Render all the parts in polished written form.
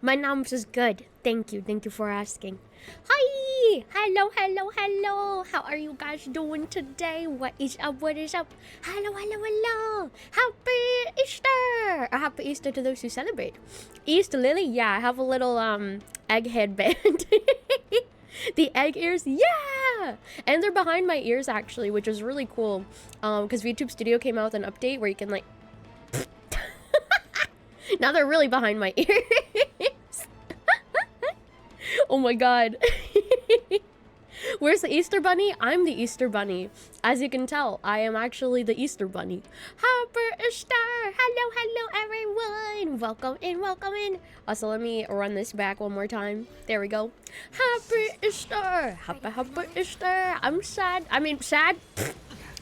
My Nams is good. Thank you. Thank you for asking. Hi! Hello, hello, hello. How are you guys doing today? What is up? What is up? Hello, hello, hello. Happy Easter! Happy Easter to those who celebrate. Easter Lily, yeah, I have a little egg headband. The egg ears, yeah! And they're behind my ears actually, which is really cool. Because VTube Studio came out with an update where you can like now they're really behind my ears. Oh my god. Where's the Easter Bunny? I'm the Easter Bunny. As you can tell, I am actually the Easter Bunny. Happy Easter! Hello, hello everyone! Welcome in, welcome in. Also, let me run this back one more time. There we go. Happy Easter! Happy Easter! I'm sad. I mean, sad?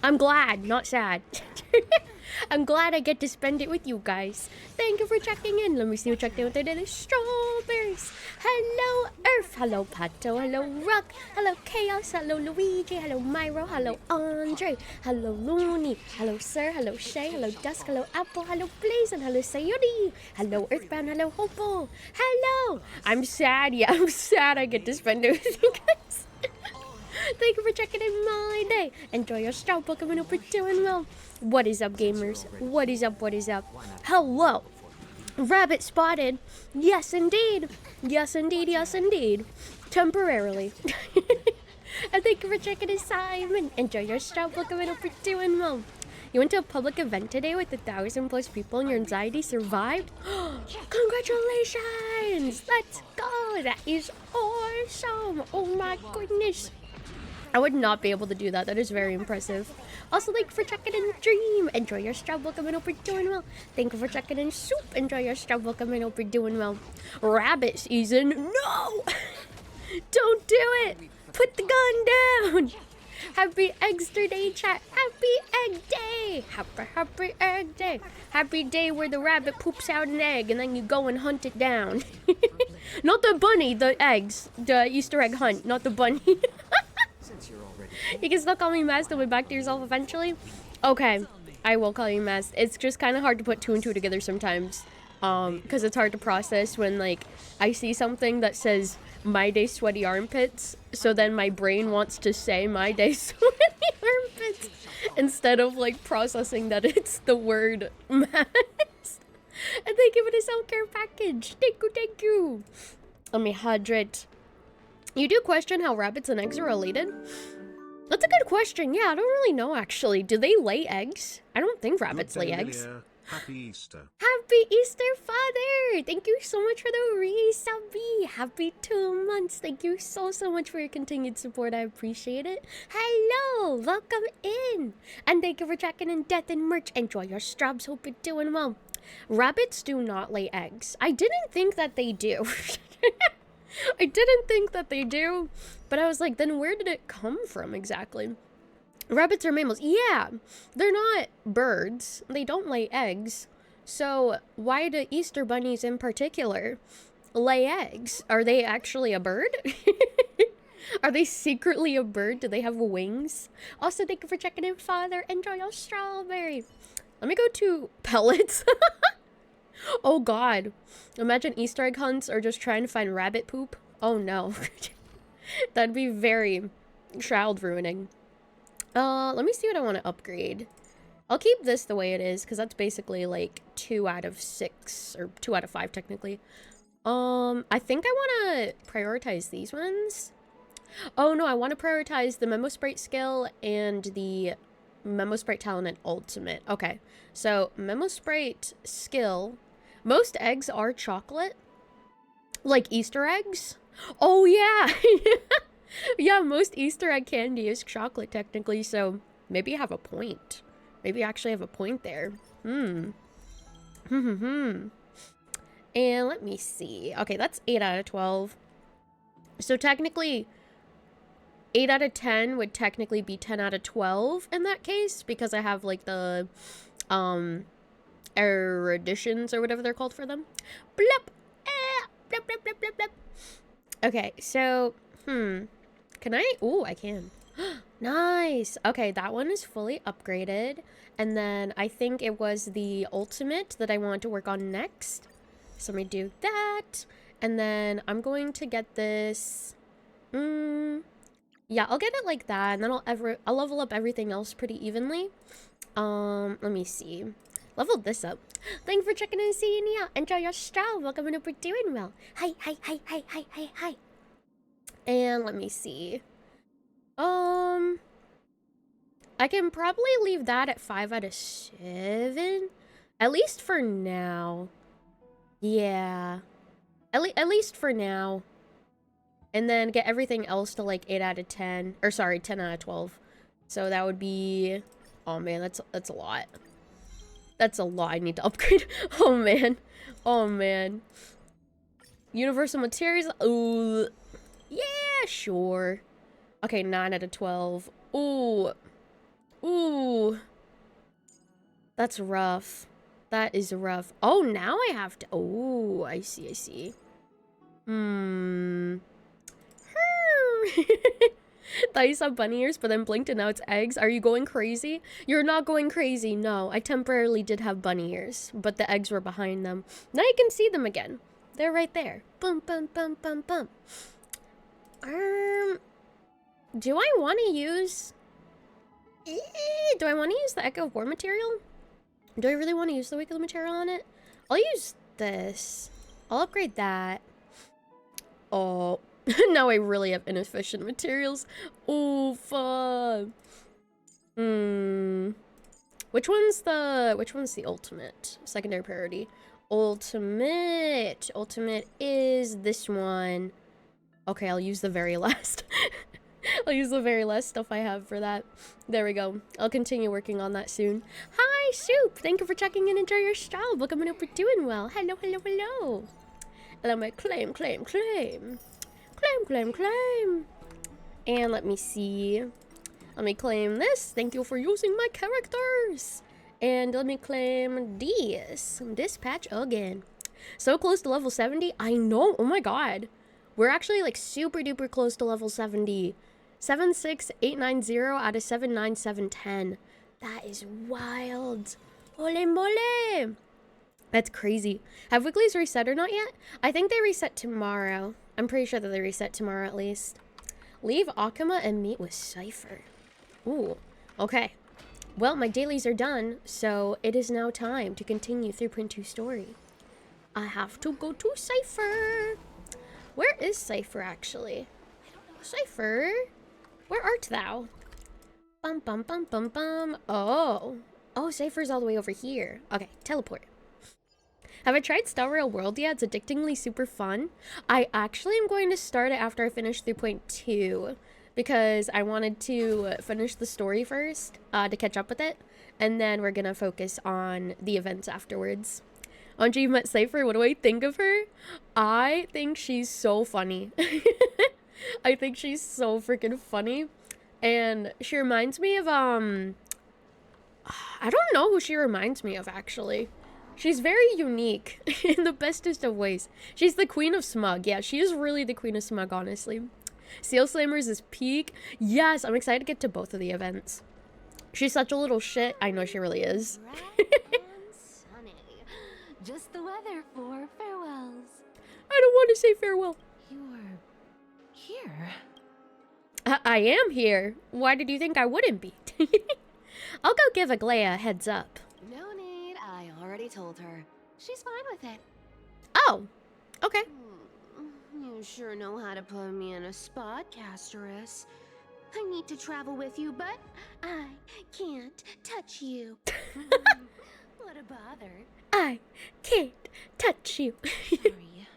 I'm glad, not sad. I'm glad I get to spend it with you guys. Thank you for checking in. Let me see who checked in with their daily strawberries. Hello, Earth. Hello, Pato. Hello, Rock. Hello, Chaos. Hello, Luigi. Hello, Myro. Hello, Andre. Hello, Looney. Hello, Sir. Hello, Shay. Hello, Dusk. Hello, Apple. Hello, Blaze. And hello, Sayuri. Hello, Earthbound. Hello, Hopo. Hello. I'm sad. Yeah, I'm sad I get to spend it with you guys. Thank you for checking in my day. Enjoy your star Pokemon. Hope you're doing well. What is up, gamers? What is up? What is up? Hello. Rabbit spotted. Yes, indeed. Yes, indeed. Yes, indeed. Temporarily. And thank you for checking in, Simon. Enjoy your star Pokemon. Hope you're doing well. You went to a public event today with 1,000+ people and your anxiety survived? Congratulations! Let's go! That is awesome! Oh my goodness! I would not be able to do that. That is very impressive. Also, thank you for checking in, Dream. Enjoy your star Welcome and hope you're doing well. Thank you for checking in, Soup. Enjoy your star Welcome and hope you're doing well. Rabbit season. No! Don't do it! Put the gun down! Happy Eggster Day, chat. Happy Egg Day! Happy Egg Day. Happy day where the rabbit poops out an egg and then you go and hunt it down. Not the bunny, the eggs. The Easter egg hunt, not the bunny. You can still call me Maz, be back to yourself eventually. Okay, I will call you Maz. It's just kind of hard to put 2 and 2 together sometimes. Because it's hard to process when, like, I see something that says, my day sweaty armpits. So then my brain wants to say my day sweaty armpits. Instead of, like, processing that it's the word Maz. And thank you for the self-care package. Thank you, thank you. Let me hydrate. You do question how rabbits and eggs are related? That's a good question. Yeah, I don't really know, actually. Do they lay eggs? I don't think rabbits lay eggs. Happy Easter. Happy Easter, Father! Thank you so much for the resubby. Happy 2 months. Thank you so much for your continued support. I appreciate it. Hello! Welcome in! And thank you for checking in, Death and Merch. Enjoy your strobs. Hope you're doing well. Rabbits do not lay eggs. I didn't think that they do. I didn't think that they do, but I was like, then where did it come from exactly? Rabbits are mammals. Yeah, they're not birds. They don't lay eggs. So why do Easter bunnies in particular lay eggs? Are they actually a bird? Are they secretly a bird? Do they have wings? Also, thank you for checking in, Father. Enjoy your strawberry. Let me go to pellets. Oh god. Imagine Easter egg hunts or just trying to find rabbit poop. Oh no. That'd be very child ruining. Let me see what I want to upgrade. I'll keep this the way it is because that's basically like 2 out of 6 or 2 out of 5 technically. I think I want to prioritize these ones. Oh no, I want to prioritize the Memo Sprite skill and the Memo Sprite talent and ultimate. Okay, so Memo Sprite skill. Most eggs are chocolate. Like Easter eggs. Oh yeah. Yeah, most Easter egg candy is chocolate technically, so maybe I have a point. Maybe I actually have a point there. And let me see. Okay, that's 8 out of 12. So technically 8 out of 10 would technically be 10 out of 12 in that case, because I have like the eruditions or whatever they're called for them. Blip. Blip, blip, blip, blip, blip. Okay, so can I? Oh, I can. Nice. Okay, that one is fully upgraded. And then I think it was the ultimate that I want to work on next. So let me do that. And then I'm going to get this. Yeah, I'll get it like that, and then I'll level up everything else pretty evenly. Let me see. Leveled this up. Thank you for checking in and seeing me out. Enjoy your style. Welcome and hope you're doing well. Hi, hi, hi, hi, hi, hi, hi. And let me see. I can probably leave that at 5 out of 7. At least for now. Yeah. At least for now. And then get everything else to like 8 out of 10. Or sorry, 10 out of 12. So that would be... Oh man, that's a lot. That's a lot I need to upgrade. Oh man. Oh man. Universal materials. Ooh. Yeah, sure. Okay, 9 out of 12. Ooh. Ooh. That's rough. That is rough. Oh, now I have to... Oh, I see, I see. Thought you saw bunny ears, but then blinked and now it's eggs. Are you going crazy? You're not going crazy, no. I temporarily did have bunny ears, but the eggs were behind them. Now you can see them again. They're right there. Boom, boom, boom, boom, boom. Do I want to use... Do I want to use the Echo of War material? Do I really want to use the Wicked material on it? I'll use this. I'll upgrade that. Oh... Now I really have inefficient materials. Oh, fuck. Which one's the ultimate? Secondary priority. Ultimate. Ultimate is this one. Okay, I'll use the very last. I'll use the very last stuff I have for that. There we go. I'll continue working on that soon. Hi, Soup. Thank you for checking in. Enjoy your style. Welcome and hope you're doing well. Hello, hello, hello. Let me claim. Claim. And let me see. Let me claim this. Thank you for using my characters. And let me claim this. Dispatch again. So close to level 70. I know. Oh my god. We're actually like super duper close to level 70. 76890 out of 79710. That is wild. Ole mole. That's crazy. Have weeklies reset or not yet? I think they reset tomorrow. I'm pretty sure that they reset tomorrow at least. Leave Akuma and meet with Cypher. Ooh, okay. Well, my dailies are done, so it is now time to continue 3.2 story. I have to go to Cypher. Where is Cypher, actually? I don't know. Cypher? Where art thou? Bum, bum, bum, bum, bum. Oh. Oh, Cypher's all the way over here. Okay, teleport. Have I tried Star Rail World yet? It's addictingly super fun. I actually am going to start it after I finish 3.2 because I wanted to finish the story first to catch up with it, and then we're gonna focus on the events afterwards. Andre, you met Cypher. What do I think of her? I think she's so funny. I think she's so freaking funny, and she reminds me of I don't know who she reminds me of actually. She's very unique in the bestest of ways. She's the queen of smug. Yeah, she is really the queen of smug, honestly. Seal Slammers is peak. Yes, I'm excited to get to both of the events. She's such a little shit. I know she really is. Sunny. Just the weather for farewells. I don't want to say farewell. You're here. I am here. Why did you think I wouldn't be? I'll go give Aglaya a heads up. No need. I already told her. She's fine with it. Oh, okay. You sure know how to put me in a spot, Casterus. I need to travel with you, but I can't touch you. What a bother. I can't touch you. Sorry.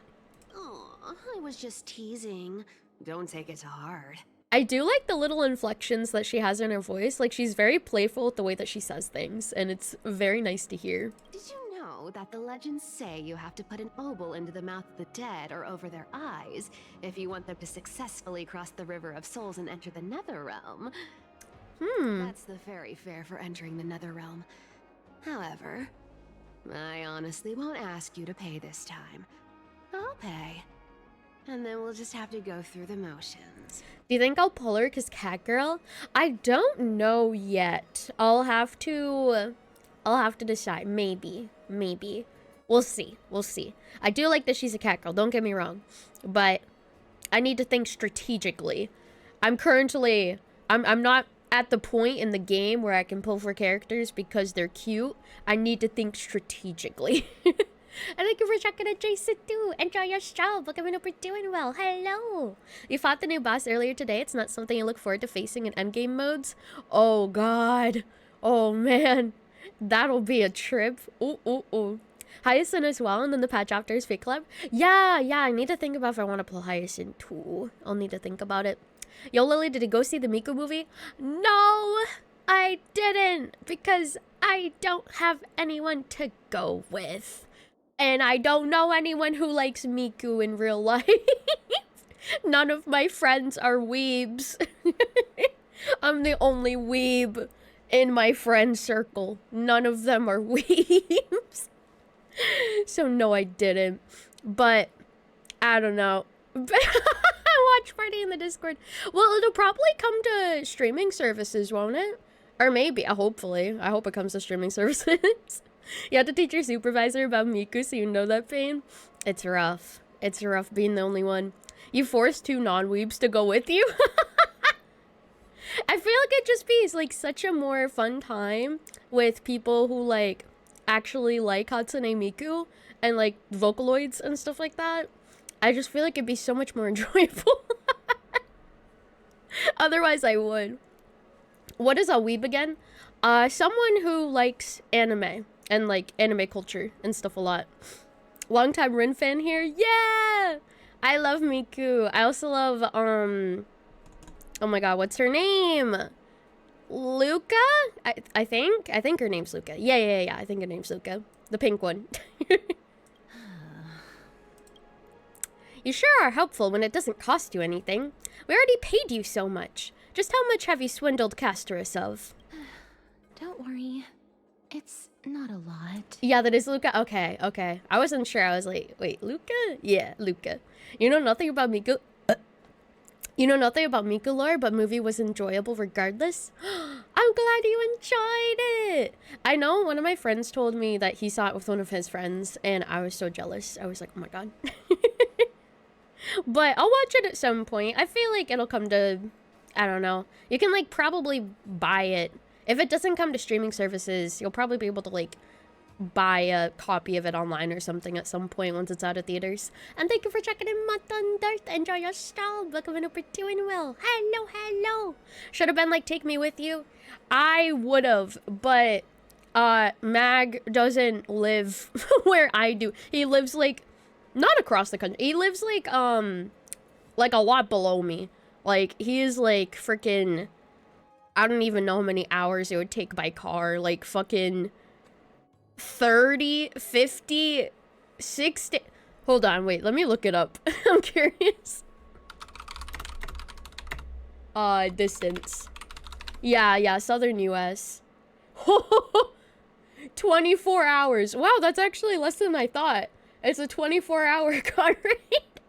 Aw, I was just teasing. Don't take it to heart. I do like the little inflections that she has in her voice. Like, she's very playful with the way that she says things, and it's very nice to hear. Did you know that the legends say you have to put an obol into the mouth of the dead or over their eyes if you want them to successfully cross the River of Souls and enter the Nether Realm? That's the fairy fare for entering the Nether Realm. However, I honestly won't ask you to pay this time. I'll pay. And then we'll just have to go through the motions. Do you think I'll pull her because catgirl? I don't know yet. I'll have to decide. Maybe. We'll see. We'll see. I do like that she's a catgirl, don't get me wrong. But I need to think strategically. I'm not at the point in the game where I can pull for characters because they're cute. I need to think strategically. And thank you for checking out Jason too. Enjoy your show. Look, I hope you're doing well. Hello. You fought the new boss earlier today. It's not something you look forward to facing in endgame modes. Oh god. Oh man. That'll be a trip. Ooh, ooh, ooh. Hyacinth as well, and then the patch after is Fake Club. Yeah, I need to think about if I want to pull Hyacinth too. I'll need to think about it. Yo, Lily, did you go see the Miku movie? No, I didn't, because I don't have anyone to go with. And I don't know anyone who likes Miku in real life. None of my friends are weebs. I'm the only weeb in my friend circle. None of them are weebs. So no, I didn't. But I don't know. Watch party in the Discord. Well, it'll probably come to streaming services, won't it? Or maybe, hopefully. I hope it comes to streaming services. You have to teach your supervisor about Miku so you know that pain. It's rough. It's rough being the only one. You force 2 non-weebs to go with you? I feel like it'd just be like such a more fun time with people who like actually like Hatsune Miku and like Vocaloids and stuff like that. I just feel like it'd be so much more enjoyable. Otherwise I would. What is a weeb again? Someone who likes anime and like anime culture and stuff a lot. Longtime Rin fan here. Yeah! I love Miku. I also love oh my god, what's her name? Luca? I think her name's Luca. Yeah. I think her name's Luca. The pink one. You sure are helpful when it doesn't cost you anything. We already paid you so much. Just how much have you swindled Castorus of? Don't worry. It's not a lot. Yeah, that is Luca. Okay. I wasn't sure. I was like, wait, Luca? Yeah, Luca. You know nothing about Miku? You know nothing about Miku lore, but movie was enjoyable regardless? I'm glad you enjoyed it! I know one of my friends told me that he saw it with one of his friends, and I was so jealous. I was like, oh my god. But I'll watch it at some point. I feel like it'll come to, I don't know. You can like probably buy it. If it doesn't come to streaming services, you'll probably be able to like buy a copy of it online or something at some point once it's out of theaters. And thank you for checking in, Mutton Dirt. Enjoy your style. Welcome up, doing well. Hello. Should have been like, take me with you. I would have, but Mag doesn't live where I do. He lives like not across the country. He lives like a lot below me. Like he is like freaking, I don't even know how many hours it would take by car. Like fucking 30, 50, 60. Hold on, wait, let me look it up. I'm curious. Distance. Yeah, southern US. 24 hours. Wow, that's actually less than I thought. It's a 24-hour car ride.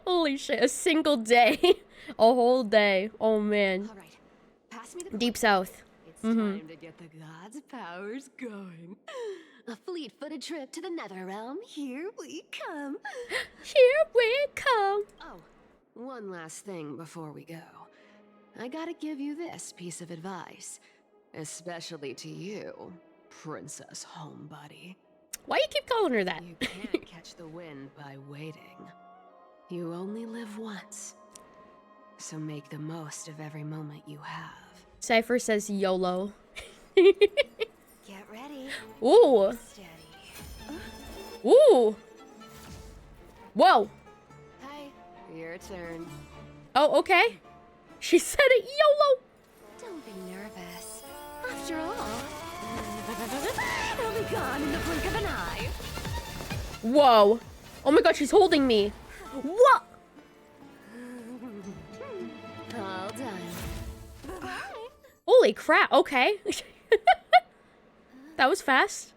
Holy shit, a single day. A whole day. Oh man. All right. Pass me the Deep South. It's time to get the gods' powers going. A fleet-footed trip to the Nether Realm. Here we come. Here we come. Oh, one last thing before we go. I gotta give you this piece of advice. Especially to you, Princess Homebody. Why you keep calling her that? You can't catch the wind by waiting. You only live once. So make the most of every moment you have. Cypher says YOLO. Get ready. Ooh. Steady. Ooh. Whoa. Hi, your turn. Oh, okay. She said it YOLO. Don't be nervous. After all, it'll be gone in the blink of an eye. Whoa. Oh my god, she's holding me. What? All done. Bye. Holy crap. Okay. That was fast.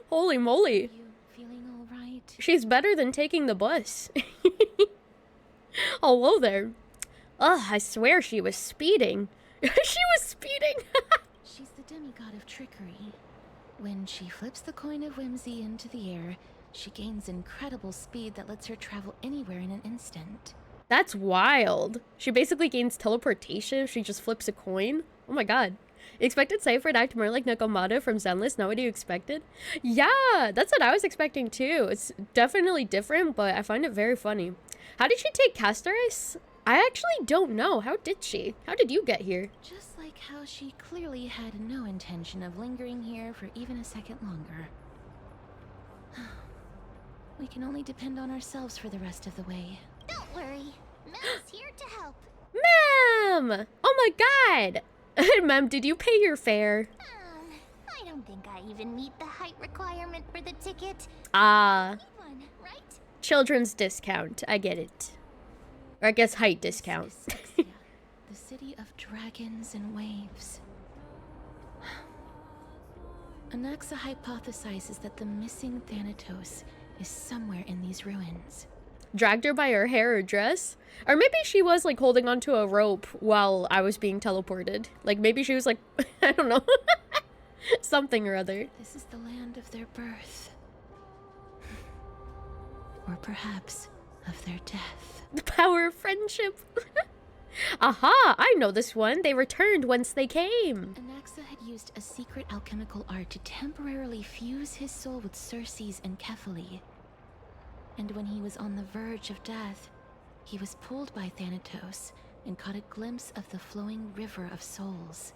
Holy moly. You feeling all right? She's better than taking the bus. Hello there. Ugh, I swear she was speeding. She was speeding. She's the demigod of trickery. When she flips the coin of whimsy into the air, she gains incredible speed that lets her travel anywhere in an instant. That's wild. She basically gains teleportation if she just flips a coin. Oh my god. Expected Cypher to act more like Nakamata from Zenless, not what you expected? Yeah, that's what I was expecting too. It's definitely different, but I find it very funny. How did she take Castoris? I actually don't know. How did she? How did you get here? Just like how she clearly had no intention of lingering here for even a second longer. We can only depend on ourselves for the rest of the way. Don't worry. Mel's here to help. Ma'am! Oh my god! Ma'am, did you pay your fare? I don't think I even meet the height requirement for the ticket. Ah, Need one, right? children's discount. I get it. Or I guess height discount. Dyslexia, the city of dragons and waves. Anaxa hypothesizes that the missing Thanatos is somewhere in these ruins. Dragged her by her hair or dress? Or maybe she was like holding onto a rope while I was being teleported. Like maybe she was like, I don't know. Something or other. This is the land of their birth. Or perhaps of their death. The power of friendship. Aha! I know this one. They returned whence they came. Anaxa had used a secret alchemical art to temporarily fuse his soul with Circe's and Kephae. And when he was on the verge of death, he was pulled by Thanatos and caught a glimpse of the flowing river of souls.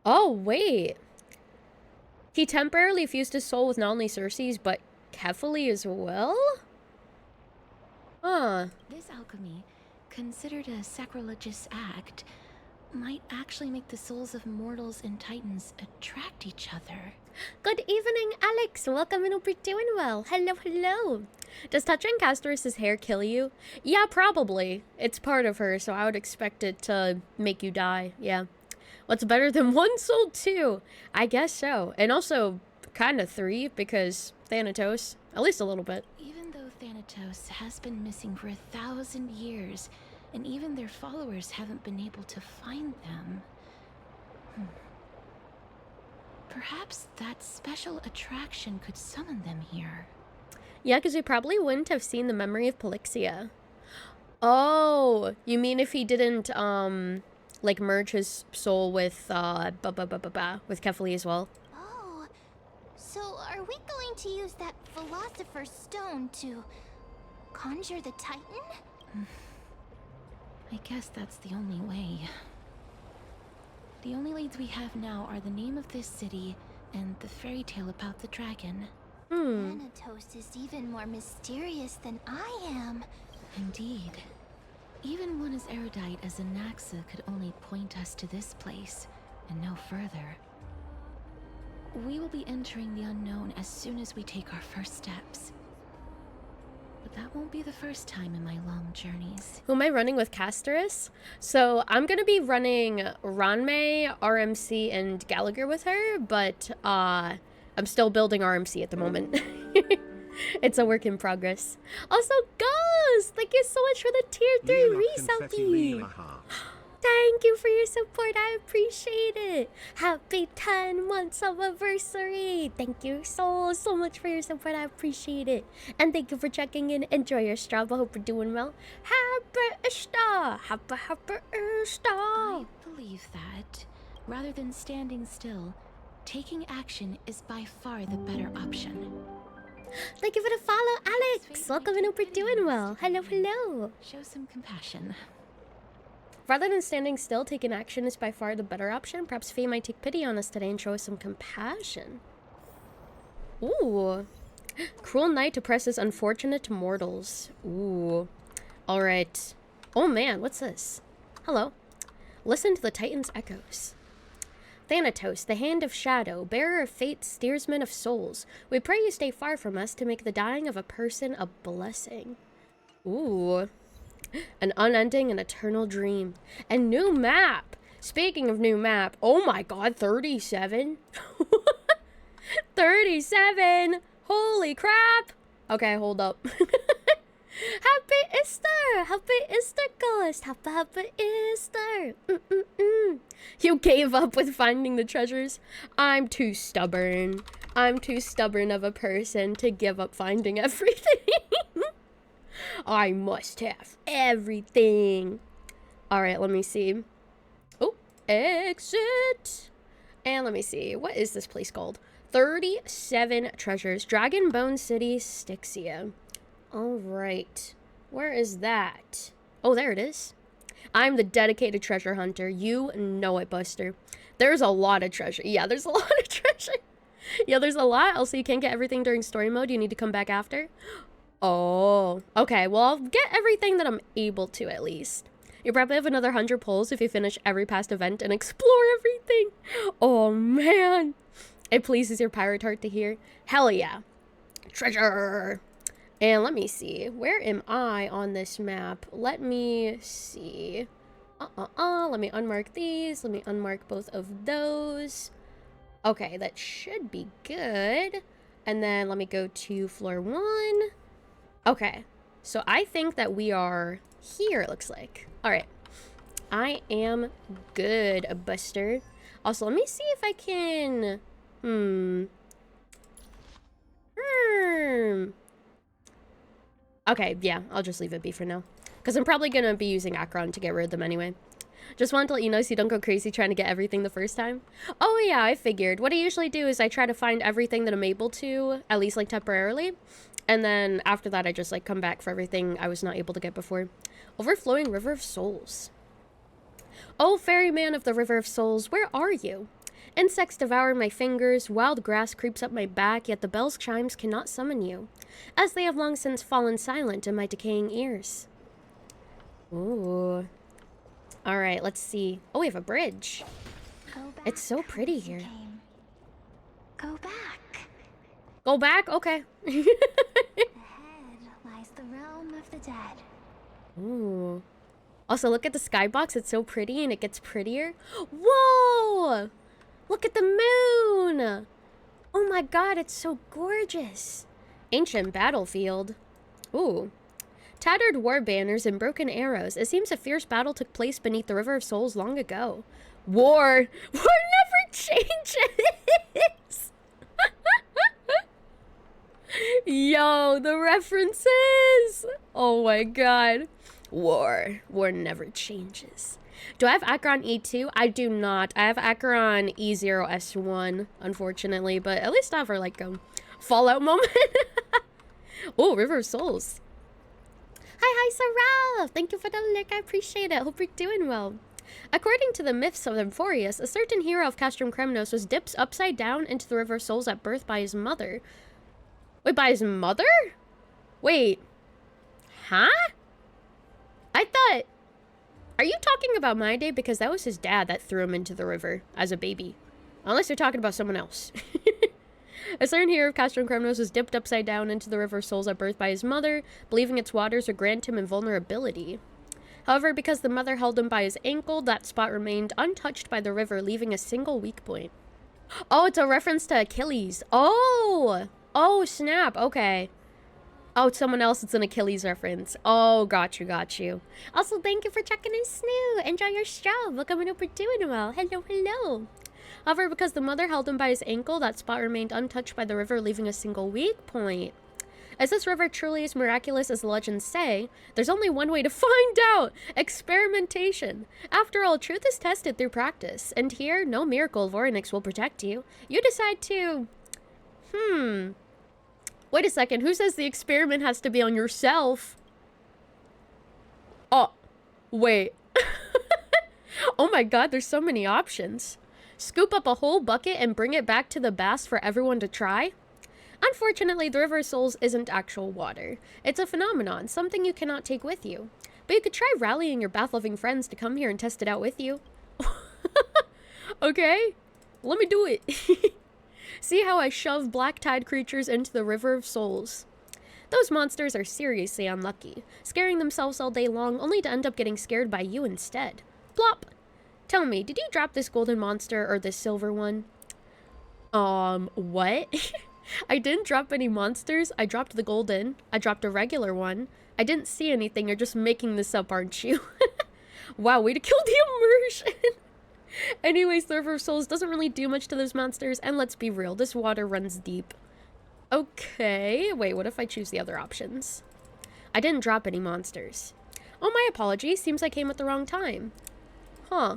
Oh, wait. He temporarily fused his soul with not only Circe's, but Kephae as well? Huh. This alchemy, considered a sacrilegious act, might actually make the souls of mortals and titans attract each other. Good evening, Alex. Welcome and hope you're doing well. Hello, hello. Does touching Castoris' hair kill you? Yeah, probably. It's part of her, so I would expect it to make you die. Yeah. What's better than one soul, two? I guess so. And also, kind of three, because Thanatos. At least a little bit. Even though Thanatos has been missing for 1,000 years, and even their followers haven't been able to find them. Perhaps that special attraction could summon them here. Yeah, because we probably wouldn't have seen the memory of Polixia. Oh, you mean if he didn't, like, merge his soul with, with Kephae as well? Oh, so are we going to use that philosopher's stone to conjure the Titan? I guess that's the only way. The only leads we have now are the name of this city and the fairy tale about the dragon. Thanatos is even more mysterious than I am. Indeed. Even one as erudite as Anaxa could only point us to this place, and no further. We will be entering the unknown as soon as we take our first steps. But that won't be the first time in my long journeys. Who am I running with, Castoris? So I'm gonna be running Ranmei, RMC, and Gallagher with her, but I'm still building RMC at the moment. It's a work in progress. Also, Ghost! Thank you so much for the tier 3 resubby! Thank you for your support, I appreciate it! Happy 10 months of anniversary! Thank you so much for your support, I appreciate it. And thank you for checking in. Enjoy your Strava, hope you're doing well. Happy Easter! Happy Easter! I believe that, rather than standing still, taking action is by far the better option. Thank you for the follow, Alex! Welcome and hope you're doing well. Hello, hello! Show some compassion. Rather than standing still, taking action is by far the better option. Perhaps Faye might take pity on us today and show us some compassion. Ooh. Cruel night oppresses unfortunate mortals. Ooh. Alright. Oh man, what's this? Hello. Listen to the Titan's echoes. Thanatos, the hand of shadow, bearer of fate, steersman of souls. We pray you stay far from us to make the dying of a person a blessing. Ooh. An unending and eternal dream. And new map. Speaking of new map, oh my god, 37? 37! Holy crap! Okay, hold up. Happy Easter! Happy Easter, Ghost! Happy Easter! You gave up with finding the treasures? I'm too stubborn. I'm too stubborn of a person to give up finding everything. I must have everything. Alright, let me see. Oh, exit! And let me see. What is this place called? 37 treasures. Dragon Bone City, Styxia. Alright. Where is that? Oh, there it is. I'm the dedicated treasure hunter. You know it, Buster. There's a lot of treasure. Yeah, there's a lot of treasure. Yeah, there's a lot. Also, you can't get everything during story mode. You need to come back after. Oh, okay. Well, I'll get everything that I'm able to, at least. You probably have another 100 pulls if you finish every past event and explore everything. Oh, man. It pleases your pirate heart to hear. Hell yeah. Treasure. And let me see. Where am I on this map? Let me see. Let me unmark these. Let me unmark both of those. Okay, that should be good. And then let me go to floor 1. Okay. So I think that we are here, it looks like. Alright. I am good, Buster. Also, let me see if I can... Okay, yeah, I'll just leave it be for now. Because I'm probably going to be using Akron to get rid of them anyway. Just wanted to let you know so you don't go crazy trying to get everything the first time. Oh yeah, I figured. What I usually do is I try to find everything that I'm able to, at least like temporarily. And then after that, I just like come back for everything I was not able to get before. Overflowing River of Souls. Oh, ferryman of the River of Souls, where are you? Insects devour my fingers, wild grass creeps up my back, yet the bell's chimes cannot summon you, as they have long since fallen silent in my decaying ears. Ooh. Alright, let's see. Oh, we have a bridge. It's so pretty here. Go back. Go back? Okay. Ahead lies the realm of the dead. Ooh. Also, look at the skybox. It's so pretty and it gets prettier. Whoa! Look at the moon! Oh my god, it's so gorgeous. Ancient battlefield. Ooh. Tattered war banners and broken arrows. It seems a fierce battle took place beneath the River of Souls long ago. War never changes! Yo, the references! Oh my god. War never changes. Do I have Akron E2? I do not. I have Akron E0S1, unfortunately, but at least I have like a Fallout moment. Oh, River of Souls. Hi, Sarah! Thank you for the link. I appreciate it. Hope you're doing well. According to the myths of Emphorius, a certain hero of Castrum Kremnos was dipped upside down into the River of Souls at birth by his mother. Wait, by his mother? Wait. Huh? I thought... Are you talking about my day? Because that was his dad that threw him into the river as a baby. Unless you're talking about someone else. A certain hero of Castrum Kremnos was dipped upside down into the River of Souls at birth by his mother, believing its waters would grant him invulnerability. However, because the mother held him by his ankle, that spot remained untouched by the river, leaving a single weak point. Oh, it's a reference to Achilles. Oh! Oh, snap. Okay. Oh, it's someone else. It's an Achilles reference. Oh, got you. Also, thank you for checking in, Snoo. Enjoy your stream. Welcome and hope you're doing well. Hello. However, because the mother held him by his ankle, that spot remained untouched by the river, leaving a single weak point. As this river truly is miraculous as the legends say, there's only one way to find out! Experimentation! After all, truth is tested through practice, and here, no miracle of Orynyx will protect you. You decide to... Wait a second, who says the experiment has to be on yourself? Oh, wait. Oh my god, there's so many options. Scoop up a whole bucket and bring it back to the baths for everyone to try? Unfortunately, the River of Souls isn't actual water. It's a phenomenon, something you cannot take with you. But you could try rallying your bath-loving friends to come here and test it out with you. Okay, let me do it. See how I shove black tide creatures into the River of Souls. Those monsters are seriously unlucky, scaring themselves all day long only to end up getting scared by you instead. Plop! Tell me, did you drop this golden monster or this silver one? What? I didn't drop any monsters. I dropped the golden. I dropped a regular one. I didn't see anything. You're just making this up, aren't you? Wow, way to kill the immersion. Anyways, the River of Souls doesn't really do much to those monsters, and let's be real, this water runs deep. Okay, wait, what if I choose the other options? I didn't drop any monsters. Oh, my apologies, seems I came at the wrong time. Huh.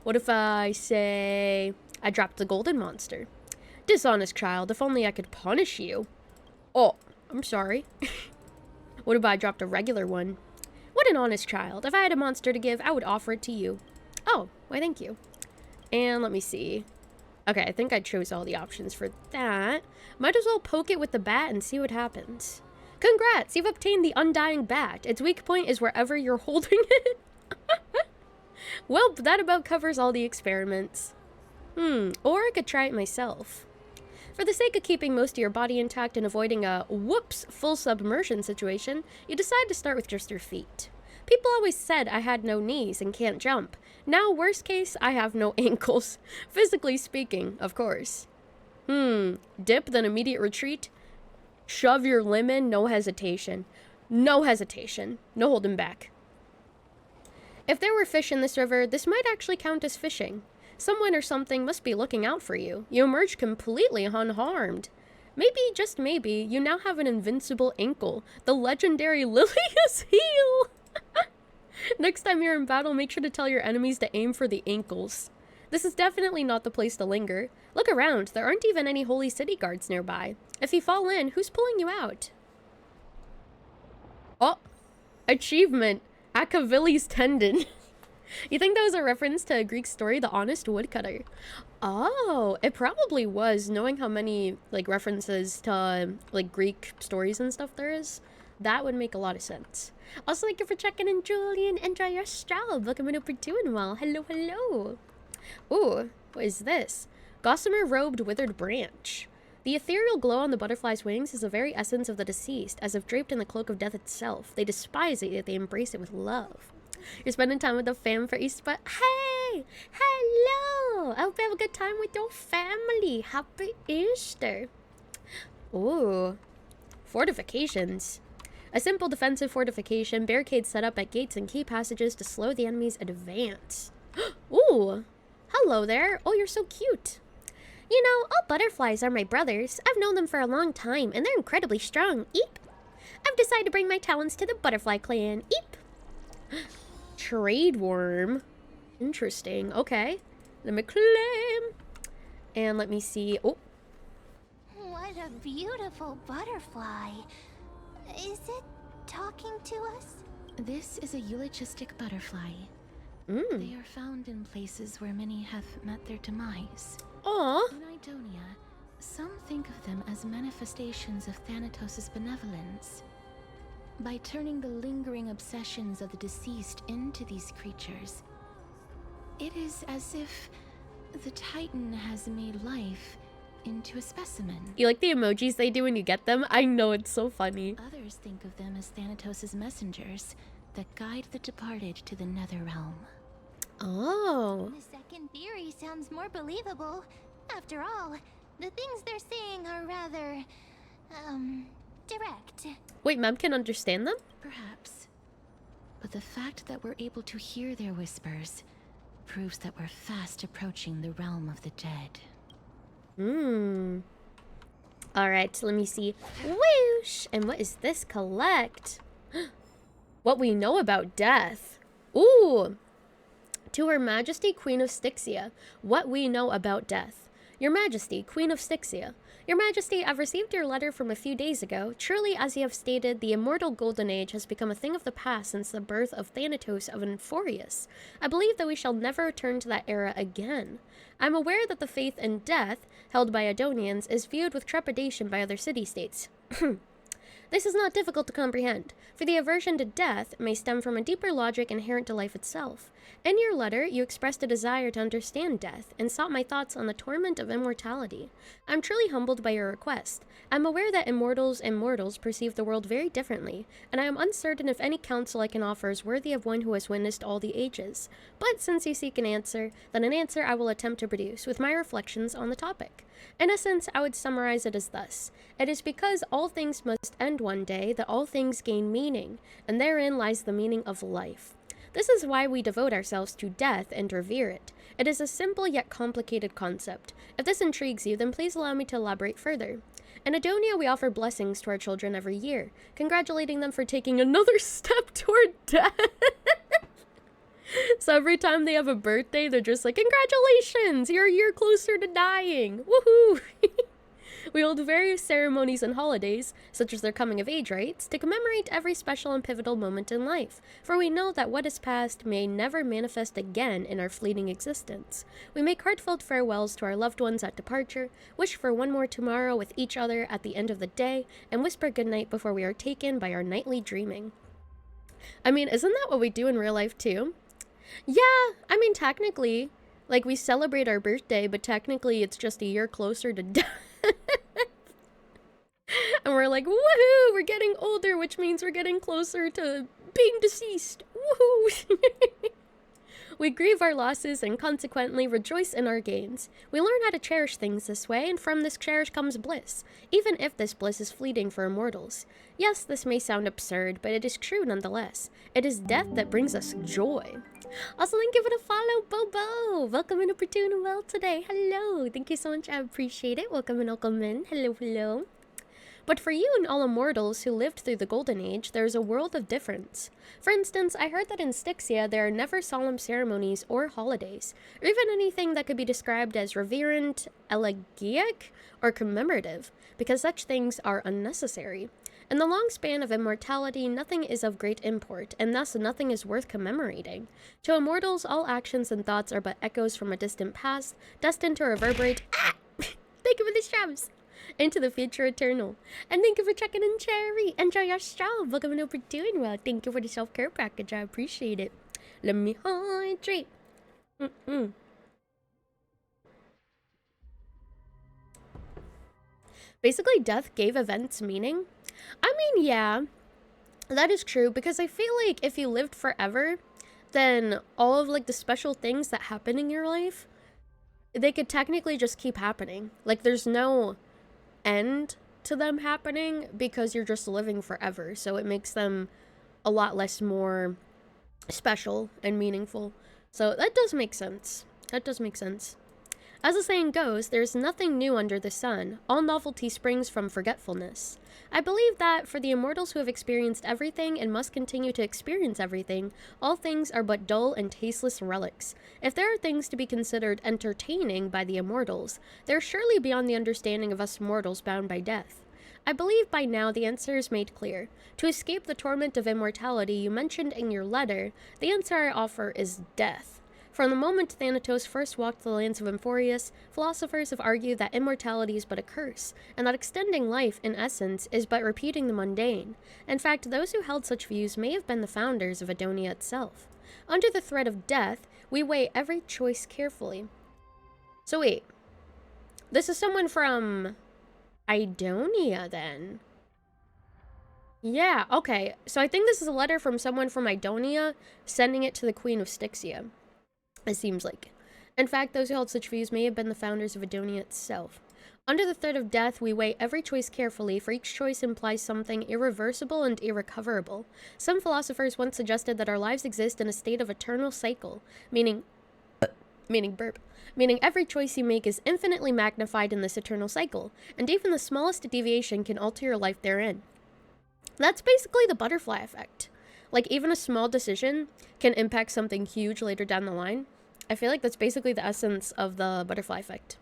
What if I say I dropped the golden monster? Dishonest child, if only I could punish you. Oh, I'm sorry. What if I dropped a regular one? What an honest child. If I had a monster to give, I would offer it to you. Oh, why thank you. And let me see. Okay, I think I chose all the options for that. Might as well poke it with the bat and see what happens. Congrats, you've obtained the Undying Bat. Its weak point is wherever you're holding it. Well, that about covers all the experiments. Or I could try it myself. For the sake of keeping most of your body intact and avoiding a whoops full submersion situation, you decide to start with just your feet. People always said I had no knees and can't jump. Now, worst case, I have no ankles. Physically speaking, of course. Dip, then immediate retreat. Shove your limb in, no hesitation. No hesitation. No holding back. If there were fish in this river, this might actually count as fishing. Someone or something must be looking out for you. You emerge completely unharmed. Maybe, just maybe, you now have an invincible ankle. The legendary Lilia's heel! Next time you're in battle, make sure to tell your enemies to aim for the ankles. This is definitely not the place to linger. Look around, there aren't even any holy city guards nearby. If you fall in, who's pulling you out? Oh! Achievement! Achilles tendon. You think that was a reference to a Greek story, The Honest Woodcutter? Oh, it probably was, knowing how many, like, references to, like, Greek stories and stuff there is. That would make a lot of sense. Also, thank you for checking in, Julian. Enjoy your stroll. Welcome in, hope you're doing well. Hello, hello. Ooh, what is this? Gossamer robed withered branch. The ethereal glow on the butterfly's wings is the very essence of the deceased, as if draped in the cloak of death itself. They despise it, yet they embrace it with love. You're spending time with the fam for Easter, but hey! Hello! I hope you have a good time with your family. Happy Easter. Ooh. Fortifications. A simple defensive fortification, barricades set up at gates and key passages to slow the enemy's advance. Ooh! Hello there. Oh, you're so cute. You know, all butterflies are my brothers. I've known them for a long time, and they're incredibly strong. Eep! I've decided to bring my talents to the butterfly clan. Eep! Trade worm. Interesting. Okay. Let me claim. And let me see. Oh. What a beautiful butterfly. Is it talking to us? This is a eulogistic butterfly. They are found in places where many have met their demise. Aw. In Idonia, some think of them as manifestations of Thanatos' benevolence. By turning the lingering obsessions of the deceased into these creatures, it is as if the Titan has made life into a specimen. You like the emojis they do when you get them? I know, it's so funny. Others think of them as Thanatos' messengers that guide the departed to the nether realm. Oh. The second theory sounds more believable. After all, the things they're saying are rather, direct. Wait, Mem can understand them? Perhaps. But the fact that we're able to hear their whispers proves that we're fast approaching the realm of the dead. Alright, let me see. Whoosh! And what is this? Collect. What we know about death. Ooh! To Her Majesty, Queen of Styxia, what we know about death. Your Majesty, Queen of Styxia. Your Majesty, I've received your letter from a few days ago. Truly, as you have stated, the immortal Golden Age has become a thing of the past since the birth of Thanatos of Euphorius. I believe that we shall never return to that era again. I'm aware that the faith in death, held by Adonians, is viewed with trepidation by other city-states. This is not difficult to comprehend, for the aversion to death may stem from a deeper logic inherent to life itself. In your letter, you expressed a desire to understand death, and sought my thoughts on the torment of immortality. I'm truly humbled by your request. I'm aware that immortals and mortals perceive the world very differently, and I am uncertain if any counsel I can offer is worthy of one who has witnessed all the ages. But since you seek an answer, then an answer I will attempt to produce, with my reflections on the topic. In essence, I would summarize it as thus. It is because all things must end one day that all things gain meaning, and therein lies the meaning of life. This is why we devote ourselves to death and revere it. It is a simple yet complicated concept. If this intrigues you, then please allow me to elaborate further. In Adonia, we offer blessings to our children every year, congratulating them for taking another step toward death. So every time they have a birthday, they're just like, congratulations, you're a year closer to dying. Woohoo! We hold various ceremonies and holidays, such as their coming of age rites, to commemorate every special and pivotal moment in life, for we know that what is past may never manifest again in our fleeting existence. We make heartfelt farewells to our loved ones at departure, wish for one more tomorrow with each other at the end of the day, and whisper goodnight before we are taken by our nightly dreaming. I mean, isn't that what we do in real life too? Yeah, I mean, technically, like, we celebrate our birthday, but technically it's just a year closer to death. And we're like, woohoo, we're getting older, which means we're getting closer to being deceased. Woohoo! We grieve our losses and consequently rejoice in our gains. We learn how to cherish things this way, and from this cherish comes bliss, even if this bliss is fleeting for immortals. Yes, this may sound absurd, but it is true nonetheless. It is death that brings us joy. Also, thank you for the follow, Bobo! Welcome in to doing well today. Hello! Thank you so much, I appreciate it. Welcome and welcome in. Hello, hello. But for you and all immortals who lived through the Golden Age, there is a world of difference. For instance, I heard that in Styxia there are never solemn ceremonies or holidays, or even anything that could be described as reverent, elegiac, or commemorative, because such things are unnecessary. In the long span of immortality, nothing is of great import, and thus nothing is worth commemorating. To immortals, all actions and thoughts are but echoes from a distant past, destined to reverberate thank you for the shrubs! Into the future eternal. And thank you for checking in, Cherry. Enjoy your show. Welcome over doing well. Thank you for the self-care package. I appreciate it. Let me hydrate. Basically, death gave events meaning. I mean, yeah, that is true, because I feel like if you lived forever, then all of, like, the special things that happen in your life, they could technically just keep happening. Like, there's no end to them happening because you're just living forever, so it makes them a lot less more special and meaningful. So that does make sense. That does make sense. As the saying goes, there's nothing new under the sun. All novelty springs from forgetfulness. I believe that for the immortals who have experienced everything and must continue to experience everything, all things are but dull and tasteless relics. If there are things to be considered entertaining by the immortals, they're surely beyond the understanding of us mortals bound by death. I believe by now the answer is made clear. To escape the torment of immortality you mentioned in your letter, the answer I offer is death. From the moment Thanatos first walked the lands of Emporius, philosophers have argued that immortality is but a curse, and that extending life, in essence, is but repeating the mundane. In fact, those who held such views may have been the founders of Adonia itself. Under the threat of death, we weigh every choice carefully. So wait, this is someone from Idonia, then? Yeah, okay, so I think this is a letter from someone from Idonia, sending it to the Queen of Styxia. It seems like. In fact, those who held such views may have been the founders of Adonia itself. Under the threat of death, we weigh every choice carefully, for each choice implies something irreversible and irrecoverable. Some philosophers once suggested that our lives exist in a state of eternal cycle, meaning every choice you make is infinitely magnified in this eternal cycle, and even the smallest deviation can alter your life therein. That's basically the butterfly effect. Like, even a small decision can impact something huge later down the line. I feel like that's basically the essence of the butterfly effect.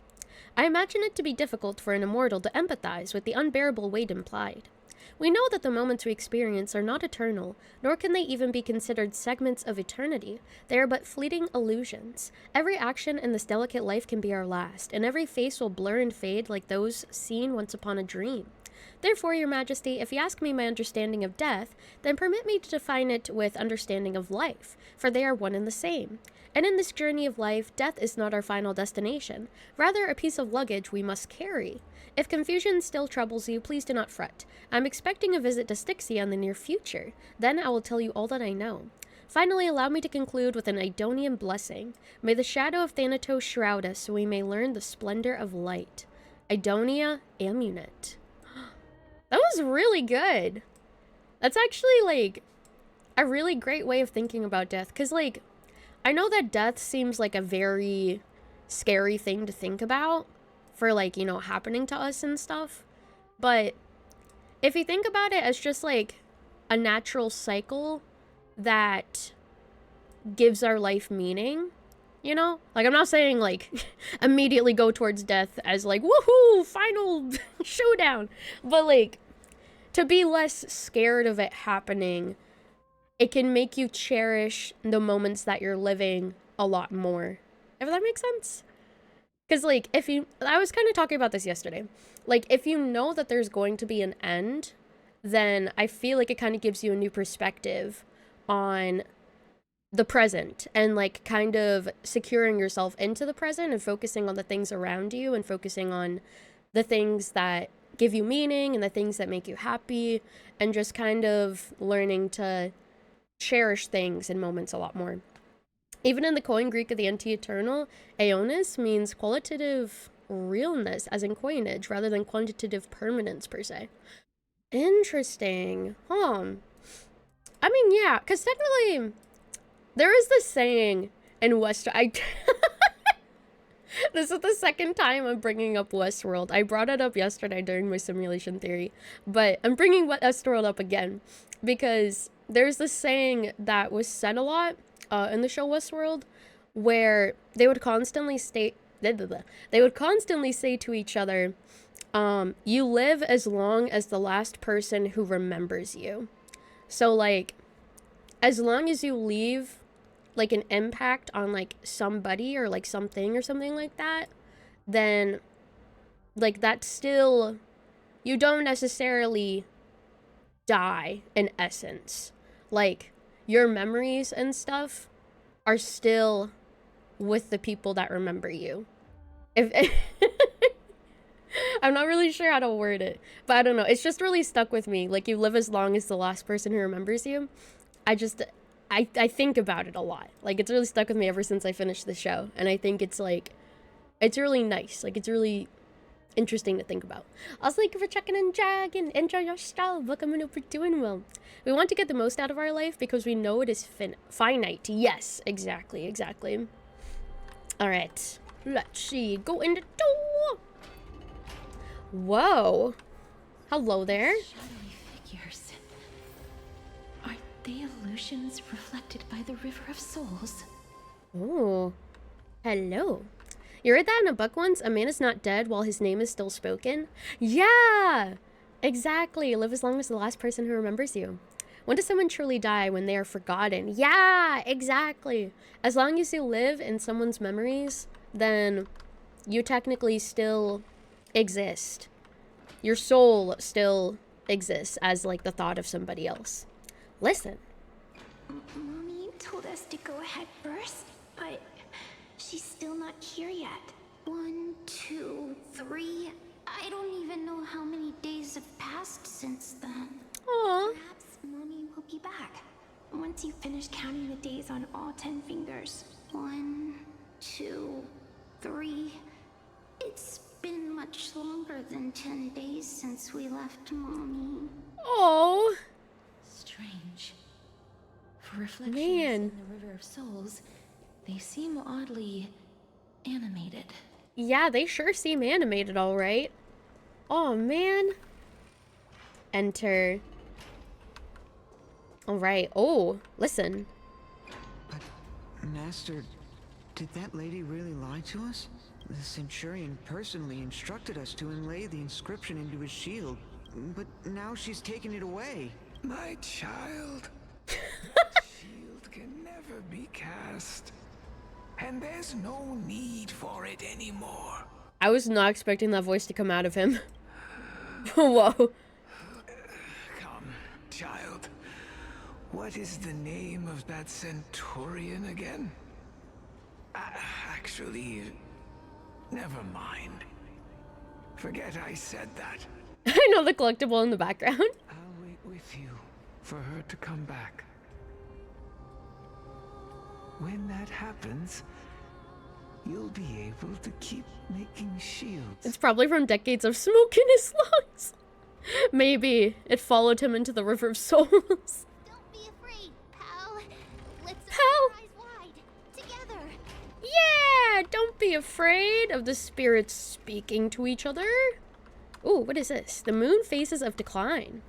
I imagine it to be difficult for an immortal to empathize with the unbearable weight implied. We know that the moments we experience are not eternal, nor can they even be considered segments of eternity. They are but fleeting illusions. Every action in this delicate life can be our last, and every face will blur and fade like those seen once upon a dream. Therefore, Your Majesty, if you ask me my understanding of death, then permit me to define it with understanding of life, for they are one and the same. And in this journey of life, death is not our final destination, rather a piece of luggage we must carry. If confusion still troubles you, please do not fret. I'm expecting a visit to Styxia in the near future. Then I will tell you all that I know. Finally, allow me to conclude with an Idonian blessing. May the shadow of Thanatos shroud us so we may learn the splendor of light. Idonia Amulet. That was really good. That's actually like a really great way of thinking about death. Because like, I know that death seems like a very scary thing to think about for like, you know, happening to us and stuff. But if you think about it as just like a natural cycle that gives our life meaning, you know? Like, I'm not saying like immediately go towards death as like, woohoo, final showdown. But like, to be less scared of it happening, it can make you cherish the moments that you're living a lot more. If that makes sense? Because like, I was kind of talking about this yesterday. Like, if you know that there's going to be an end, then I feel like it kind of gives you a new perspective on the present and like kind of securing yourself into the present and focusing on the things around you and focusing on the things that give you meaning and the things that make you happy and just kind of learning to cherish things and moments a lot more. Even in the Koine Greek of the NT Eternal, Aeonis means qualitative realness, as in coinage, rather than quantitative permanence per se. Interesting. Huh. I mean, yeah, because technically, there is this saying in This is the second time I'm bringing up Westworld. I brought it up yesterday during my simulation theory, but I'm bringing Westworld up again because there's this saying that was said a lot in the show Westworld, where they would constantly say to each other, you live as long as the last person who remembers you. So like, as long as you leave like an impact on like somebody or like something or something like that, then like that's still, you don't necessarily die in essence. Like, your memories and stuff are still with the people that remember you. If I'm not really sure how to word it, but I don't know. It's just really stuck with me. Like, you live as long as the last person who remembers you. I think about it a lot. Like, it's really stuck with me ever since I finished the show. And I think it's like, it's really nice. Like, it's really interesting to think about. Also, thank you for checking in, Jag, and enjoy your stuff. Welcome, and hope you're doing well. We want to get the most out of our life because we know it is finite. Yes, exactly. All right, let's see. Go in the door. Whoa. Hello there. Shadowy figures. Are they illusions reflected by the River of Souls? Oh, hello. You read that in a book once? A man is not dead while his name is still spoken? Yeah, exactly. Live as long as the last person who remembers you. When does someone truly die? When they are forgotten? Yeah, exactly. As long as you live in someone's memories, then you technically still exist. Your soul still exists as like the thought of somebody else. Listen. Mommy told us to go ahead first, but she's still not here yet. 1, 2, 3. I don't even know how many days have passed since then. Aww. Perhaps Mommy will be back once you finish counting the days on all 10 fingers. 1, 2, 3. It's been much longer than 10 days since we left Mommy. Oh. Strange. For reflections Man. in the River of Souls, they seem oddly animated. Yeah, they sure seem animated, all right. Oh, man. Enter. All right. Oh, listen. But, Master, did that lady really lie to us? The Centurion personally instructed us to inlay the inscription into his shield, but now she's taken it away. My child, shield can never be cast, and there's no need for it anymore. I was not expecting that voice to come out of him. Whoa. Come, child. What is the name of that Centurion again? Actually, never mind. Forget I said that. I know the collectible in the background. I'll wait with you for her to come back. When that happens, you'll be able to keep making shields. It's probably from decades of smoke in his lungs. Maybe it followed him into the River of Souls. Don't be afraid, pal. Let's open our eyes wide. Together. Yeah, don't be afraid of the spirits speaking to each other. Ooh, what is this? The moon phases of decline.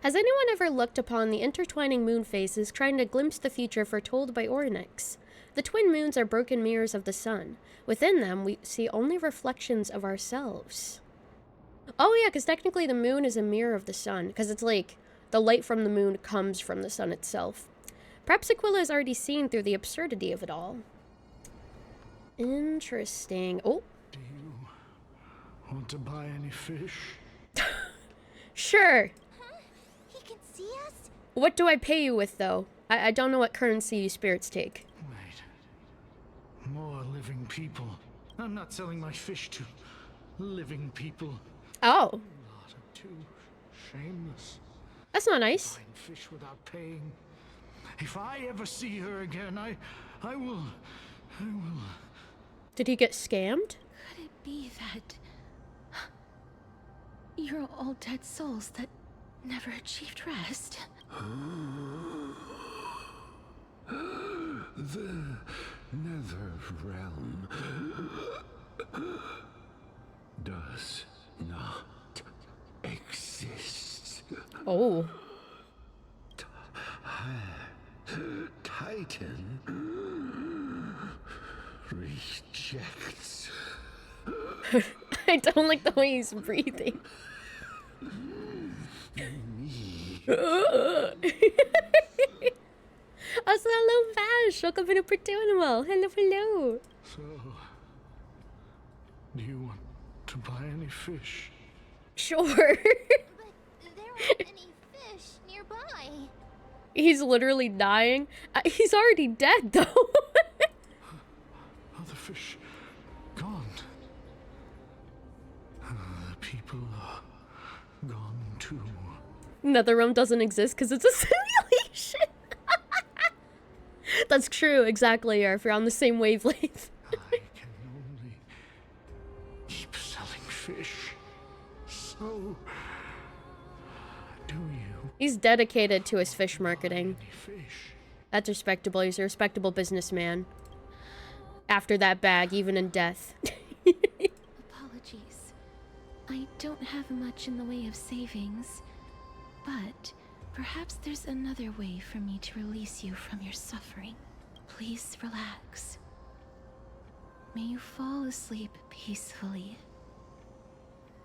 Has anyone ever looked upon the intertwining moon phases, trying to glimpse the future foretold by Orynyx? The twin moons are broken mirrors of the sun. Within them, we see only reflections of ourselves. Oh yeah, because technically the moon is a mirror of the sun, because it's like the light from the moon comes from the sun itself. Perhaps Aquila has already seen through the absurdity of it all. Interesting. Oh. Do you want to buy any fish? Sure. Huh? He can see us? What do I pay you with, though? I don't know what currency you spirits take. Wait. More living people. I'm not selling my fish to living people. Oh. Not too shameless. That's not nice. Buying fish without paying. If I ever see her again, I will. Did he get scammed? Could it be that you're all dead souls that never achieved rest? The nether realm does not exist. Oh. Titan rejects I don't like the way he's breathing. me. Also, hello, Vash. Welcome to the Animal. Hello, hello. So, do you want to buy any fish? Sure. But there aren't any fish nearby. He's literally dying. He's already dead, though. Other fish gone. The people are gone too. Netherrealm doesn't exist because it's a simulation. That's true, exactly, if you're on the same wavelength. I can only keep selling fish. So, do you? He's dedicated to his fish marketing. Any fish? That's respectable. He's a respectable businessman. After that bag, even in death. Apologies. I don't have much in the way of savings, but perhaps there's another way for me to release you from your suffering. Please relax. May you fall asleep peacefully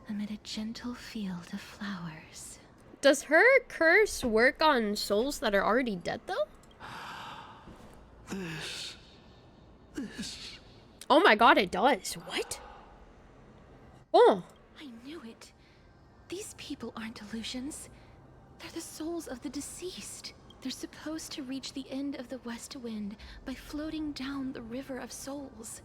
amid a gentle field of flowers. Does her curse work on souls that are already dead, though? This. Oh my god, it does. What? Oh. I knew it. These people aren't illusions. They're the souls of the deceased. They're supposed to reach the end of the West Wind by floating down the River of Souls.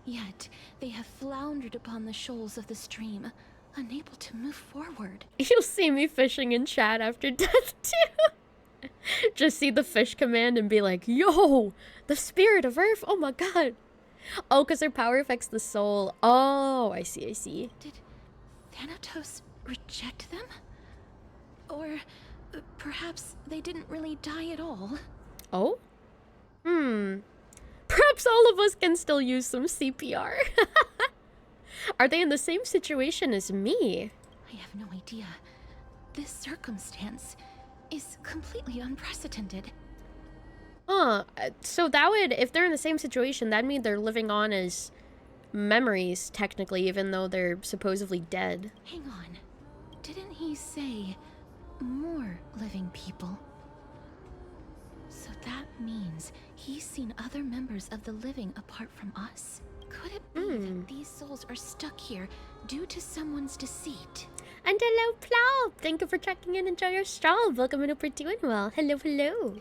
Yet, they have floundered upon the shoals of the stream, unable to move forward. You'll see me fishing in chat after death, too. Just see the fish command and be like, yo, the spirit of Earth. Oh my god. Oh, because their power affects the soul. Oh, I see. Did Thanatos reject them? Or perhaps they didn't really die at all? Oh? Perhaps all of us can still use some CPR. Are they in the same situation as me? I have no idea. This circumstance is completely unprecedented. So that would, if they're in the same situation, that'd mean they're living on as memories, technically, even though they're supposedly dead. Hang on. Didn't he say more living people? So that means he's seen other members of the living apart from us? Could it be that these souls are stuck here due to someone's deceit? And hello, Plop! Thank you for checking in. Enjoy your stroll. Welcome to Doing Well. Hello.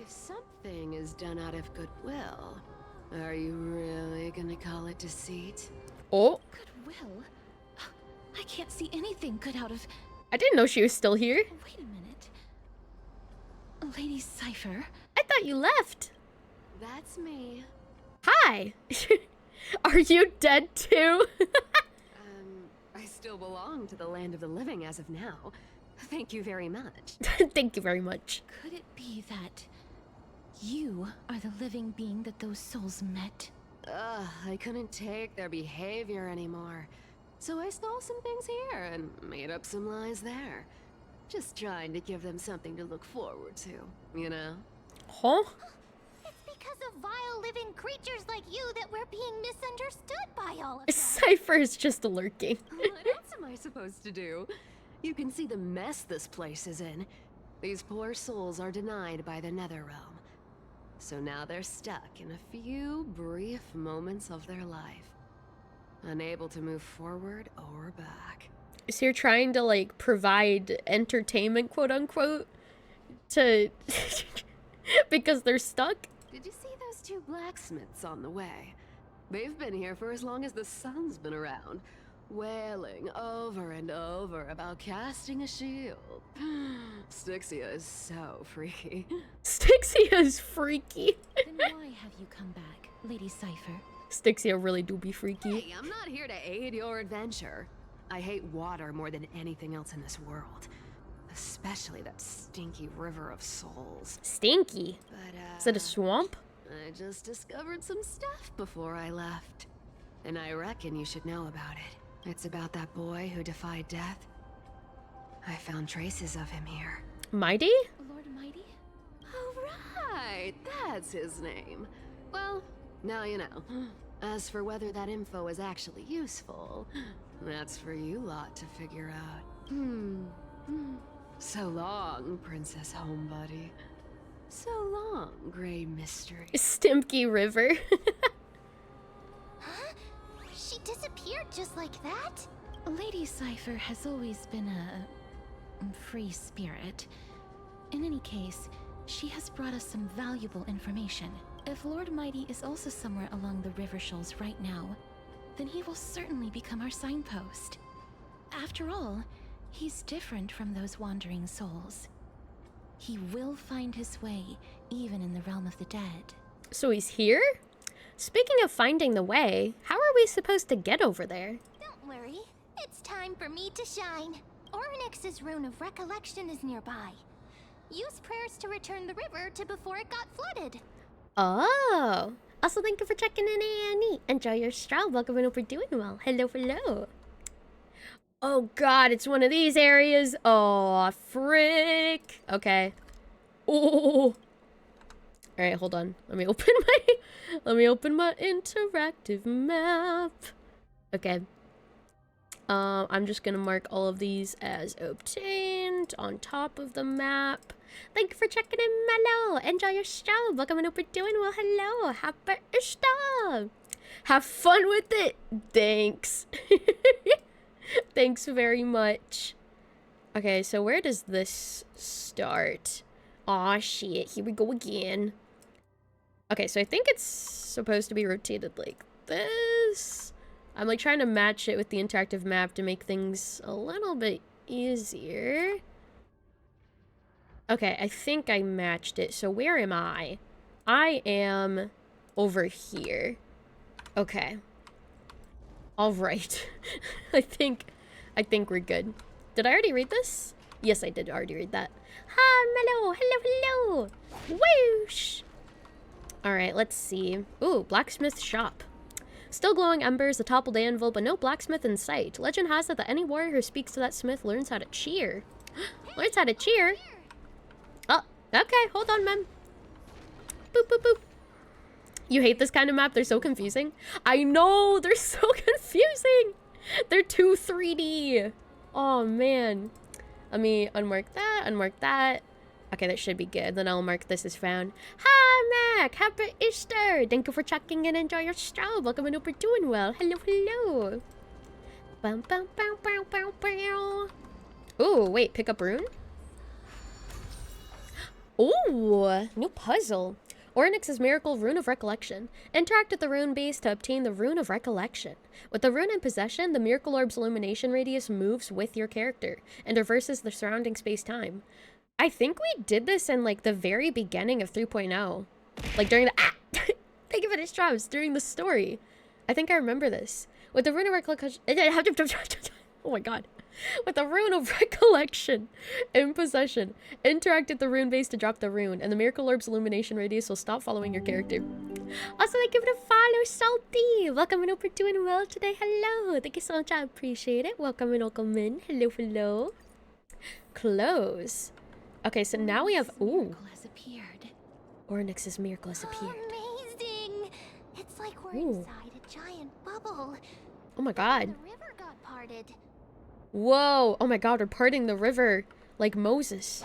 If something is done out of goodwill, are you really gonna call it deceit? Oh, Goodwill? I can't see anything good out of... I didn't know she was still here. Wait a minute. Lady Cypher? I thought you left. That's me. Hi! Are you dead too? I still belong to the land of the living as of now. Thank you very much. Thank you very much. Could it be that you are the living being that those souls met? Ugh, I couldn't take their behavior anymore. So I stole some things here and made up some lies there. Just trying to give them something to look forward to, you know? Huh? It's because of vile living creatures like you that we're being misunderstood by all of them. Cypher is just lurking. What else am I supposed to do? You can see the mess this place is in. These poor souls are denied by the Netherrealm. So now they're stuck in a few brief moments of their life. Unable to move forward or back. So you're trying to, like, provide entertainment, quote unquote, to... because they're stuck? Did you see those two blacksmiths on the way? They've been here for as long as the sun's been around, wailing over and over about casting a shield. Styxia is so freaky. Styxia is freaky. Then why have you come back, Lady Cypher? Styxia really do be freaky. Hey, I'm not here to aid your adventure. I hate water more than anything else in this world. Especially that stinky river of souls. Stinky? But, Is it a swamp? I just discovered some stuff before I left. And I reckon you should know about it. It's about that boy who defied death. I found traces of him here. Mighty? Lord Mighty? Oh, right. That's his name. Well, now you know. As for whether that info is actually useful, that's for you lot to figure out. So long, Princess Homebody. So long, Grey Mystery. Stimky River. Huh? She disappeared just like that? Lady Cypher has always been a free spirit. In any case, she has brought us some valuable information. If Lord Mighty is also somewhere along the river shoals right now, then he will certainly become our signpost. After all, he's different from those wandering souls. He will find his way, even in the realm of the dead. So he's here? Speaking of finding the way, how are we supposed to get over there? Don't worry. It's time for me to shine. Orynyx's rune of recollection is nearby. Use prayers to return the river to before it got flooded. Oh. Also, thank you for checking in, Annie. Enjoy your straw. Welcome and hope you're doing well. Hello, hello. Oh god, it's one of these areas. Oh, frick. Okay. Oh. Alright, hold on. Let me open my interactive map. Okay. I'm just gonna mark all of these as obtained on top of the map. Thank you for checking in, Mellow. Enjoy your show. Welcome and hope you're doing well. Hello. Happy Easter. Have fun with it. Thanks. Thanks very much. Okay, so where does this start? Aw, shit. Here we go again. Okay, so I think it's supposed to be rotated like this. I'm like trying to match it with the interactive map to make things a little bit easier. Okay, I think I matched it. So where am I? I am over here. Okay. All right. I think we're good. Did I already read this? Yes, I did already read that. Hi, Mellow. Hello, hello. Whoosh. All right, let's see. Ooh, blacksmith shop. Still glowing embers, a toppled anvil, but no blacksmith in sight. Legend has it that any warrior who speaks to that smith learns how to cheer. Learns how to cheer? Oh, okay. Hold on, ma'am. Boop, boop, boop. You hate this kind of map? They're so confusing. I know, they're so confusing. They're too 3D. Oh, man. Let me unmark that, unmark that. Okay, that should be good. Then I'll mark this as found. Hi, Mac. Happy Easter. Thank you for checking in. Enjoy your stroll. Welcome and hope you're doing well. Hello, hello. Bum, bum, bum, bum, bum, bum. Ooh, wait. Pick up rune? Ooh, new puzzle. Orynyx's Miracle Rune of Recollection. Interact with the rune base to obtain the Rune of Recollection. With the rune in possession, the Miracle Orb's illumination radius moves with your character and reverses the surrounding space-time. I think we did this in, like, the very beginning of 3.0. Like, during the... Thank you for the straps during the story. I think I remember this. With the rune of recollection. Oh my god. With the rune of recollection in possession, interact with the rune base to drop the rune, and the miracle orb's illumination radius will stop following your character. Also, thank you for the follow, Salty. Welcome and hope you're doing well today. Hello. Thank you so much. I appreciate it. Welcome and welcome in. Hello, hello. Close. Okay, so now we have. Ooh. Has appeared. Ornyx's miracle has appeared. Amazing! It's like we're Ooh. inside a giant bubble. Oh my god. The river got parted. Whoa. Oh my god, we're parting the river like Moses.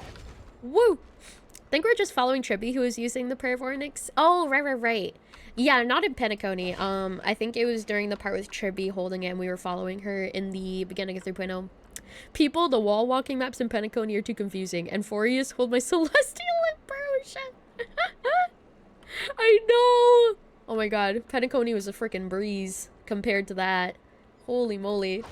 Woo. I think we're just following Trippy, who is using the prayer of Ornyx. Oh, right. Yeah, not in Penacony. I think it was during the part with Trippy holding it and we were following her in the beginning of 3.0. People, the wall walking maps in Penacony are too confusing. And Forius, hold my celestial impression. I know. Oh my god, Penacony was a freaking breeze compared to that. Holy moly.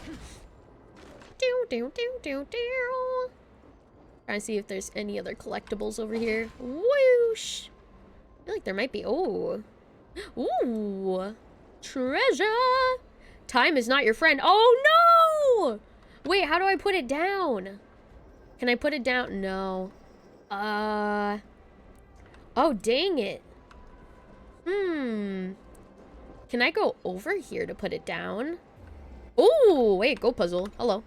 Trying to see if there's any other collectibles over here. Whoosh. I feel like there might be. Oh. Ooh. Treasure. Time is not your friend. Oh no! Wait, how do I put it down? Can I put it down? No. Oh, dang it. Can I go over here to put it down? Oh, wait, go puzzle. Hello.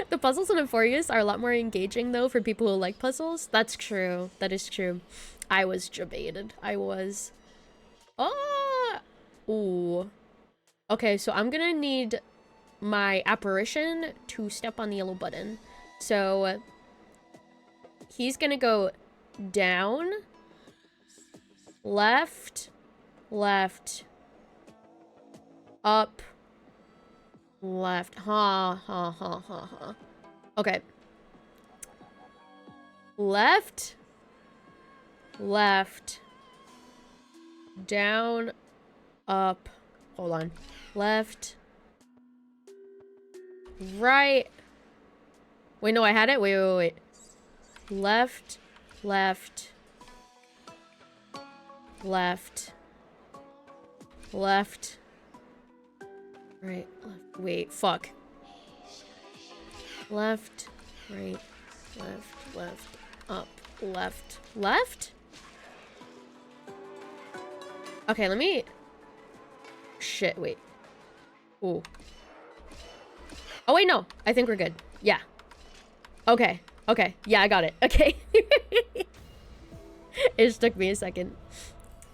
The puzzles in Euphorius are a lot more engaging, though, for people who like puzzles. That's true. That is true. I was debated. I was. Oh. Ooh. Okay, so I'm gonna need my apparition to step on the yellow button. So he's gonna go down, left, up, left. Okay. Left, down, up. Hold on. Left, right. Wait, no, I had it. Wait. Left, right, left. Wait, fuck. Left, right, left, up, left. Okay, let me. Shit, wait. Ooh. Oh, wait, no. I think we're good. Yeah. Okay. Yeah, I got it. Okay. It just took me a second.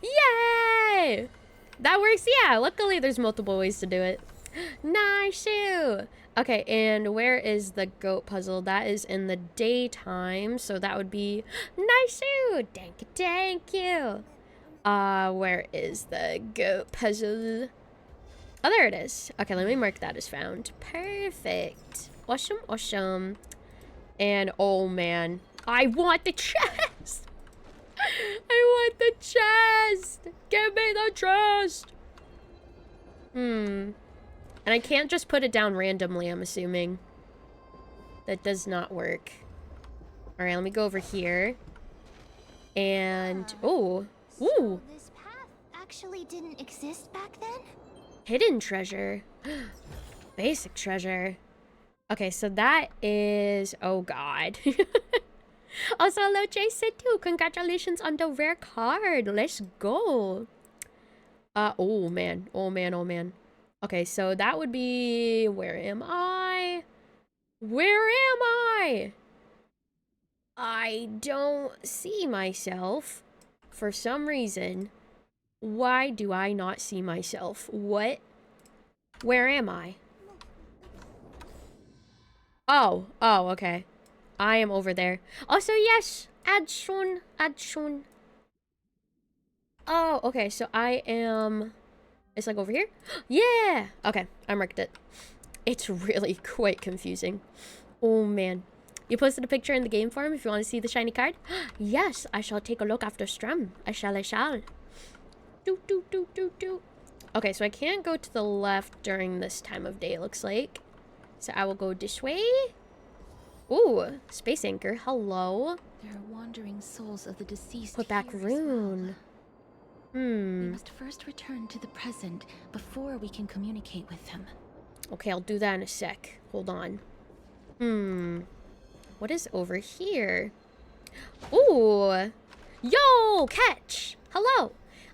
Yay! That works, yeah. Luckily, there's multiple ways to do it. Nice shoe. Okay, and where is the goat puzzle? That is in the daytime, so that would be nice shoe. Thank you. Where is the goat puzzle? Oh, there it is. Okay, let me mark that as found. Perfect. Awesome. And oh man, I want the chest. I want the chest. Give me the chest. And I can't just put it down randomly, I'm assuming. That does not work. All right, let me go over here. And ooh. So this path actually didn't exist back then? Hidden treasure. Basic treasure. Okay, so that is... Oh, God. Also, hello, Jason, too. Congratulations on the rare card. Let's go. Oh, man. Okay, so that would be... Where am I? I don't see myself. For some reason. Why do I not see myself? What? Where am I? Oh, okay. I am over there. Also, yes, add soon. Oh, okay, so I am... It's like over here? Yeah! Okay, I marked it. It's really quite confusing. Oh, man. You posted a picture in the game forum if you want to see the shiny card? Yes, I shall take a look after stream. I shall. Do. Okay, so I can't go to the left during this time of day, it looks like. So I will go this way. Ooh, space anchor. Hello. There are wandering souls of the deceased. Put back here as well. rune. We must first return to the present before we can communicate with them. Okay, I'll do that in a sec. Hold on. What is over here? Ooh. Yo, Catch! Hello!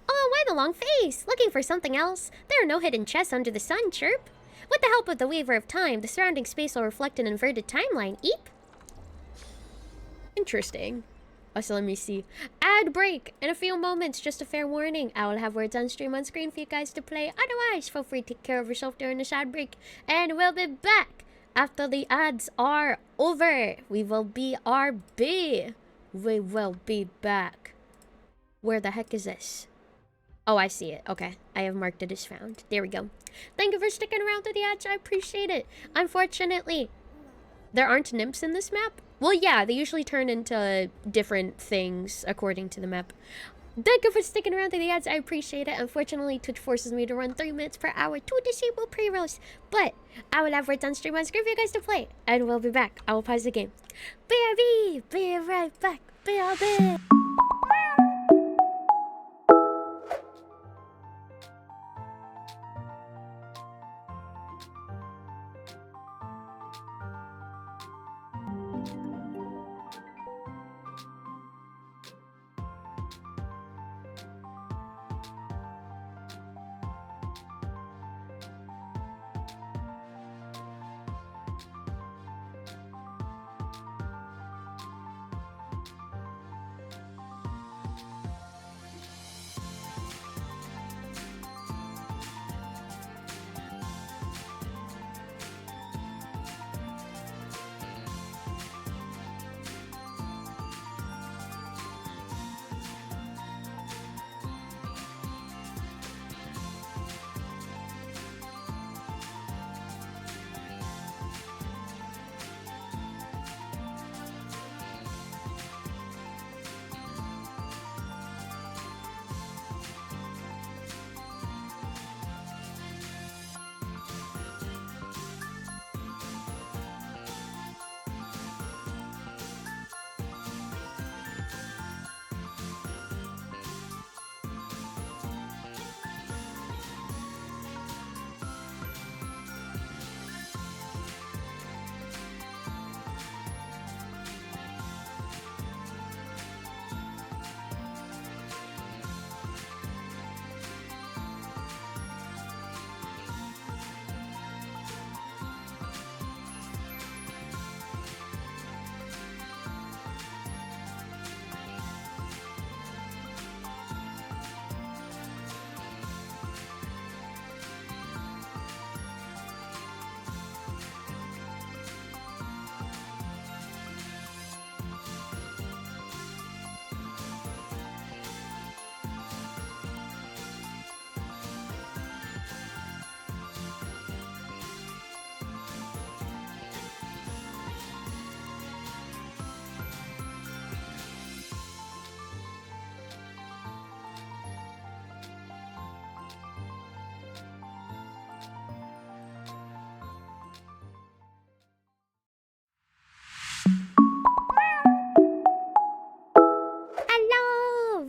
Oh, why the long face? Looking for something else? There are no hidden chests under the sun, chirp. With the help of the Weaver of Time, the surrounding space will reflect an inverted timeline, eep. Interesting. Also, let me see. Ad break! In a few moments, just a fair warning. I will have words on stream on screen for you guys to play. Otherwise, feel free to take care of yourself during this ad break. And we'll be back after the ads are over. We will be RB. We will be back. Where the heck is this? Oh, I see it. Okay. I have marked it as found. There we go. Thank you for sticking around through the ads. I appreciate it. Unfortunately, there aren't nymphs in this map. Well, yeah, they usually turn into different things according to the map. Thank you for sticking around through the ads. I appreciate it. Unfortunately, Twitch forces me to run 3 minutes per hour to disable pre-rolls. But I will have words on stream on screen for you guys to play. And we'll be back. I will pause the game. BRB! Be right back. BRB!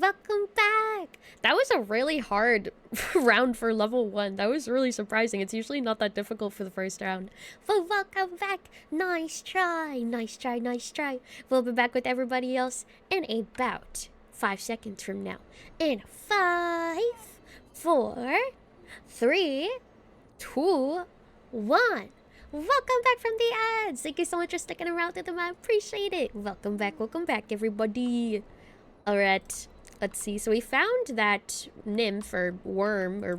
Welcome back! That was a really hard round for level 1. That was really surprising. It's usually not that difficult for the first round. But welcome back! Nice try! Nice try, nice try. We'll be back with everybody else in about 5 seconds from now. In 5, 4, 3, 2, 1. Welcome back from the ads! Thank you so much for sticking around to them. I appreciate it. Welcome back, everybody. Alright. Let's see. So we found that nymph or worm or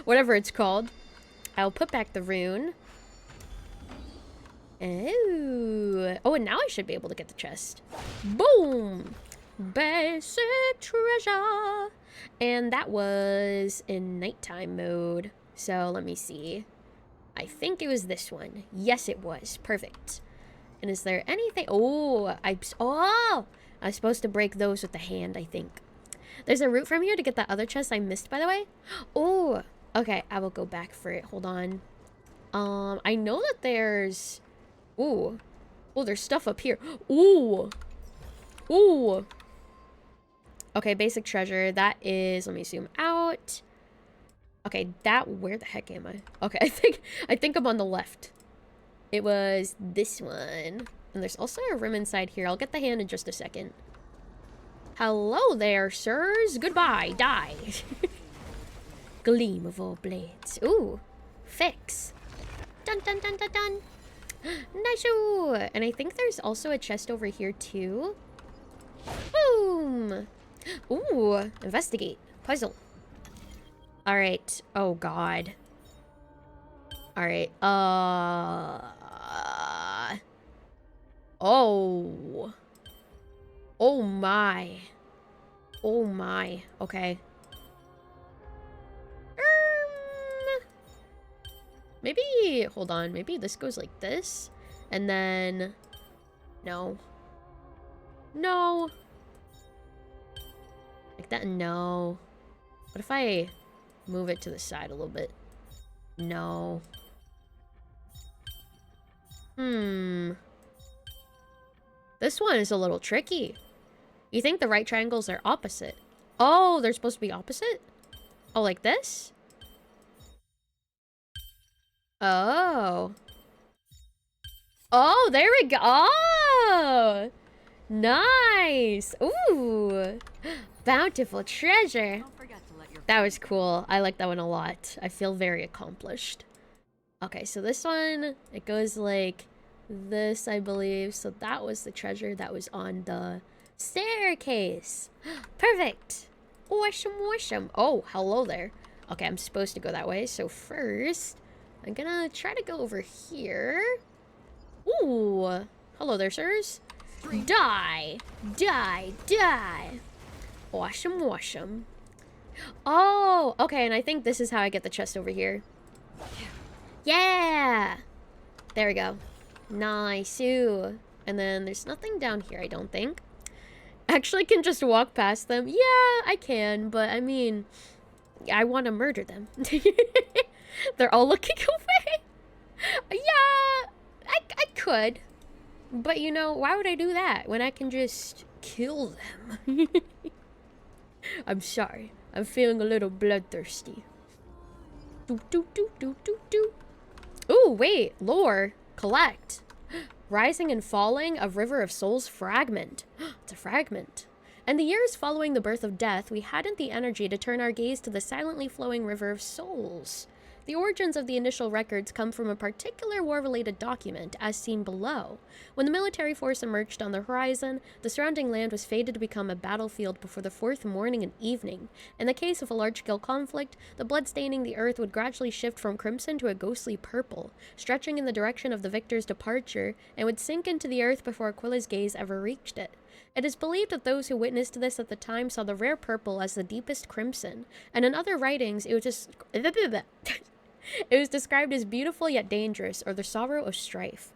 whatever it's called. I'll put back the rune. Oh, and now I should be able to get the chest. Boom! Basic treasure! And that was in nighttime mode. So let me see. I think it was this one. Yes, it was. Perfect. And is there anything? Oh, I was supposed to break those with the hand, I think. There's a route from here to get that other chest I missed, by the way. Oh, okay. I will go back for it. Hold on. I know that there's... Ooh. Oh, there's stuff up here. Ooh. Ooh. Okay, basic treasure. That is, let me zoom out. Okay, where the heck am I? Okay, I think I'm on the left. It was this one. And there's also a room inside here. I'll get the hand in just a second. Hello there, sirs. Goodbye. Die. Gleam of all blades. Ooh. Fix. Dun dun dun dun dun. Nice-oo. And I think there's also a chest over here too. Boom. Ooh. Investigate. Puzzle. Alright. Oh god. Alright. Oh. Oh my. Oh my. Okay. Maybe, hold on. Maybe this goes like this. And then, no. No. Like that, no. What if I move it to the side a little bit? No. This one is a little tricky. You think the right triangles are opposite. Oh, they're supposed to be opposite? Oh, like this? Oh. Oh, there we go. Oh! Nice. Ooh. Bountiful treasure. That was cool. I like that one a lot. I feel very accomplished. Okay, so this one, it goes like this, I believe. So that was the treasure that was on the staircase. Perfect. Awesome, awesome. Oh, hello there. Okay, I'm supposed to go that way. So first, I'm gonna try to go over here. Ooh. Hello there, sirs. Die. Die. Die. Awesome, awesome. Oh, okay, and I think this is how I get the chest over here. Yeah! There we go. Nice. Ooh. And then there's nothing down here, I don't think. Actually can just walk past them. Yeah, I can, but I mean, I want to murder them. They're all looking away. Yeah, I could. But you know, why would I do that when I can just kill them? I'm sorry. I'm feeling a little bloodthirsty. Do do do do do do. Ooh, wait, lore. Collect. Rising and falling of River of Souls fragment. It's a fragment. And the years following the birth of death, we hadn't the energy to turn our gaze to the silently flowing River of Souls. The origins of the initial records come from a particular war-related document, as seen below. When the military force emerged on the horizon, the surrounding land was fated to become a battlefield before the fourth morning and evening. In the case of a large-scale conflict, the blood staining the earth would gradually shift from crimson to a ghostly purple, stretching in the direction of the victor's departure, and would sink into the earth before Aquila's gaze ever reached it. It is believed that those who witnessed this at the time saw the rare purple as the deepest crimson, and in other writings it was just... It was described as beautiful yet dangerous, or the sorrow of strife.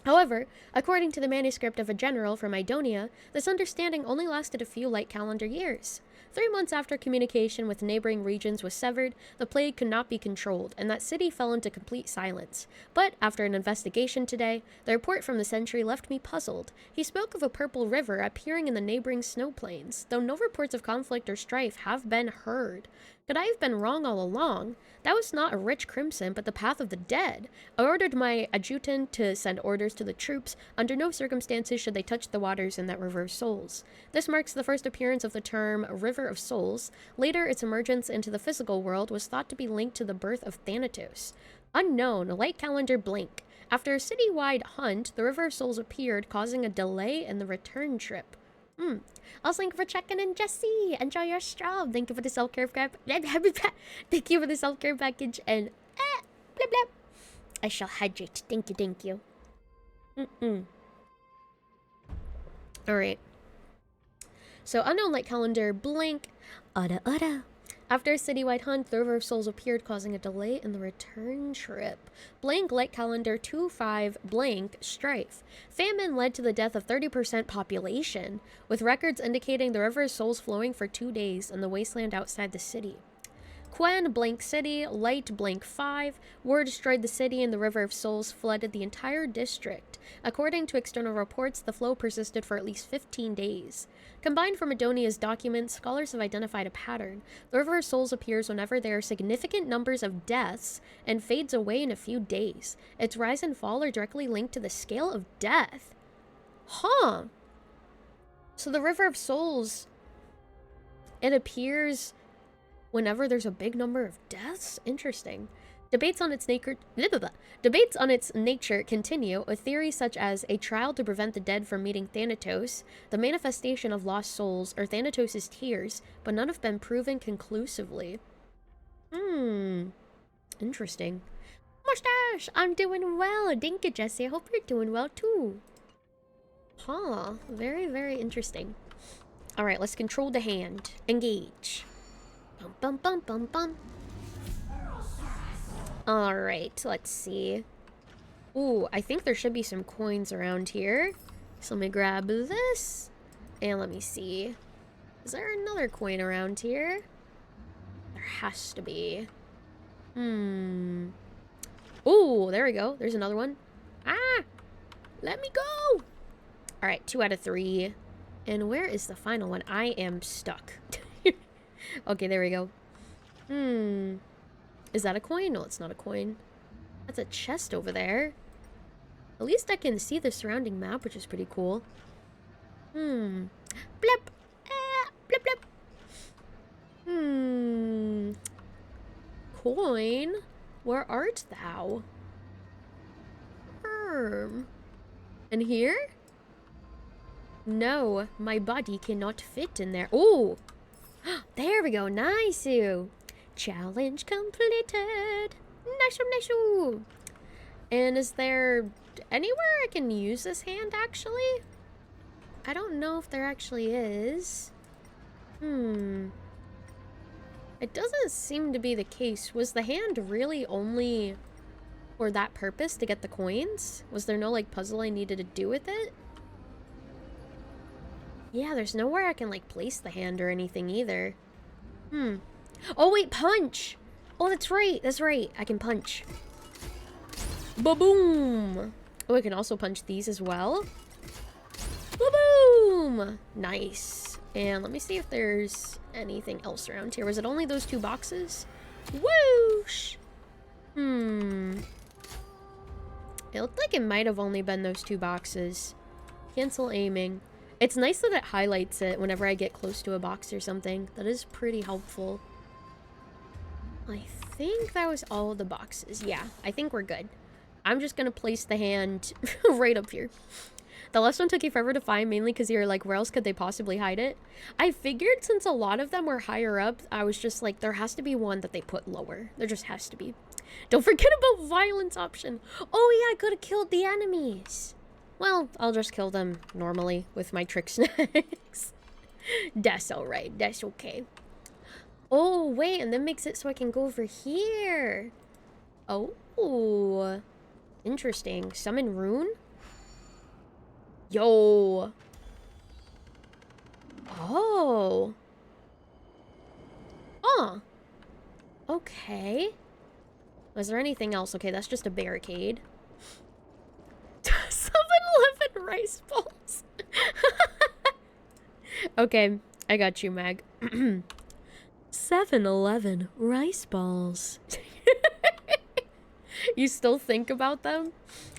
However, according to the manuscript of a general from Idonia, this understanding only lasted a few light calendar years. 3 months after communication with neighboring regions was severed, the plague could not be controlled, and that city fell into complete silence. But, after an investigation today, the report from the sentry left me puzzled. He spoke of a purple river appearing in the neighboring snow plains, though no reports of conflict or strife have been heard. Could I have been wrong all along? That was not a rich crimson, but the path of the dead. I ordered my adjutant to send orders to the troops. Under no circumstances should they touch the waters in that River of Souls. This marks the first appearance of the term River of Souls. Later, its emergence into the physical world was thought to be linked to the birth of Thanatos. Unknown, light calendar blank. After a city-wide hunt, the River of Souls appeared, causing a delay in the return trip. Also, thank you for checking in, Jesse. Enjoy your straw. Thank you for the self-care Thank you for the self-care package. And blah blah. I shall hydrate. Thank you, thank you. Alright. So, unknown light calendar blank. Uda. After a citywide hunt, the River of Souls appeared, causing a delay in the return trip. Blank light calendar 25 blank strife. Famine led to the death of 30% population, with records indicating the River of Souls flowing for 2 days in the wasteland outside the city. Quen blank city, light blank 5. War destroyed the city and the River of Souls flooded the entire district. According to external reports, the flow persisted for at least 15 days. Combined from Adonia's documents, scholars have identified a pattern. The River of Souls appears whenever there are significant numbers of deaths and fades away in a few days. Its rise and fall are directly linked to the scale of death. Huh. So the River of Souls, it appears whenever there's a big number of deaths? Interesting. Debates on its nature continue, with theories such as a trial to prevent the dead from meeting Thanatos, the manifestation of lost souls, or Thanatos' tears, but none have been proven conclusively. Interesting. Mustache! I'm doing well. Thank you, Jesse. I hope you're doing well, too. Huh. Very, very interesting. Alright, let's control the hand. Engage. Bum, bum, bum, bum, bum. Alright, let's see. Ooh, I think there should be some coins around here. So let me grab this. And let me see. Is there another coin around here? There has to be. Ooh, there we go. There's another one. Ah! Let me go! Alright, 2 out of 3. And where is the final one? I am stuck. Okay, there we go. Is that a coin? No, it's not a coin. That's a chest over there. At least I can see the surrounding map, which is pretty cool. Blip. Blip, blip. Coin? Where art thou? And here? No, my body cannot fit in there. Oh! There we go. Nice. Challenge completed. Nice. And is there anywhere I can use this hand, actually? I don't know if there actually is. It doesn't seem to be the case. Was the hand really only for that purpose, to get the coins? Was there no, like, puzzle I needed to do with it? Yeah, there's nowhere I can, like, place the hand or anything either. Oh, wait, punch! Oh, that's right. That's right. I can punch. Ba-boom! Oh, I can also punch these as well. Ba-boom! Nice. And let me see if there's anything else around here. Was it only those 2 boxes? Whoosh! It looked like it might have only been those 2 boxes. Cancel aiming. It's nice that it highlights it whenever I get close to a box or something. That is pretty helpful. I think that was all the boxes. Yeah, I think we're good. I'm just gonna place the hand right up here. The last one took you forever to find, mainly because you're like, where else could they possibly hide it? I figured since a lot of them were higher up, I was just like, there has to be one that they put lower. There just has to be. Don't forget about violence option. Oh yeah, I could have killed the enemies. Well, I'll just kill them normally with my trick snacks. That's alright. That's okay. Oh, wait, and that makes it so I can go over here. Oh. Interesting. Summon rune? Yo. Oh. Oh. Okay. Was there anything else? Okay, that's just a barricade. 7-Eleven rice balls. Okay, I got you, Mag. 7-Eleven rice balls. You still think about them?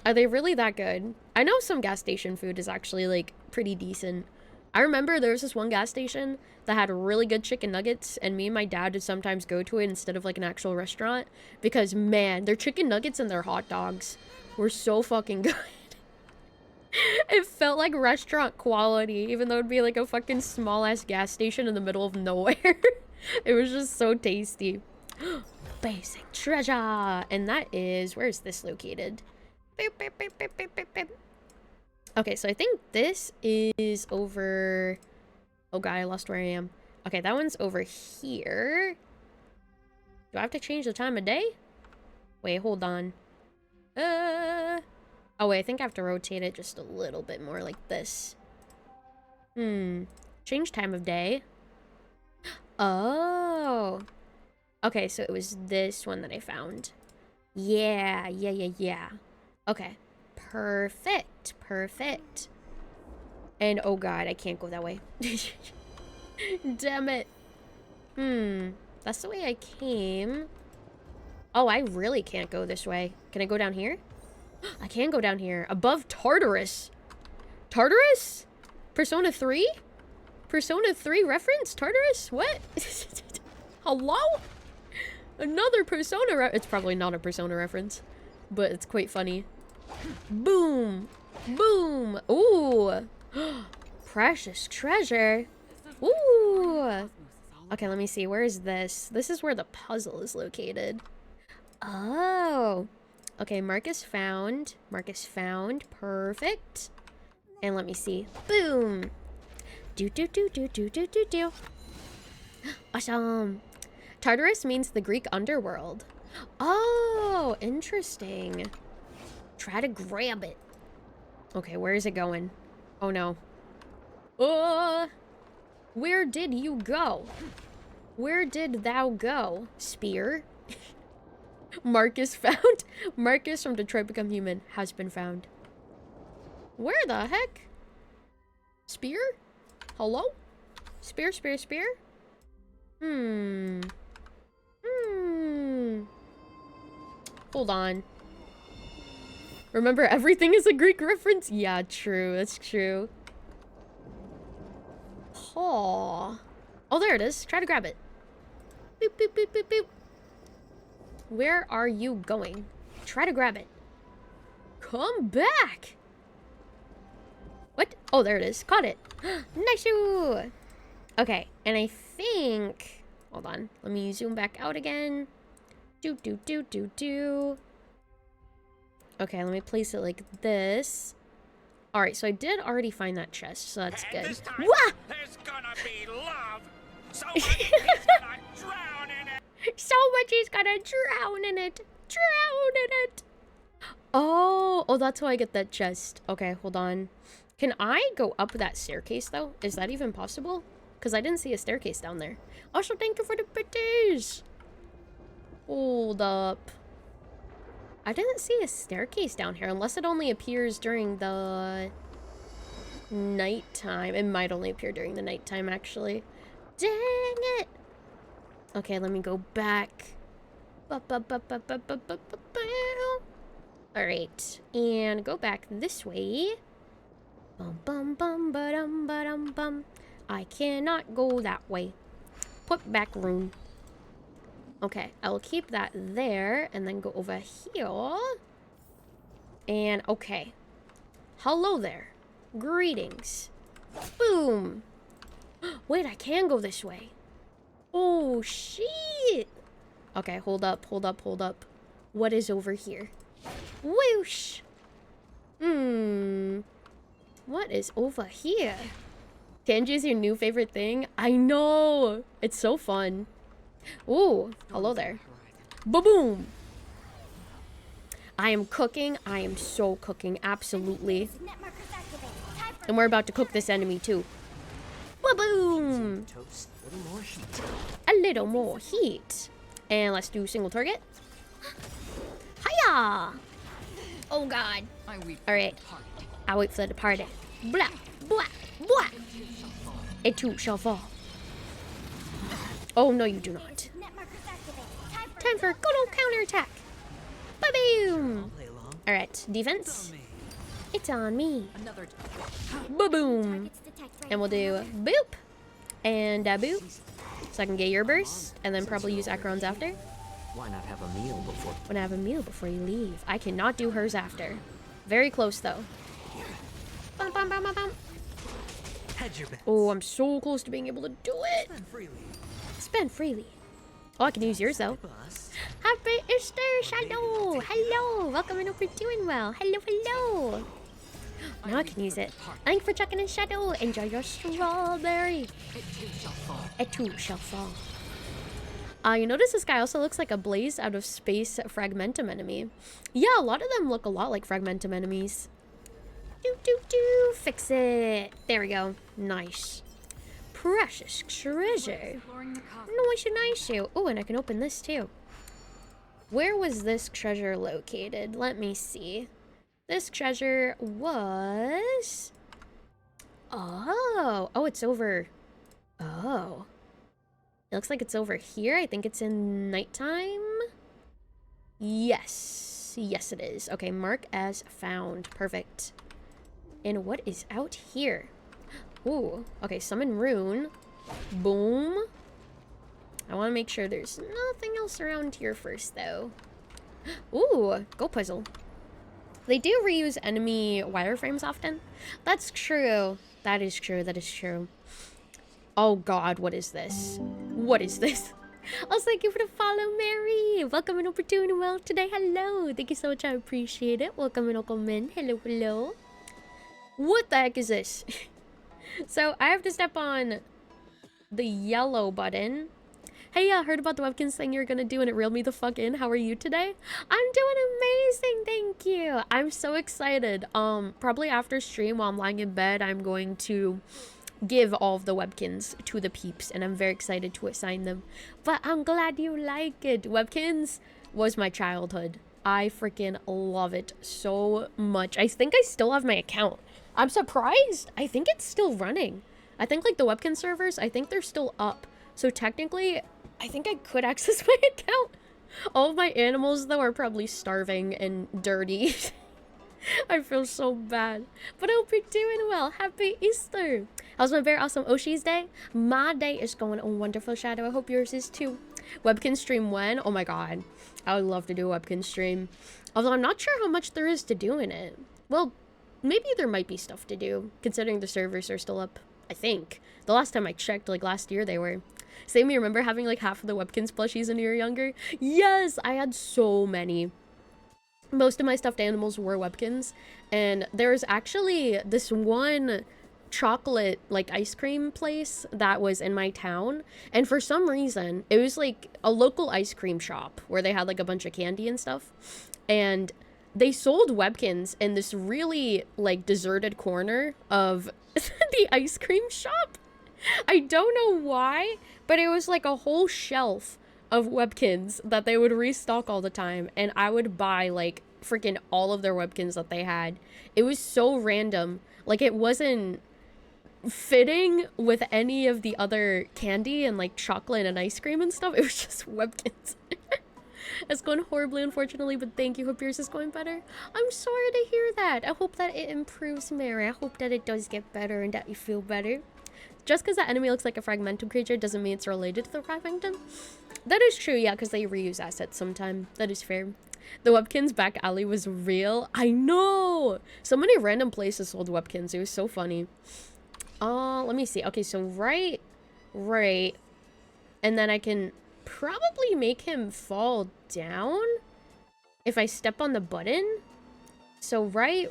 Are they really that good? I know some gas station food is actually, like, pretty decent. I remember there was this one gas station that had really good chicken nuggets, and me and my dad would sometimes go to it instead of, like, an actual restaurant. Because, man, their chicken nuggets and their hot dogs were so fucking good. It felt like restaurant quality, even though it'd be like a fucking small-ass gas station in the middle of nowhere. It was just so tasty. Basic treasure! And that is... where is this located? Okay, so I think this is over... oh god, I lost where I am. Okay, that one's over here. Do I have to change the time of day? Wait, hold on. Oh wait, I think I have to rotate it just a little bit more like this. Change time of day. Oh. Okay, so it was this one that I found. Yeah. Okay. Perfect. Perfect. And oh god, I can't go that way. Damn it. That's the way I came. Oh, I really can't go this way. Can I go down here? I can go down here. Above Tartarus. Tartarus? Persona 3? Persona 3 reference? Tartarus? What? Hello? Another Persona it's probably not a Persona reference, but it's quite funny. Boom. Boom. Ooh. Precious treasure. Ooh. Okay, let me see. Where is this? This is where the puzzle is located. Oh. Okay, Marcus found. Marcus found. Perfect. And let me see. Boom. Do. Awesome. Tartarus means the Greek underworld. Oh, interesting. Try to grab it. Okay, where is it going? Oh no. Where did you go? Where did thou go? Spear? Marcus found? Marcus from Detroit Become Human has been found. Where the heck? Spear? Hello? Spear? Hold on. Remember, everything is a Greek reference? Yeah, true. That's true. Oh, there it is. Try to grab it. Boop, boop, boop, boop, boop. Where are you going? Try to grab it. Come back. What? Oh, there it is. Caught it. Nice. Okay, and I think... Hold on. Let me zoom back out again. Do. Okay, let me place it like this. Alright, so I did already find that chest, so that's good. This time, Wah! there's gonna be love. So much he's gonna drown in it. So much he's gonna drown in it. Drown in it. Oh, that's how I get that chest. Okay, hold on. Can I go up that staircase, though? Is that even possible? Because I didn't see a staircase down there. Also, thank you for the bitties. Hold up. I didn't see a staircase down here, unless it only appears during the nighttime. It might only appear during the nighttime, actually. Dang it! Okay, let me go back. Alright, and go back this way. Bum. I cannot go that way. Put back rune. Okay, I will keep that there and then go over here. And okay. Hello there. Greetings. Boom. Wait, I can go this way. Oh, shit. Okay, hold up. What is over here? Whoosh. What is over here? Kanji is your new favorite thing? I know. It's so fun. Ooh, hello there. Ba-boom. I am cooking. I am so cooking. Absolutely. And we're about to cook this enemy too. Ba-boom. A little more heat. And let's do single target. Hiya! Oh god. Alright. I'll wait for the party. Blah, blah, blah. It too shall fall. Oh, no, you do not. Time for good old counterattack. Ba-boom. Alright, defense. It's on me. Ba-boom. And we'll do boop. And boop. So I can get your burst. And then probably use Acheron's after. Why not have a meal before? When I have a meal before you leave. I cannot do hers after. Very close, though. Bum, bum, bum, bum, bum. Oh, I'm so close to being able to do it. Spend freely. Oh, I can use yours, though. Happy Easter, Shadow. Hello. Welcome, and hope you're doing well. Hello. Now I can use it. Thanks for checking in, Shadow. Enjoy your strawberry. It too shall fall. You notice this guy also looks like a Blaze out of Space Fragmentum enemy. Yeah, a lot of them look a lot like Fragmentum enemies. Fix it. There we go. Nice. precious treasure. Nice. Oh, and I can open this too. Where was this treasure located? Let me see. This treasure was... Oh, it's over. Oh. It looks like it's over here. I think it's in nighttime. Yes. Yes, it is. Okay, mark as found. Perfect. And what is out here? Ooh. Okay, summon rune. Boom. I want to make sure there's nothing else around here first, though. Ooh, go puzzle. They do reuse enemy wireframes often. That's true. That is true. That is true. Oh god, what is this? What is this? Also, thank you for the follow, Mary. Welcome and hope you're doing well today. Hello. Thank you so much. I appreciate it. Welcome and welcome in. Hello, hello. What the heck is this? So, I have to step on the yellow button. Hey, yeah, I heard about the webkins thing you're gonna do and it reeled me the fuck in. How are you today? I'm doing amazing, thank you. I'm so excited. Probably after stream while I'm lying in bed, I'm going to give all of the webkins to the peeps and I'm very excited to assign them. But I'm glad you like it. Webkins was my childhood. I freaking love it so much. I think I still have my account. I'm surprised. I think it's still running. I think like the webkin servers, I think they're still up. So technically, I think I could access my account. All of my animals, though, are probably starving and dirty. I feel so bad. But I hope you're doing well. Happy Easter. How's my very awesome Oshi's day? My day is going on wonderful, Shadow. I hope yours is too. Webkin stream when? Oh my god. I would love to do a webkin stream. Although I'm not sure how much there is to do in it. Well, maybe there might be stuff to do, considering the servers are still up, I think. The last time I checked, like last year, they were. Same, you remember having like half of the webkins plushies when you were younger? Yes, I had so many. Most of my stuffed animals were webkins. And there's actually this one chocolate like ice cream place that was in my town. And for some reason, it was like a local ice cream shop where they had like a bunch of candy and stuff. And they sold webkins in this really like deserted corner of the ice cream shop. I don't know why, but it was like a whole shelf of webkins that they would restock all the time, and I would buy like freaking all of their webkins that they had. It was so random. Like it wasn't fitting with any of the other candy and like chocolate and ice cream and stuff. It was just webkins. It's going horribly, unfortunately, but thank you. Hope yours is going better. I'm sorry to hear that. I hope that it improves, Mary. I hope that it does get better and that you feel better. Just because that enemy looks like a fragmentum creature doesn't mean it's related to the fragmentum. That is true, yeah, because they reuse assets sometime. That is fair. The webkins back alley was real. I know! So many random places sold webkins. It was so funny. Let me see. Okay, so right. And then I can probably make him fall down if I step on the button. So right.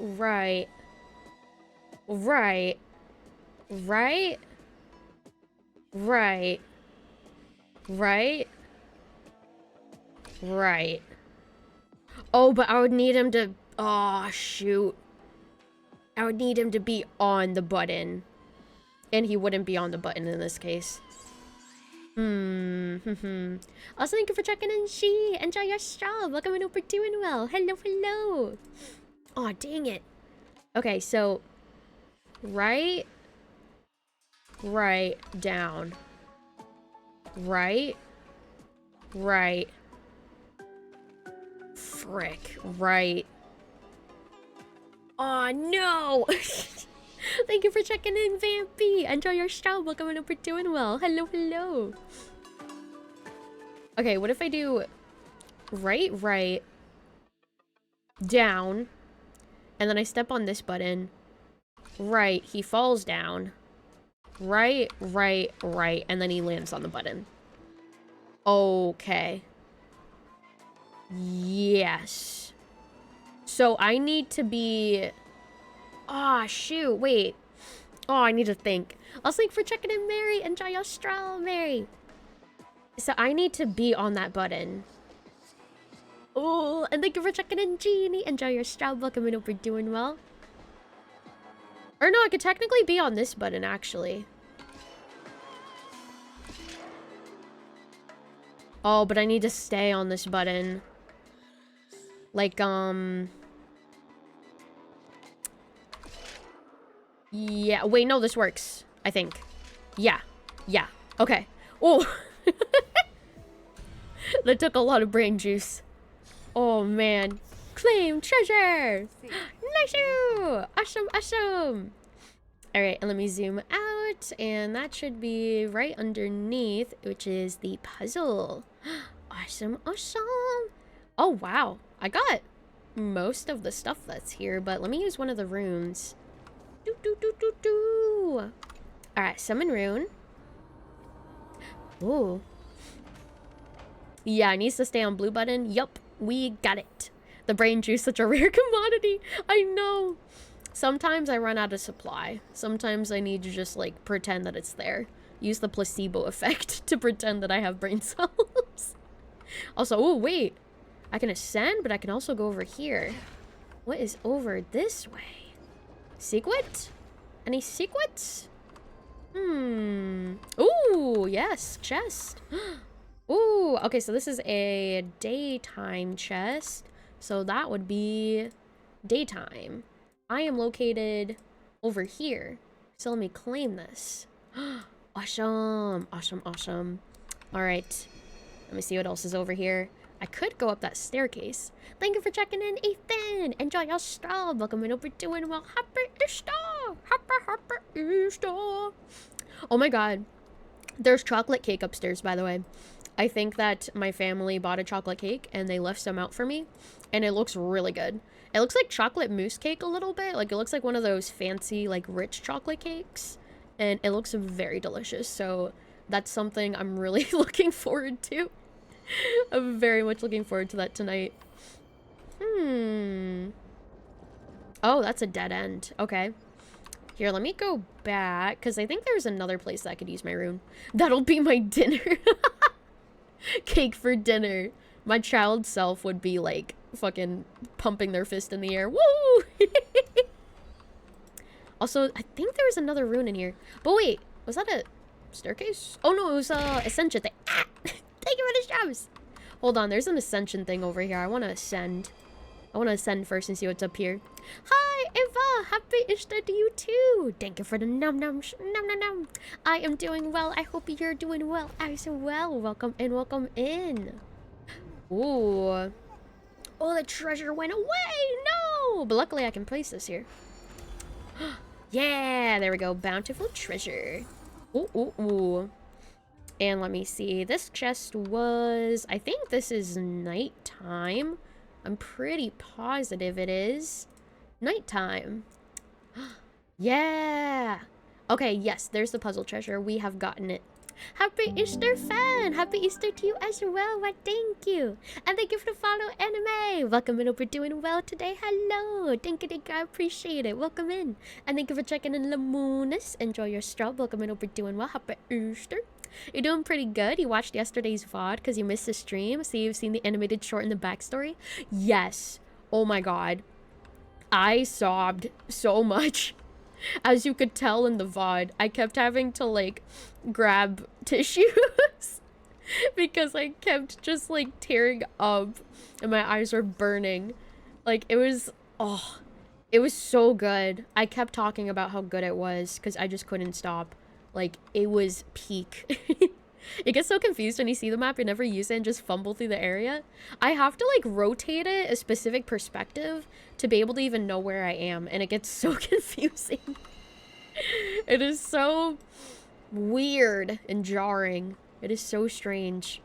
Oh, but I would need him to... Oh, shoot. I would need him to be on the button. And he wouldn't be on the button in this case. Also, thank you for checking in, She. Enjoy your straw. Welcome and hope you're doing well. Hello, hello. Oh, dang it. Okay, so... Right, down. Right. Frick. Right. Oh, no! Thank you for checking in, Vampy. Enjoy your show. Welcome and hope you're doing well. Hello, hello. Okay, what if I do right, down, and then I step on this button. Right, he falls down. Right, and then he lands on the button. Okay. Yes. So I need to be... Ah, shoot, wait. Oh, I need to think. Also, thank you for checking in, Mary. Enjoy your straw, Mary. So I need to be on that button. Oh, and thank you for checking in, Jeannie. Enjoy your straw. Welcome and hope you're doing well. Or no, I could technically be on this button, actually. Oh, but I need to stay on this button. Like, yeah, wait, no, this works. I think. Yeah. Yeah. Okay. Oh. That took a lot of brain juice. Oh, man. Claim treasure! Nice! Awesome, awesome! Alright, and let me zoom out, and that should be right underneath, which is the puzzle. Awesome, awesome! Oh, wow. I got most of the stuff that's here, but let me use one of the runes. Alright, summon rune. Ooh. Yeah, it needs to stay on blue button. Yup, we got it. The brain juice, such a rare commodity. I know. Sometimes I run out of supply. Sometimes I need to just, like, pretend that it's there. Use the placebo effect to pretend that I have brain cells. Also, oh, wait. I can ascend, but I can also go over here. What is over this way? Secret? Any secrets? Ooh, yes, chest. Ooh, okay, so this is a daytime chest. So that would be daytime. I am located over here. So let me claim this. Awesome, awesome, awesome. All right, let me see what else is over here. I could go up that staircase. Thank you for checking in, Ethan. Enjoy your straw. Welcome in over doing well. Happy Easter. Happy Easter. Oh my God. There's chocolate cake upstairs, by the way. I think that my family bought a chocolate cake and they left some out for me. And it looks really good. It looks like chocolate mousse cake a little bit. Like, it looks like one of those fancy, like, rich chocolate cakes. And it looks very delicious. So that's something I'm really looking forward to. I'm very much looking forward to that tonight. Oh, that's a dead end. Okay. Here, let me go back. Because I think there's another place that I could use my rune. That'll be my dinner. Cake for dinner. My child self would be, like, fucking pumping their fist in the air. Woo! Also, I think there was another rune in here. But wait, was that a staircase? Oh no, it was a ascension thing. Ah! Thank you for the shows. Hold on, there's an ascension thing over here. I want to ascend. I want to ascend first and see what's up here. Hi, Eva. Happy Easter to you too. Thank you for the num-nums. Num-num-num. I am doing well. I hope you're doing well as well. Welcome in, welcome in. Ooh. Oh, the treasure went away. No. But luckily I can place this here. Yeah, there we go. Bountiful treasure. Ooh, ooh, ooh. And let me see. This chest was... I think this is nighttime. I'm pretty positive it is. Nighttime. Yeah. Okay, yes, there's the puzzle treasure. We have gotten it. Happy Easter, fan! Happy Easter to you as well. Why, thank you. And thank you for the follow, anime. Welcome in. Hope you're doing well today. Hello. Thank you, I appreciate it. Welcome in. And thank you for checking in, Lamunis. Enjoy your straw. Welcome in. Hope you're doing well. Happy Easter. You're doing pretty good. You watched yesterday's VOD because you missed the stream. So you've seen the animated short and the backstory. Yes. Oh my God. I sobbed so much. As you could tell in the VOD, I kept having to, like, grab tissues because I kept just, like, tearing up and my eyes were burning. Like, it was, oh, it was so good. I kept talking about how good it was because I just couldn't stop. Like, it was peak. It gets so confused when you see the map, you never use it and just fumble through the area. I have to, like, rotate it a specific perspective to be able to even know where I am, and it gets so confusing. It is so weird and jarring. It is so strange.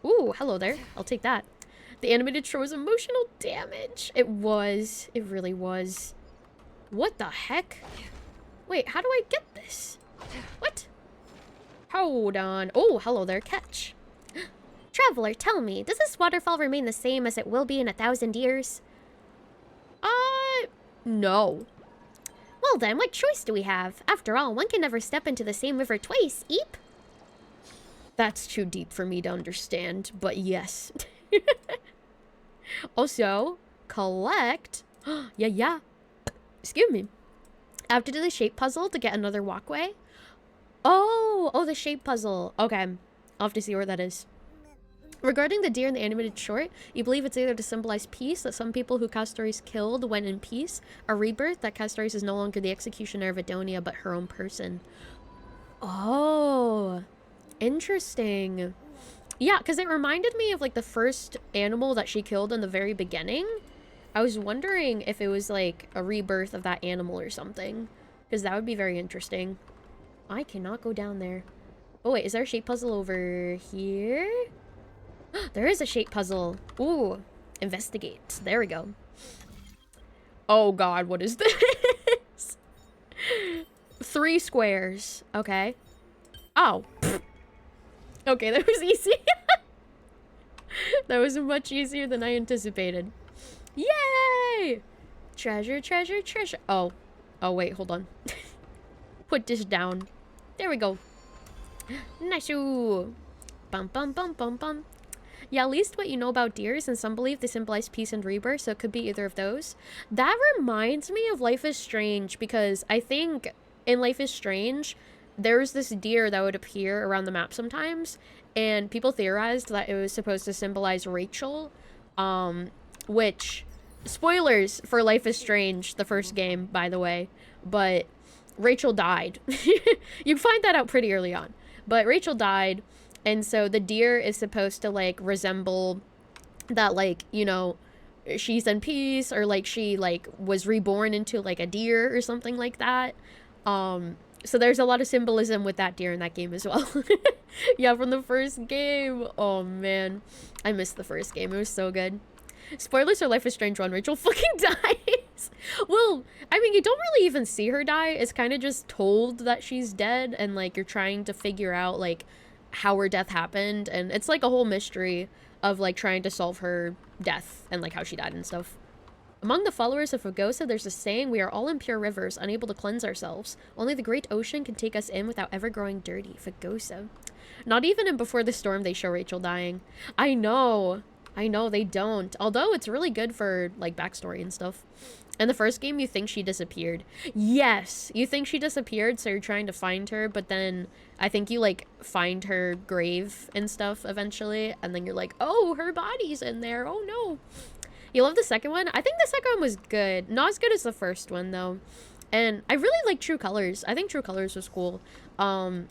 Ooh, hello there. I'll take that. The animated show was emotional damage. It was. It really was. What the heck? Wait, how do I get this? What? Hold on. Oh, hello there, catch. Traveler, tell me, does this waterfall remain the same as it will be in 1,000 years? No. Well then, what choice do we have? After all, one can never step into the same river twice, eep. That's too deep for me to understand, but yes. Also, collect... yeah. Excuse me. I have to do the shape puzzle to get another walkway. Oh, the shape puzzle. Okay. I'll have to see where that is. Regarding the deer in the animated short, you believe it's either to symbolize peace, that some people who Castoris killed when in peace, a rebirth, that Castoris is no longer the executioner of Adonia, but her own person. Oh, interesting. Yeah, because it reminded me of like the first animal that she killed in the very beginning. I was wondering if it was like a rebirth of that animal or something, because that would be very interesting. I cannot go down there. Oh wait, is there a shape puzzle over here? There is a shape puzzle. Ooh, investigate. There we go. Oh god, what is this? 3 squares. Okay. Oh. Okay, that was easy. That was much easier than I anticipated. Yay! Treasure, treasure, treasure. Oh. Oh, wait, hold on. Put this down. There we go. Nice-oo. Bum, bum, bum, bum, bum. Yeah, at least what you know about deers, and some believe they symbolize peace and rebirth, so it could be either of those. That reminds me of Life is Strange, because I think in Life is Strange, there's this deer that would appear around the map sometimes, and people theorized that it was supposed to symbolize Rachel, which, spoilers for Life is Strange, the first game, by the way, but Rachel died. You find that out pretty early on, but Rachel died. And so the deer is supposed to, like, resemble that, like, you know, she's in peace, or, like, she, like, was reborn into, like, a deer or something like that. So there's a lot of symbolism with that deer in that game as well. Yeah, from the first game. Oh, man. I missed the first game. It was so good. Spoilers for Life is Strange 1. Rachel fucking dies. Well, I mean, you don't really even see her die. It's kind of just told that she's dead, and, like, you're trying to figure out, like, how her death happened, and it's like a whole mystery of like trying to solve her death and like how she died and stuff. Among the followers of Fagosa, there's a saying, we are all impure rivers, unable to cleanse ourselves. Only the great ocean can take us in without ever growing dirty. Fagosa. Not even in Before the Storm they show Rachel dying. I know they don't, although it's really good for like backstory and stuff. In the first game, you think she disappeared. Yes, you think she disappeared, so you're trying to find her, but then I think you, like, find her grave and stuff eventually, and then you're like, oh, her body's in there, oh no. You love the second one? I think the second one was good. Not as good as the first one, though. And I really like True Colors. I think True Colors was cool. The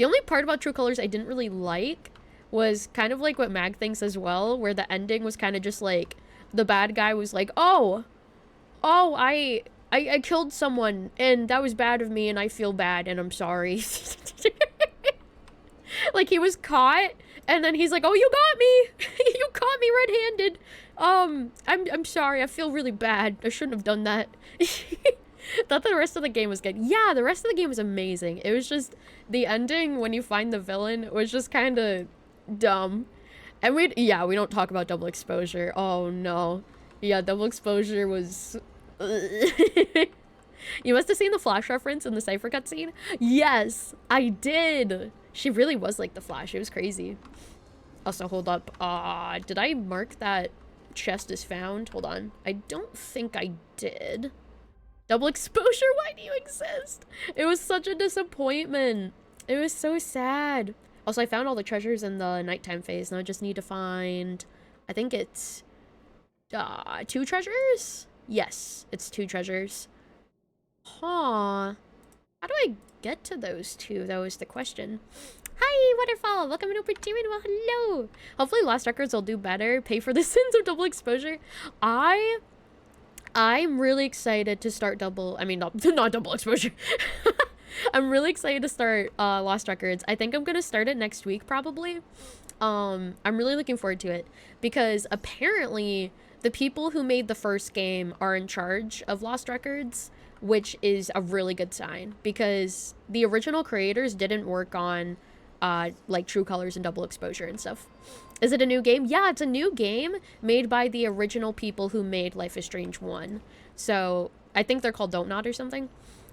only part about True Colors I didn't really like was kind of like what Mag thinks as well, where the ending was kind of just like, the bad guy was like, oh, I killed someone, and that was bad of me, and I feel bad, and I'm sorry. Like, he was caught, and then he's like, oh, you got me! You caught me red-handed! I'm sorry, I feel really bad. I shouldn't have done that. Thought the rest of the game was good. Yeah, the rest of the game was amazing. It was just, the ending, when you find the villain, was just kind of dumb. And we don't talk about double exposure. Oh, no. Yeah, double exposure was... You must have seen the Flash reference in the Cypher cutscene. Yes, I did. She really was like the Flash. It was crazy. Also, hold up. Did I mark that chest is found? Hold on. I don't think I did. Double exposure, why do you exist? It was such a disappointment. It was so sad. Also, I found all the treasures in the nighttime phase. Now I just need to find... I think it's... 2 treasures? Yes, it's 2 treasures. Huh. How do I get to those 2, though, is the question. Hi, Waterfall! Welcome to Perturbed. Well, hello! Hopefully Lost Records will do better. Pay for the sins of double exposure. I'm really excited to start not double exposure. I'm really excited to start Lost Records. I think I'm gonna start it next week, probably. I'm really looking forward to it, because apparently the people who made the first game are in charge of Lost Records, which is a really good sign, because the original creators didn't work on like True Colors and Double Exposure and stuff. Is it a new game? Yeah, it's a new game made by the original people who made Life is Strange 1. So I think they're called Don't Nod or something.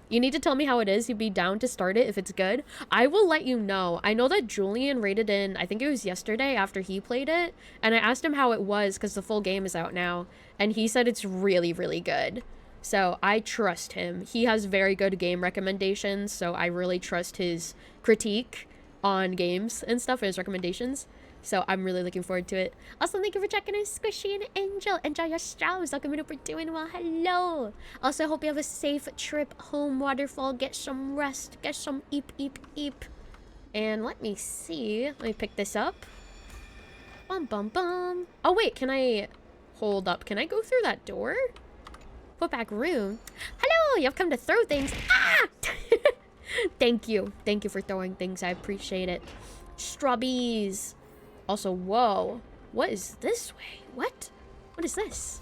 You need to tell me how it is. You'd be down to start it if it's good. I will let you know. I know that Julian rated in, I think it was yesterday after he played it, and I asked him how it was because the full game is out now, and he said it's really, really good. So I trust him. He has very good game recommendations, so I really trust his critique on games and stuff and his recommendations. So I'm really looking forward to it. Also, thank you for checking in, Squishy and Angel. Enjoy your straws. Welcome in, we're doing well. Hello. Also, hope you have a safe trip home, Waterfall. Get some rest. Get some eep, eep, eep. And let me see. Let me pick this up. Bum, bum, bum. Oh, wait. Can I... Hold up. Can I go through that door? Put back room. Hello. You've come to throw things. Ah! Thank you. Thank you for throwing things. I appreciate it. Strawbees. Also, whoa. What is this way? What? What is this?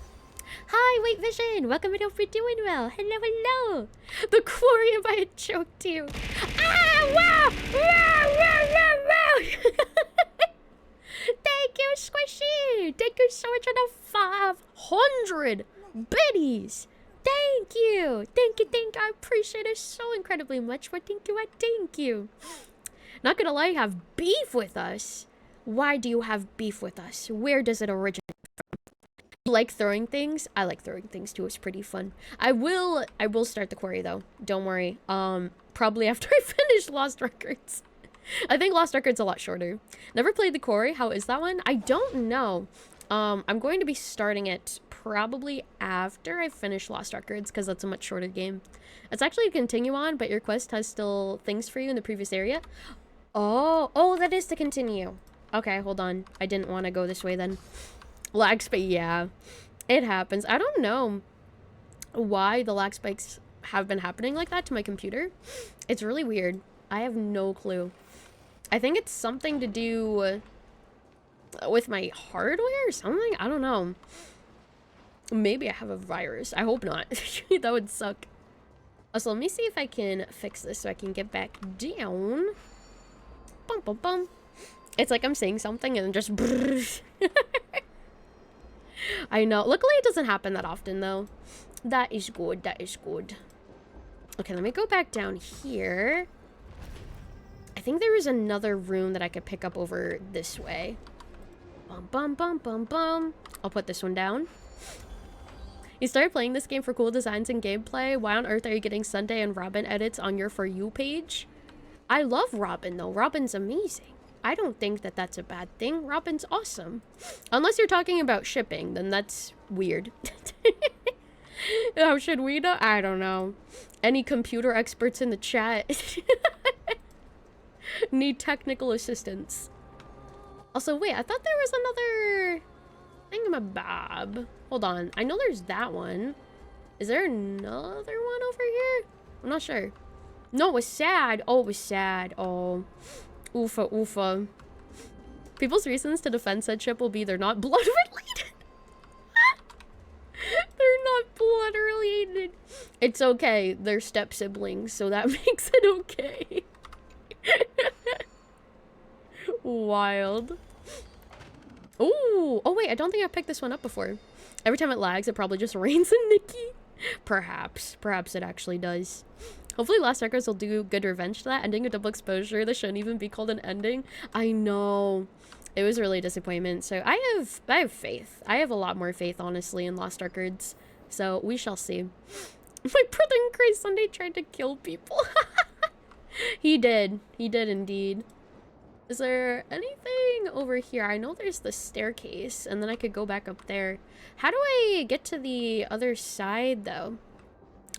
Hi, White Vision. Welcome and hope you're doing well. Hello, hello. The aquarium I had choked you. Ah, wow. Wow, wow, wow, wow. Thank you, Squishy. Thank you so much for the 500 biddies. Thank you. Thank you, thank you. I appreciate it so incredibly much. But thank you, thank you. Not gonna lie, you have beef with us. Why do you have beef with us? Where does it originate from? You like throwing things? I like throwing things too. It's pretty fun. I will start the quarry though. Don't worry. Probably after I finish Lost Records. I think Lost Records a lot shorter. Never played the quarry. How is that one? I don't know. I'm going to be starting it probably after I finish Lost Records because that's a much shorter game. It's actually a continue on, but your quest has still things for you in the previous area. Oh, that is to continue. Okay, hold on. I didn't want to go this way then. Lag spike, yeah. It happens. I don't know why the lag spikes have been happening like that to my computer. It's really weird. I have no clue. I think it's something to do with my hardware or something. I don't know. Maybe I have a virus. I hope not. That would suck. Also, let me see if I can fix this so I can get back down. Bum, bum, bum. It's like I'm saying something and just... I know. Luckily, it doesn't happen that often, though. That is good. That is good. Okay, let me go back down here. I think there is another room that I could pick up over this way. Bum, bum, bum, bum, bum. I'll put this one down. You started playing this game for cool designs and gameplay. Why on earth are you getting Sunday and Robin edits on your For You page? I love Robin, though. Robin's amazing. I don't think that that's a bad thing. Robin's awesome. Unless you're talking about shipping, then that's weird. How should we know? I don't know. Any computer experts in the chat? Need technical assistance. Also, wait, I thought there was another thingamabob. Hold on. I know there's that one. Is there another one over here? I'm not sure. No, it was sad. Oh, it was sad. Oh. Oofa, oofa. People's reasons to defend said ship will be they're not blood related. They're not blood related. It's okay. They're step siblings, so that makes it okay. Wild. Ooh. Oh, wait. I don't think I picked this one up before. Every time it lags, it probably just rains in Nikki. Perhaps. Perhaps it actually does. Hopefully Lost Records will do good revenge to that. Ending a double exposure. This shouldn't even be called an ending. I know. It was really a disappointment. So I have faith. I have a lot more faith, honestly, in Lost Records. So we shall see. My brother in Grace Sunday tried to kill people. He did. He did indeed. Is there anything over here? I know there's the staircase, and then I could go back up there. How do I get to the other side, though?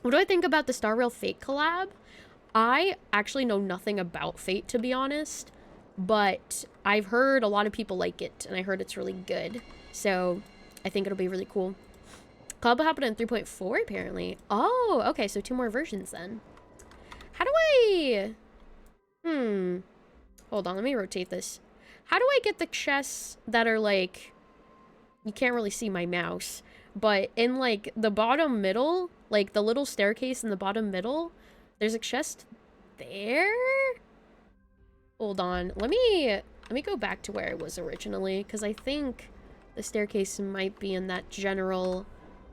What do I think about the Star Rail Fate collab? I actually know nothing about Fate, to be honest, but I've heard a lot of people like it, and I heard it's really good. So I think it'll be really cool. Collab will happen in 3.4, apparently. Oh, okay, so 2 more versions then. How do I... Hold on, let me rotate this. How do I get the chests that are, like... You can't really see my mouse. But in, like, the bottom middle, like, the little staircase in the bottom middle, there's a chest there? Hold on. Let me go back to where I was originally, because I think the staircase might be in that general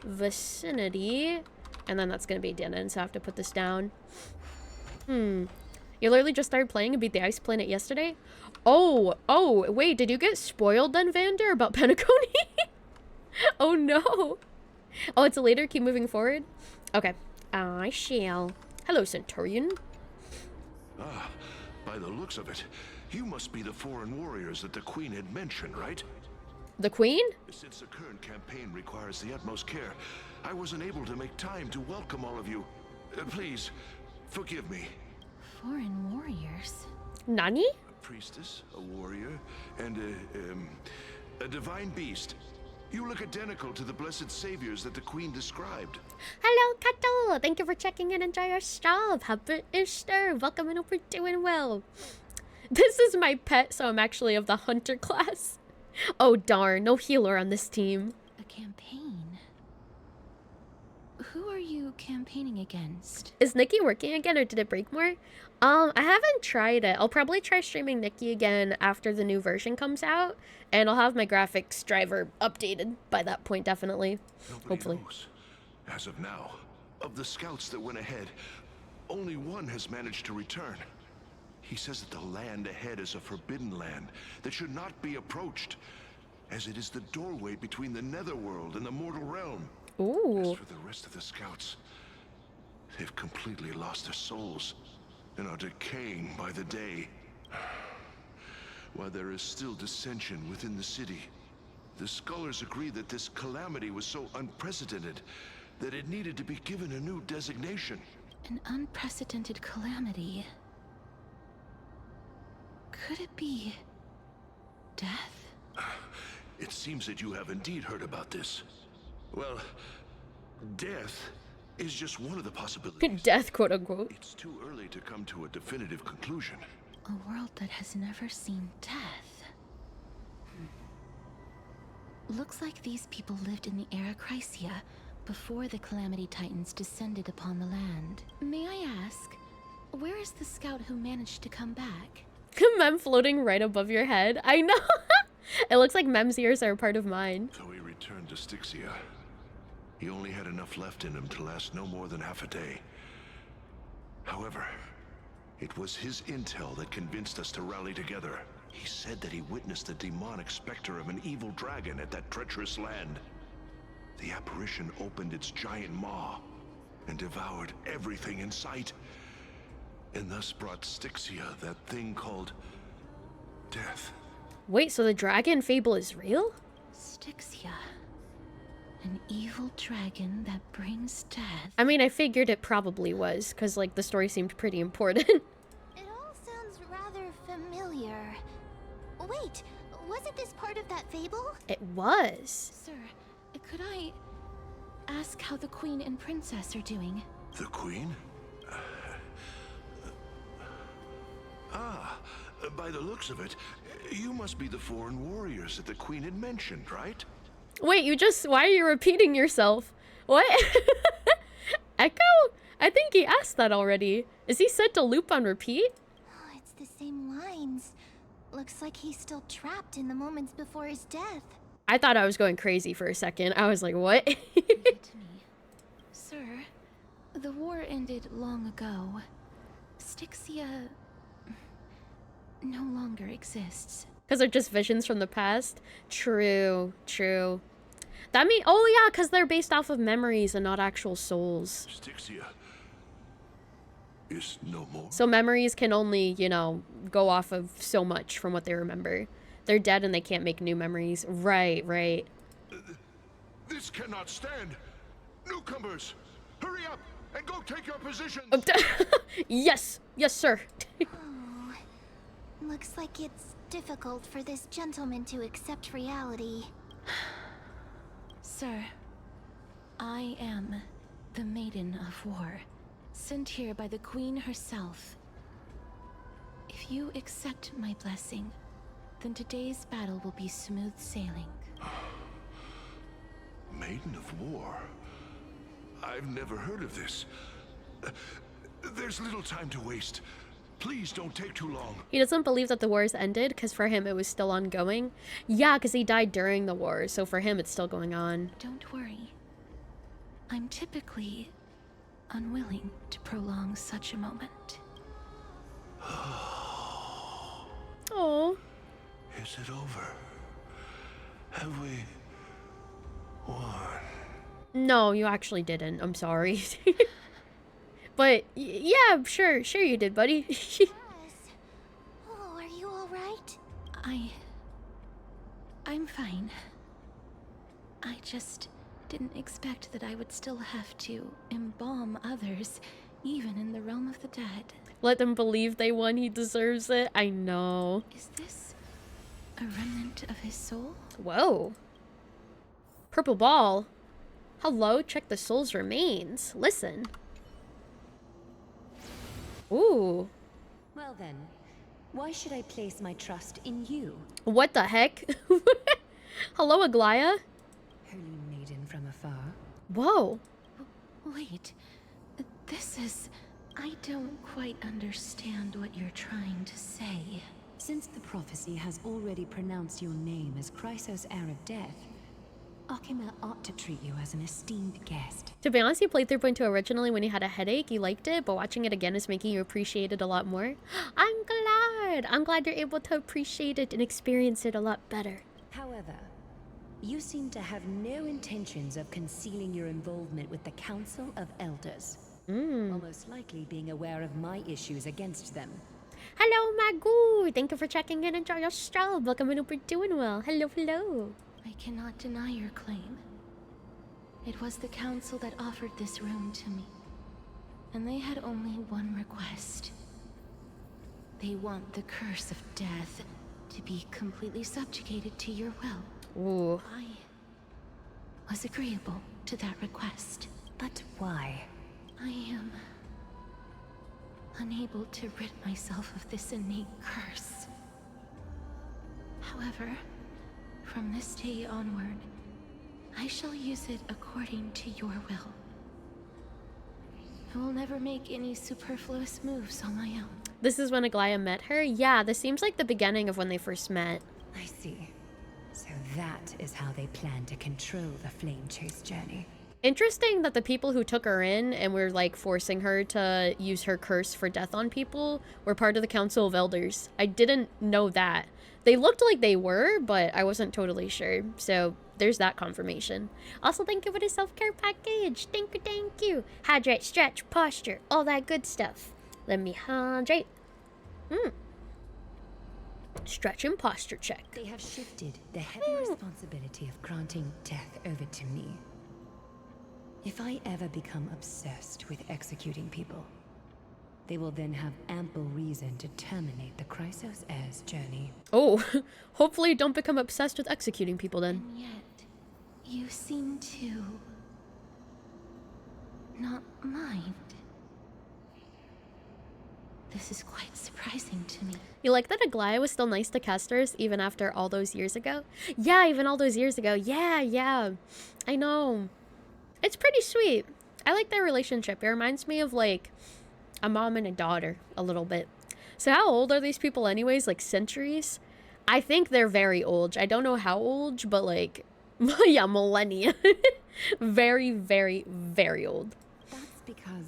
vicinity. And then that's going to be dead end, so I have to put this down. You literally just started playing and beat the Ice Planet yesterday? Oh, wait, did you get spoiled then, Vander, about Penacony? Oh, no. Oh, it's a later? Keep moving forward? Okay. I shall. Hello, Centurion. Ah, by the looks of it, You must be the foreign warriors that the Queen had mentioned, right? The Queen? Since the current campaign requires the utmost care, I wasn't able to make time to welcome all of you. Please, forgive me. Foreign warriors? Nani? A priestess, a warrior, and a divine beast. You look identical to the blessed saviors that the Queen described. Hello, Kato! Thank you for checking in. Enjoy your stuff. Happy Easter. Welcome and hope you're doing well. This is my pet, so I'm actually of the hunter class. Oh darn, no healer on this team. A campaign? Who are you campaigning against? Is Nikki working again or did it break more? I haven't tried it. I'll probably try streaming Nikki again after the new version comes out. And I'll have my graphics driver updated by that point, definitely. Nobody Hopefully. knows. As of now, of the scouts that went ahead, only one has managed to return. He says that the land ahead is a forbidden land that should not be approached, as it is the doorway between the netherworld and the mortal realm. Ooh. As for the rest of the scouts, they've completely lost their souls and are decaying by the day. While there is still dissension within the city, the scholars agree that this calamity was so unprecedented that it needed to be given a new designation. An unprecedented calamity. Could it be death? It seems that you have indeed heard about this. Well, death is just one of the possibilities. Death, quote unquote. It's too early to come to a definitive conclusion. A world that has never seen death. Looks like these people lived in the era Chrysia before the Calamity Titans descended upon the land. May I ask, where is the scout who managed to come back? Mem floating right above your head. I know. It looks like Mem's ears are a part of mine. So he returned to Styxia. He only had enough left in him to last no more than half a day. However, it was his intel that convinced us to rally together. He said that he witnessed the demonic specter of an evil dragon at that treacherous land. The apparition opened its giant maw and devoured everything in sight, and thus brought Styxia that thing called death. Wait, so the dragon fable is real? Styxia. An evil dragon that brings death. I mean, I figured it probably was, because, like, the story seemed pretty important. It all sounds rather familiar. Wait, wasn't this part of that fable? It was. Sir, could I ask how the Queen and Princess are doing? The Queen? By the looks of it, you must be the foreign warriors that the Queen had mentioned, right? Wait, why are you repeating yourself? What? Echo? I think he asked that already. Is he set to loop on repeat? Oh, it's the same lines. Looks like he's still trapped in the moments before his death. I thought I was going crazy for a second. I was like, what? Sir, the war ended long ago. Styxia no longer exists. Because they're just visions from the past? True, true. That mean, oh yeah, because they're based off of memories and not actual souls. Styxia is no more. So memories can only, you know, go off of so much from what they remember. They're dead and they can't make new memories. Right, right. This cannot stand. Newcomers, hurry up and go take your positions. Yes, yes, sir. Oh, looks like it's difficult for this gentleman to accept reality. Sir, I am the Maiden of War, sent here by the Queen herself. If you accept my blessing, then today's battle will be smooth sailing. Maiden of War? I've never heard of this. There's little time to waste. Please don't take too long. He doesn't believe that the wars ended because for him it was still ongoing. Yeah, because he died during the war, so for him it's still going on. Don't worry. I'm typically unwilling to prolong such a moment. Oh. Is it over? Have we won? No, you actually didn't. I'm sorry. But yeah, sure you did, buddy. Yes. Oh, are you all I'm fine. I just didn't expect that I would still have to embalm others, even in the realm of the dead. Let them believe they won, he deserves it. I know. Is this a remnant of his soul? Whoa. Purple ball. Hello, check the soul's remains. Listen. Ooh. Well then, why should I place my trust in you? What the heck? Hello, Aglaya. Holy maiden from afar. Whoa. Wait. This is... I don't quite understand what you're trying to say. Since the prophecy has already pronounced your name as Chrysos, heir of death, Akima ought to treat you as an esteemed guest. To be honest, you played 3.2 originally when you had a headache. You liked it, but watching it again is making you appreciate it a lot more. I'm glad. I'm glad you're able to appreciate it and experience it a lot better. However, you seem to have no intentions of concealing your involvement with the Council of Elders. Or most likely being aware of my issues against them. Hello, Magu. Thank you for checking in. Enjoy your stroll. Welcome in. Hope you're doing well. Hello, hello. I cannot deny your claim. It was the council that offered this room to me. And they had only one request. They want the curse of death to be completely subjugated to your will. Ooh. I was agreeable to that request. But why? I am unable to rid myself of this innate curse. However, from this day onward, I shall use it according to your will. I will never make any superfluous moves on my own. This is when Aglaya met her? Yeah, this seems like the beginning of when they first met. I see. So that is how they plan to control the Flame Chase journey. Interesting that the people who took her in and were like forcing her to use her curse for death on people were part of the Council of Elders. I didn't know that. They looked like they were, but I wasn't totally sure. So there's that confirmation. Also, thank you for the self-care package. Thank you, thank you. Hydrate, stretch, posture, all that good stuff. Let me hydrate. Stretch and posture check. They have shifted the heavy responsibility of granting death over to me. If I ever become obsessed with executing people, they will then have ample reason to terminate the Chrysos heir's journey. Oh, hopefully don't become obsessed with executing people then. And yet, you seem to not mind. This is quite surprising to me. You like that Aglaya was still nice to Kesters even after all those years ago? Yeah, even all those years ago. Yeah. I know. It's pretty sweet. I like their relationship. It reminds me of like a mom and a daughter a little bit. So how old are these people anyways? Like centuries? I think they're very old. I don't know how old, but like, yeah, millennia. Very, very, very old. That's because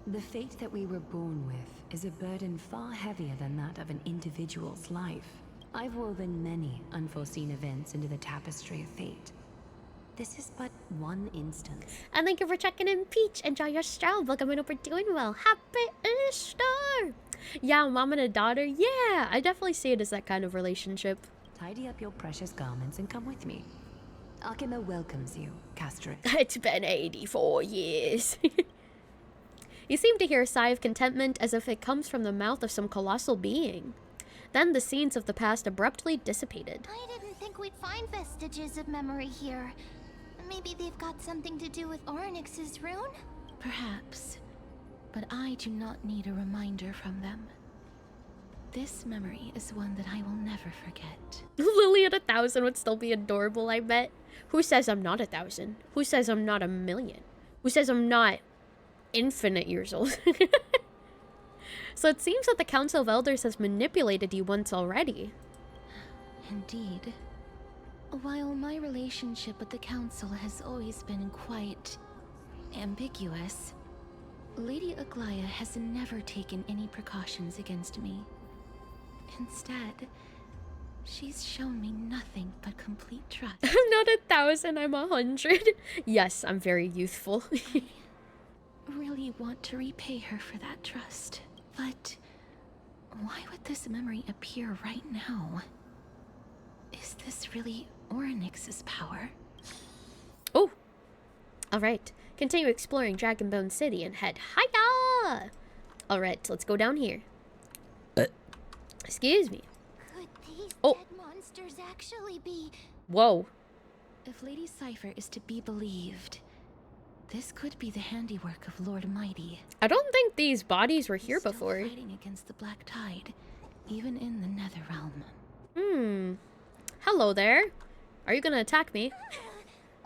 the fate that we were born with is a burden far heavier than that of an individual's life. I've woven many unforeseen events into the tapestry of fate. This is but one instance. And thank you for checking in, Peach. Enjoy your stroll. Welcome in. Hope you're doing well. Happy Easter! Yeah, mom and a daughter. Yeah, I definitely see it as that kind of relationship. Tidy up your precious garments and come with me. Akima welcomes you, Castrate. It's been 84 years. You seem to hear a sigh of contentment as if it comes from the mouth of some colossal being. Then the scenes of the past abruptly dissipated. I didn't think we'd find vestiges of memory here. Maybe they've got something to do with Oryx's rune? Perhaps. But I do not need a reminder from them. This memory is one that I will never forget. Lily at 1,000 would still be adorable, I bet. Who says I'm not 1,000? Who says I'm not 1,000,000? Who says I'm not infinite years old? So it seems that the Council of Elders has manipulated you once already. Indeed. While my relationship with the Council has always been quite ambiguous, Lady Aglaya has never taken any precautions against me. Instead, she's shown me nothing but complete trust. I'm not 1,000, I'm 100. Yes, I'm very youthful. I really want to repay her for that trust. But why would this memory appear right now? Is this really Oryx's power? Oh! Alright. Continue exploring Dragonbone City and head higher! Alright, let's go down here. Excuse me. Could these Oh. dead monsters actually be... Whoa. If Lady Cypher is to be believed, this could be the handiwork of Lord Mighty. I don't think these bodies were here Still before. Fighting against the Black Tide, even in the Netherrealm. Hello there. Are you gonna attack me?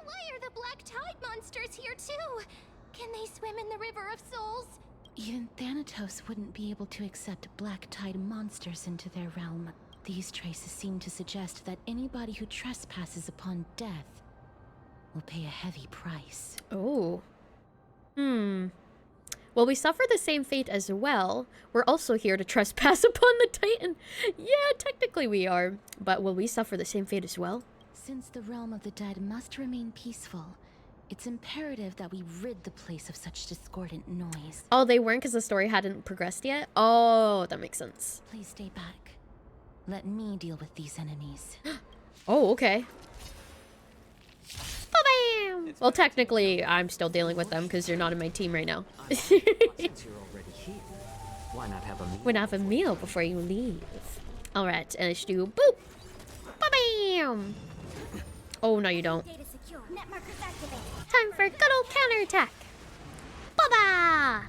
Why are the Black Tide monsters here too? Can they swim in the River of Souls? Even Thanatos wouldn't be able to accept Black Tide monsters into their realm. These traces seem to suggest that anybody who trespasses upon death will pay a heavy price. Oh. Well, we suffer the same fate as well. We're also here to trespass upon the Titan. Yeah, technically we are. But will we suffer the same fate as well? Since the realm of the dead must remain peaceful, it's imperative that we rid the place of such discordant noise. Oh, they weren't because the story hadn't progressed yet? Oh, that makes sense. Please stay back. Let me deal with these enemies. Oh, okay. Ba-bam! Well, technically, I'm still dealing with them because you're not in my team right now. Since you're already here, why not have a meal? We're gonna have a meal before you leave. Alright, and let's do boop! Ba-bam! Oh, no you don't. Time for good old counterattack! Ba-ba!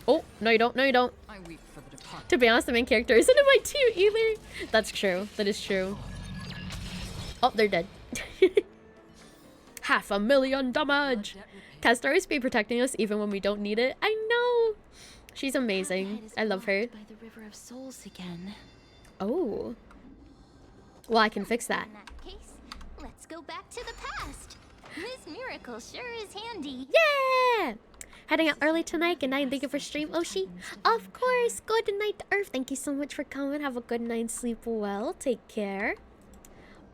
Oh, no you don't, no you don't. To be honest, the main character isn't in my team either. That's true, that is true. Oh, they're dead. 500,000 damage! Cast always be protecting us even when we don't need it. I know! She's amazing. I love her. By the River of Souls again. Oh. Well, I can fix that. In that case, let's go back to the past. This miracle sure is handy. Yeah! Heading out early tonight. Good night and thank you for stream, Oshi. Of course. Good night, Earth. Thank you so much for coming. Have a good night. Sleep well. Take care.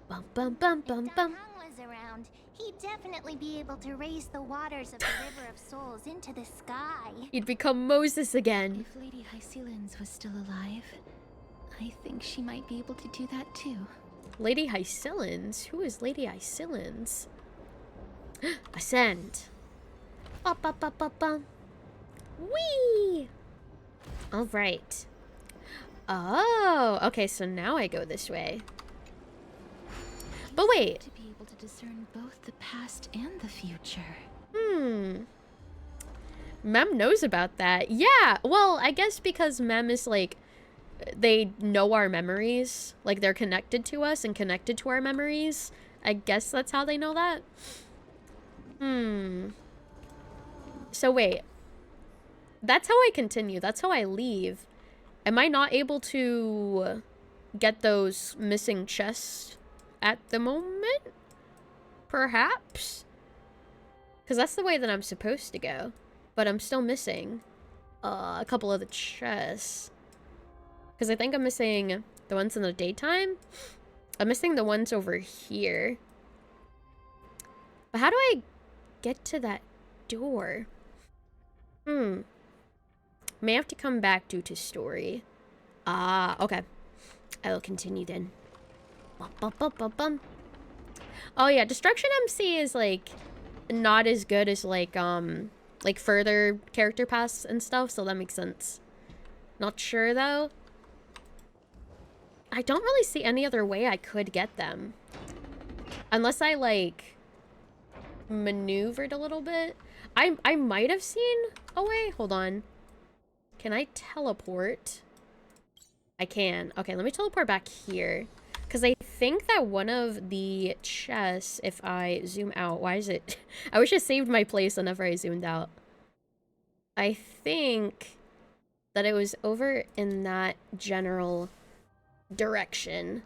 Bum, bum, bum, bum, If bum. Dong was around, he'd definitely be able to raise the waters of the River of Souls into the sky. You'd become Moses again. If Lady Hycelins was still alive, I think she might be able to do that too. Lady Hycelins? Who is Lady Hycelins? Ascend. Up, up, up, up, up. Whee! Alright. Oh, okay, so now I go this way. But wait. To be able to discern both the past and the future. Mem knows about that. Yeah, well, I guess because Mem is like, they know our memories. Like, they're connected to us and connected to our memories. I guess that's how they know that. So wait. That's how I continue. That's how I leave. Am I not able to get those missing chests at the moment? Perhaps? Because that's the way that I'm supposed to go. But I'm still missing a couple of the chests. Because I think I'm missing the ones in the daytime. I'm missing the ones over here. But how do I get to that door? May have to come back due to story. Ah, okay. I will continue then. Bum, bum, bum, bum, bum. Oh yeah, Destruction MC is like not as good as like further character paths and stuff, so that makes sense. Not sure though. I don't really see any other way I could get them. Unless I like maneuvered a little bit. I might have seen a way. Hold on. Can I teleport? I can. Okay, let me teleport back here. Because I think that one of the chests, if I zoom out, why is it? I wish I saved my place whenever I zoomed out. I think that it was over in that general direction.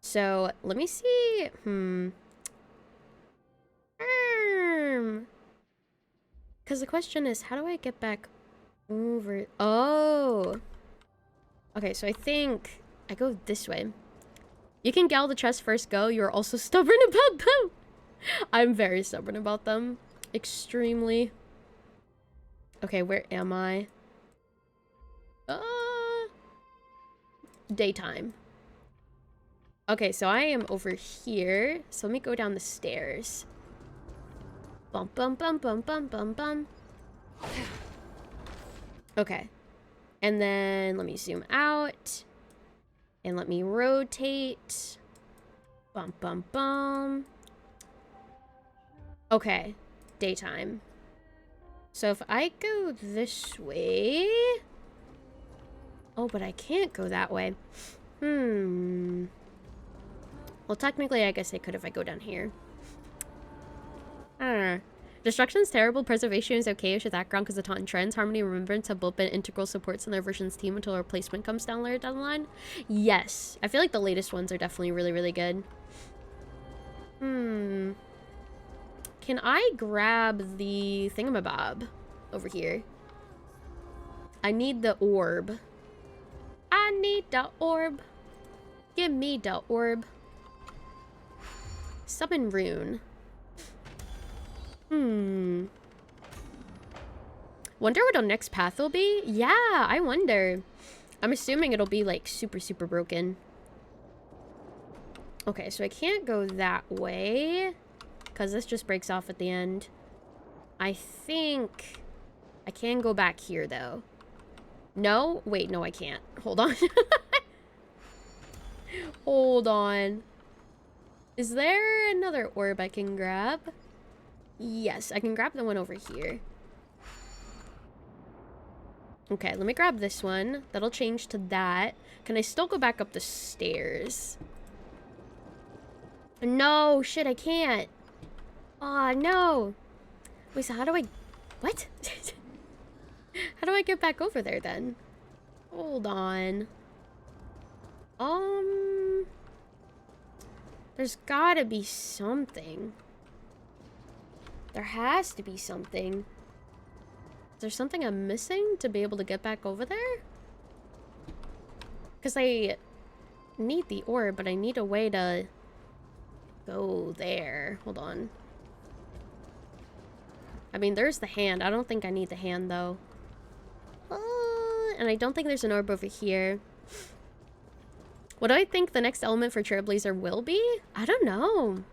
So let me see. Because the question is, how do I get back over? Oh. Okay, so I think I go this way. You can gal the chest first go. You're also stubborn about them. I'm very stubborn about them. Extremely. Okay, where am I? Daytime. Okay, so I am over here. So let me go down the stairs. Bum, bum, bum, bum, bum, bum, bum. Okay. And then let me zoom out. And let me rotate. Bum, bum, bum. Okay. Daytime. So if I go this way... Oh, but I can't go that way. Well, technically, I guess I could if I go down here. I don't know. Destruction's terrible. Preservation is okay-ish with background because of taunt and trends. Harmony and Remembrance have both been integral supports in their version's team until a replacement comes down later down the line. Yes. I feel like the latest ones are definitely really, really good. Can I grab the thingamabob over here? I need the orb. I need the orb. Give me the orb. Summon rune. Wonder what our next path will be? Yeah, I wonder. I'm assuming it'll be like super, super broken. Okay, so I can't go that way because this just breaks off at the end. I think I can go back here though. No? Wait, no, I can't. Hold on. Hold on. Is there another orb I can grab? Yes, I can grab the one over here. Okay, let me grab this one. That'll change to that. Can I still go back up the stairs? No, shit, I can't. Aw, no. Wait, so how do I... What? How do I get back over there then? Hold on. There's gotta be something. There has to be something. Is there something I'm missing to be able to get back over there? Because I need the orb, but I need a way to go there. Hold on. I mean, there's the hand. I don't think I need the hand, though. And I don't think there's an orb over here. What do I think the next element for Trailblazer will be? I don't know.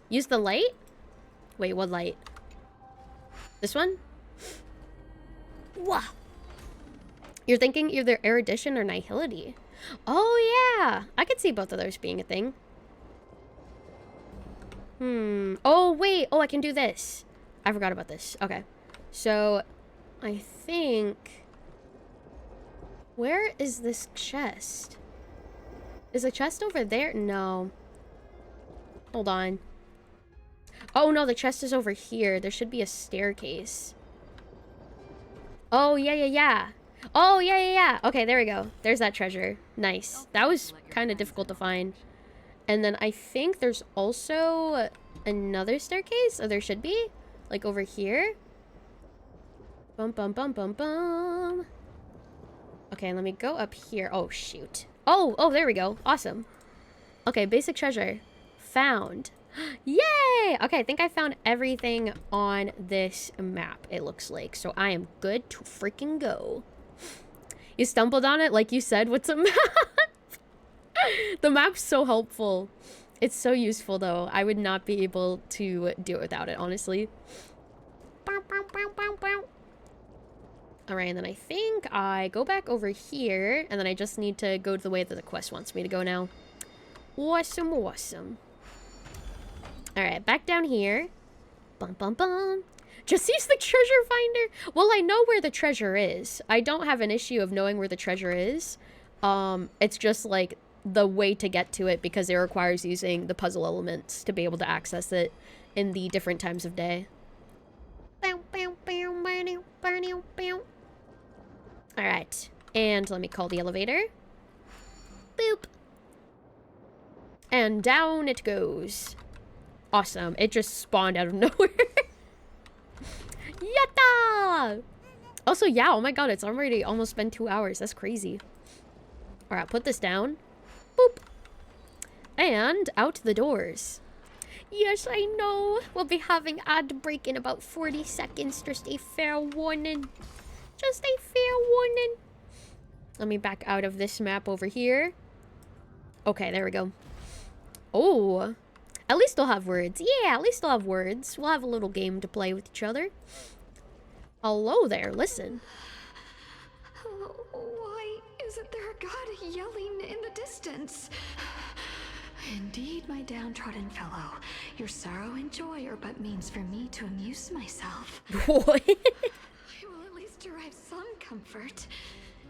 Use the light? Wait, what light? This one? Wah! You're thinking either erudition or nihility. Oh, yeah! I could see both of those being a thing. Oh, wait! Oh, I can do this. I forgot about this. Okay. So, I think... Where is this chest? Is the chest over there? No. Hold on. Oh, no, the chest is over here. There should be a staircase. Oh, yeah. Oh, yeah. Okay, there we go. There's that treasure. Nice. That was kind of difficult to find. And then I think there's also another staircase. Or there should be. Like over here. Bum, bum, bum, bum, bum. Okay, let me go up here. Oh, shoot. Oh, there we go. Awesome. Okay, basic treasure. Found. Yay! Okay, I think I found everything on this map, it looks like. So I am good to freaking go. You stumbled on it like you said. What's a map? The map's so helpful. It's so useful, though. I would not be able to do it without it, honestly. Alright, and then I think I go back over here, and then I just need to go to the way that the quest wants me to go now. Awesome. Alright, back down here. Bum, bum, bum. Just use the treasure finder. Well, I know where the treasure is. I don't have an issue of knowing where the treasure is. It's just, like, the way to get to it because it requires using the puzzle elements to be able to access it in the different times of day. Alright, and let me call the elevator. Boop. And down it goes. Awesome, it just spawned out of nowhere. Yatta! Also, yeah, oh my god, it's already almost been 2 hours. That's crazy. Alright, put this down. Boop. And out the doors. Yes, I know. We'll be having ad break in about 40 seconds. Just a fair warning. Just a fair warning. Let me back out of this map over here. Okay, there we go. Oh, at least they'll have words. Yeah, at least they'll have words. We'll have a little game to play with each other. Hello there, listen. Why isn't there a god yelling in the distance? Indeed, my downtrodden fellow, your sorrow and joy are but means for me to amuse myself. What? I will at least derive some comfort.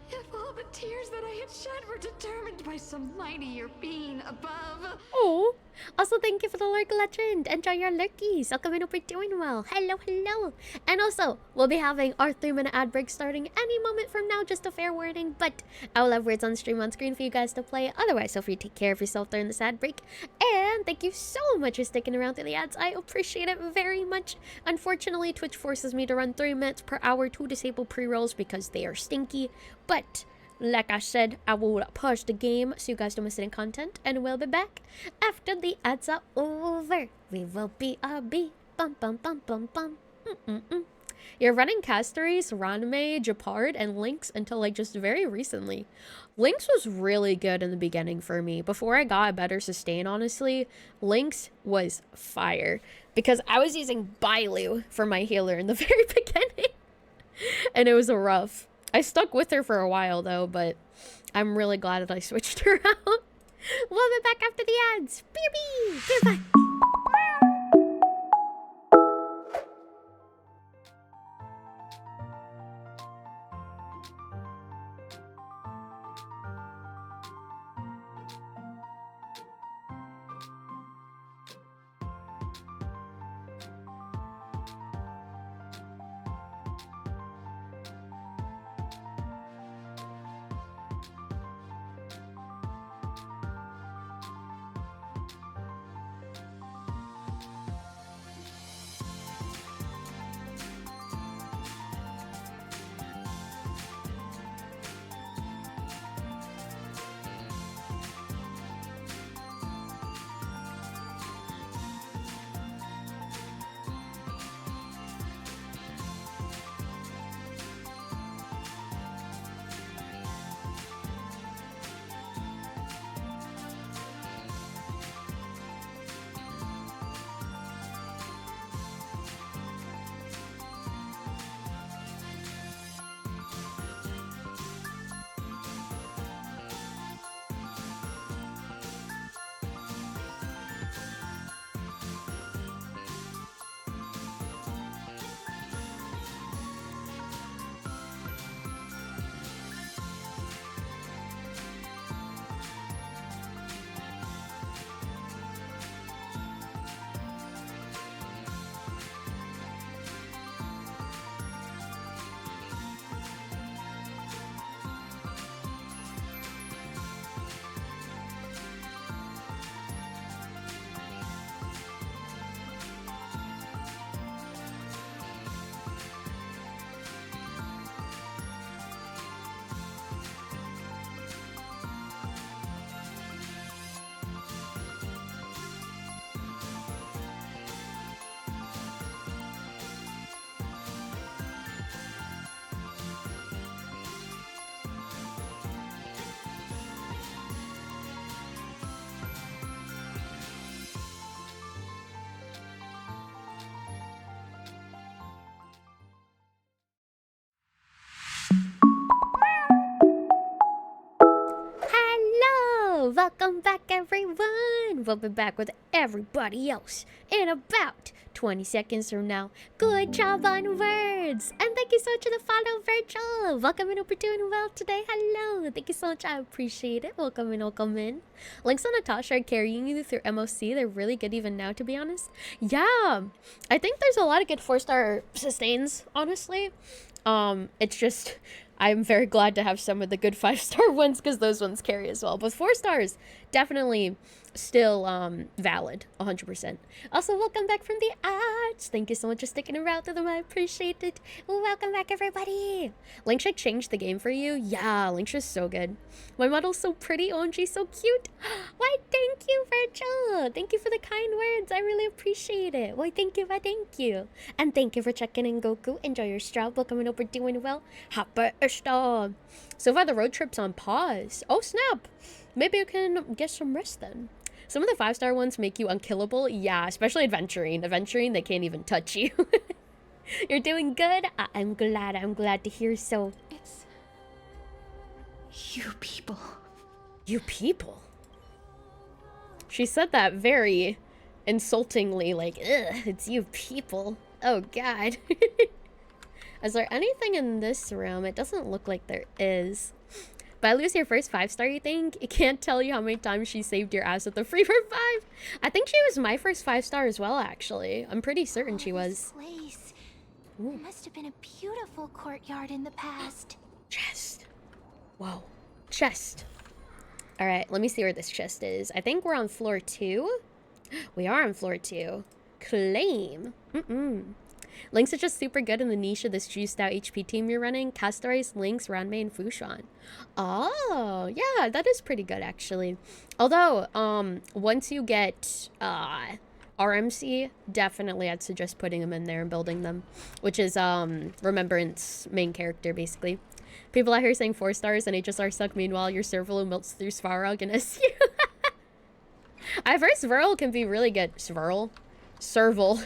If all the tears that I had shed were determined by some mightier being above. Oh, also thank you for the lurk legend. Enjoy your lurkies. I'll come in, hope you're doing well. Hello, hello. And also, we'll be having our 3-minute ad break starting any moment from now, just a fair warning. But I will have words on stream on screen for you guys to play. Otherwise, feel free to take care of yourself during this ad break. And thank you so much for sticking around through the ads. I appreciate it very much. Unfortunately, Twitch forces me to run 3 minutes per hour to disable pre-rolls because they are stinky. But like I said, I will pause the game so you guys don't miss any content, and we'll be back after the ads are over. We will be a bee. Bum bum bum bum bum. You're running Castories, Ranme, Japard, and Lynx until like just very recently. Lynx was really good in the beginning for me. Before I got a better sustain, honestly, Lynx was fire. Because I was using Bailu for my healer in the very beginning. And it was rough. I stuck with her for a while though, but I'm really glad that I switched her out. We'll be back after the ads. Goodbye. Welcome back, everyone. We'll be back with everybody else in about 20 seconds from now. Good job on words. And thank you so much for the follow, Virgil. Welcome in, hope you're doing well today. Hello. Thank you so much. I appreciate it. Welcome in, welcome in. Lynx and Natasha are carrying you through MOC. They're really good even now, to be honest. Yeah. I think there's a lot of good 4-star sustains, honestly. It's just, I'm very glad to have some of the good 5-star ones because those ones carry as well. But 4 stars, definitely still valid, 100%. Also, welcome back from the ads. Thank you so much for sticking around to them. I appreciate it. Welcome back, everybody. Lynx should change the game for you. Yeah, Lynx is so good. My model's so pretty. OMG, so cute. Why, thank you, Virgil. Thank you for the kind words. I really appreciate it. Why, thank you. Why, thank you. And thank you for checking in, Goku. Enjoy your stroud. Welcome in, hope you're doing well. Hopper Fiesta! So far the road trip's on pause. Oh snap! Maybe you can get some rest then. Some of the 5-star ones make you unkillable. Yeah, especially adventuring. Adventuring, they can't even touch you. You're doing good? I'm glad to hear so. It's... you people. You people? She said that very insultingly, like, ugh, it's you people. Oh god. Is there anything in this room? It doesn't look like there is. But I lose your first 5-star, you think? I can't tell you how many times she saved your ass at the free for 5. I think she was my first 5-star as well, actually. I'm pretty certain she was. Place. Must have been a beautiful courtyard in the past. Chest. Whoa. Chest. Alright, let me see where this chest is. I think we're on floor 2. We are on floor 2. Claim. Lynx is just super good in the niche of this juiced out HP team you're running. Castoris, Lynx, Ranmei, and Fushan. Oh, yeah, that is pretty good actually. Although, once you get RMC, definitely I'd suggest putting them in there and building them. Which is Remembrance main character basically. People out here saying 4 stars and HSR suck, meanwhile your Serval melts through Svarog and SU. I've heard Svarl can be really good. Serval.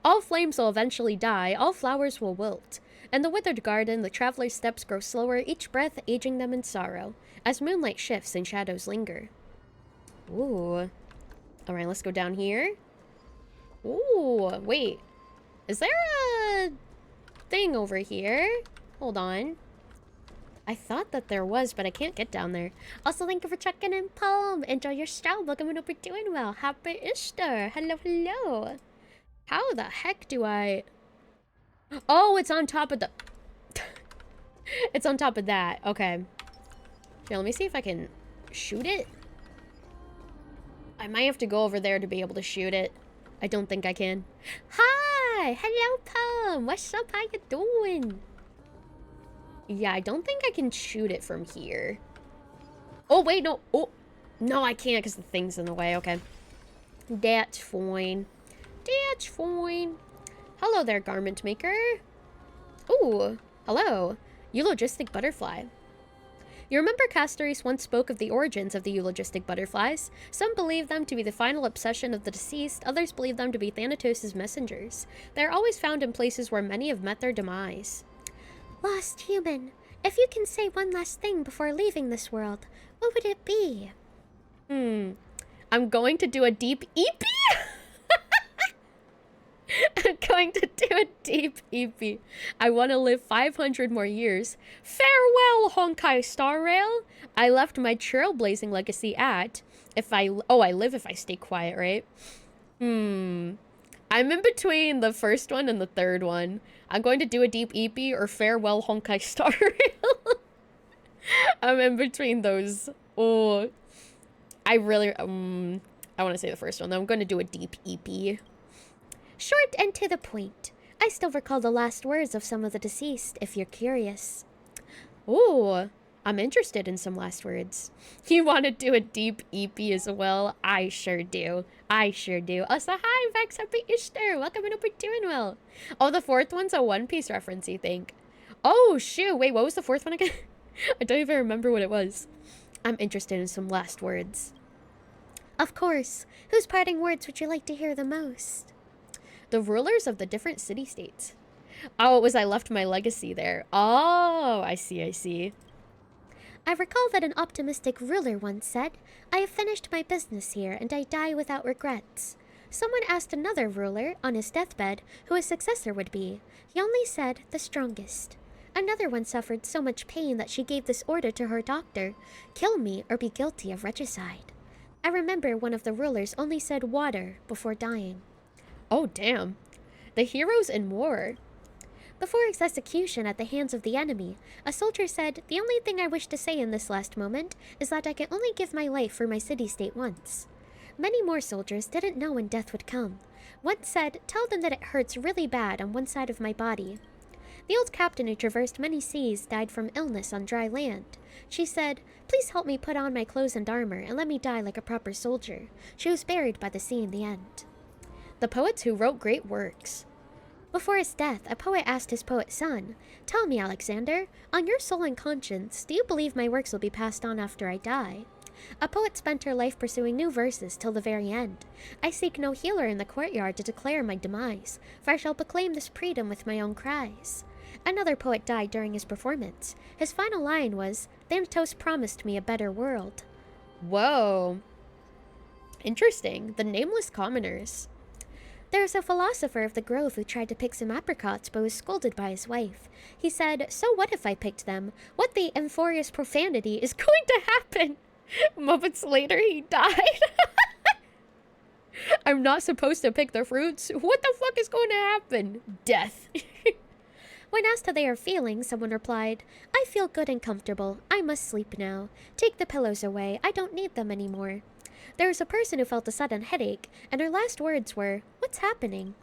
All flames will eventually die, all flowers will wilt. In the withered garden, the traveler's steps grow slower, each breath aging them in sorrow, as moonlight shifts and shadows linger. Ooh. Alright, let's go down here. Ooh, wait. Is there a thing over here? Hold on. I thought that there was, but I can't get down there. Also, thank you for checking in, Palm. Enjoy your stroll. Welcome and hope you're doing well. Happy Easter. Hello, hello. How the heck do I... Oh, it's on top of the... It's on top of that. Okay. Here, let me see if I can shoot it. I might have to go over there to be able to shoot it. I don't think I can. Hi! Hello, Palm! What's up? How you doing? Yeah, I don't think I can shoot it from here. Oh, wait, no. Oh, no, I can't because the thing's in the way. Okay. That's fine. That's fine. Hello there, garment maker. Ooh, hello. Eulogistic butterfly. You remember Castoris once spoke of the origins of the eulogistic butterflies? Some believe them to be the final obsession of the deceased, others believe them to be Thanatos' messengers. They are always found in places where many have met their demise. Lost human, if you can say one last thing before leaving this world, what would it be? I'm going to do a deep EP. I'm going to do a deep EP. I want to live 500 more years. Farewell, Honkai Star Rail. I left my trailblazing legacy at... I live if I stay quiet, right? I'm in between the first one and the third one. I'm going to do a deep EP or Farewell, Honkai Star Rail. I'm in between those. Oh, I really... I want to say the first one, though. I'm going to do a deep EP. Short and to the point. I still recall the last words of some of the deceased, if you're curious. Ooh, I'm interested in some last words. You want to do a deep EP as well? I sure do. I sure do. Also, hi, Vex. Happy Easter. Welcome and hope you're doing well. Oh, the fourth one's a One Piece reference, you think? Oh, shoot. Wait, what was the fourth one again? I don't even remember what it was. I'm interested in some last words. Of course. Whose parting words would you like to hear the most? The rulers of the different city-states. Oh, it was I left my legacy there. Oh, I see, I see. I recall that an optimistic ruler once said, I have finished my business here and I die without regrets. Someone asked another ruler, on his deathbed, who his successor would be. He only said, the strongest. Another one suffered so much pain that she gave this order to her doctor, kill me or be guilty of regicide. I remember one of the rulers only said water before dying. Oh, damn. The heroes in war. Before his execution at the hands of the enemy, a soldier said, the only thing I wish to say in this last moment is that I can only give my life for my city-state once. Many more soldiers didn't know when death would come. One said, tell them that it hurts really bad on one side of my body. The old captain who traversed many seas died from illness on dry land. She said, please help me put on my clothes and armor and let me die like a proper soldier. She was buried by the sea in the end. The poets who wrote great works. Before his death, a poet asked his poet son, "Tell me, Alexander, on your soul and conscience, do you believe my works will be passed on after I die?" A poet spent her life pursuing new verses till the very end. "I seek no healer in the courtyard to declare my demise, for I shall proclaim this freedom with my own cries." Another poet died during his performance. His final line was, "Thanatos promised me a better world." Whoa. Interesting. The Nameless Commoners. There was a philosopher of the grove who tried to pick some apricots but was scolded by his wife. He said, "So what if I picked them? What the euphorious profanity is going to happen?" Moments later, he died. I'm not supposed to pick the fruits? What the fuck is going to happen? Death. When asked how they are feeling, someone replied, "I feel good and comfortable. I must sleep now. Take the pillows away. I don't need them anymore." There was a person who felt a sudden headache, and her last words were, "What's happening?"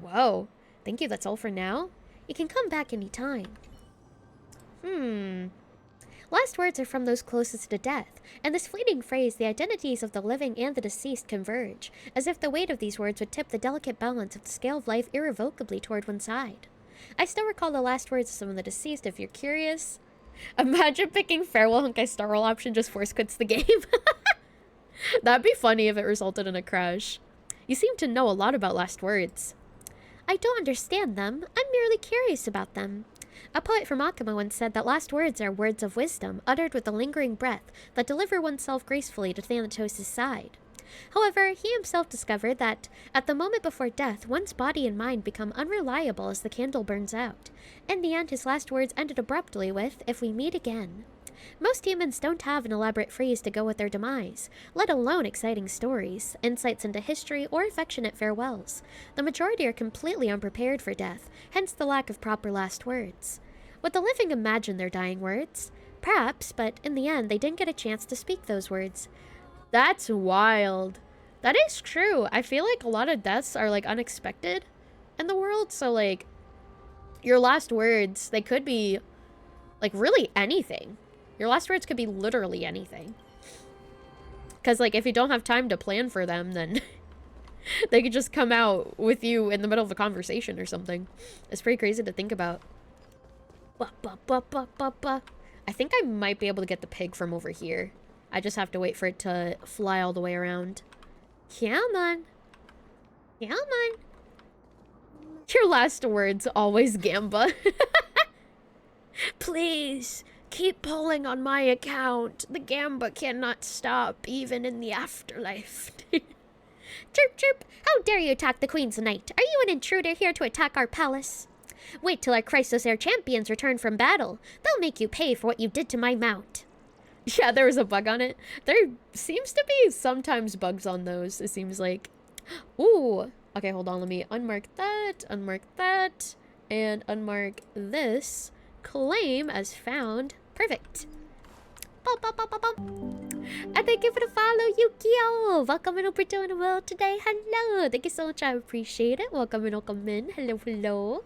Whoa. Thank you, that's all for now? You can come back any time. Last words are from those closest to death. In this fleeting phrase, the identities of the living and the deceased converge, as if the weight of these words would tip the delicate balance of the scale of life irrevocably toward one side. I still recall the last words of some of the deceased, if you're curious. Imagine picking Farewell Honkai Star Roll option just force quits the game. That'd be funny if it resulted in a crash. You seem to know a lot about last words. "I don't understand them. I'm merely curious about them." A poet from Akama once said that last words are words of wisdom, uttered with a lingering breath that deliver oneself gracefully to Thanatos' side. However, he himself discovered that, at the moment before death, one's body and mind become unreliable as the candle burns out. In the end, his last words ended abruptly with, "If we meet again." Most humans don't have an elaborate phrase to go with their demise, let alone exciting stories, insights into history, or affectionate farewells. The majority are completely unprepared for death, hence the lack of proper last words. Would the living imagine their dying words? Perhaps, but in the end, they didn't get a chance to speak those words. That's wild. That is true. I feel like a lot of deaths are, like, unexpected in the world, so, like, your last words, they could be, like, really anything. Your last words could be literally anything. Because, like, if you don't have time to plan for them, then they could just come out with you in the middle of a conversation or something. It's pretty crazy to think about. I think I might be able to get the pig from over here. I just have to wait for it to fly all the way around. Come on. Come on. Your last words, always Gamba. Please. Keep pulling on my account. The Gamba cannot stop, even in the afterlife. Chirp, chirp. How dare you attack the Queen's Knight? Are you an intruder here to attack our palace? Wait till our Christos Air champions return from battle. They'll make you pay for what you did to my mount. Yeah, there was a bug on it. There seems to be sometimes bugs on those, it seems like. Ooh. Okay, hold on. Let me unmark that, and unmark this. Claim as found. Perfect. And thank you for the follow, Yukio. Welcome in over to the world today. Hello. Thank you so much. I appreciate it. Welcome in, welcome in. Hello, hello.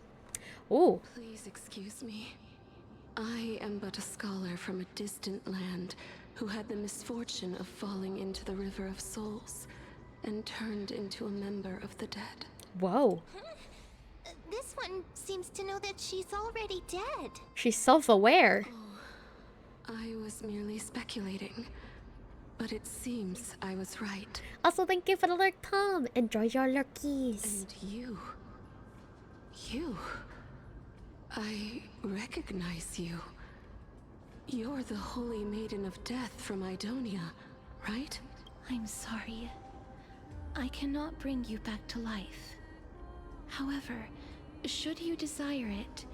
Oh. Please excuse me. I am but a scholar from a distant land who had the misfortune of falling into the River of Souls and turned into a member of the dead. Whoa. This one seems to know that she's already dead. She's self-aware. I was merely speculating, but it seems I was right. Also, thank you for the lurk, Tom. Enjoy your lurkies. And you... I recognize you. You're the Holy Maiden of Death from Idonia, right? I'm sorry. I cannot bring you back to life. However, should you desire it,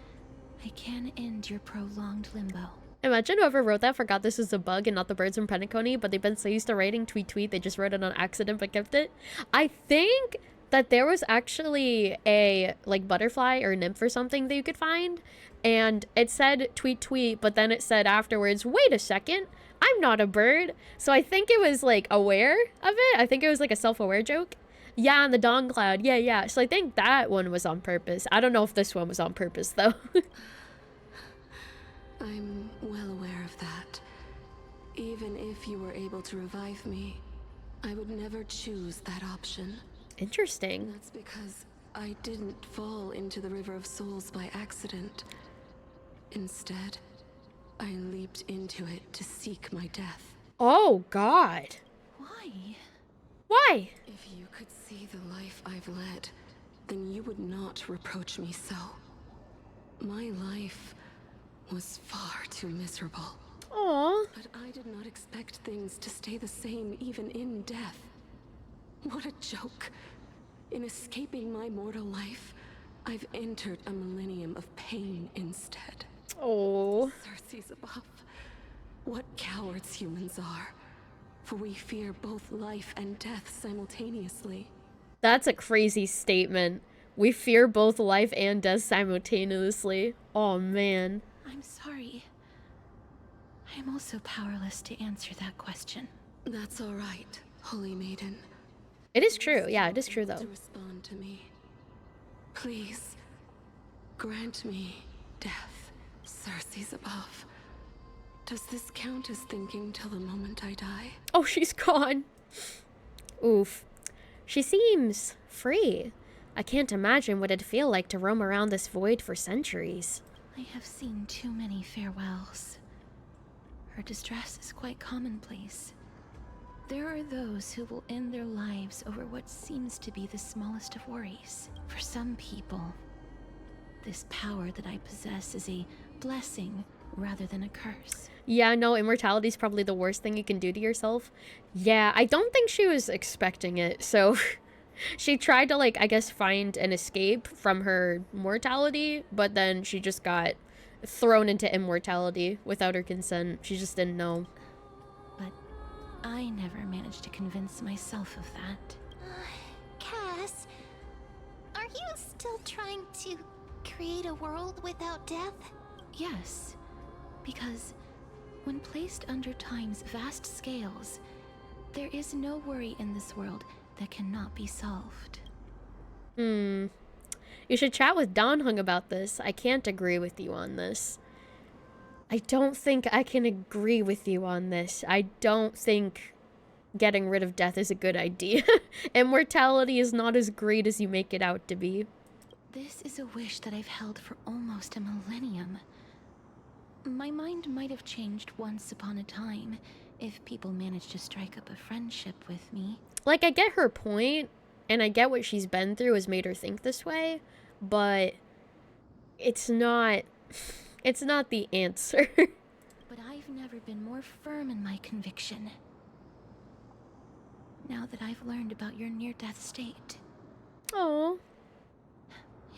I can end your prolonged limbo. Imagine whoever wrote that forgot this is a bug and not the birds from Penacony, but they've been so used to writing tweet, they just wrote it on accident but kept it. I think that there was actually a, like, butterfly or nymph or something that you could find, and it said tweet, but then it said afterwards, wait a second, I'm not a bird. So I think it was, like, aware of it. I think it was, like, a self-aware joke. Yeah, and the dawn cloud. Yeah. So I think that one was on purpose. I don't know if this one was on purpose, though. I'm well aware of that. Even if you were able to revive me, I would never choose that option. Interesting. That's because I didn't fall into the River of Souls by accident. Instead, I leaped into it to seek my death. Oh, God. Why? Why? If you could see the life I've led, then you would not reproach me so. My life was far too miserable. Aww. But I did not expect things to stay the same even in death. What a joke. In escaping my mortal life, I've entered a millennium of pain instead. Oh. Circe's above. What cowards humans are. For we fear both life and death simultaneously. That's a crazy statement. We fear both life and death simultaneously. Oh, man. I'm sorry. I'm also powerless to answer that question. That's all right, Holy Maiden. It is true. Yeah, it is true, though. To respond to me. Please, grant me death, Circe's above. Does this count as thinking till the moment I die? Oh, she's gone. Oof. She seems free. I can't imagine what it'd feel like to roam around this void for centuries. I have seen too many farewells. Her distress is quite commonplace. There are those who will end their lives over what seems to be the smallest of worries. For some people, this power that I possess is a blessing rather than a curse. Yeah, no, immortality is probably the worst thing you can do to yourself. Yeah, I don't think she was expecting it, so she tried to, like, I guess find an escape from her mortality, but then she just got thrown into immortality without her consent. She just didn't know. But I never managed to convince myself of that. Cass, are you still trying to create a world without death? Yes, because when placed under time's vast scales, there is no worry in this world that cannot be solved. You should chat with Donhung about this. I can't agree with you on this. I don't think I can agree with you on this. I don't think getting rid of death is a good idea. Immortality is not as great as you make it out to be. This is a wish that I've held for almost a millennium. My mind might have changed once upon a time if people managed to strike up a friendship with me. Like, I get her point, and I get what she's been through has made her think this way, but it's not the answer. But I've never been more firm in my conviction. Now that I've learned about your near-death state. Oh.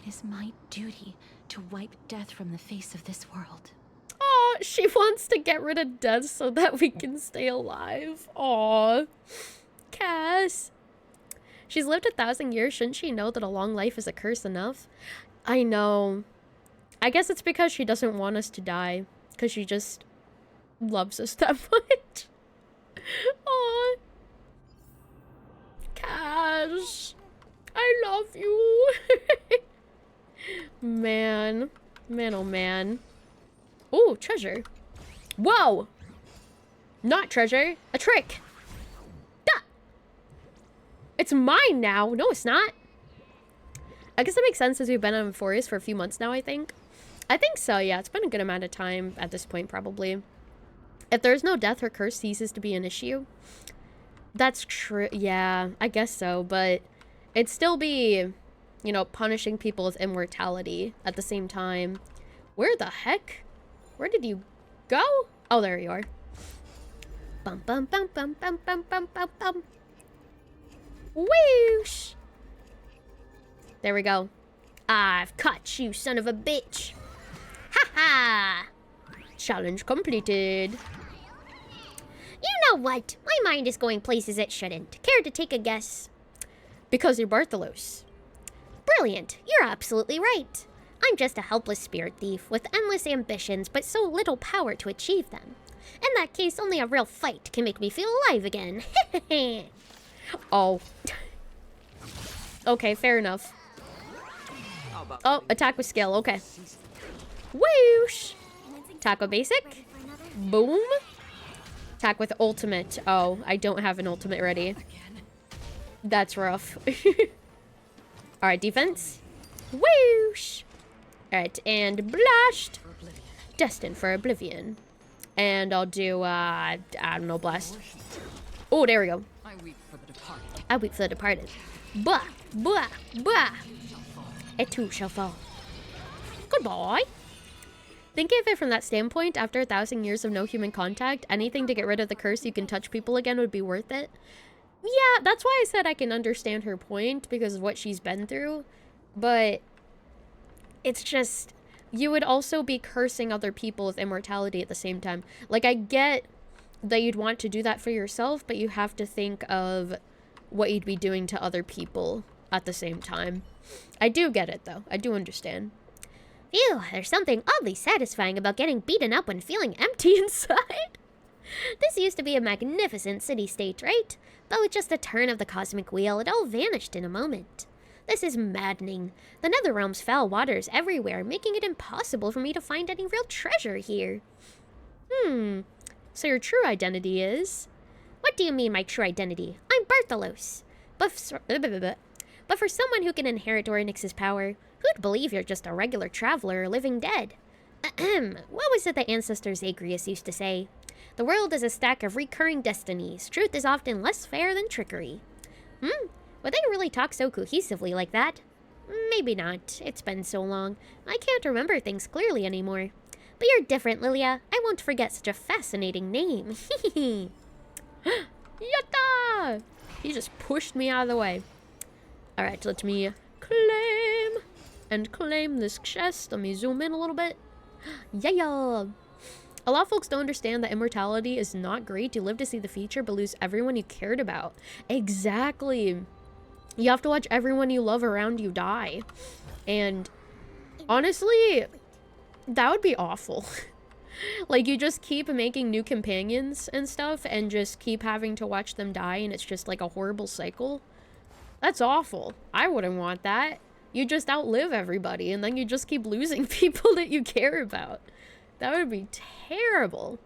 It is my duty to wipe death from the face of this world. Oh, she wants to get rid of death so that we can stay alive. Aw. Cass. She's lived 1,000 years. Shouldn't she know that a long life is a curse enough? I know. I guess it's because she doesn't want us to die. Because she just loves us that much. Aw. Cass. I love you. Man. Man, oh man. Ooh, treasure. Whoa! Not treasure. A trick. Duh! It's mine now. No, it's not. I guess that makes sense as we've been on Forest for a few months now, I think. I think so, yeah. It's been a good amount of time at this point, probably. If there's no death, her curse ceases to be an issue. That's true. Yeah, I guess so. But it'd still be, you know, punishing people with immortality at the same time. Where the heck? Where did you go? Oh, there you are. Bum bum bum bum bum bum bum bum bum. Whoosh! There we go. I've caught you, son of a bitch. Ha ha! Challenge completed. You know what? My mind is going places it shouldn't. Care to take a guess? Because you're Bartholos. Brilliant. You're absolutely right. I'm just a helpless spirit thief with endless ambitions but so little power to achieve them. In that case, only a real fight can make me feel alive again. Oh. Okay, fair enough. Oh, attack with skill. Okay. Whoosh! Attack with basic. Boom. Attack with ultimate. Oh, I don't have an ultimate ready. That's rough. Alright, defense. Whoosh! Alright, and blast! Destined for oblivion. And I'll do, I don't know, blast. Oh, there we go. I weep for the departed. Bah! Bah! Bah! It too shall fall. Goodbye! Think of it from that standpoint, after 1,000 years of no human contact, anything to get rid of the curse you can touch people again would be worth it. Yeah, that's why I said I can understand her point, because of what she's been through. But it's just, you would also be cursing other people with immortality at the same time. Like, I get that you'd want to do that for yourself, but you have to think of what you'd be doing to other people at the same time. I do get it, though. I do understand. Phew, there's something oddly satisfying about getting beaten up and feeling empty inside. This used to be a magnificent city-state, right? But with just a turn of the cosmic wheel, it all vanished in a moment. This is maddening. The Netherrealm's foul waters everywhere, making it impossible for me to find any real treasure here. So your true identity is? What do you mean, my true identity? I'm Bartholos. But for someone who can inherit Ornyx's power, who'd believe you're just a regular traveler or living dead? What was it the ancestor Zagreus used to say? The world is a stack of recurring destinies. Truth is often less fair than trickery. Would they really talk so cohesively like that? Maybe not. It's been so long. I can't remember things clearly anymore. But you're different, Lilia. I won't forget such a fascinating name. Yatta! He just pushed me out of the way. Alright, let me claim this chest. Let me zoom in a little bit. Yeah. A lot of folks don't understand that immortality is not great. You live to see the future, but lose everyone you cared about. Exactly. You have to watch everyone you love around you die. And honestly, that would be awful. Like, you just keep making new companions and stuff and just keep having to watch them die, and it's just like a horrible cycle. That's awful. I wouldn't want that. You just outlive everybody, and then you just keep losing people that you care about. That would be terrible.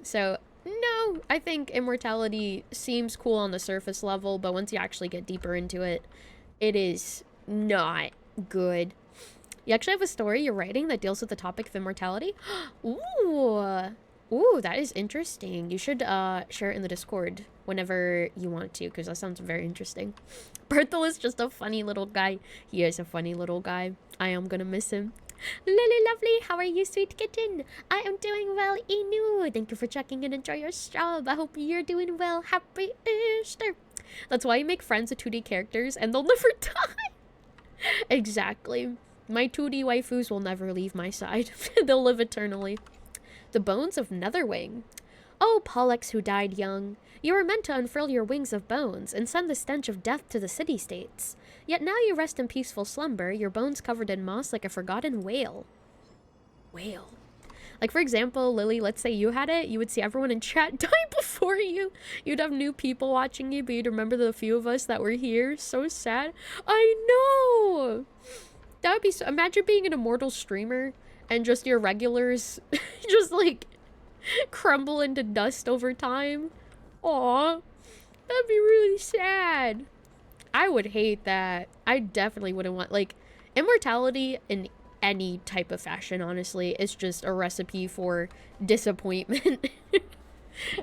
So, no, I think immortality seems cool on the surface level, but once you actually get deeper into it, it is not good. You actually have a story you're writing that deals with the topic of immortality? Ooh, that is interesting. You should share it in the Discord whenever you want to, because that sounds very interesting. Berthel is just a funny little guy. He is a funny little guy. I am gonna miss him. Lily lovely, how are you, sweet kitten? I am doing well, Inu. Thank you for checking in. Enjoy your job. I hope you're doing well. Happy Easter. That's why you make friends with 2D characters and they'll never die. Exactly. My 2D waifus will never leave my side. They'll live eternally. The bones of Netherwing. Oh, Pollux who died young. You were meant to unfurl your wings of bones and send the stench of death to the city-states. Yet now you rest in peaceful slumber, your bones covered in moss like a forgotten whale. Whale. Like, for example, Lily, let's say you had it, you would see everyone in chat die before you. You'd have new people watching you, but you'd remember the few of us that were here. So sad. I know! That would be so... Imagine being an immortal streamer and just your regulars just, like, crumble into dust over time. Aw. That'd be really sad. I would hate that. I definitely wouldn't want... Like, immortality in any type of fashion, honestly, is just a recipe for disappointment.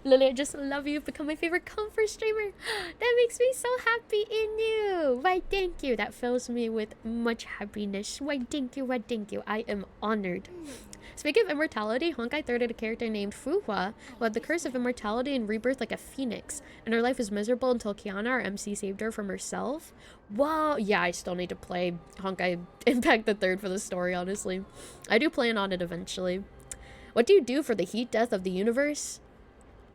Lily, I just love you. You've become my favorite comfort streamer. That makes me so happy in you. Why, thank you. That fills me with much happiness. Why, thank you. Why, thank you. I am honored. Speaking of immortality, Honkai third had a character named Fuhua who had the curse of immortality and rebirth like a phoenix, and her life was miserable until Kiana, our MC, saved her from herself. Wow. Yeah, I still need to play Honkai Impact the Third for the story, honestly. I do plan on it eventually. What do you do for the heat death of the universe?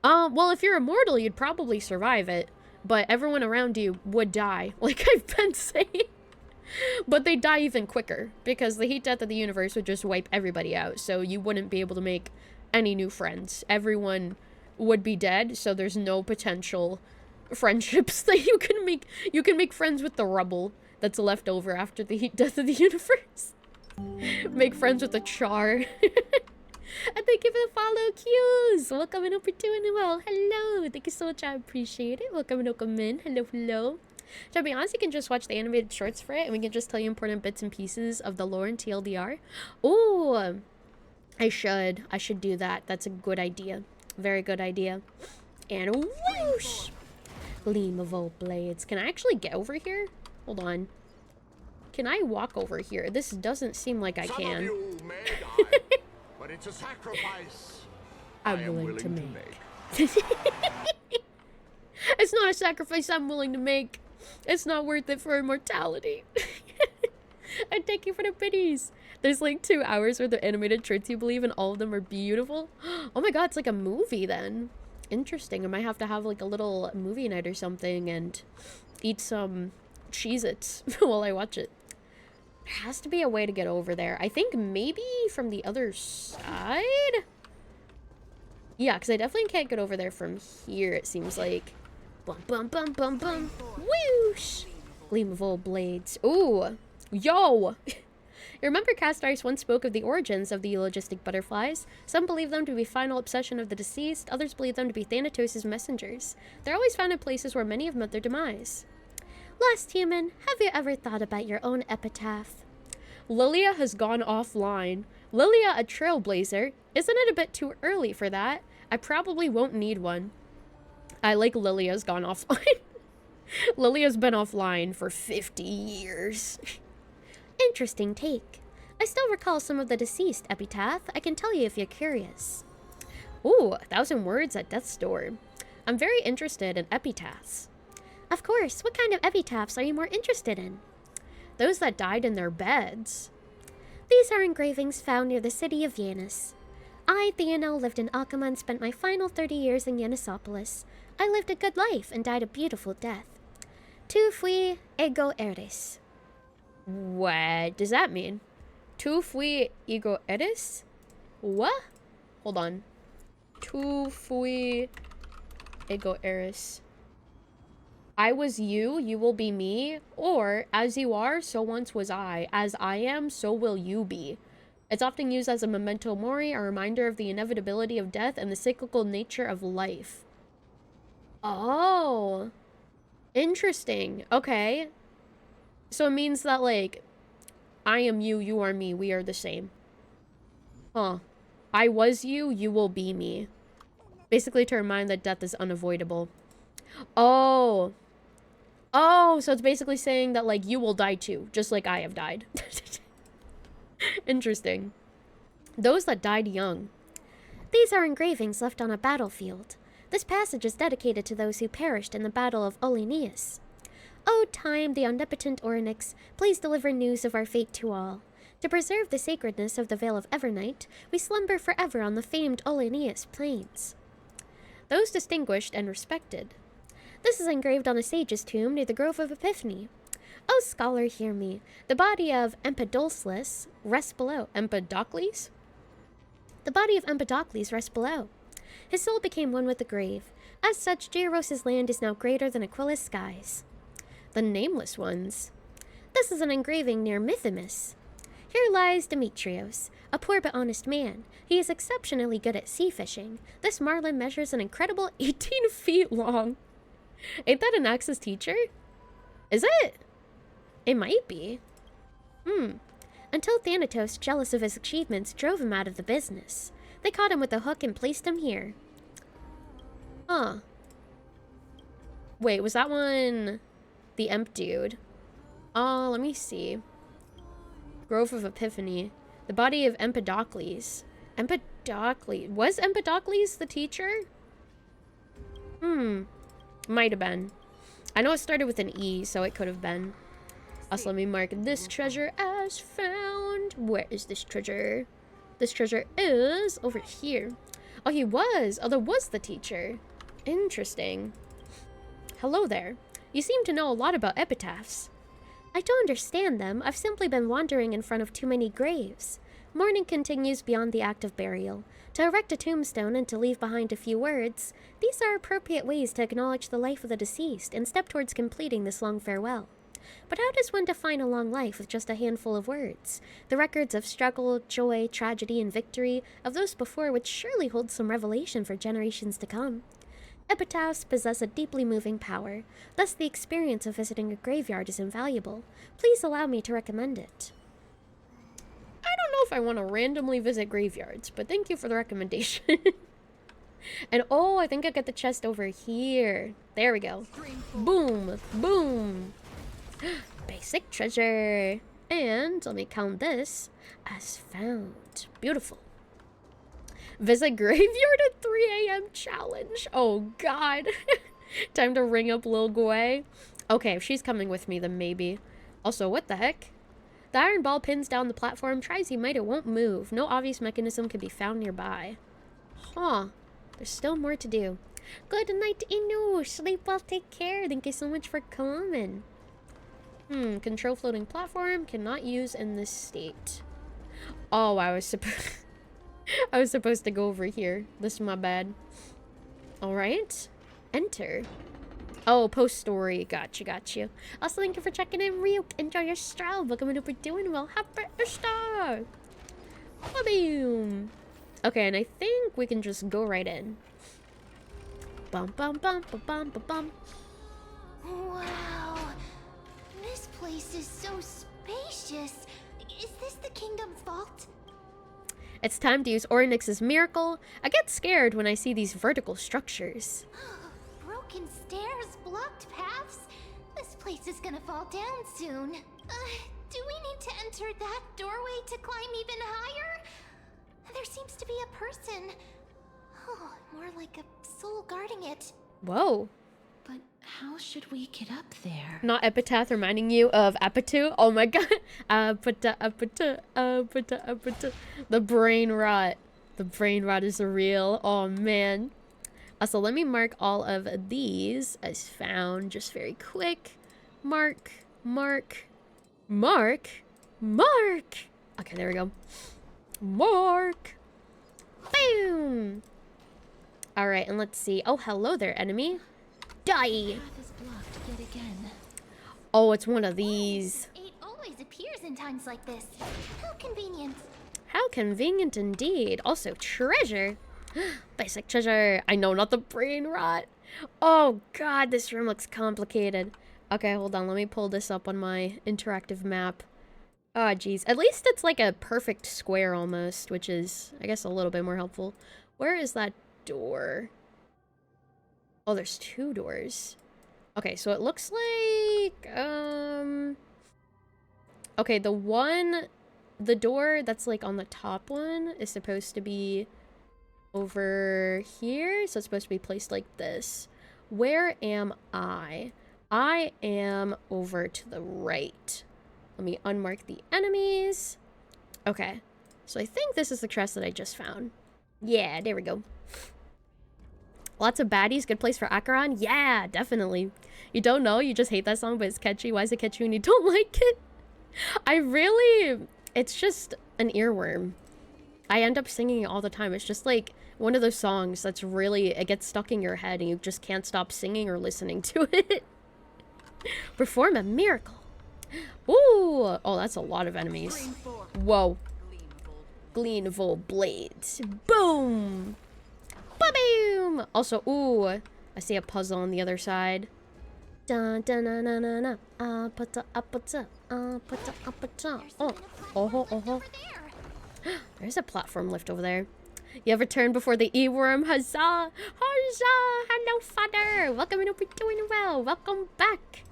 Well, if you're immortal, you'd probably survive it, but everyone around you would die, like I've been saying. But they die even quicker, because the heat death of the universe would just wipe everybody out, so you wouldn't be able to make any new friends. Everyone would be dead, so there's no potential friendships that you can make. You can make friends with the rubble that's left over after the heat death of the universe. Make friends with the char. And thank you for the follow, Q's. Welcome and hope you're doing well. Hello. Thank you so much. I appreciate it. Welcome and welcome in. Hello, hello. To be honest, you can just watch the animated shorts for it, and we can just tell you important bits and pieces of the lore and TLDR. Oh, I should do that. That's a good idea. Very good idea. And whoosh! Gleam of old blades. Can I actually get over here? Hold on. Can I walk over here? This doesn't seem like I can. Some of you may die, but it's a sacrifice I'm willing to make. It's not a sacrifice I'm willing to make. It's not worth it for immortality. I thank you for the biddies. There's like 2 hours worth of animated shorts, you believe, and all of them are beautiful. Oh my god, it's like a movie then. Interesting. I might have to have like a little movie night or something and eat some Cheez-Its while I watch it. There has to be a way to get over there. I think maybe from the other side? Yeah, because I definitely can't get over there from here, it seems like. Bum, bum, bum, bum, bum. Whoosh! Gleam of old blades. Ooh! Yo! You remember Cast Ice once spoke of the origins of the eulogistic butterflies? Some believe them to be final obsession of the deceased, others believe them to be Thanatos' messengers. They're always found in places where many have met their demise. Last human, have you ever thought about your own epitaph? Lilia has gone offline. Lilia, a trailblazer? Isn't it a bit too early for that? I probably won't need one. I like Lilia's gone offline. Lilia's been offline for 50 years. Interesting take. I still recall some of the deceased epitaph. I can tell you if you're curious. Ooh, 1,000 words at death's door. I'm very interested in epitaphs. Of course, what kind of epitaphs are you more interested in? Those that died in their beds. These are engravings found near the city of Yanis. I, Theano, lived in Alchema and spent my final 30 years in Yanisopolis. I lived a good life and died a beautiful death. Tu fui ego eris. What does that mean? Tu fui ego eris? What? Hold on. Tu fui ego eris. I was you, you will be me, or as you are, so once was I. As I am, so will you be. It's often used as a memento mori, a reminder of the inevitability of death and the cyclical nature of life. Oh. Interesting. Okay. So it means that, like, I am you, you are me, we are the same. Huh. I was you, you will be me. Basically to remind that death is unavoidable. Oh. Oh, so it's basically saying that, like, you will die too, just like I have died. Interesting. Those that died young. These are engravings left on a battlefield. This passage is dedicated to those who perished in the Battle of Olynius. O time, the omnipotent Orynyx, please deliver news of our fate to all. To preserve the sacredness of the Vale of Evernight, we slumber forever on the famed Olynius plains. Those distinguished and respected. This is engraved on a sage's tomb near the Grove of Epiphany. O scholar, hear me. The body of Empedocles rests below. Empedocles? The body of Empedocles rests below. His soul became one with the grave. As such, Gearos's land is now greater than Aquila's skies. The Nameless Ones. This is an engraving near Mythimus. Here lies Demetrios, a poor but honest man. He is exceptionally good at sea fishing. This marlin measures an incredible 18 feet long. Ain't that an Axe's teacher? Is it? It might be. Until Thanatos, jealous of his achievements, drove him out of the business. They caught him with a hook and placed him here. Huh. Wait, was that one the Emp dude? Oh, let me see. Grove of Epiphany. The body of Empedocles. Empedocles. Was Empedocles the teacher? Might have been. I know it started with an E, so it could have been. Also, let me mark this treasure as found. Where is this treasure? This treasure is over here. Oh, he was. Oh, there was the teacher. Interesting. Hello there. You seem to know a lot about epitaphs. I don't understand them. I've simply been wandering in front of too many graves. Mourning continues beyond the act of burial. To erect a tombstone and to leave behind a few words, these are appropriate ways to acknowledge the life of the deceased and step towards completing this long farewell. But how does one define a long life with just a handful of words? The records of struggle, joy, tragedy, and victory of those before would surely hold some revelation for generations to come. Epitaphs possess a deeply moving power, thus the experience of visiting a graveyard is invaluable. Please allow me to recommend it. I don't know if I want to randomly visit graveyards, but thank you for the recommendation. And oh, I think I got the chest over here. There we go. Boom, boom. Basic treasure. And let me count this as found. Beautiful. Visit graveyard at 3 a.m. challenge. Oh god. Time to ring up Lil Gwei. Okay, if she's coming with me, then maybe. Also, what the heck? The iron ball pins down the platform. Try as you might, it won't move. No obvious mechanism can be found nearby. Huh. There's still more to do. Good night, Inu. Sleep well, take care. Thank you so much for coming. Control floating platform. Cannot use in this state. Oh, I was supposed to go over here. This is my bad. Alright. Enter. Oh, post story. Gotcha. Also, thank you for checking in, Ryuk. Enjoy your stroll. Welcome and hope you're doing well. Happy Easter! Boom! Okay, and I think we can just go right in. Bum bum bum bum bum bum bum. Wow. This place is so spacious. Is this the kingdom's vault? It's time to use Ornyx's miracle. I get scared when I see these vertical structures. Broken stairs, blocked paths. This place is gonna fall down soon. Do we need to enter that doorway to climb even higher? There seems to be a person. Oh, more like a soul guarding it. Whoa. But how should we get up there? Not Epitaph reminding you of Apitu? Oh my god. Apita. The brain rot. The brain rot is real. Oh man. Also, let me mark all of these as found just very quick. Mark. Okay, there we go. Mark. Boom. All right, and let's see. Oh, hello there, enemy. Die. Path is blocked yet again. Oh, it's one of these. It always appears in times like this. How convenient. How convenient indeed. Also, treasure. Basic treasure. I know, not the brain rot. Oh god, this room looks complicated. Okay, hold on. Let me pull this up on my interactive map. Oh, geez. At least it's like a perfect square almost, which is, I guess, a little bit more helpful. Where is that door? Oh, there's 2 doors. Okay, so it looks like, okay, the door that's like on the top one is supposed to be over here. So it's supposed to be placed like this. Where am I? I am over to the right. Let me unmark the enemies. Okay, so I think this is the chest that I just found. Yeah, there we go. Lots of baddies, good place for Acheron? Yeah, definitely. You don't know, you just hate that song, but it's catchy. Why is it catchy when you don't like it? It's just an earworm. I end up singing it all the time. It's just like one of those songs that's really, it gets stuck in your head and you just can't stop singing or listening to it. Perform a miracle. Ooh, oh, that's a lot of enemies. Whoa. Gleanville blades. Boom. Ba-boom. Also, ooh, I see a puzzle on the other side. Dun dun dun dun dun dun. Oh. There's a platform lift over there. You ever turn before the E-worm? Huzzah! Huzzah! Hello, father! Welcome and hope you're doing well. Welcome back.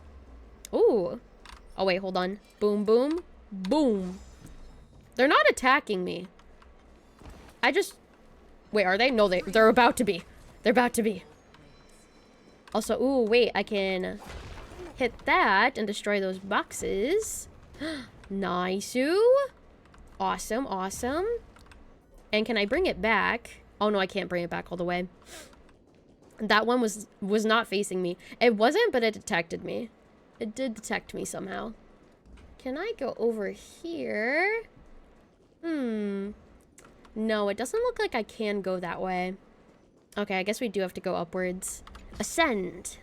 Ooh. Oh, wait, hold on. Boom, boom, boom. They're not attacking me. Wait, are they? No, they're about to be. They're about to be. Also, ooh, wait, I can hit that and destroy those boxes. Nice-oo. Awesome, awesome. And can I bring it back? Oh, no, I can't bring it back all the way. That one was not facing me. It wasn't, but it detected me. It did detect me somehow. Can I go over here? No, it doesn't look like I can go that way. Okay, I guess we do have to go upwards. Ascend.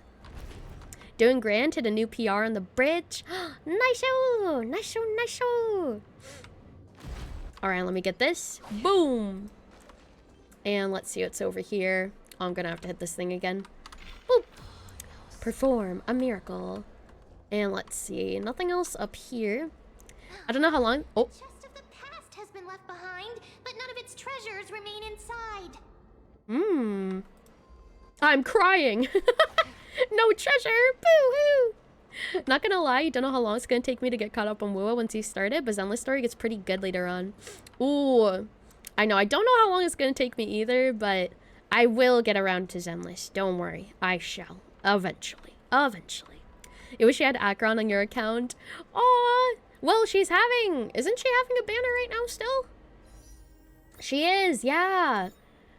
Doing grand, hit a new PR on the bridge. Nice-o! Nice-o, nice-o! Alright, let me get this. Boom! And let's see what's over here. Oh, I'm gonna have to hit this thing again. Boop. Perform a miracle. And let's see, nothing else up here. I don't know how long. Oh. The chest of the past has been left behind, but none of its treasures remain inside. I'm crying. No treasure. Boo-hoo. Not gonna lie, you don't know how long it's gonna take me to get caught up on WoA once you started, but Zenless story gets pretty good later on. Ooh. I know, I don't know how long it's gonna take me either, but I will get around to Zenless. Don't worry. I shall. Eventually. Eventually. You wish you had Akron on your account. Aw. Well, isn't she having a banner right now still? She is, yeah.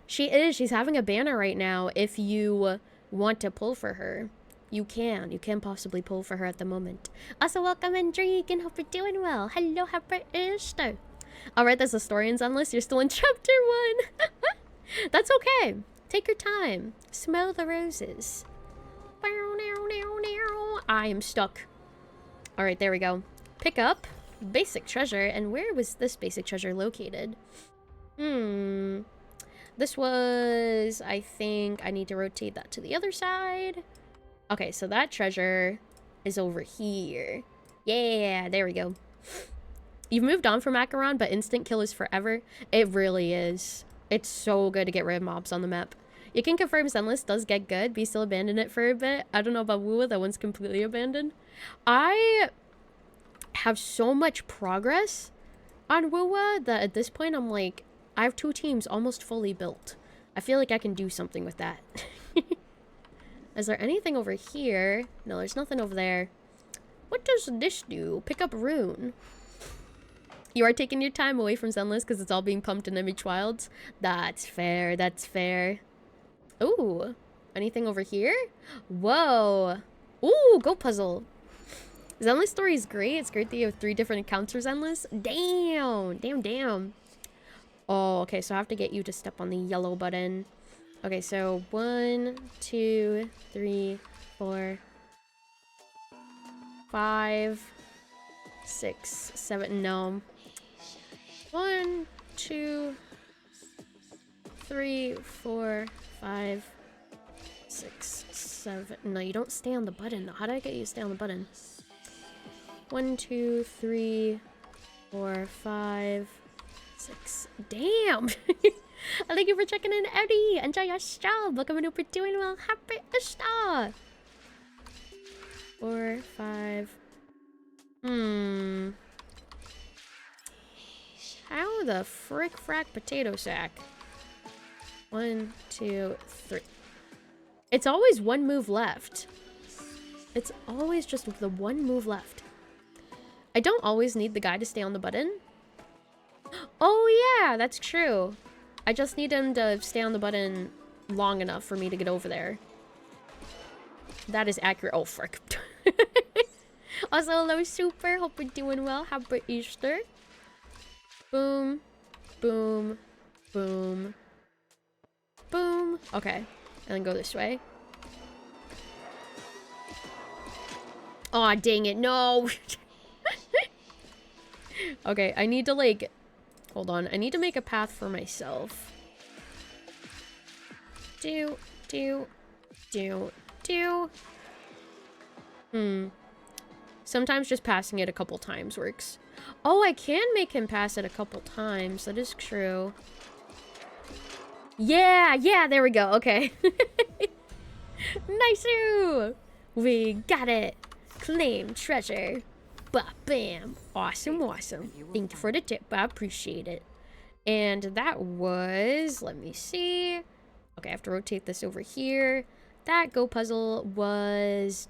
She is. She's having a banner right now. If you want to pull for her, you can. You can possibly pull for her at the moment. Also, welcome in, Drake, and hope you're doing well. Hello, happy Easter. Alright, there's a story in Zenless. You're still in chapter 1. That's okay. Take your time. Smell the roses. I am stuck. Alright, there we go. Pick up basic treasure. And where was this basic treasure located? This was, I think I need to rotate that to the other side. Okay, so that treasure is over here. Yeah, there we go. You've moved on from Acheron, but instant kill is forever. It really is. It's so good to get rid of mobs on the map. You can confirm Zenless does get good, but you still abandon it for a bit. I don't know about WoA, that one's completely abandoned. I have so much progress on WoA that at this point I'm like, I have 2 teams almost fully built. I feel like I can do something with that. Is there anything over here? No, there's nothing over there. What does this do? Pick up rune. You are taking your time away from Zenless because it's all being pumped in Image Wilds. That's fair, that's fair. Ooh, anything over here? Whoa. Ooh, go puzzle. Zenless story is great. It's great that you have 3 different accounts for Zenless. Damn, damn. Oh, okay, so I have to get you to step on the yellow button. Okay, so 1, 2, 3, 4, 5, 6, 7, no. 1, 2, 3, 4, 5, 6, 7. No, you don't stay on the button. How do I get you to stay on the button? 1, 2, 3, 4, 5, 6. Damn! Thank you for checking in, Eddie. Enjoy your job. Welcome to Super doing well. Happy Easter. 4, 5. How the frick frack potato sack? 1, 2, 3. It's always 1 move left. It's always just the 1 move left. I don't always need the guy to stay on the button. Oh yeah, that's true. I just need him to stay on the button long enough for me to get over there. That is accurate. Oh, frick. Also, hello, Super. Hope you're doing well. Happy Easter. Boom. Boom. Boom. Boom. Okay. And then go this way. Aw, dang it. No. Okay, I need to, like... Hold on. I need to make a path for myself. Do. Sometimes just passing it a couple times works. Oh, I can make him pass it a couple times. That is true. Yeah, there we go. Okay. Nice-oo! We got it. Claim treasure. Bam. Awesome. Thank you for the tip. I appreciate it. And that was... Let me see. Okay, I have to rotate this over here. That go puzzle was...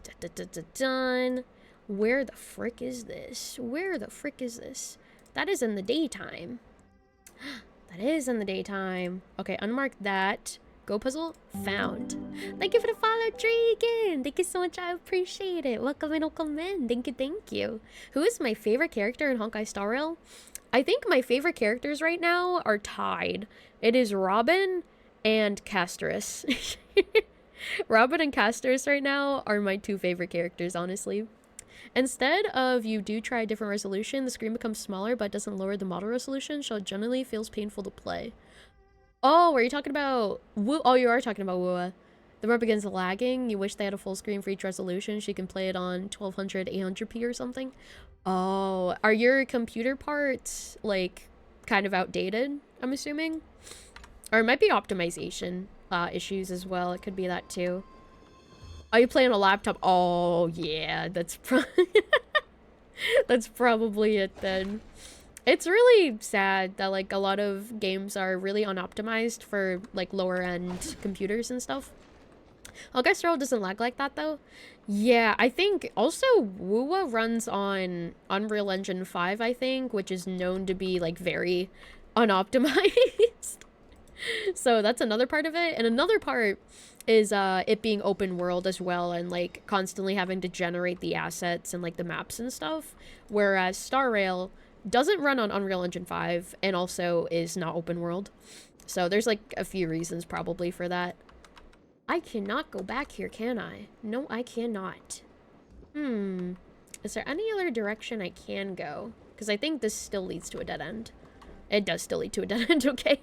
done. Where the frick is this? That is in the daytime. That is in the daytime. Okay, unmark that. Go puzzle found. Thank you for the follow, Dragon. Thank you so much. I appreciate it. Welcome in. Thank you. Who is my favorite character in Honkai Star Rail? I think my favorite characters right now are tied. It is Robin and Castorus. Robin and Castorus right now are my 2 favorite characters, honestly. Instead of you do try a different resolution, the screen becomes smaller but doesn't lower the model resolution, so it generally feels painful to play. Oh, were you talking about... Oh, you are talking about WoA. The bar begins lagging. You wish they had a full screen for each resolution. She can play it on 1200 800p or something. Oh, are your computer parts like kind of outdated, I'm assuming? Or it might be optimization issues as well. It could be that too. Are you playing a laptop? Oh yeah, that's that's probably it then. It's really sad that like a lot of games are really unoptimized for like lower end computers and stuff. Honkai Star Rail doesn't lag like that though. Yeah, I think also Wuwa runs on Unreal Engine 5, I think, which is known to be like very unoptimized. So that's another part of it. And another part is it being open world as well, and like constantly having to generate the assets and like the maps and stuff. Whereas Star Rail doesn't run on Unreal Engine 5 and also is not open world. So there's like a few reasons probably for that. I cannot go back here, can I? No, I cannot. Is there any other direction I can go? Because I think this still leads to a dead end. It does still lead to a dead end, okay.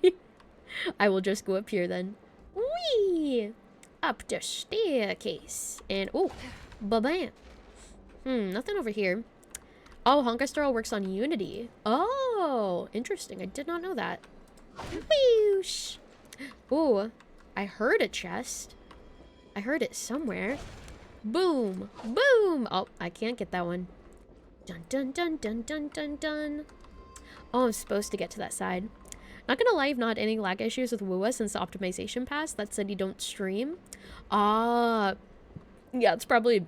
I will just go up here then. Whee! Up the staircase. And, oh, ba-bam. Nothing over here. Oh, Honkai Star Rail works on Unity. Oh, interesting. I did not know that. Whoosh! Ooh, I heard a chest. I heard it somewhere. Boom! Boom! Oh, I can't get that one. Dun dun dun dun dun dun dun. Oh, I'm supposed to get to that side. Not gonna lie, I've not had any lag issues with WUA since the optimization pass that said you don't stream. Yeah, it's probably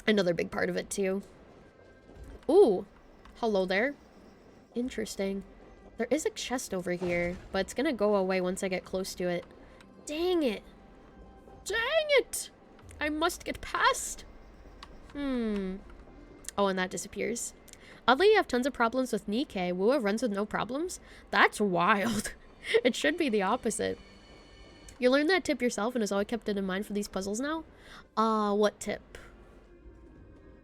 another big part of it too. Ooh, hello there. Interesting. There is a chest over here, but it's gonna go away once I get close to it. Dang it. Dang it! I must get past. Oh, and that disappears. Oddly, you have tons of problems with Nikkei. Wuwa runs with no problems? That's wild. It should be the opposite. You learned that tip yourself and has always kept it in mind for these puzzles now? What tip?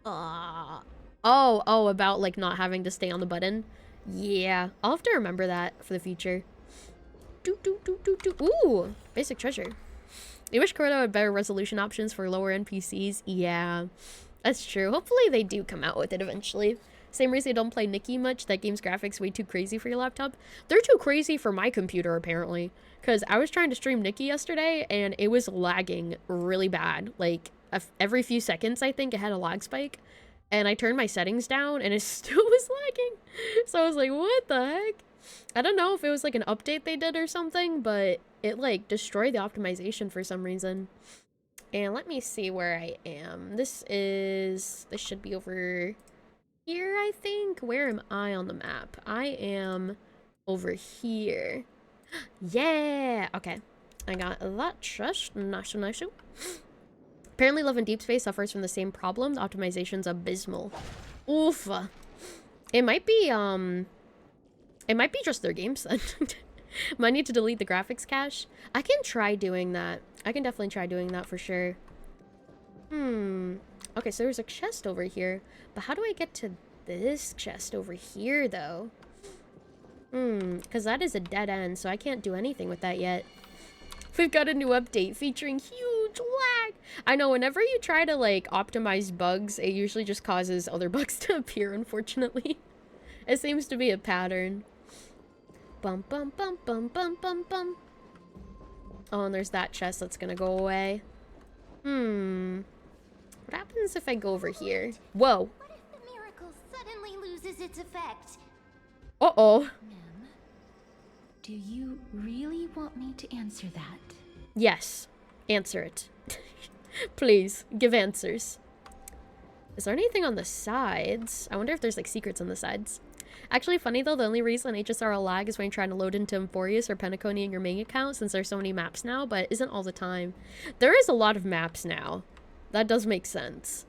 Oh, about like not having to stay on the button? Yeah, I'll have to remember that for the future. Ooh, basic treasure. You wish Cordo had better resolution options for lower NPCs? Yeah, that's true. Hopefully they do come out with it eventually. Same reason I don't play Nikki much. That game's graphics way too crazy for your laptop. They're too crazy for my computer, apparently. Because I was trying to stream Nikki yesterday, and it was lagging really bad. Like, every few seconds, I think, it had a lag spike. And I turned my settings down, and it still was lagging. So I was like, what the heck? I don't know if it was, like, an update they did or something, but it, like, destroyed the optimization for some reason. And let me see where I am. This should be over here, I think. Where am I on the map? I am over here. Yeah! Okay. I got that chest. Nice. Apparently Love in Deep Space suffers from the same problem. The optimization's abysmal. Oof. It might be just their games then. Might need to delete the graphics cache. I can try doing that. I can definitely try doing that for sure. Okay, so there's a chest over here. But how do I get to this chest over here, though? Because that is a dead end, so I can't do anything with that yet. We've got a new update featuring huge lag. I know, whenever you try to, like, optimize bugs, it usually just causes other bugs to appear, unfortunately. It seems to be a pattern. Bum, bum, bum, bum, bum, bum, bum. Oh, and there's that chest that's gonna go away. What happens if I go over here? Whoa. What if the miracle suddenly loses its effect? Uh-oh. Ma'am, do you really want me to answer that? Yes. Answer it. Please, give answers. Is there anything on the sides? I wonder if there's, like, secrets on the sides. Actually, funny though, the only reason HSR lag is when you're trying to load into Emphorius or Penacony in your main account, since there's so many maps now, but it isn't all the time. There is a lot of maps now. That does make sense.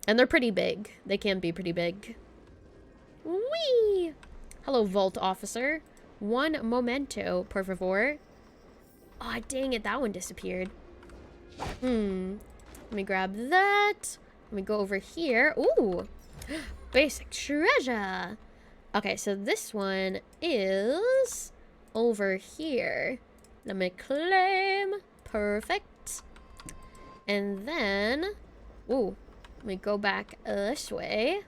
And they're pretty big. They can be pretty big. Whee! Hello, Vault Officer. One momento, por favor. Oh, dang it, that one disappeared. Let me grab that. Let me go over here. Ooh! Basic treasure! Okay, so this one is over here. Let me claim. Perfect. And then, ooh, let me go back this way.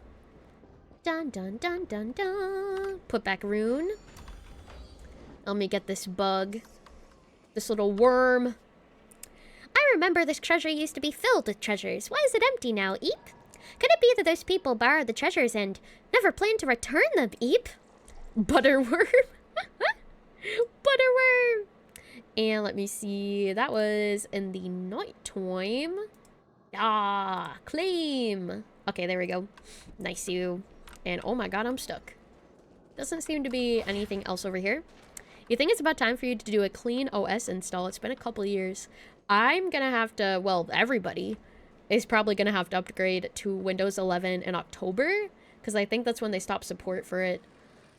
Dun dun dun dun dun. Put back rune. Let me get this bug. This little worm. I remember this treasure used to be filled with treasures. Why is it empty now, Eep? Could it be that those people borrowed the treasures and never planned to return them, Eep? Butterworm. Butterworm. And let me see. That was in the night time. Ah, claim. Okay, there we go. Nice you. And oh my god, I'm stuck. Doesn't seem to be anything else over here. You think it's about time for you to do a clean OS install? It's been a couple years. I'm gonna have to, well, everybody is probably gonna have to upgrade to Windows 11 in October, because I think that's when they stop support for it.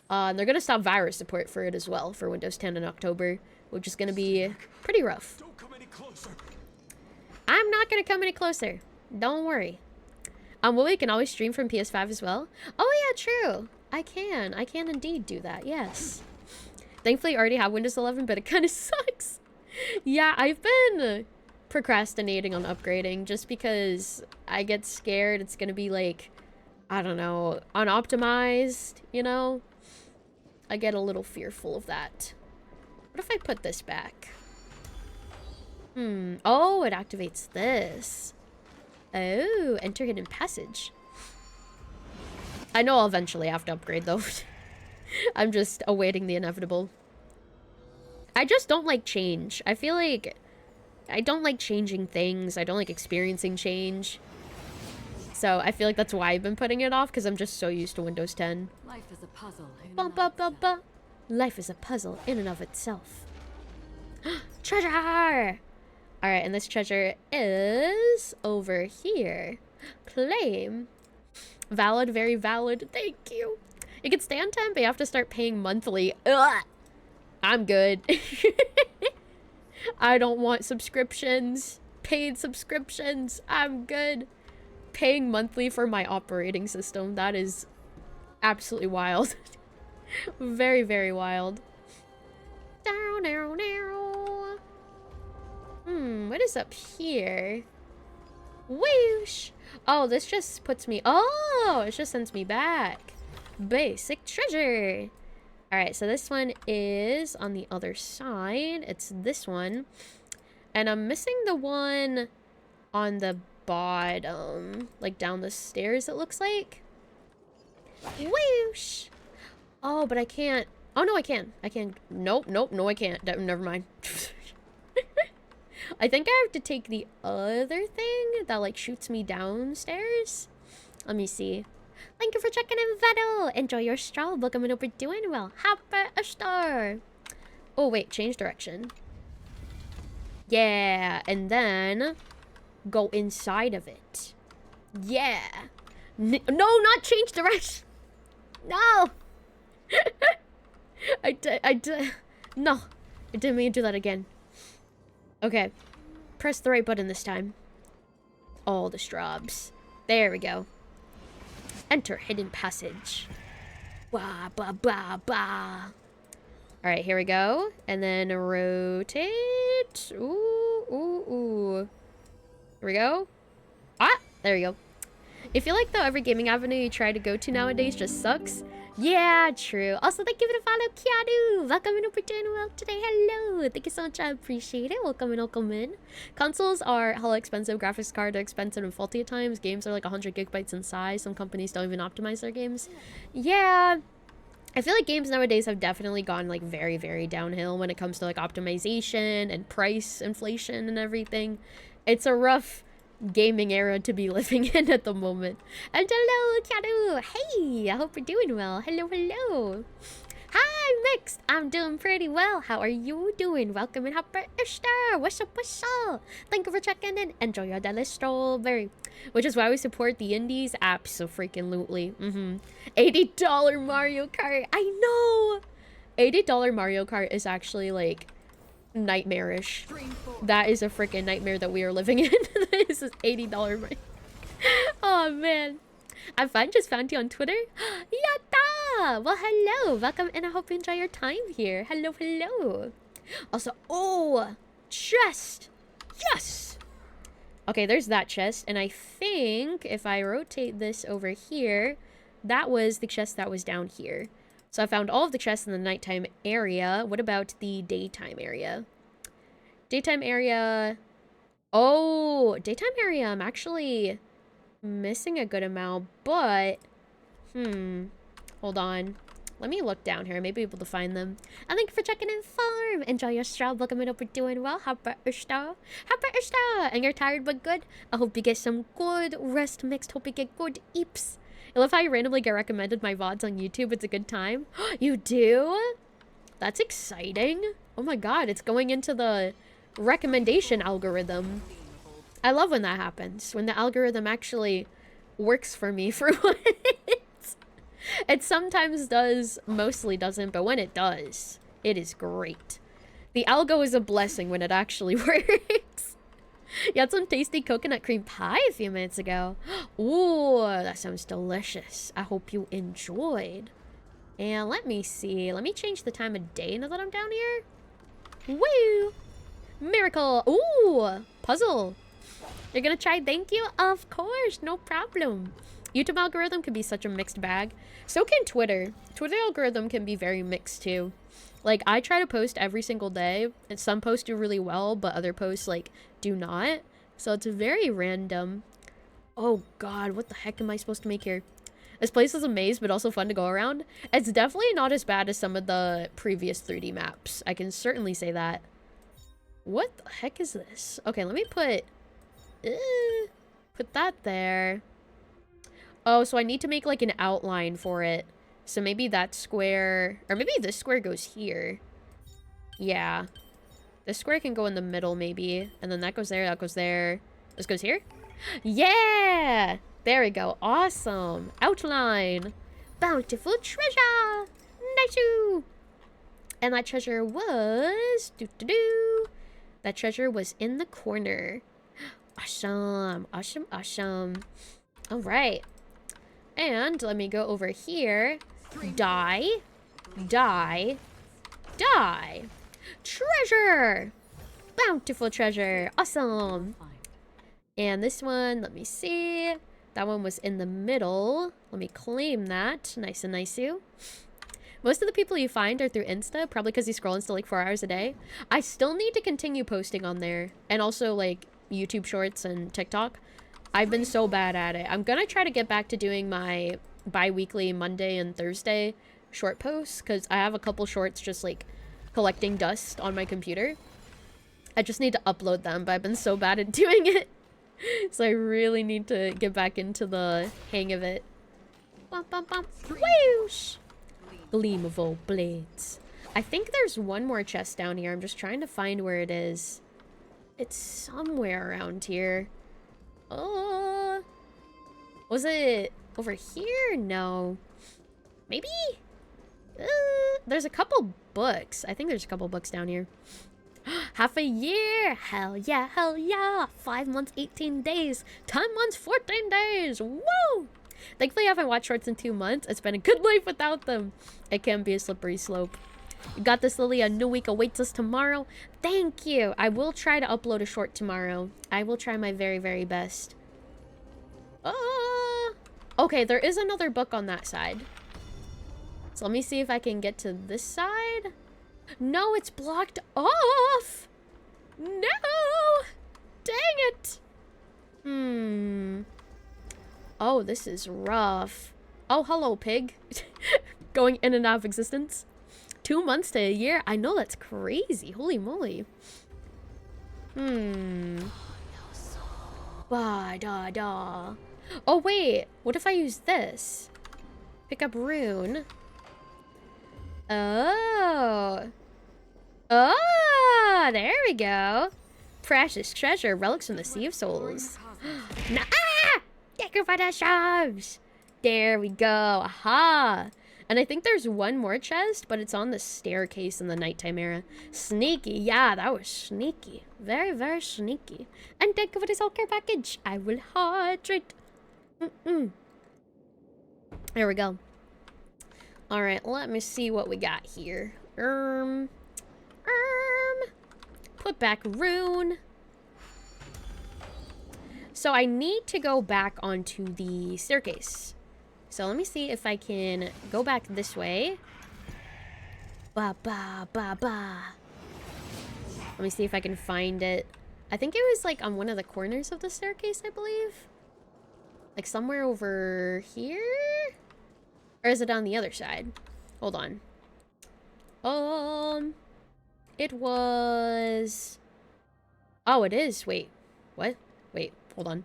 And they're gonna stop virus support for it as well for Windows 10 in October, which is gonna be pretty rough. Don't come any closer. I'm not gonna come any closer. Don't worry. Well, we can always stream from PS5 as well. Oh yeah, true. I can indeed do that, yes. Thankfully, I already have Windows 11, but it kind of sucks. Yeah, I've been procrastinating on upgrading just because I get scared it's gonna be like, I don't know, unoptimized, you know? I get a little fearful of that. What if I put this back? Oh, it activates this. Oh, enter hidden passage. I know I'll eventually have to upgrade though. I'm just awaiting the inevitable. I just don't like change. I feel like I don't like changing things. I don't like experiencing change. So I feel like that's why I've been putting it off, because I'm just so used to Windows 10. Life is a puzzle. Life is a puzzle in and of itself. Treasure! Alright, and this treasure is over here. Claim. Valid, very valid. Thank you. You can stay on 10, but you have to start paying monthly. Ugh! I'm good. I don't want subscriptions. Paid subscriptions. I'm good. Paying monthly for my operating system. That is absolutely wild. Very, very wild. Down, down, down. What is up here? Whoosh! Oh, this just puts me... Oh, it just sends me back. Basic treasure. Alright, so this one is on the other side. It's this one. And I'm missing the one on the bottom. Like down the stairs, it looks like. Whoosh! Oh, but I can't... Oh, no, I can. I can... Nope, nope, no, I can't. Never mind. I think I have to take the other thing that, like, shoots me downstairs. Let me see. Thank you for checking in, Vettel. Enjoy your stroll. Welcome and hope you're doing well. Happy a star. Oh, wait. Change direction. Yeah. And then go inside of it. Yeah. No, not change direction. No. No. I didn't mean to do that again. Okay. Press the right button this time. All the strobs. There we go. Enter hidden passage. Ba ba ba ba. Alright, here we go. And then rotate. Ooh, ooh, ooh. Here we go. Ah! There we go. I feel like though every gaming avenue you try to go to nowadays just sucks. Yeah, true. Also, thank you for the follow, Keanu. Welcome and over doing well today. Hello. Thank you so much. I appreciate it. Welcome and welcome in. Consoles are hella expensive. Graphics cards are expensive and faulty at times. Games are like 100 gigabytes in size. Some companies don't even optimize their games. Yeah. I feel like games nowadays have definitely gone like very, very downhill when it comes to like optimization and price inflation and everything. It's a rough gaming era to be living in at the moment. And hello, Keanu. Hey, I hope you're doing well. Hello, hello. Hi, Mixed. I'm doing pretty well. How are you doing? Welcome and happy Easter. What's up, what's up? Thank you for checking in. Enjoy your daily strawberry. Which is why we support the indies apps so freaking lootly. $80 Mario Kart. I know. $80 Mario Kart is actually like nightmarish. That is a freaking nightmare that we are living in. This is $80. Oh man, just found you on Twitter. Yatta! Well, hello, welcome, and I hope you enjoy your time here. Hello, hello. Also, oh, chest. Yes. Okay, there's that chest. And I think if I rotate this over here, that was the chest that was down here. So I found all of the chests in the nighttime area. What about the daytime area? Daytime area... Oh, daytime area, I'm actually missing a good amount, but... Hold on. Let me look down here. I may be able to find them. And thank you for checking in, Farm. Enjoy your straw. Welcome, I hope you're doing well. Happy Easter. Happy Easter. And you're tired but good. I hope you get some good rest mixed. Hope you get good eeps. I love how you randomly get recommended my VODs on YouTube. It's a good time. You do? That's exciting. Oh my god, it's going into the recommendation algorithm. I love when that happens. When the algorithm actually works for me for once. It sometimes does, mostly doesn't, but when it does, it is great. The algo is a blessing when it actually works. You had some tasty coconut cream pie a few minutes ago. Ooh, that sounds delicious. I hope you enjoyed. And let me see. Let me change the time of day now that I'm down here. Woo! Miracle. Ooh, puzzle. You're gonna try? Thank you? Of course, no problem. YouTube algorithm can be such a mixed bag. So can Twitter. Twitter algorithm can be very mixed too. Like, I try to post every single day, and some posts do really well, but other posts, like, do not. So it's very random. Oh god, what the heck am I supposed to make here? This place is a maze, but also fun to go around. It's definitely not as bad as some of the previous 3D maps. I can certainly say that. What the heck is this? Okay, let me put that there. Oh, so I need to make like an outline for it. So maybe that square, or maybe this square goes here. Yeah. This square can go in the middle maybe. And then that goes there, that goes there. This goes here? Yeah! There we go. Awesome. Outline. Bountiful treasure. Nice-oo. And that treasure was... That treasure was in the corner. Awesome. Awesome, awesome. All right. And let me go over here. Die. Die. Die. Treasure. Bountiful treasure. Awesome. And this one, let me see. That one was in the middle. Let me claim that. Nice and nice-oo. Most of the people you find are through Insta, probably because you scroll Insta like 4 hours a day. I still need to continue posting on there. And also like YouTube Shorts and TikTok. I've been so bad at it. I'm gonna try to get back to doing my bi-weekly Monday and Thursday short posts, because I have a couple shorts just like collecting dust on my computer. I just need to upload them, but I've been so bad at doing it. So I really need to get back into the hang of it. Bum, bum, bum. Whoosh! Gleamable blades. I think there's one more chest down here. I'm just trying to find where it is. It's somewhere around here. Was it over here? No. Maybe? There's a couple books. I think there's a couple books down here. Half a year. Hell yeah, hell yeah. 5 months, 18 days. 10 months, 14 days. Woo! Thankfully, I haven't watched shorts in 2 months. It's been a good life without them. It can be a slippery slope. You got this, Lily. A new week awaits us tomorrow. Thank you. I will try to upload a short tomorrow. I will try my very, very best. Okay, there is another book on that side. So let me see if I can get to this side. No, it's blocked off. No. Dang it. Oh, this is rough. Oh, hello, pig. Going in and out of existence. 2 months to a year? I know, that's crazy. Holy moly. Ba-da-da. Oh, wait. What if I use this? Pick up rune. Oh. Oh, there we go. Precious treasure. Relics from the Sea of Souls. Decorations. There we go. Aha. And I think there's one more chest, but it's on the staircase in the nighttime era. Sneaky. Yeah, that was sneaky. Very, very sneaky. And thank you for this whole care package. I will hydrate. There we go. All right, let me see what we got here. Put back rune. So I need to go back onto the staircase. So let me see if I can go back this way. Ba ba ba ba. Let me see if I can find it. I think it was like on one of the corners of the staircase, I believe. Like somewhere over here? Or is it on the other side? Hold on. It was... Oh, it is. Wait. What? Wait, hold on.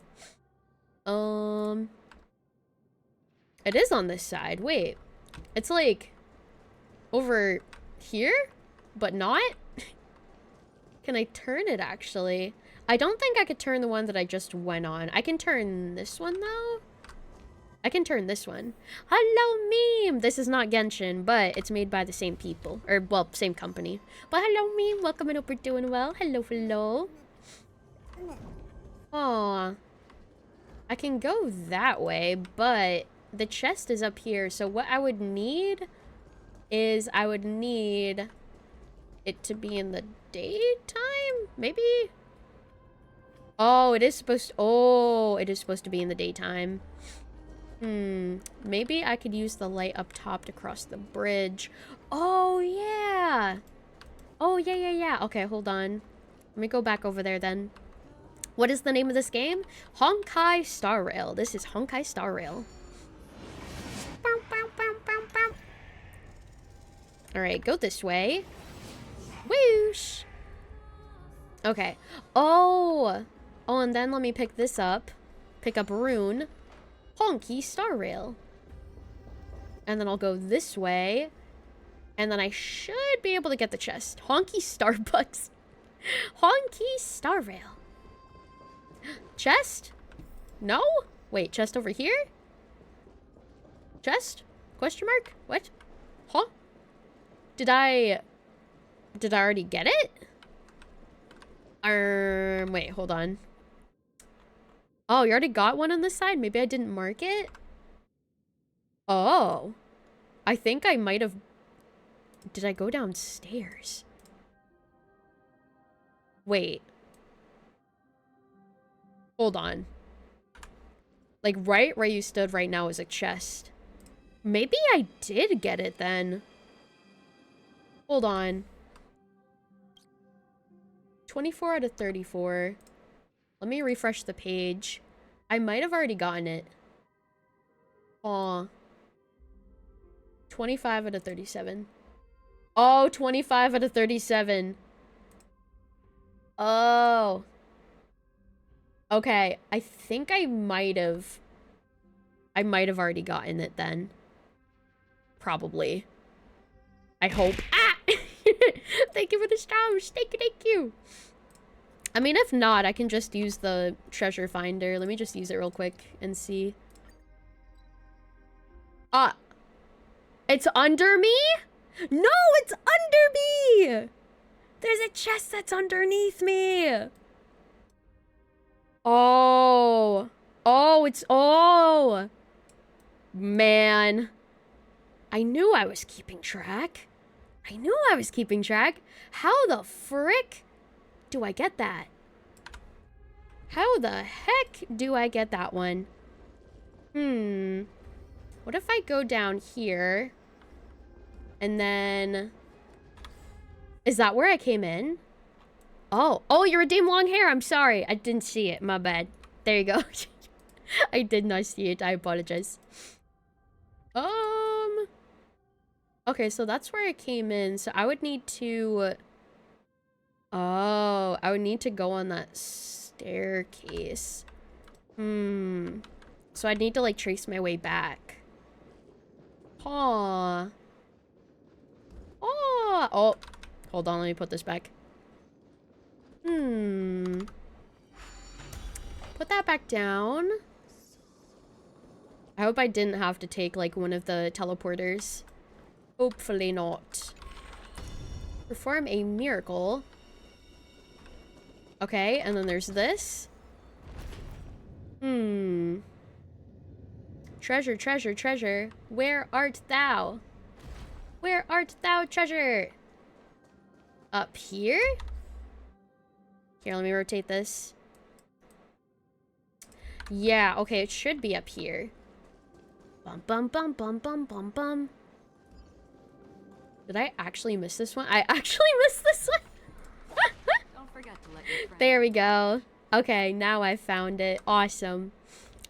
It is on this side. Wait. It's like over here, but not? Can I turn it actually? I don't think I could turn the one that I just went on. I can turn this one though. I can turn this one. Hello, meme! This is not Genshin, but it's made by the same people. Or, well, same company. But hello, meme. Welcome and hope you're doing well. Hello, hello. Aw. I can go that way, but the chest is up here. So what I would need is I would need it to be in the daytime? Maybe? Oh, it is supposed to... Oh, it is supposed to be in the daytime. Maybe I could use the light up top to cross the bridge. Oh, yeah. Oh, yeah. Okay, hold on. Let me go back over there then. What is the name of this game? Honkai Star Rail. This is Honkai Star Rail. Alright, go this way. Whoosh. Okay. Oh, and then let me pick this up. Pick up Rune. Honky Star Rail. And then I'll go this way. And then I should be able to get the chest. Honky Starbucks. Honky Star Rail. Chest? No? Wait, chest over here? Chest? Question mark? What? Huh? Did I already get it? Wait, hold on. Oh, you already got one on this side? Maybe I didn't mark it? Oh. I think I might have... Did I go downstairs? Wait. Hold on. Like, right where you stood right now is a chest. Maybe I did get it then. Hold on. 24 out of 34. Let me refresh the page. I might have already gotten it. Aw. 25 out of 37. Oh, 25 out of 37. Oh. Okay, I think I might have already gotten it then. Probably. I hope. Ah! Thank you for the stars. Thank you. I mean, if not, I can just use the treasure finder. Let me just use it real quick and see. It's under me? No, it's under me! There's a chest that's underneath me! Oh. Oh, man. I knew I was keeping track. How the frick do I get that? How the heck do I get that one? What if I go down here? And then... Is that where I came in? Oh, you redeemed long hair. I'm sorry. I didn't see it. My bad. There you go. I did not see it. I apologize. Okay, so that's where I came in. So I would need to... Oh, I would need to go on that staircase. So I'd need to, like, trace my way back. Oh, hold on. Let me put this back. Put that back down. I hope I didn't have to take, like, one of the teleporters. Hopefully not. Perform a miracle. Okay, and then there's this. Treasure, treasure, treasure. Where art thou? Where art thou, treasure? Up here? Here, let me rotate this. Yeah, okay, it should be up here. Bum, bum, bum, bum, bum, bum, bum. Did I actually miss this one? I actually missed this one. Don't forget to let your friends. There we go. Okay, now I found it. Awesome.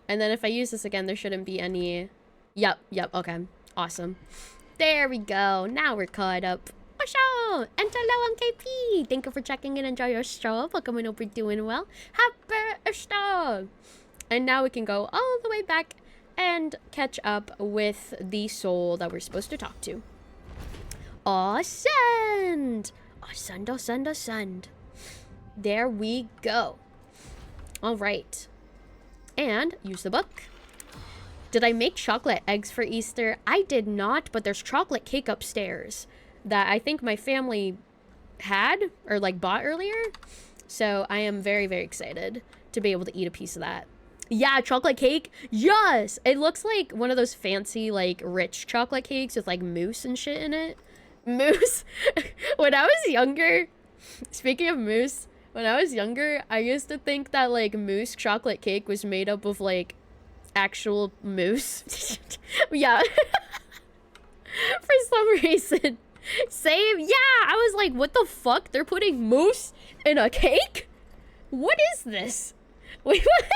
And then if I use this again, there shouldn't be any... Yep, okay. Awesome. There we go. Now we're caught up. Osho! And hello on KP! Thank you for checking in. Enjoy your show. Welcome and hope you're doing well. Happy show! And now we can go all the way back and catch up with the soul that we're supposed to talk to. Ascend! Ascend, ascend, ascend. There we go. Alright. And use the book. Did I make chocolate eggs for Easter? I did not, but there's chocolate cake upstairs that I think my family had or like bought earlier. So I am very, very excited to be able to eat a piece of that. Yeah, chocolate cake. Yes! It looks like one of those fancy, like, rich chocolate cakes with, like, mousse and shit in it. Mousse. When I was younger, speaking of mousse, when I was younger, I used to think that, like, mousse chocolate cake was made up of, like, actual mousse. Yeah. For some reason. Same. Yeah, I was like, what the fuck? They're putting mousse in a cake? What is this? Wait, what?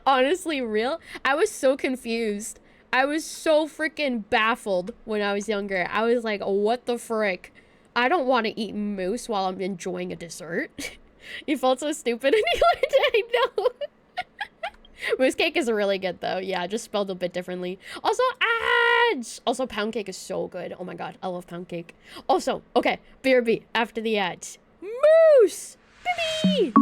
Honestly, real? I was so confused. I was so freaking baffled when I was younger. I was like, what the frick? I don't want to eat mousse while I'm enjoying a dessert. You felt so stupid and you learned it. I know. Mousse cake is really good though. Yeah, just spelled a bit differently. Also, ads! Also, pound cake is so good. Oh my god, I love pound cake. Also, okay, BRB after the ads. Moose! Baby!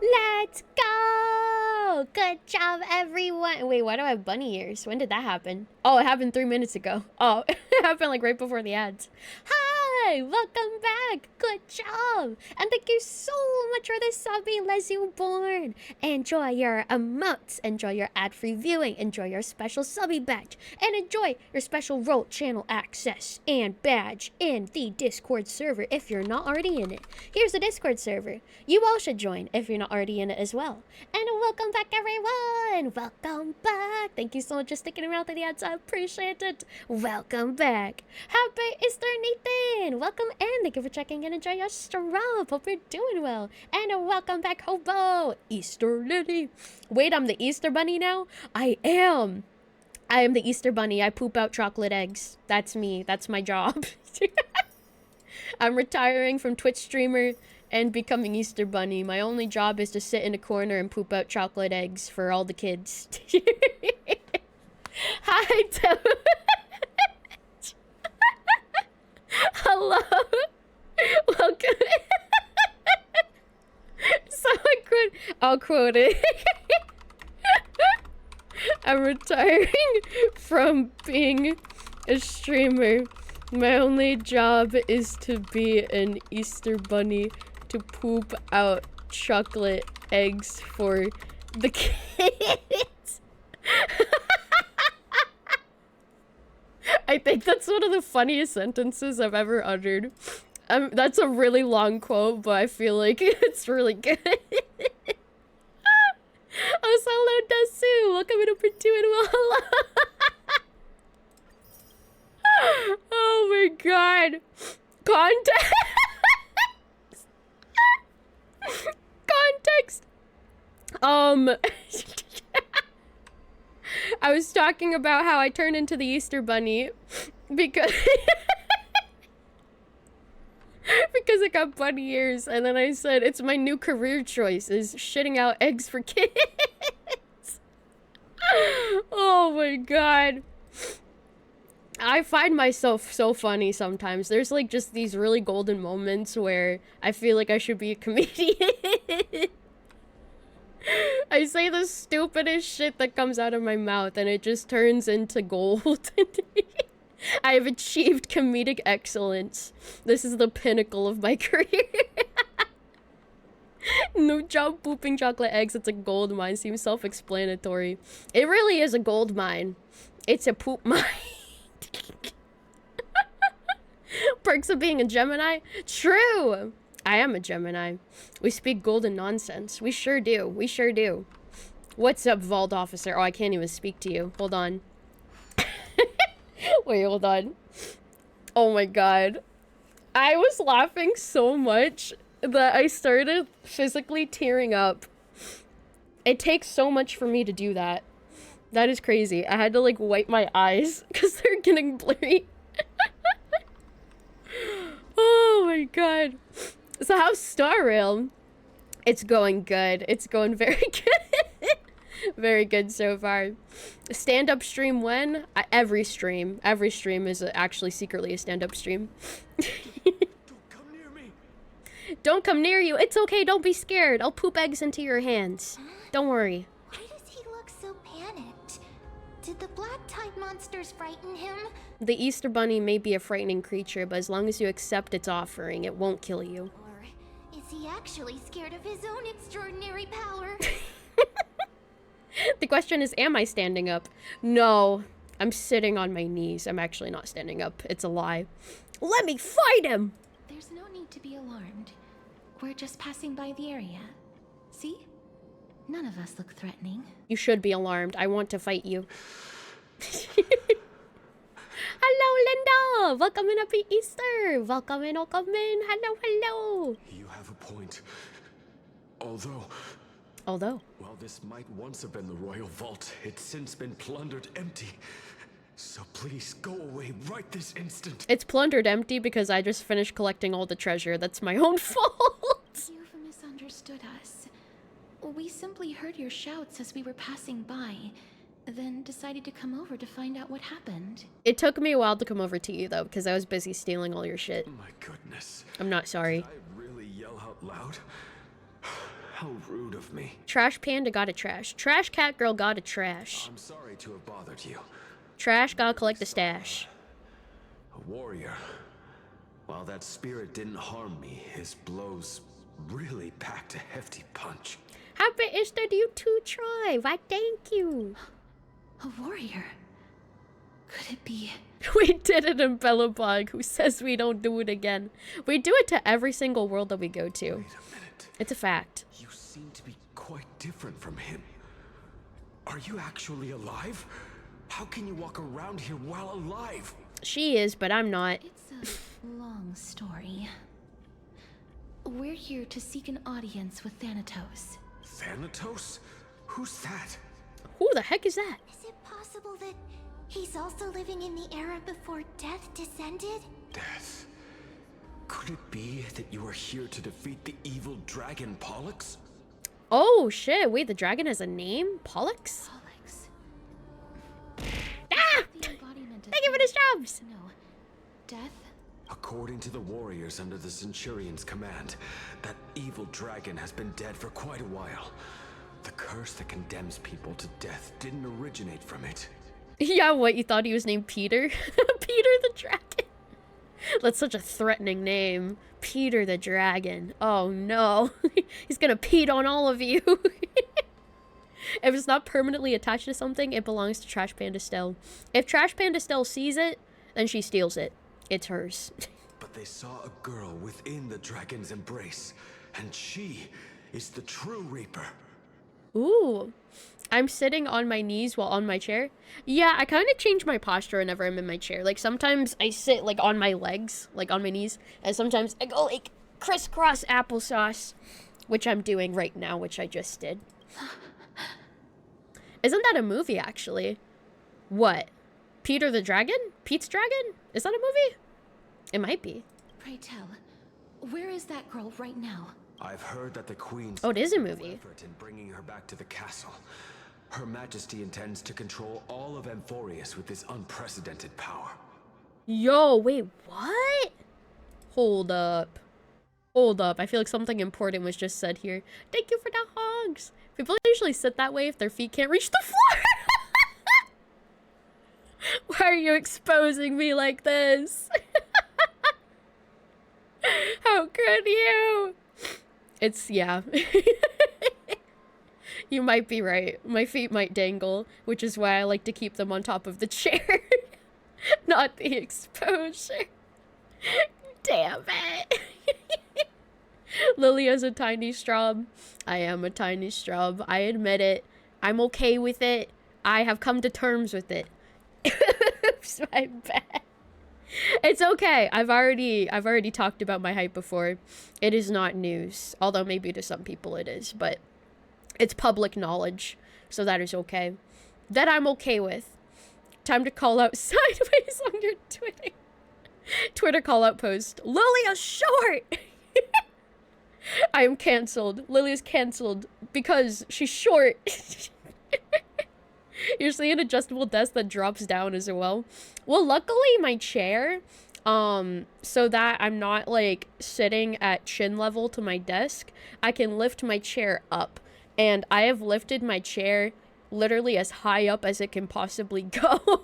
Let's go! Good job, everyone. Wait, why do I have bunny ears? When did that happen? Oh, it happened 3 minutes ago. Oh, it happened like right before the ads. Hi, welcome back. Good job. And thank you so much for the subby, Les You Born. Enjoy your emotes. Enjoy your ad-free viewing. Enjoy your special subby badge. And enjoy your special role channel access and badge in the Discord server if you're not already in it. Here's the Discord server. You all should join if you're not already in it as well. And welcome back, everyone. Welcome back. Thank you so much for sticking around to the ads. I appreciate it. Welcome back. Happy Easter, Nathan. in. Welcome in. Thank you for checking in. Enjoy your stroll. Hope you're doing well. And welcome back, Hobo. Easter Lily. Wait, I'm the Easter Bunny now? I am. I am the Easter Bunny. I poop out chocolate eggs. That's me. That's my job. I'm retiring from Twitch streamer and becoming Easter Bunny. My only job is to sit in a corner and poop out chocolate eggs for all the kids. Hi, Toad. Hello. Welcome. I'll quote it. I'm retiring from being a streamer. My only job is to be an Easter Bunny to poop out chocolate eggs for the kids. I think that's one of the funniest sentences I've ever uttered. That's a really long quote, but I feel like it's really good. Oh, hello, Dasu. Welcome in for 2 and well. Hello. Oh my god. Context. Context. I was talking about how I turned into the Easter Bunny because because I got bunny ears, and then I said it's my new career choice is shitting out eggs for kids. Oh my god. I find myself so funny sometimes. There's like just these really golden moments where I feel like I should be a comedian. I say the stupidest shit that comes out of my mouth and it just turns into gold. I have achieved comedic excellence. This is the pinnacle of my career. No job pooping chocolate eggs. It's a gold mine. Seems self-explanatory. It really is a gold mine. It's a poop mine. Perks of being a Gemini? True! I am a Gemini. We speak golden nonsense. We sure do. We sure do. What's up, Vault Officer? Oh, I can't even speak to you. Hold on. Wait, hold on. Oh my god. I was laughing so much that I started physically tearing up. It takes so much for me to do that. That is crazy. I had to like wipe my eyes because they're getting blurry. Oh my god. So how's Star Rail? It's going good. It's going very good. Very good so far. Stand-up stream when? Every stream. Every stream is actually secretly a stand-up stream. Don't come near me. Don't come near you. It's okay. Don't be scared. I'll poop eggs into your hands. Don't worry. Why does he look so panicked? Did the black tide monsters frighten him? The Easter Bunny may be a frightening creature, but as long as you accept its offering, it won't kill you. Or is he actually scared of his own extraordinary power? The question is, am I standing up? No, I'm sitting on my knees. I'm actually not standing up. It's a lie. Let me fight him! There's no need to be alarmed. We're just passing by the area. See? None of us look threatening. You should be alarmed. I want to fight you. Hello, Linda! Welcome in, happy Easter! Welcome in, welcome in. Hello, hello! You have a point. Although, while this might once have been the royal vault, it's since been plundered empty. So please go away right this instant. It's plundered empty because I just finished collecting all the treasure. That's my own fault. You've misunderstood us. We simply heard your shouts as we were passing by, then decided to come over to find out what happened. It took me a while to come over to you, though, because I was busy stealing all your shit. My goodness. I'm not sorry. Did I really yell out loud? How rude of me. Trash Panda got a trash. Trash Catgirl got a trash. I'm sorry to have bothered you. Trash gotta collect the stash. A warrior. While that spirit didn't harm me, his blows really packed a hefty punch. Happy Easter to you too, Troy. Why, thank you. A warrior? Could it be? We did it in Bellabog, who says we don't do it again. We do it to every single world that we go to. Wait a minute. It's a fact. You seem to be quite different from him. Are you actually alive? How can you walk around here while alive? She is, but I'm not. It's Long story. We're here to seek an audience with Thanatos. Thanatos? Who's that? Who the heck is that? Is it possible that he's also living in the era before death descended? Death? Could it be that you are here to defeat the evil dragon Pollux? Oh shit, wait, the dragon has a name? Pollux? Pollux. Ah! Thank you for the jobs! No. Death? According to the warriors under the Centurion's command, that evil dragon has been dead for quite a while. The curse that condemns people to death didn't originate from it. Yeah, what, you thought he was named Peter? Peter the Dragon. That's such a threatening name. Peter the Dragon. Oh no. He's gonna peed on all of you. If it's not permanently attached to something, it belongs to Trash Panda Stell. If Trash Panda Stell sees it, then she steals it. It's hers. But they saw a girl within the dragon's embrace, and she is the true Reaper. Ooh. I'm sitting on my knees while on my chair. Yeah, I kind of change my posture whenever I'm in my chair. Like, sometimes I sit, like, on my legs, like, on my knees. And sometimes I go, like, crisscross applesauce. Which I'm doing right now, which I just did. Isn't that a movie, actually? What? Peter the Dragon? Pete's Dragon? Is that a movie? It might be. Pray tell, where is that girl right now? I've heard that the Queen's it is a movie. Effort in bringing her back to the castle. Her Majesty intends to control all of Amphorius with this unprecedented power. Yo, wait, what? Hold up. Hold up. I feel like something important was just said here. Thank you for the hogs. People usually sit that way if their feet can't reach the floor. Why are you exposing me like this? How could you? It's, yeah. You might be right. My feet might dangle, which is why I like to keep them on top of the chair. Not the exposure. Damn it. Lily is a tiny straub. I am a tiny straub. I admit it. I'm okay with it. I have come to terms with it. Oops, my bad. It's okay. I've already talked about my height before. It is not news. Although maybe to some people it is, but it's public knowledge. So that is okay. That I'm okay with. Time to call out sideways on your Twitter call out post. Lilia short! I am cancelled. Lily's cancelled because she's short. Usually an adjustable desk that drops down as well. Well, luckily my chair, so that I'm not like sitting at chin level to my desk, I can lift my chair up. And I have lifted my chair literally as high up as it can possibly go.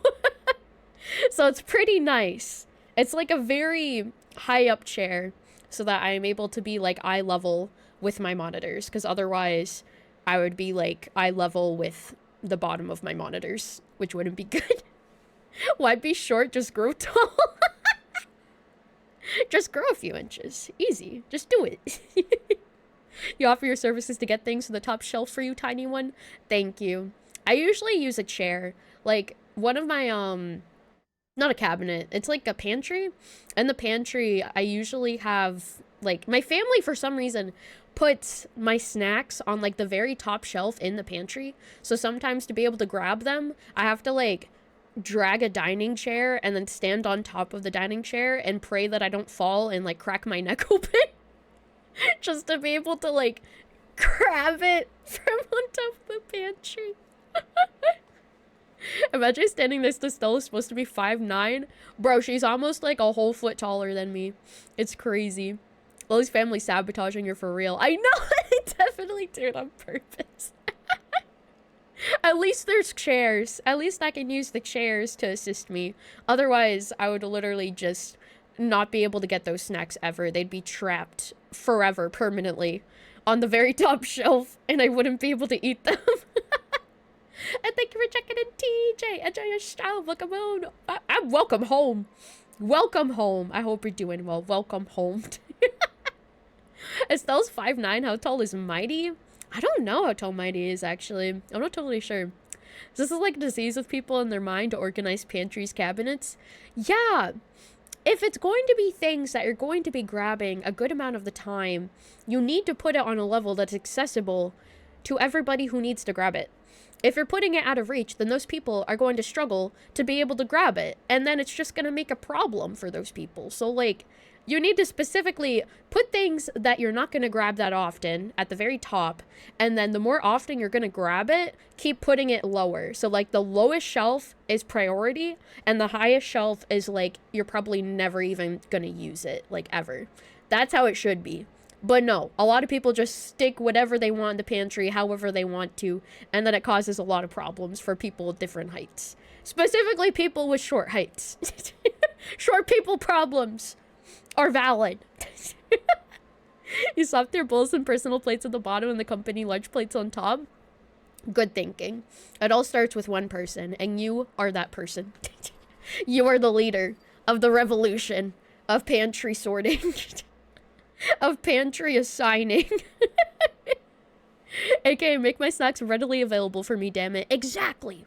So it's pretty nice. It's like a very high up chair so that I am able to be like eye level with my monitors, because otherwise I would be like eye level with the bottom of my monitors, which wouldn't be good. Why be short? Just grow tall. Just grow a few inches. Easy. Just do it. You offer your services to get things to the top shelf for you, tiny one? Thank you. I usually use a chair. Like, one of my, not a cabinet. It's like a pantry. In the pantry, I usually have, like, my family, for some reason, puts my snacks on, like, the very top shelf in the pantry. So sometimes to be able to grab them, I have to, like, drag a dining chair and then stand on top of the dining chair and pray that I don't fall and, like, crack my neck open. Just to be able to, like, grab it from on top of the pantry. Imagine standing next to Stella, is supposed to be 5'9". Bro, she's almost, like, a whole foot taller than me. It's crazy. Lily's family sabotaging her for real. I know! I definitely do it on purpose. At least there's chairs. At least I can use the chairs to assist me. Otherwise, I would literally just not be able to get those snacks ever. They'd be trapped forever, permanently, on the very top shelf, and I wouldn't be able to eat them. And thank you for checking in, TJ. Enjoy your style. Welcome home. I'm welcome home. Welcome home. I hope you're doing well. Welcome home. Estelle's 5'9". How tall is Mighty? I don't know how tall Mighty is, actually. I'm not totally sure. This is like a disease with people in their mind to organize pantries, cabinets. Yeah. if it's going to be things that you're going to be grabbing a good amount of the time, you need to put it on a level that's accessible to everybody who needs to grab it. If you're putting it out of reach, then those people are going to struggle to be able to grab it, and then it's just going to make a problem for those people. So, like, you need to specifically put things that you're not going to grab that often at the very top, and then the more often you're going to grab it, keep putting it lower. So, like, the lowest shelf is priority, and the highest shelf is, like, you're probably never even going to use it, like, ever. That's how it should be. But no, a lot of people just stick whatever they want in the pantry, however they want to, and then it causes a lot of problems for people with different heights. Specifically, people with short heights. Short people problems are valid. You swapped your bowls and personal plates at the bottom and the company lunch plates on top. Good thinking. It all starts with one person, and you are that person. You are the leader of the revolution of pantry sorting. Of pantry assigning. AKA make my snacks readily available for me, damn it. Exactly.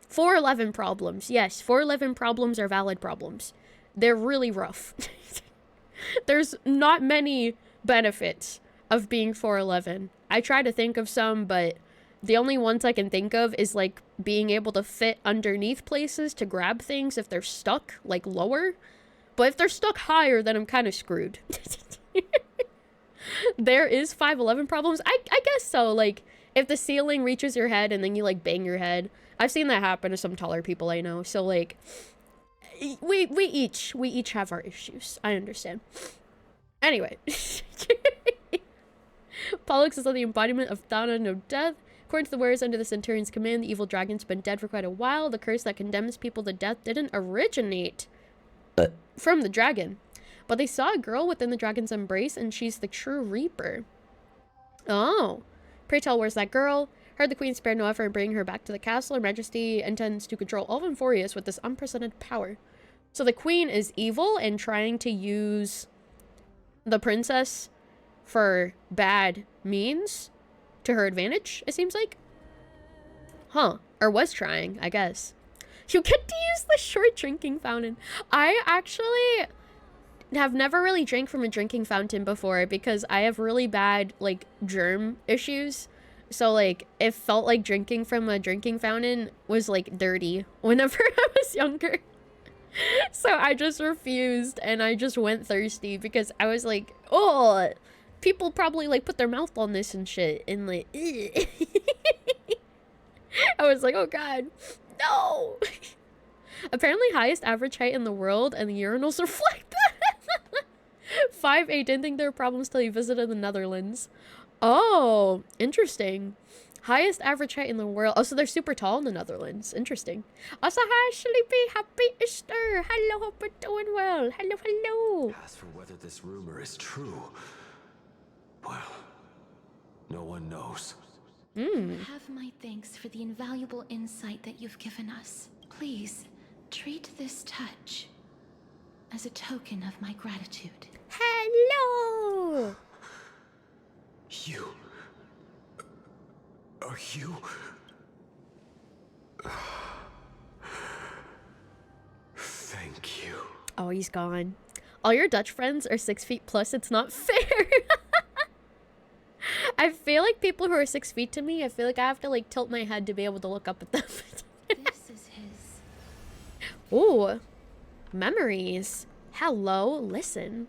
411 problems. Yes, 411 problems are valid problems. They're really rough. There's not many benefits of being 411. I try to think of some, but the only ones I can think of is like being able to fit underneath places to grab things if they're stuck, like lower. But if they're stuck higher, then I'm kind of screwed. There is 511 problems. I guess so. Like, if the ceiling reaches your head and then you, like, bang your head. I've seen that happen to some taller people I know. So, like, we each have our issues. I understand. Anyway. Pollux is the embodiment of Thana no death. According to the words under the Centurion's command, the evil dragon's been dead for quite a while. The curse that condemns people to death didn't originate from the dragon. But they saw a girl within the dragon's embrace, and she's the true reaper. Oh. Pray tell, where's that girl? Heard the queen spared no effort in bringing her back to the castle. Her majesty intends to control all of Emphorius with this unprecedented power. So the queen is evil and trying to use the princess for bad means to her advantage, it seems like. Huh. Or was trying, I guess. You get to use the short drinking fountain. I actually have never really drank from a drinking fountain before because I have really bad, like, germ issues. So, like, it felt like drinking from a drinking fountain was, like, dirty whenever I was younger. So I just refused and I just went thirsty because I was like, oh, people probably, like, put their mouth on this and shit. And, like, I was like, oh, God, no. Apparently highest average height in the world, and the urinals reflect that. 5'8", didn't think there were problems till he visited the Netherlands. Oh, interesting. Highest average height in the world. Oh, so they're super tall in the Netherlands. Interesting. Also, hi, Sleepy. Happy Easter. Hello, hope you're doing well. Hello, hello. As for whether this rumor is true, well, no one knows. Have my thanks for the invaluable insight that you've given us. Please, treat this touch as a token of my gratitude. Hello! You... Are you... Thank you. Oh, he's gone. All your Dutch friends are 6 feet plus. It's not fair. I feel like people who are 6 feet to me, I feel like I have to, like, tilt my head to be able to look up at them. This is his. Ooh. Memories. Hello, listen.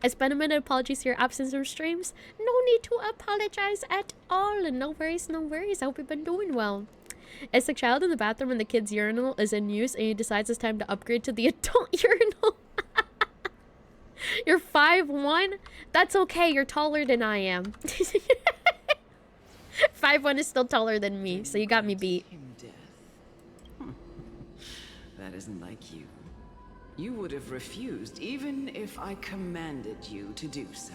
It's been a minute. Apologies for your absence from streams. No need to apologize at all. No worries, no worries. I hope you've been doing well. It's a child in the bathroom and the kid's urinal is in use and he decides it's time to upgrade to the adult urinal. You're 5'1"? That's okay. You're taller than I am. 5'1" is still taller than me, so you got me beat. That isn't like you. You would have refused even if I commanded you to do so.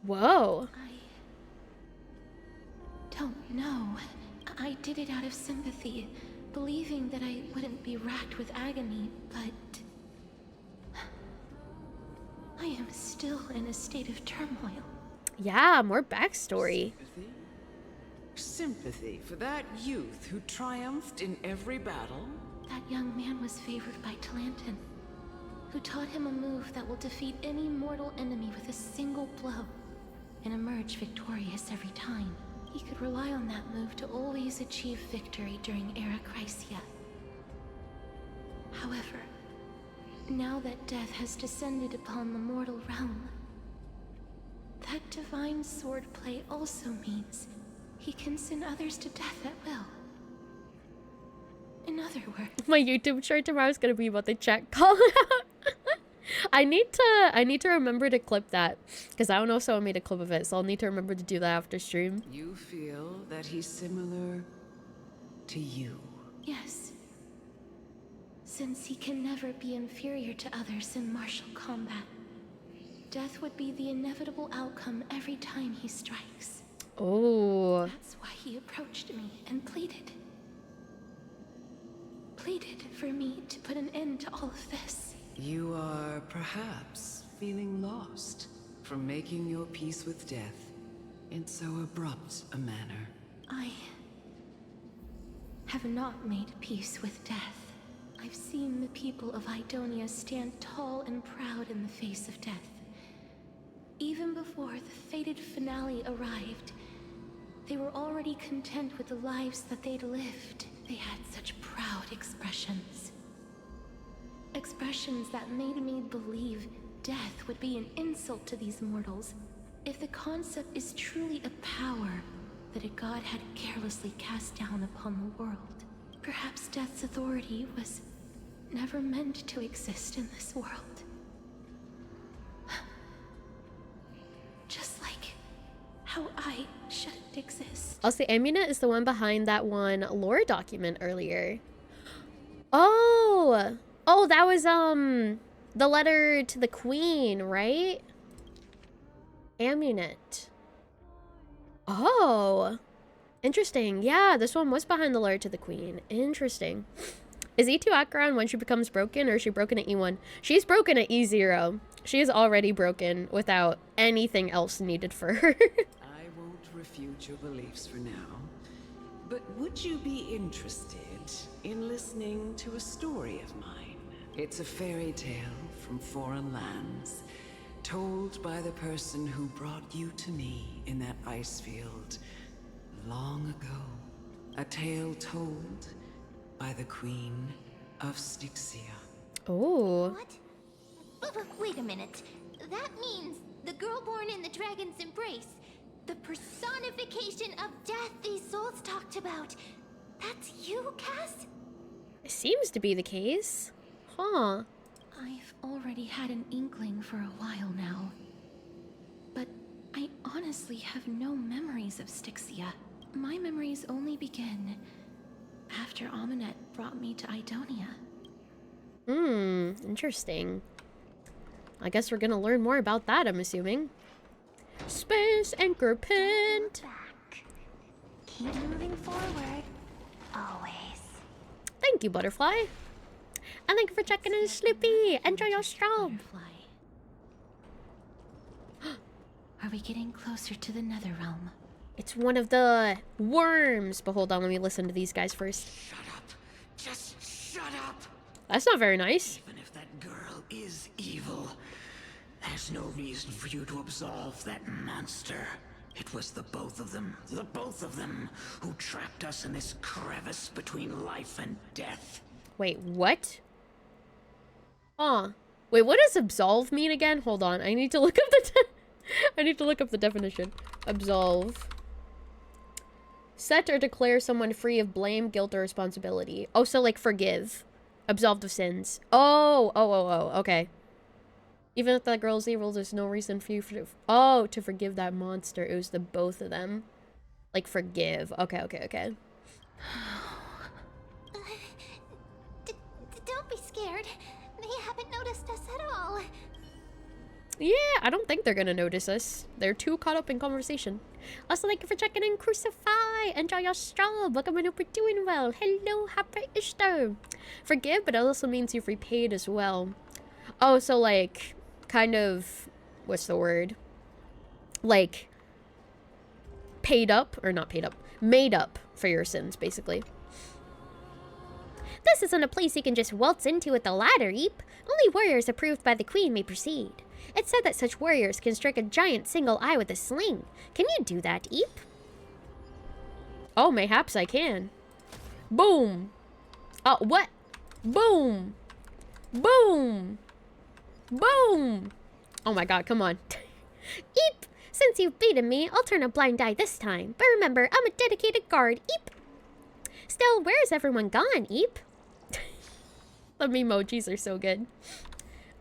Whoa. I don't know. I did it out of sympathy, believing that I wouldn't be racked with agony, but I am still in a state of turmoil. Yeah, more backstory. Sympathy for that youth who triumphed in every battle? That young man was favored by Talantin, who taught him a move that will defeat any mortal enemy with a single blow and emerge victorious every time. He could rely on that move to always achieve victory during Era Chrysia. However, now that death has descended upon the mortal realm, that divine swordplay also means he can send others to death at will. In other words, My YouTube short tomorrow is gonna be about the chat call. I need to remember to clip that because I don't know if someone made a clip of it, so I'll need to remember to do that after stream. You feel that he's similar to you? yes. Since he can never be inferior to others in martial combat, death would be the inevitable outcome every time he strikes. Oh. That's why he approached me and pleaded. Pleaded for me to put an end to all of this. You are perhaps feeling lost from making your peace with death in so abrupt a manner. I have not made peace with death. I've seen the people of Idonia stand tall and proud in the face of death. Even before the fated finale arrived, they were already content with the lives that they'd lived. They had such proud expressions. Expressions that made me believe death would be an insult to these mortals if the concept is truly a power that a god had carelessly cast down upon the world. Perhaps death's authority was never meant to exist in this world. Just like how I shouldn't exist. Also, Amunet is the one behind that one lore document earlier. Oh! Oh, that was, the letter to the queen, right? Amunet. Oh! Interesting. Yeah, this one was behind the letter to the queen. Interesting. Is E2 Acheron when she becomes broken, or is she broken at E1? She's broken at E0. She is already broken without anything else needed for her. I won't refute your beliefs for now, but would you be interested in listening to a story of mine? It's a fairy tale from foreign lands, told by the person who brought you to me in that ice field long ago. A tale told by the Queen of Styxia. Oh. What? Wait a minute. That means the girl born in the dragon's embrace, the personification of death these souls talked about. That's you, Cass? It seems to be the case. Huh. I've already had an inkling for a while now. But I honestly have no memories of Styxia. My memories only begin after Amunet brought me to Idonia. Interesting. I guess we're gonna learn more about that, I'm assuming. Space Anchor Pint! Keep moving forward. Always. Thank you, Butterfly. And thank you for checking in, Sloopy. Enjoy your stream. Are we getting closer to the Netherrealm? It's one of the worms. But hold on, let me listen to these guys first. Shut up. Just shut up. That's not very nice. Even if that girl is evil, there's no reason for you to absolve that monster. It was the both of them, who trapped us in this crevice between life and death. Wait, what? Wait, what does absolve mean again? Hold on, I need to look up the I need to look up the definition. Absolve. Set or declare someone free of blame, guilt, or responsibility. Oh, so like forgive. Absolved of sins. Oh, okay. Even if that girl's evil, there's no reason for you to forgive that monster. It was the both of them. Like forgive. Okay. Don't be scared. They haven't noticed us at all. Yeah, I don't think they're gonna notice us. They're too caught up in conversation. Also, thank you for checking in, Crucify. Enjoy your stroll. Welcome, I hope you're doing well. Hello, happy Easter. Forgive, but it also means you've repaid as well. Oh, so like, kind of, what's the word? Like, paid up, or not paid up, made up for your sins, basically. This isn't a place you can just waltz into with a ladder, Eep. Only warriors approved by the queen may proceed. It's said that such warriors can strike a giant single eye with a sling. Can you do that, Eep? Oh, mayhaps I can. Boom. Oh, what? Boom. Boom. Boom. Oh my god, come on. Eep! Since you've beaten me, I'll turn a blind eye this time. But remember, I'm a dedicated guard, Eep! Still, where is everyone gone, Eep? The emojis are so good.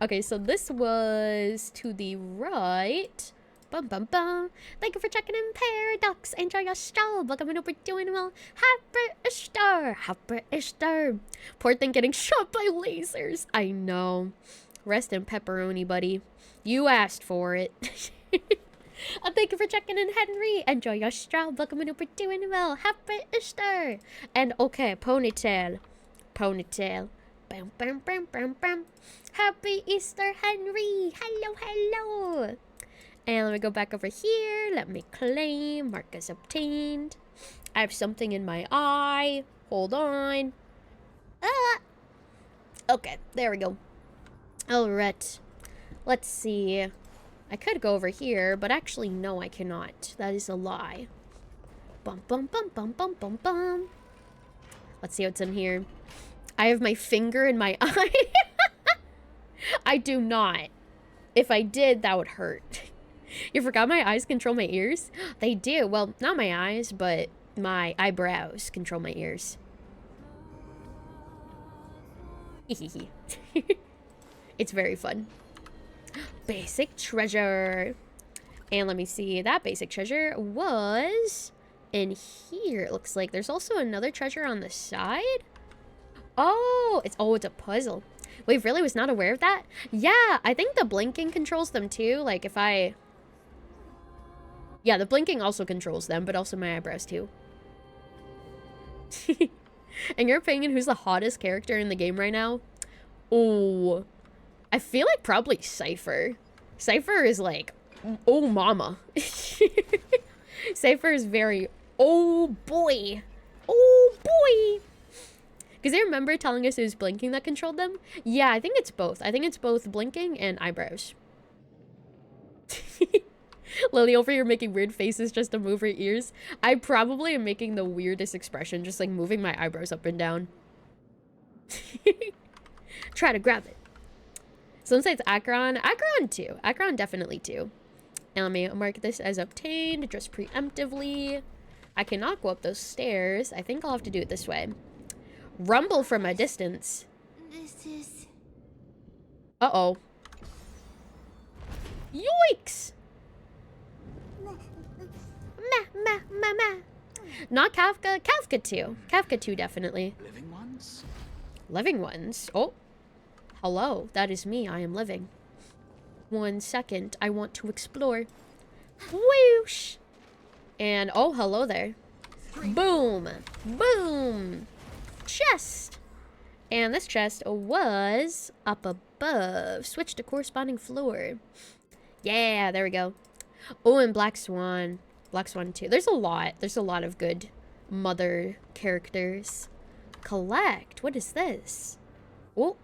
Okay, so this was to the right. Bum bum bum. Thank you for checking in, Paradox. Enjoy your stroll. Welcome and hope you're doing well. Happy Easter. Happy Easter. Poor thing getting shot by lasers. I know. Rest in pepperoni, buddy. You asked for it. Thank you for checking in, Henry. Enjoy your stroll. Welcome and hope you're doing well. Happy Easter. And okay, ponytail. Ponytail. Bam, bam, bam, bam, bam. Happy Easter, Henry. Hello, hello. And let me go back over here. Let me claim. Mark as obtained. I have something in my eye. Hold on. Ah. Okay, there we go. Alright. Let's see. I could go over here, but actually, no, I cannot. That is a lie. Bum, bum, bum, bum, bum, bum, bum. Let's see what's in here. I have my finger in my eye. I do not. If I did, that would hurt. You forgot my eyes control my ears? They do. Well, not my eyes, but my eyebrows control my ears. It's very fun. Basic treasure. And let me see. That basic treasure was in here. It looks like there's also another treasure on the side. Oh, it's a puzzle. Wait, really? Was not aware of that? Yeah, I think the blinking controls them too. Like if I... Yeah, the blinking also controls them, but also my eyebrows too. In your opinion, who's the hottest character in the game right now? Oh, I feel like probably Cypher. Cypher is like, oh mama. Cypher is very, oh boy. Oh boy. Because I remember telling us it was blinking that controlled them. Yeah, I think it's both. I think it's both blinking and eyebrows. Lily over here making weird faces just to move her ears. I probably am making the weirdest expression, just like moving my eyebrows up and down. Try to grab it. Some say it's Akron. Akron too. Akron definitely too. And let me mark this as obtained just preemptively. I cannot go up those stairs. I think I'll have to do it this way. Rumble from a distance. This is... Uh-oh. Yoicks! Not Kafka. Kafka 2. Kafka 2, definitely. Living ones? Living ones? Oh. Hello. That is me. I am living. 1 second. I want to explore. Whoosh! And, oh, hello there. Boom! Boom! Chest! And this chest was up above. Switch to corresponding floor. Yeah, there we go. Oh, and Black Swan. Black Swan 2. There's a lot. There's a lot of good mother characters. Collect. What is this? Oh.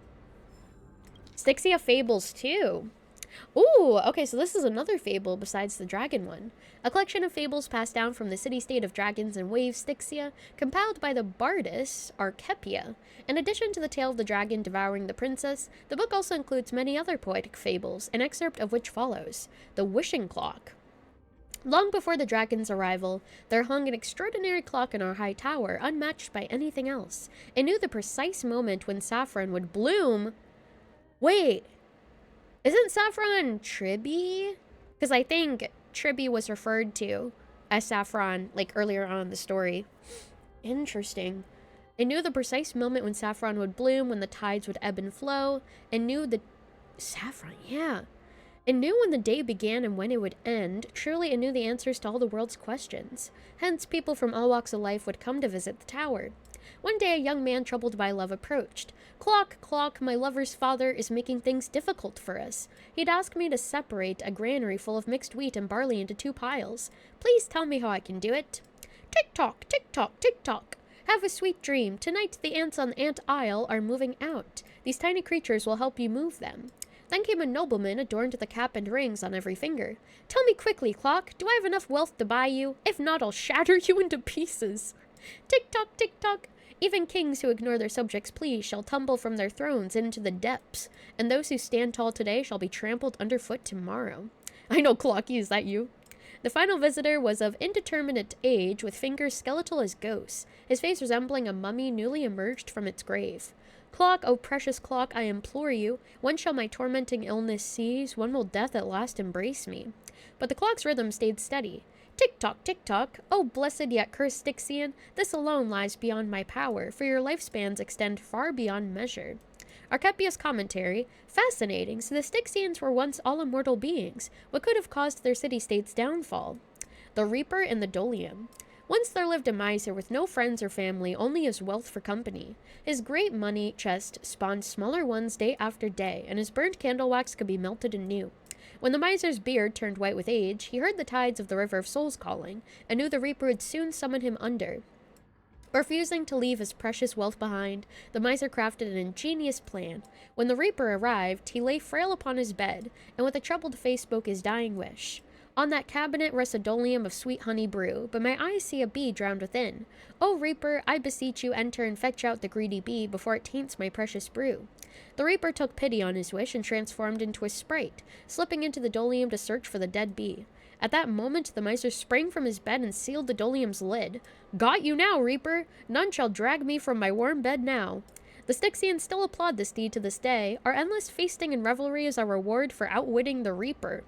Styxia Fables 2. Ooh, okay, so this is another fable besides the dragon one. A collection of fables passed down from the city-state of dragons and waves Styxia, compiled by the bardess Archepia. In addition to the tale of the dragon devouring the princess, the book also includes many other poetic fables, an excerpt of which follows. The Wishing Clock. Long before the dragon's arrival, there hung an extraordinary clock in our high tower, unmatched by anything else. It knew the precise moment when saffron would bloom. Wait, isn't saffron Tribby? Because I think Tribby was referred to as saffron, like earlier on in the story. Interesting. It knew the precise moment when saffron would bloom, when the tides would ebb and flow. It knew the... Saffron, yeah. It knew when the day began and when it would end. Truly, it knew the answers to all the world's questions. Hence, people from all walks of life would come to visit the tower. One day, a young man troubled by love approached. "Clock, clock, my lover's father is making things difficult for us. He'd asked me to separate a granary full of mixed wheat and barley into 2 piles. Please tell me how I can do it." Tick-tock, tick-tock, tick-tock. Have a sweet dream. Tonight, the ants on Ant Isle are moving out. These tiny creatures will help you move them. Then came a nobleman adorned with a cap and rings on every finger. Tell me quickly, clock, do I have enough wealth to buy you? If not, I'll shatter you into pieces. Tick-tock, tick-tock. Even kings who ignore their subjects' pleas shall tumble from their thrones into the depths, and those who stand tall today shall be trampled underfoot tomorrow. I know, Clocky, is that you? The final visitor was of indeterminate age, with fingers skeletal as ghosts, his face resembling a mummy newly emerged from its grave. Clock, oh precious clock, I implore you, when shall my tormenting illness cease? When will death at last embrace me? But the clock's rhythm stayed steady. Tick-tock, tick-tock, oh blessed yet cursed Styxian, this alone lies beyond my power, for your lifespans extend far beyond measure. Archepia's commentary, fascinating, so the Styxians were once all immortal beings. What could have caused their city-state's downfall? The Reaper and the Dolium. Once there lived a miser with no friends or family, only his wealth for company. His great money chest spawned smaller ones day after day, and his burnt candle wax could be melted anew. When the miser's beard turned white with age, he heard the tides of the River of Souls calling, and knew the Reaper would soon summon him under. Refusing to leave his precious wealth behind, the miser crafted an ingenious plan. When the Reaper arrived, he lay frail upon his bed, and with a troubled face spoke his dying wish. On that cabinet rests a dolium of sweet honey brew, but my eyes see a bee drowned within. O Reaper, I beseech you, enter and fetch out the greedy bee before it taints my precious brew. The Reaper took pity on his wish and transformed into a sprite, slipping into the dolium to search for the dead bee. At that moment, the miser sprang from his bed and sealed the dolium's lid. Got you now, Reaper! None shall drag me from my warm bed now. The Styxians still applaud this deed to this day. Our endless feasting and revelry is our reward for outwitting the Reaper.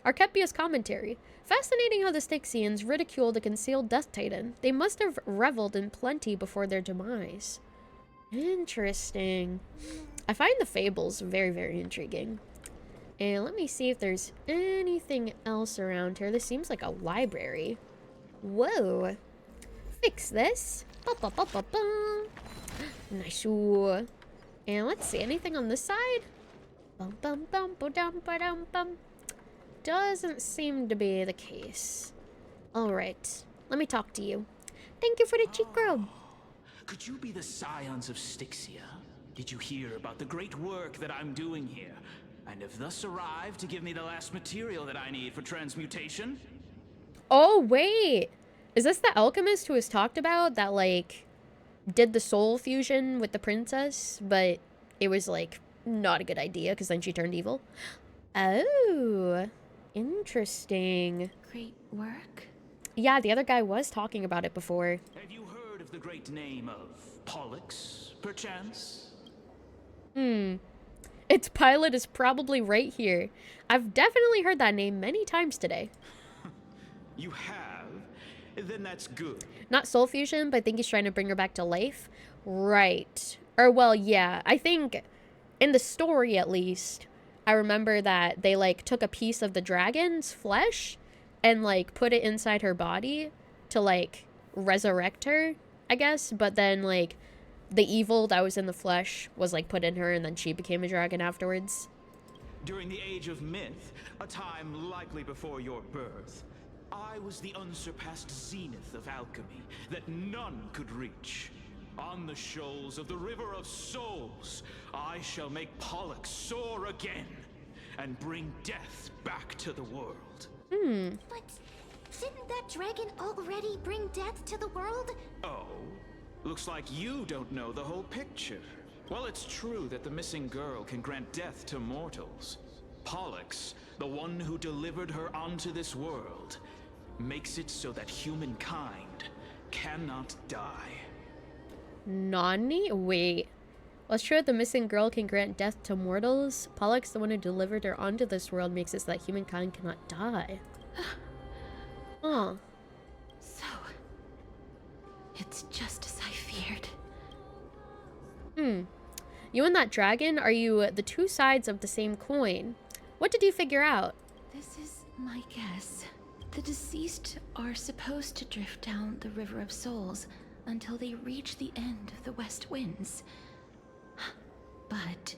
Archepia's commentary. Fascinating how the Styxians ridiculed a concealed death titan. They must have reveled in plenty before their demise. Interesting. I find the fables very, very intriguing. And let me see if there's anything else around here. This seems like a library. Whoa. Fix this. Ba-ba-ba-ba-ba. Nice. And let's see, anything on this side? Bum bum bum ba-dum ba-dum bum. Doesn't seem to be the case. Alright, let me talk to you. Thank you for the cheek rub. Could you be the scions of Styxia? Did you hear about the great work that I'm doing here? And have thus arrived to give me the last material that I need for transmutation? Oh, wait. Is this the alchemist who was talked about that, like, did the soul fusion with the princess, but it was, like, not a good idea because then she turned evil? Oh, interesting. Great work? Yeah, the other guy was talking about it before. Have you heard of the great name of Pollux, perchance? Its pilot is probably right here. I've definitely heard that name many times today. You have? Then that's good. Not soul fusion, but I think he's trying to bring her back to life. Right. Or, well, yeah. I think, in the story at least, I remember that they, like, took a piece of the dragon's flesh and, like, put it inside her body to, like, resurrect her, I guess. But then, like, the evil that was in the flesh was, like, put in her, and then she became a dragon afterwards. During the age of myth, a time likely before your birth, I was the unsurpassed zenith of alchemy that none could reach. On the shoals of the River of Souls, I shall make Pollux soar again and bring death back to the world. But didn't that dragon already bring death to the world? Oh? Looks like you don't know the whole picture. Well, it's true that the missing girl can grant death to mortals. Pollux, the one who delivered her onto this world, makes it so that humankind cannot die. Nani? Wait. Well, it's true that the missing girl can grant death to mortals. Pollux, the one who delivered her onto this world, makes it so that humankind cannot die. Oh. So, it's just as I feared. You and that dragon, are you the two sides of the same coin? What did you figure out? This is my guess. The deceased are supposed to drift down the River of Souls until they reach the end of the West Winds. But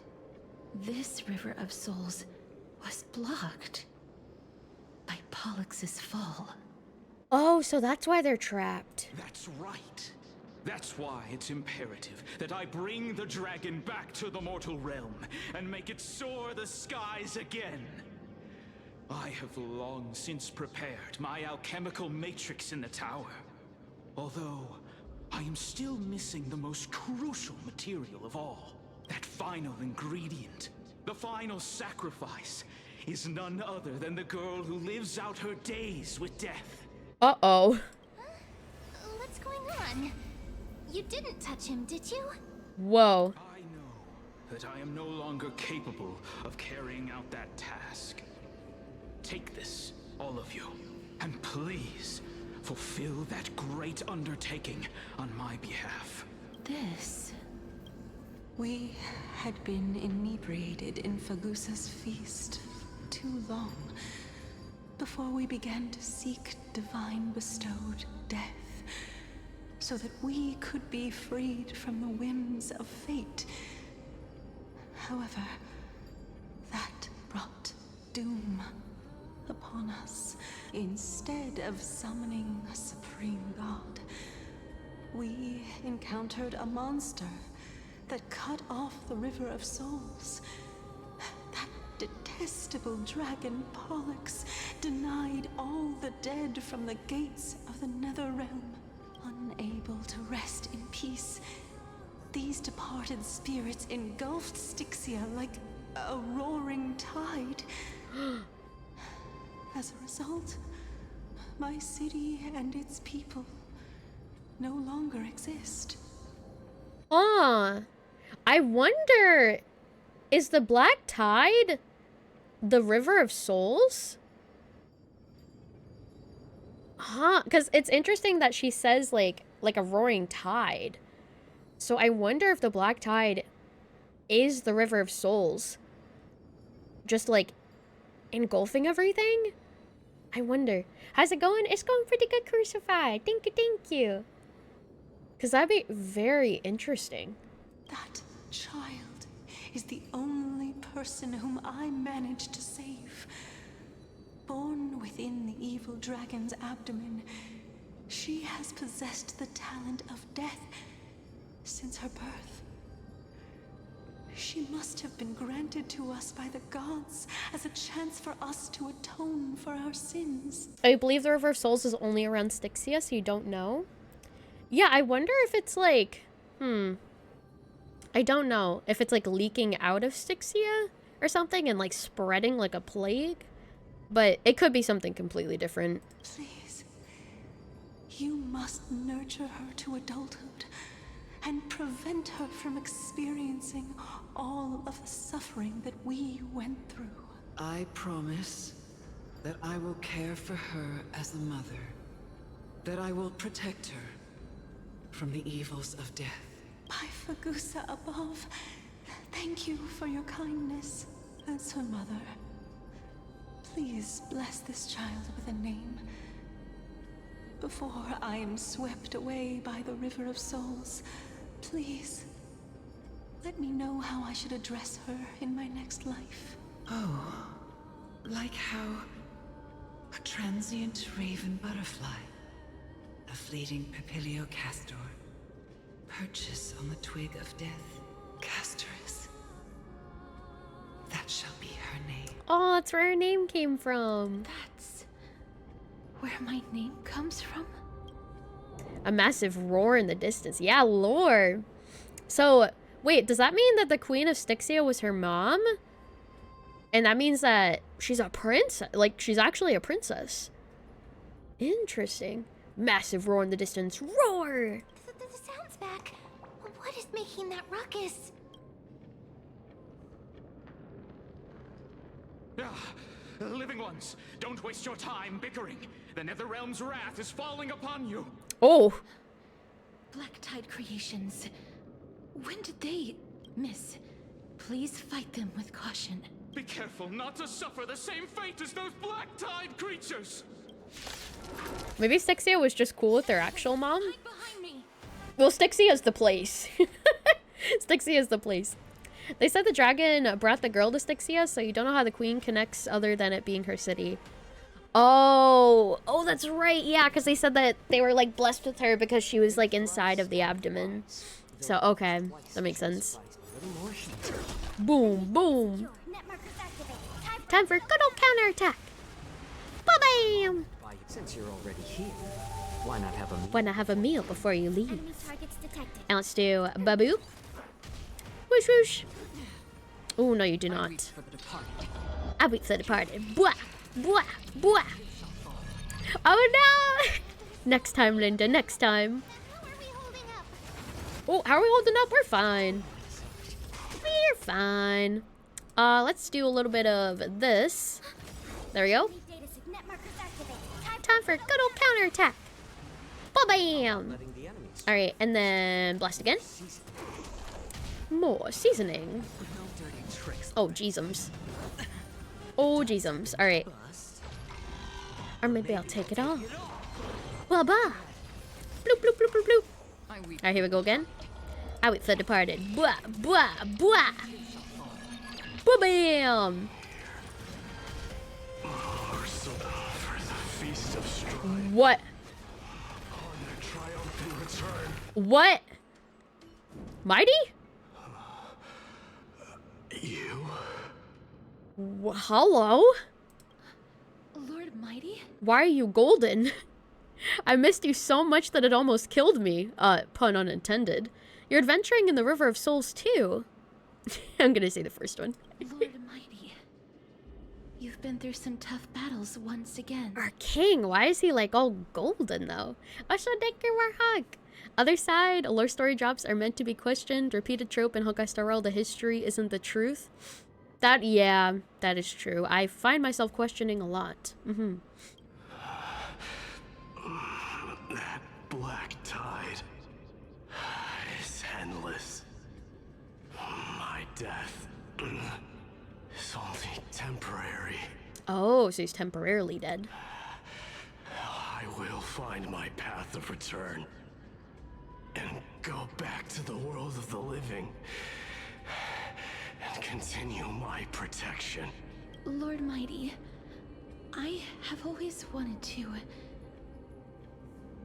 this River of Souls was blocked by Pollux's fall. Oh, so that's why they're trapped. That's right. That's why it's imperative that I bring the dragon back to the mortal realm and make it soar the skies again. I have long since prepared my alchemical matrix in the tower. Although, I am still missing the most crucial material of all. That final ingredient, the final sacrifice, is none other than the girl who lives out her days with death. Uh-oh. What's going on? You didn't touch him, did you? Whoa. I know that I am no longer capable of carrying out that task. Take this, all of you, and please fulfill that great undertaking on my behalf. This... We had been inebriated in Fagusa's feast too long before we began to seek divine bestowed death, so that we could be freed from the whims of fate. However, that brought doom upon us. Instead of summoning a supreme god, we encountered a monster that cut off the River of Souls. That detestable dragon Pollux denied all the dead from the gates of the Nether Realm. Unable to rest in peace, these departed spirits engulfed Styxia like a roaring tide. As a result, my city and its people no longer exist. I wonder, is the Black Tide the River of Souls? Because it's interesting that she says like a roaring tide. So I wonder if the Black Tide is the River of Souls. Just like engulfing everything? I wonder. How's it going? It's going pretty good, Crucified. Thank you, thank you. Because that'd be very interesting. That child is the only person whom I managed to save. Born within the evil dragon's abdomen, she has possessed the talent of death since her birth. She must have been granted to us by the gods as a chance for us to atone for our sins. I believe the River of Souls is only around Styxia, so you don't know. Yeah, I wonder if it's like, I don't know. If it's like leaking out of Styxia or something and like spreading like a plague. But it could be something completely different. Please, you must nurture her to adulthood and prevent her from experiencing all of the suffering that we went through. I promise that I will care for her as a mother, that I will protect her from the evils of death. By Fagusa above, thank you for your kindness as her mother. Please bless this child with a name before I am swept away by the River of Souls. Please, let me know how I should address her in my next life. Oh, like how a transient raven butterfly, a fleeting papilio castor, perches on the twig of death. Castorus. That shall be her name. Oh, that's where her name came from. That's where my name comes from? A massive roar in the distance. Yeah, lore. So, wait, does that mean that the Queen of Styxia was her mom? And that means that she's a princess. Like, she's actually a princess. Interesting. Massive roar in the distance. Roar! The sound's back. What is making that ruckus? Living ones, don't waste your time bickering. The Netherrealm's wrath is falling upon you. Oh. Black Tide creations. When did they... Miss, please fight them with caution. Be careful not to suffer the same fate as those Black Tide creatures. Maybe Styxia was just cool with their actual mom? Well, Styxia's the place. Styxia's the place. They said the dragon brought the girl to Styxia, so you don't know how the queen connects other than it being her city. Oh, that's right. Yeah, because they said that they were like blessed with her because she was like inside of the abdomen. So okay, that makes sense. Boom, boom. Time for good old counterattack. Ba-bam! Since you're already here, why not have a meal before you leave? And let's do baboop. Whoosh whoosh. Oh no, you do not. I wait for the party. Bwah, bwah, bwah. Oh no! Next time, Linda. Next time. Oh, how are we holding up? We're fine. We're fine. Let's do a little bit of this. There we go. Time for a good old counterattack. Ba-bam! Alright, and then blast again. More seasoning. Oh, jeezums. Oh, jeezums. Alright. Or maybe I'll take it all. Well, bah! Bloop, bloop, bloop, bloop, bloop. Alright, here we go again. I wait for the departed. Bwah, bwah, bwah! Ba-bam! What? What? Mighty? You? Hello? Lord Mighty? Why are you golden? I missed you so much that it almost killed me. Pun unintended. You're adventuring in the River of Souls too. I'm gonna say the first one. Lord Mighty. You've been through some tough battles once again. Our king, why is he like all golden though? Oshodeker Warhawk. Other side, lore story drops are meant to be questioned. Repeated trope in Honkai Star Rail, the history isn't the truth. Yeah, that is true. I find myself questioning a lot. That black tide is endless. My death is only temporary. Oh, so he's temporarily dead. I will find my path of return and go back to the world of the living and continue my protection. Lord Mighty, I have always wanted to.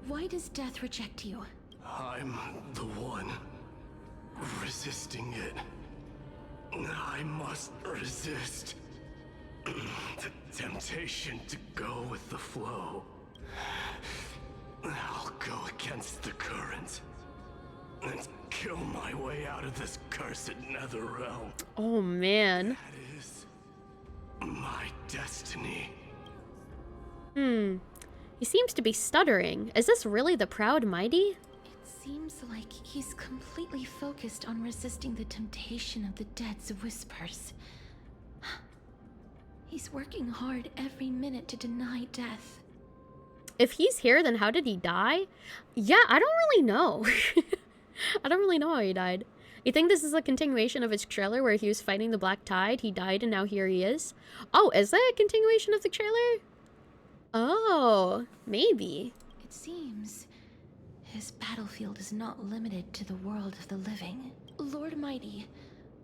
Why does death reject you? I'm the one resisting it. I must resist the temptation to go with the flow. I'll go against the current and kill my way out of this cursed nether realm. Oh man. That is my destiny. He seems to be stuttering. Is this really the Proud Mighty? It seems like he's completely focused on resisting the temptation of the dead's whispers. He's working hard every minute to deny death. If he's here, then how did he die? Yeah, I don't really know. I don't really know how he died. You think this is a continuation of his trailer where he was fighting the Black Tide, he died, and now here he is? Oh, is that a continuation of the trailer? Oh, maybe. It seems his battlefield is not limited to the world of the living. Lord Mighty,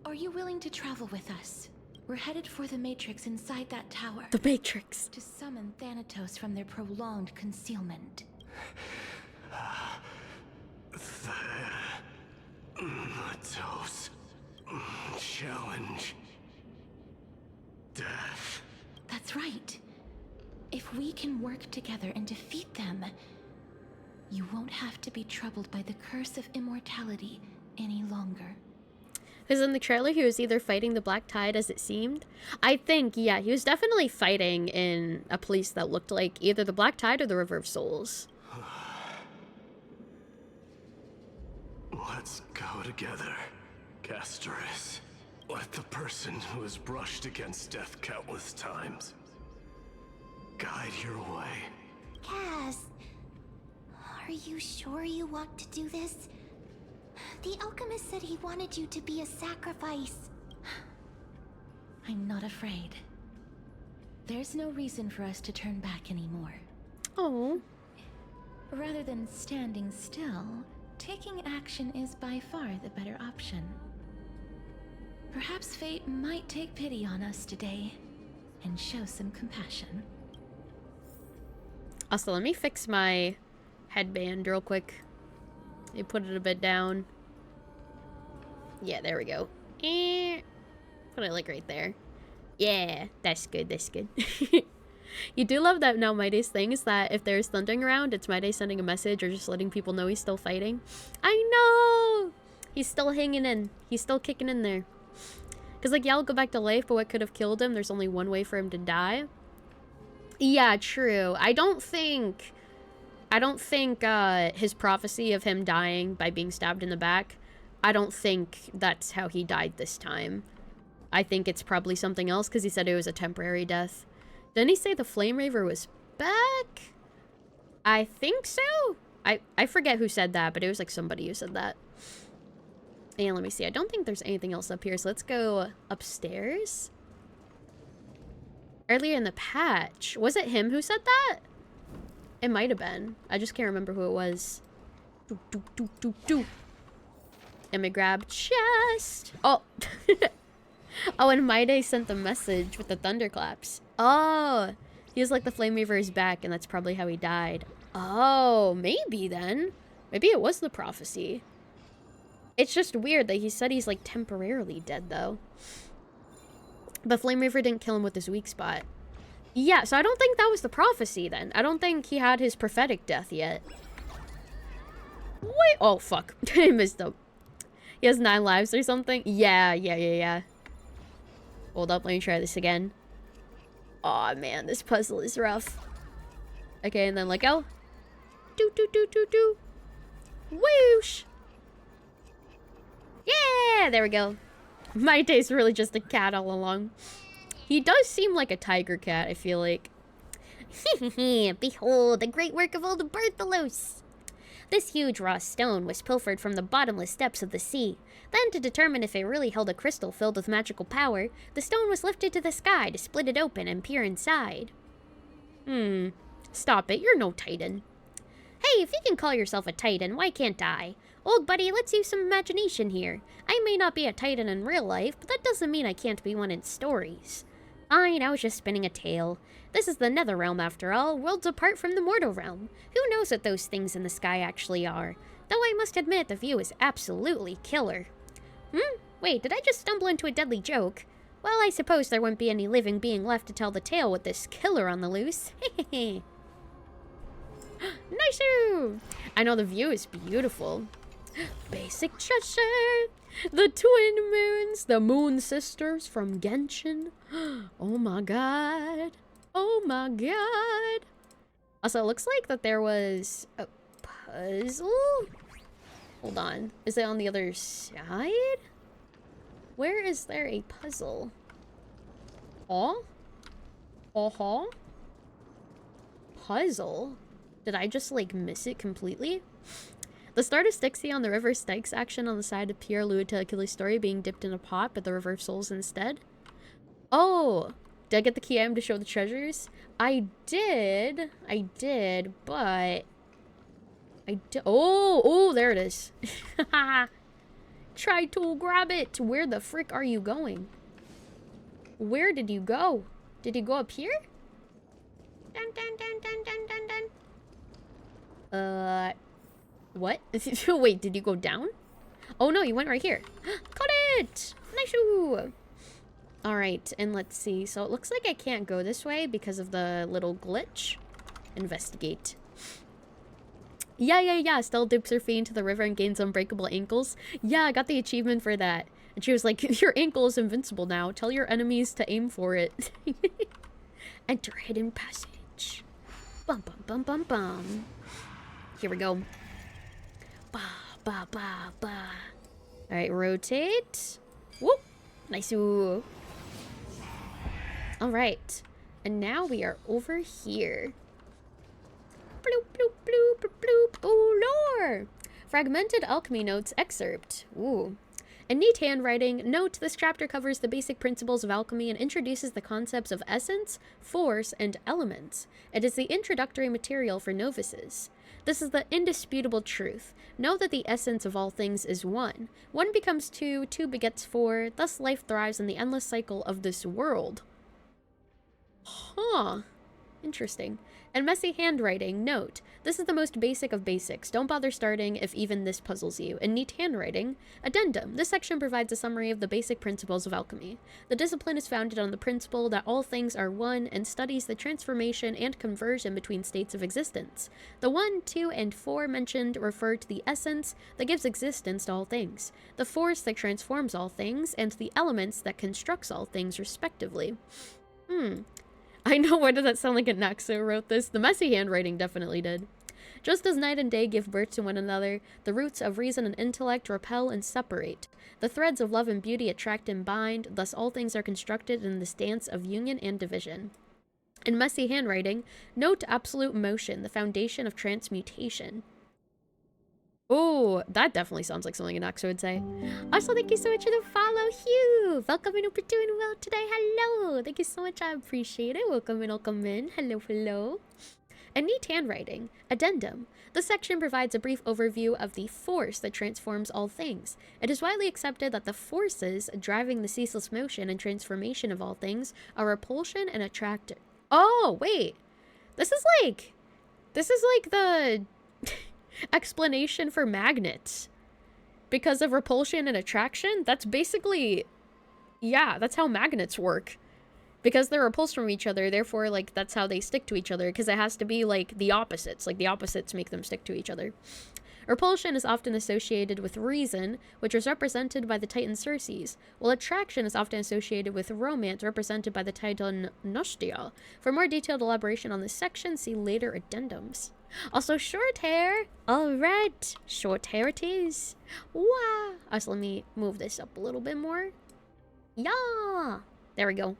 are you willing to travel with us? We're headed for the Matrix inside that tower. The Matrix. To summon Thanatos from their prolonged concealment. Thanatos. Challenge. Death. That's right. If we can work together and defeat them, you won't have to be troubled by the curse of immortality any longer. Because in the trailer, he was either fighting the Black Tide as it seemed. I think, yeah, he was definitely fighting in a place that looked like either the Black Tide or the River of Souls. Let's go together, Castoris. Let the person who has brushed against death countless times guide your way. Cass, are you sure you want to do this? The alchemist said he wanted you to be a sacrifice. I'm not afraid. There's no reason for us to turn back anymore. Oh. Rather than standing still, taking action is by far the better option. Perhaps fate might take pity on us today and show some compassion. Also, let me fix my headband real quick. Let me put it a bit down. Yeah, there we go. Put it like right there. Yeah, that's good, that's good. You do love that now My Day's thing is that if there's thundering around, it's My Day sending a message or just letting people know he's still fighting. I know! He's still hanging in. He's still kicking in there. Because, like, yeah, I'll go back to life, but what could have killed him? There's only one way for him to die. Yeah, true. I don't think his prophecy of him dying by being stabbed in the back, I don't think that's how he died this time. I think it's probably something else because he said it was a temporary death. Didn't he say the Flame Raver was back? I think so. I forget who said that, but it was like somebody who said that. And let me see. I don't think there's anything else up here, so let's go upstairs. Earlier in the patch, was it him who said that? It might have been. I just can't remember who it was. Let me grab chest. Oh. Oh, and My Day sent the message with the thunderclaps. Oh, he was like the Flame Reaver is back, and that's probably how he died. Oh, maybe then. Maybe it was the prophecy. It's just weird that he said he's like temporarily dead though. But Flame Reaver didn't kill him with his weak spot. Yeah, so I don't think that was the prophecy then. I don't think he had his prophetic death yet. Wait, oh fuck. I missed him. He has 9 lives or something? Yeah. Hold up, let me try this again. Aw, man, this puzzle is rough. Okay, and then let go. Do. Whoosh! Yeah, there we go. My Day's really just a cat all along. He does seem like a tiger cat, I feel like. Behold, the great work of old Berthalos! This huge raw stone was pilfered from the bottomless depths of the sea. Then, to determine if it really held a crystal filled with magical power, the stone was lifted to the sky to split it open and peer inside. Stop it, you're no titan. Hey, if you can call yourself a titan, why can't I? Old buddy, let's use some imagination here. I may not be a titan in real life, but that doesn't mean I can't be one in stories. Fine, I was just spinning a tale. This is the Nether Realm after all, worlds apart from the mortal realm. Who knows what those things in the sky actually are? Though I must admit the view is absolutely killer. Wait, did I just stumble into a deadly joke? Well, I suppose there wouldn't be any living being left to tell the tale with this killer on the loose. Hehehe. Nice! I know the view is beautiful. Basic treasure! The twin moons, the moon sisters from Genshin. Oh my god. Oh my god. Also, it looks like that there was a puzzle. Hold on. Is it on the other side? Where is there a puzzle? Oh? Puzzle? Did I just, like, miss it completely? The start of Styxy on the River Styx action on the side of Pierre allude to Achilles' story being dipped in a pot, but the River of Souls instead. Oh! Did I get the key item to show the treasures? I did, but... Oh, there it is. Try to grab it. Where the frick are you going? Where did you go? Did you go up here? Dun. What? Wait, did you go down? Oh no, you went right here. Got it! Nice! Alright, and let's see. So it looks like I can't go this way because of the little glitch. Investigate. Yeah. Stella dips her feet into the river and gains unbreakable ankles. Yeah, I got the achievement for that. And she was like, your ankle is invincible now. Tell your enemies to aim for it. Enter hidden passage. Bum. Here we go. Ba. Alright, rotate. Whoop. Nice. Alright. And now we are over here. Bloop. Oh, lore! Fragmented alchemy notes excerpt. Ooh. In neat handwriting, note this chapter covers the basic principles of alchemy and introduces the concepts of essence, force, and elements. It is the introductory material for novices. This is the indisputable truth. Know that the essence of all things is one. One becomes two, two begets four, thus life thrives in the endless cycle of this world. Huh. Interesting. And messy handwriting. Note, this is the most basic of basics. Don't bother starting if even this puzzles you. And neat handwriting. Addendum. This section provides a summary of the basic principles of alchemy. The discipline is founded on the principle that all things are one and studies the transformation and conversion between states of existence. The 1, 2, and 4 mentioned refer to the essence that gives existence to all things, the force that transforms all things, and the elements that constructs all things, respectively. I know, why did that sound like a Naxo wrote this? The messy handwriting definitely did. Just as night and day give birth to one another, the roots of reason and intellect repel and separate. The threads of love and beauty attract and bind, thus all things are constructed in this dance of union and division. In messy handwriting, note absolute motion, the foundation of transmutation. Oh, that definitely sounds like something an Naxo would say. Also, thank you so much for the follow, Hugh. Welcome in, hope you're doing well today. Hello. Thank you so much. I appreciate it. Welcome in, welcome in. Hello, hello. And neat handwriting. Addendum. This section provides a brief overview of the force that transforms all things. It is widely accepted that the forces driving the ceaseless motion and transformation of all things are repulsion and attraction. Oh, wait. This is like the explanation for magnets. Because of repulsion and attraction, that's basically, yeah, that's how magnets work. Because they're repulsed from each other, therefore, like, that's how they stick to each other, because it has to be, like, the opposites. Like, the opposites make them stick to each other. Repulsion is often associated with reason, which is represented by the Titan Circes, while attraction is often associated with romance, represented by the Titan Nostia. For more detailed elaboration on this section, see later addendums. Also, short hair. Alright, short hair it is. Wow. Also, let me move this up a little bit more. Yeah. There we go.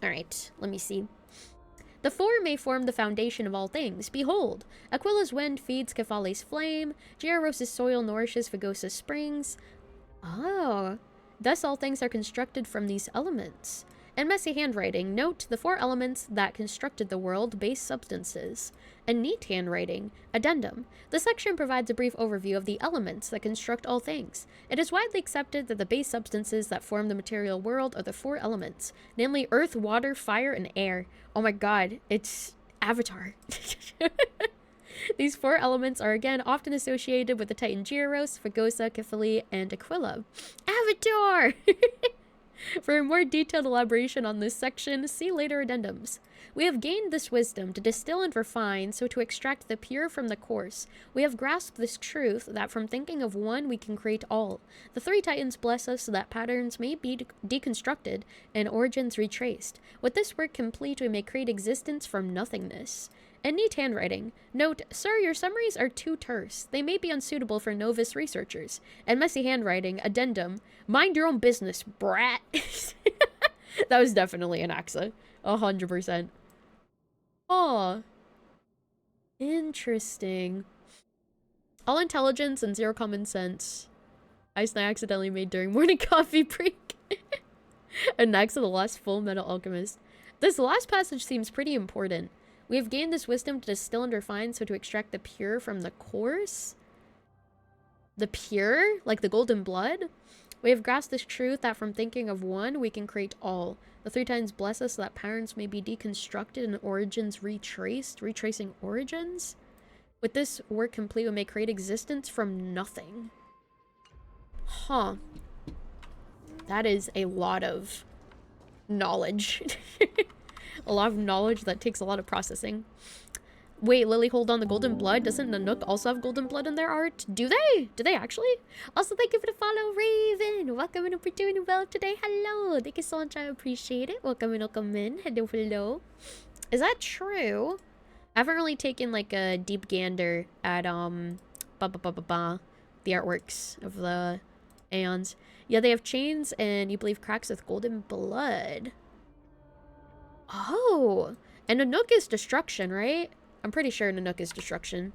Alright, let me see. The 4 may form the foundation of all things. Behold, Aquila's wind feeds Kephale's flame. Gyaros's soil nourishes Fagosa's springs. Oh, thus all things are constructed from these elements. In messy handwriting, note the 4 elements that constructed the world, base substances. In neat handwriting, addendum. The section provides a brief overview of the elements that construct all things. It is widely accepted that the base substances that form the material world are the 4 elements, namely earth, water, fire, and air. Oh my god, it's Avatar. These 4 elements are again often associated with the Titan Gyros, Fagosa, Kephale, and Aquila. Avatar! For a more detailed elaboration on this section, see later addendums. We have gained this wisdom to distill and refine, so to extract the pure from the coarse. We have grasped this truth that from thinking of one we can create all. The 3 Titans bless us so that patterns may be deconstructed and origins retraced. With this work complete, we may create existence from nothingness. In neat handwriting, note, sir, your summaries are too terse. They may be unsuitable for novice researchers. And messy handwriting, addendum, mind your own business, brat. That was definitely an Axa. 100%. Aw. Interesting. All intelligence and 0 common sense. Ice I accidentally made during morning coffee break. And Naxa, the last full metal alchemist. This last passage seems pretty important. We have gained this wisdom to distill and refine, so to extract the pure from the coarse. The pure? Like the golden blood? We have grasped this truth that from thinking of one, we can create all. The 3 Titans bless us so that patterns may be deconstructed and origins retraced. Retracing origins? With this work complete, we may create existence from nothing. Huh. That is a lot of knowledge. A lot of knowledge that takes a lot of processing. Wait, Lily, hold on. The golden blood? Doesn't Nanook also have golden blood in their art? Do they? Do they actually? Also, thank you for the follow, Raven. Welcome in. Hope you're doing well today. Hello. Thank you so much. I appreciate it. Welcome in. Welcome in. Hello, hello. Is that true? I haven't really taken like a deep gander at the artworks of the Aeons. Yeah, they have chains and you believe cracks with golden blood. Oh, and Nanook is destruction, right? I'm pretty sure Nanook is destruction.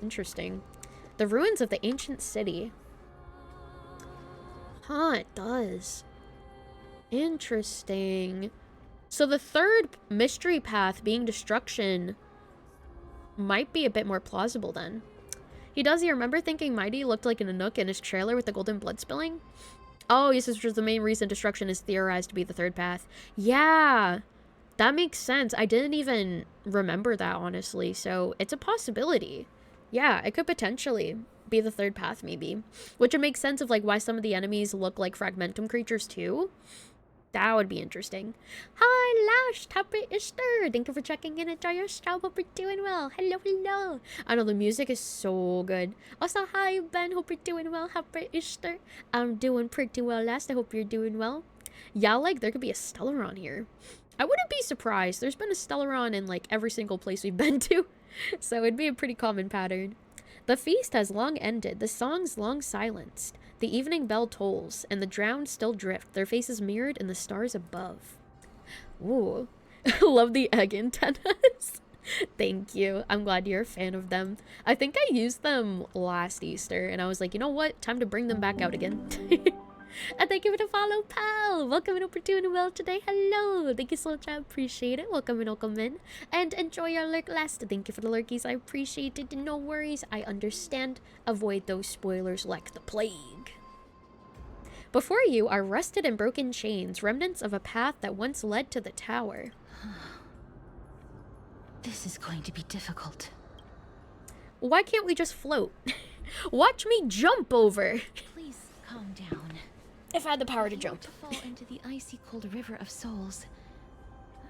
Interesting. The ruins of the ancient city. Huh, it does. Interesting. So the 3rd mystery path being destruction might be a bit more plausible then. He does, you remember thinking Mighty looked like a Nanook in his trailer with the golden blood spilling? Oh, yes, this was the main reason destruction is theorized to be the third path. Yeah, that makes sense. I didn't even remember that, honestly. So it's a possibility. Yeah, it could potentially be the third path, maybe. Which would make sense of, like, why some of the enemies look like fragmentum creatures, too. That would be interesting. Hi, Lash. Happy Easter. Thank you for checking in. Enjoy your show. Hope you're doing well. Hello, hello. I know the music is so good. Also, hi, Ben. Hope you're doing well. Happy Easter. I'm doing pretty well, Lash. I hope you're doing well. Yeah, like, there could be a Stellaron here. I wouldn't be surprised. There's been a Stellaron in, like, every single place we've been to. So it'd be a pretty common pattern. The feast has long ended. The song's long silenced. The evening bell tolls, and the drowned still drift, their faces mirrored in the stars above. Ooh. Love the egg antennas. Thank you. I'm glad you're a fan of them. I think I used them last Easter, and I was like, you know what? Time to bring them back out again. And thank you for the follow, pal. Welcome and hope you're doing well today. Hello. Thank you so much. I appreciate it. Welcome and welcome in. And enjoy your lurk last. Thank you for the lurkies. I appreciate it. No worries. I understand. Avoid those spoilers like the plague. Before you are rusted and broken chains, remnants of a path that once led to the tower. This is going to be difficult. Why can't we just float? Watch me jump over. Please calm down. If I had the power to jump. To fall into the icy cold river of souls,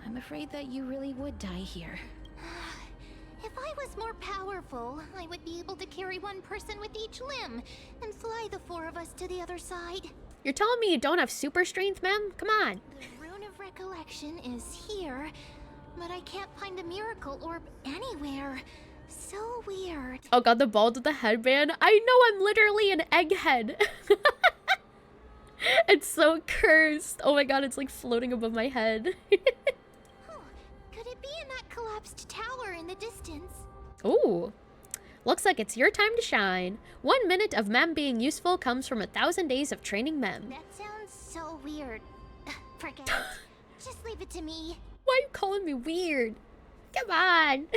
I'm afraid that you really would die here. If I was more powerful, I would be able to carry one person with each limb and fly the four of us to the other side. You're telling me you don't have super strength, ma'am? Come on. The Rune of Recollection is here, but I can't find a miracle orb anywhere. So weird. Oh god, the bald with the headband. I know, I'm literally an egghead. It's so cursed. Oh my god, it's like floating above my head. Could it be in that collapsed tower in the distance? Ooh. Looks like it's your time to shine. 1 minute of Mem being useful comes from 1,000 days of training Mem. That sounds so weird. Forget it. Just leave it to me. Why are you calling me weird? Come on.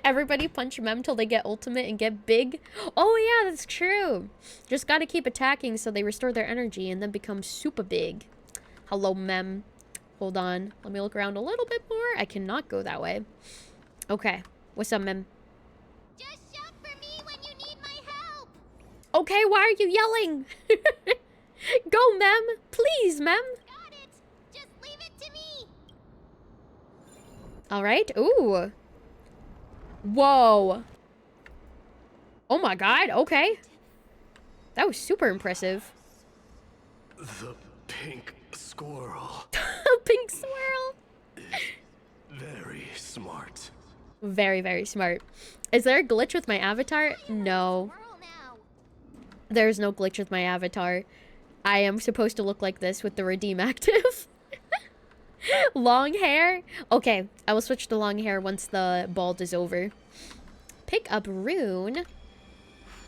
Everybody punch Mem till they get ultimate and get big. Oh yeah, that's true. Just gotta keep attacking so they restore their energy and then become super big. Hello, Mem. Hold on. Let me look around a little bit more. I cannot go that way. Okay. What's up, Mem? Just shout for me when you need my help. Okay, why are you yelling? Go, Mem. Please, Mem. Got it. Just leave it to me. All right. Ooh. Whoa. Oh my god. Okay. That was super impressive. The pink squirrel. Pink squirrel. Very smart. Very, very smart. Is there a glitch with my avatar? No. There's no glitch with my avatar. I am supposed to look like this with the redeem active. Long hair? Okay, I will switch to long hair once the bald is over. Pick up rune.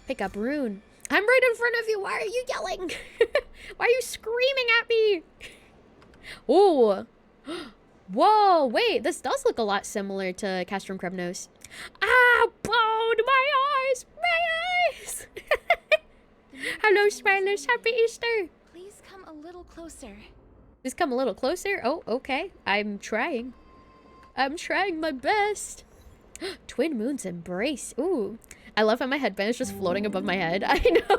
Pick up rune. I'm right in front of you. Why are you yelling? Why are you screaming at me? Ooh. Whoa, wait. This does look a lot similar to Castrum Kremnos. Ah, bone, my eyes. My eyes. Hello, Smilers. Happy Easter. Please come a little closer. Please come a little closer. Oh, okay. I'm trying. I'm trying my best. Twin moons embrace. Ooh. I love how my headband is just floating above my head. I know.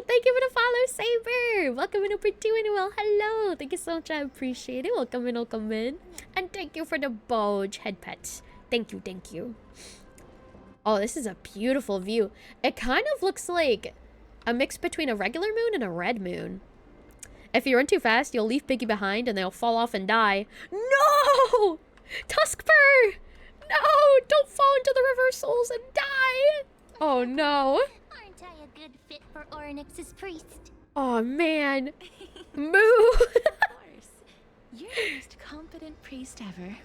Thank you for the follow, Saber. Welcome and hope you're doing well. Hello. Thank you so much. I appreciate it. Welcome in, welcome in. And thank you for the Bulge head pets. Thank you, thank you. Oh, this is a beautiful view. It kind of looks like a mix between a regular moon and a red moon. If you run too fast, you'll leave Piggy behind and they'll fall off and die. No! Tuskper! No! Don't fall into the River of Souls and die! Oh, no. Aren't I a good fit for Orynyx's priest? Oh, man. Moo! Of course. You're the most competent priest ever.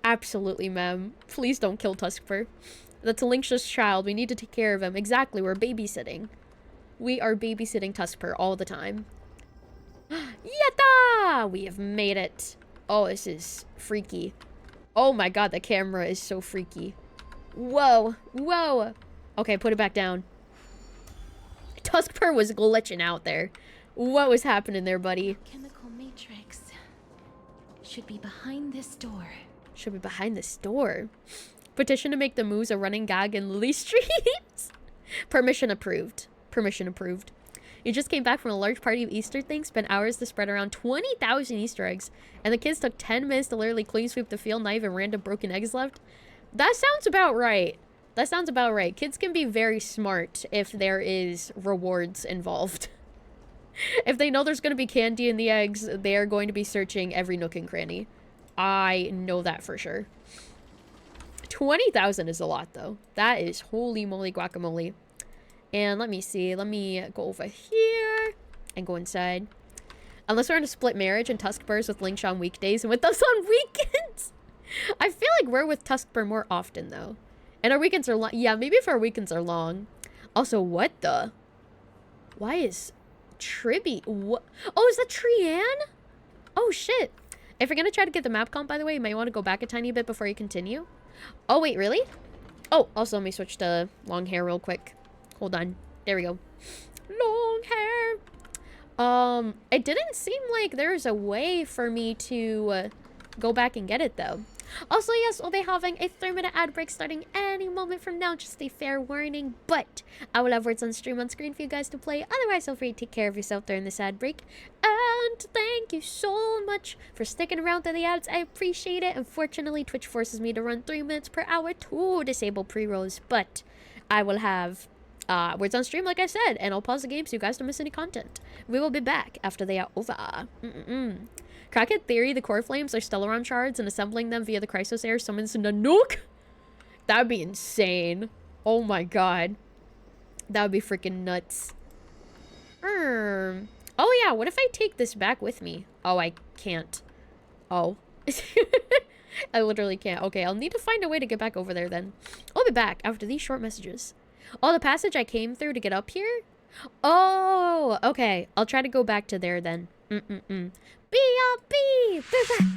Absolutely, ma'am. Please don't kill Tuskper. That's a Linksha's child. We need to take care of him. Exactly, we're babysitting. We are babysitting Tuskper all the time. Yatta! We have made it. Oh, this is freaky. Oh my god, the camera is so freaky. Whoa, whoa. Okay, put it back down. Tuskper was glitching out there. What was happening there, buddy? Chemical matrix should be behind this door. Should be behind this door. Petition to make the moves a running gag in Lily streams. Permission approved. Permission approved. You just came back from a large party of Easter things, spent hours to spread around 20,000 Easter eggs, and the kids took 10 minutes to literally clean sweep the field, not even random broken eggs left. That sounds about right. That sounds about right. Kids can be very smart if there is rewards involved. If they know there's going to be candy in the eggs, they are going to be searching every nook and cranny. I know that for sure. 20,000 is a lot, though. That is holy moly guacamole. And let me see. Let me go over here and go inside. Unless we're in a split marriage and Tuskbur's with Lingsha on weekdays and with us on weekends. I feel like we're with Tuskper more often, though. And our weekends are long. Yeah, maybe if our weekends are long. Also, what the? Why is Tribby? What? Oh, is that Trianne? Oh, shit. If you're going to try to get the map comp, by the way, you might want to go back a tiny bit before you continue. Oh, wait, really? Oh, also, let me switch to long hair real quick. Hold on. There we go. Long hair. It didn't seem like there was a way for me to go back and get it, though. Also, yes, we'll be having a 3-minute ad break starting any moment from now. Just a fair warning. But I will have words on stream on screen for you guys to play. Otherwise, feel free to take care of yourself during this ad break. And thank you so much for sticking around through the ads. I appreciate it. Unfortunately, Twitch forces me to run 3 minutes per hour to disable pre-rolls. But I will have words on stream, like I said. And I'll pause the game so you guys don't miss any content. We will be back after they are over. Crackhead theory, the core flames are Stellaron shards, and assembling them via the Chrysos air summons Nanook? That'd be insane. Oh my god. That would be freaking nuts. Oh yeah, what if I take this back with me? Oh, I can't. Oh. I literally can't. Okay, I'll need to find a way to get back over there then. I'll be back after these short messages. Oh, the passage I came through to get up here? Oh, okay. I'll try to go back to there then. B.R.B. Be back.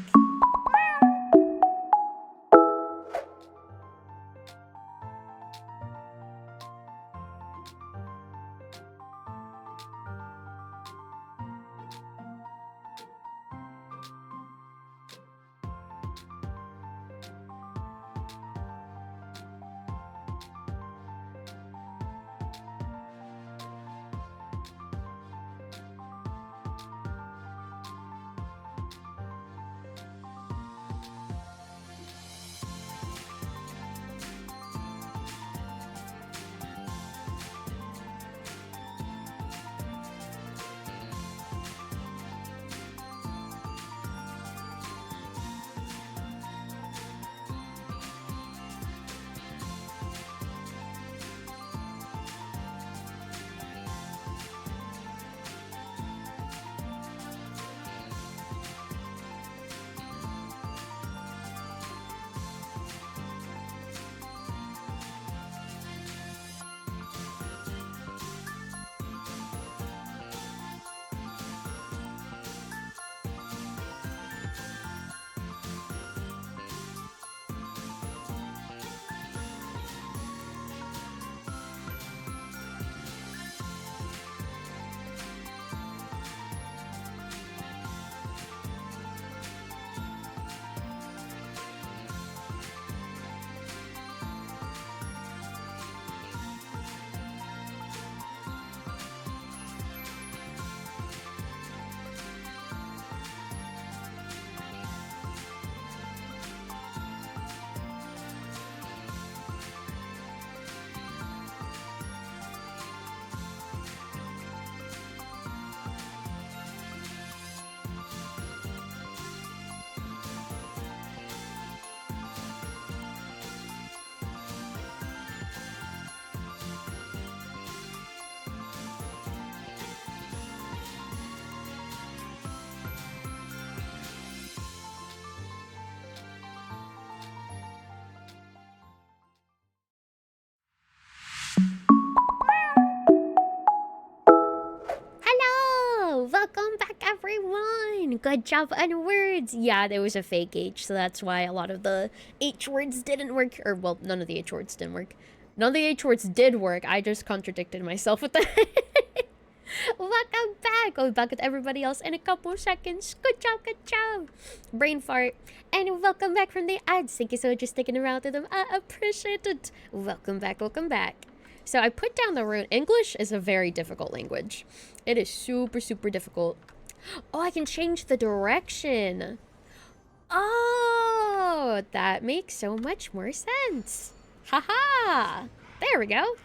Welcome back, everyone. Good job on words. Yeah, there was a fake H, so that's why a lot of the H words didn't work. Or, well, none of the H words didn't work. None of the H words did work. I just contradicted myself with that. Welcome back. I'll be back with everybody else in a couple seconds. Good job, good job. Brain fart. And welcome back from the ads. Thank you so much for sticking around with them. I appreciate it. Welcome back, welcome back. So I put down the rune. English is a very difficult language. It is super, super difficult. Oh, I can change the direction. Oh, that makes so much more sense. Haha. There we go.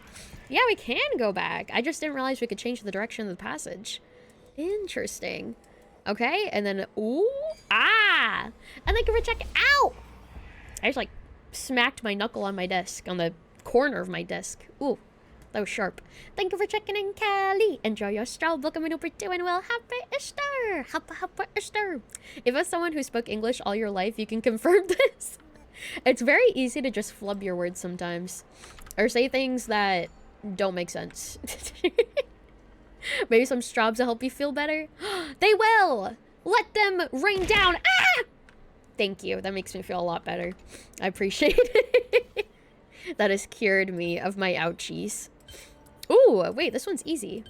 Yeah, we can go back. I just didn't realize we could change the direction of the passage. Interesting. Okay, and then, ooh, ah! And then can check out! I just, like, smacked my knuckle on my desk, on the corner of my desk. Ooh, that was sharp. Thank you for checking in, Kelly. Enjoy your stroll. Welcome in over doing well. Happy Easter! Happy Easter! If as someone who spoke English all your life, you can confirm this. It's very easy to just flub your words sometimes. Or say things that don't make sense. Maybe some straws will help you feel better. They will! Let them rain down! Ah! Thank you. That makes me feel a lot better. I appreciate it. That has cured me of my ouchies. Ooh, wait, this one's easy.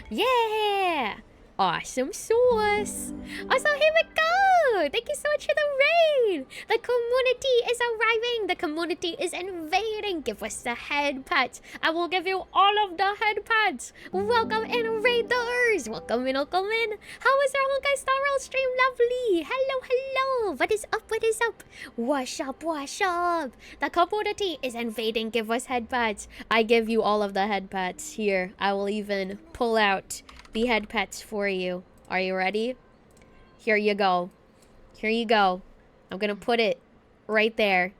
Yeah! Awesome sauce! Also, here we go! Thank you so much for the raid! The community is arriving! The community is invading! Give us the head pats! I will give you all of the head pats! Welcome in, raiders! Welcome in, welcome in! How was our Honkai Star Rail stream? Lovely! Hello, hello! What is up, what is up? Wash up, wash up! The community is invading! Give us head pats! I give you all of the head pats. Here, I will even pull out the head pets for you. Are you ready? Here you go. Here you go. I'm gonna put it right there.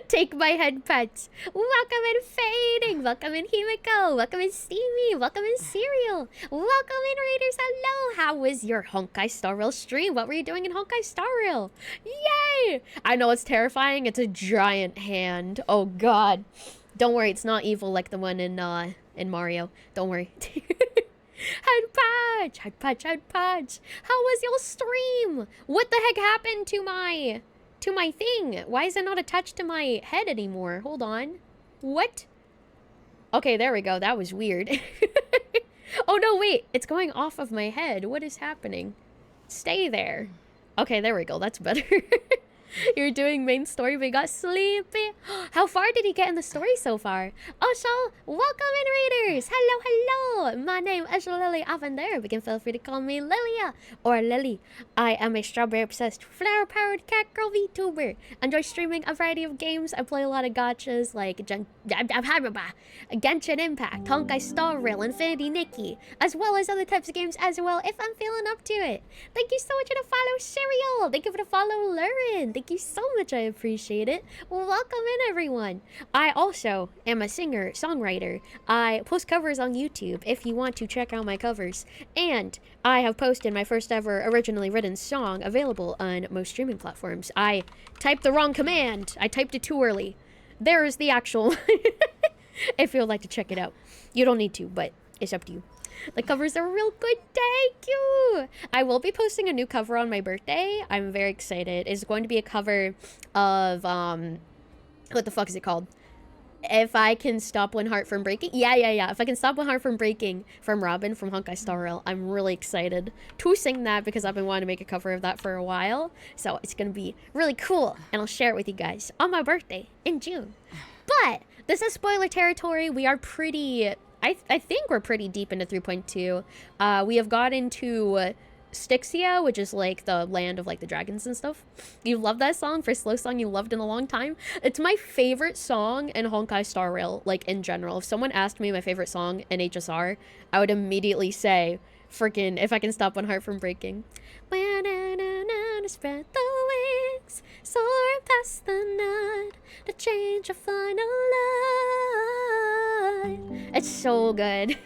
Take my head pets. Welcome in Fading. Welcome in Himiko. Welcome in Steamy. Welcome in Cereal. Welcome in Raiders. Hello. How was your Honkai Star Rail stream? What were you doing in Honkai Star Rail? Yay! I know it's terrifying. It's a giant hand. Oh god. Don't worry, it's not evil like the one in Mario. Don't worry. Head patch! Head patch, head patch! How was your stream? What the heck happened to my thing? Why is it not attached to my head anymore? Hold on. What? Okay, there we go. That was weird. Oh no, wait. It's going off of my head. What is happening? Stay there. Okay, there we go. That's better. You're doing main story, but you got sleepy. How far did he get in the story so far? Also, welcome in, readers. Hello, hello. My name is Lily Avendera. You can feel free to call me Lilia or Lily. I am a strawberry-obsessed, flower-powered catgirl VTuber. Enjoy streaming a variety of games. I play a lot of gachas like Genshin Impact, Honkai Star Rail, Infinity Nikki, as well as other types of games as well if I'm feeling up to it. Thank you so much for the follow, Cereal. Thank you for the follow, Lurin. Thank you so much. I appreciate it. Welcome in, everyone. I also am a singer, songwriter. I post covers on YouTube if you want to check out my covers. And I have posted my first ever originally written song available on most streaming platforms. I typed the wrong command. I typed it too early. There is the actual one. If you would like to check it out. You don't need to, but it's up to you. The covers are real good. Thank you. I will be posting a new cover on my birthday. I'm very excited. It's going to be a cover of what the fuck is it called? If I Can Stop One Heart From Breaking. Yeah. If I Can Stop One Heart From Breaking from Robin from Honkai Star Rail. I'm really excited to sing that because I've been wanting to make a cover of that for a while. So it's going to be really cool. And I'll share it with you guys on my birthday in June. But this is spoiler territory. We are pretty... I think we're pretty deep into 3.2. We have got into Styxia, which is like the land of like the dragons and stuff. You love that song? First slow song you loved in a long time? It's my favorite song in Honkai Star Rail, like in general. If someone asked me my favorite song in HSR, I would immediately say, freaking If I Can Stop One Heart From Breaking. Spread the wings, soar past the night, to change a final line. It's so good.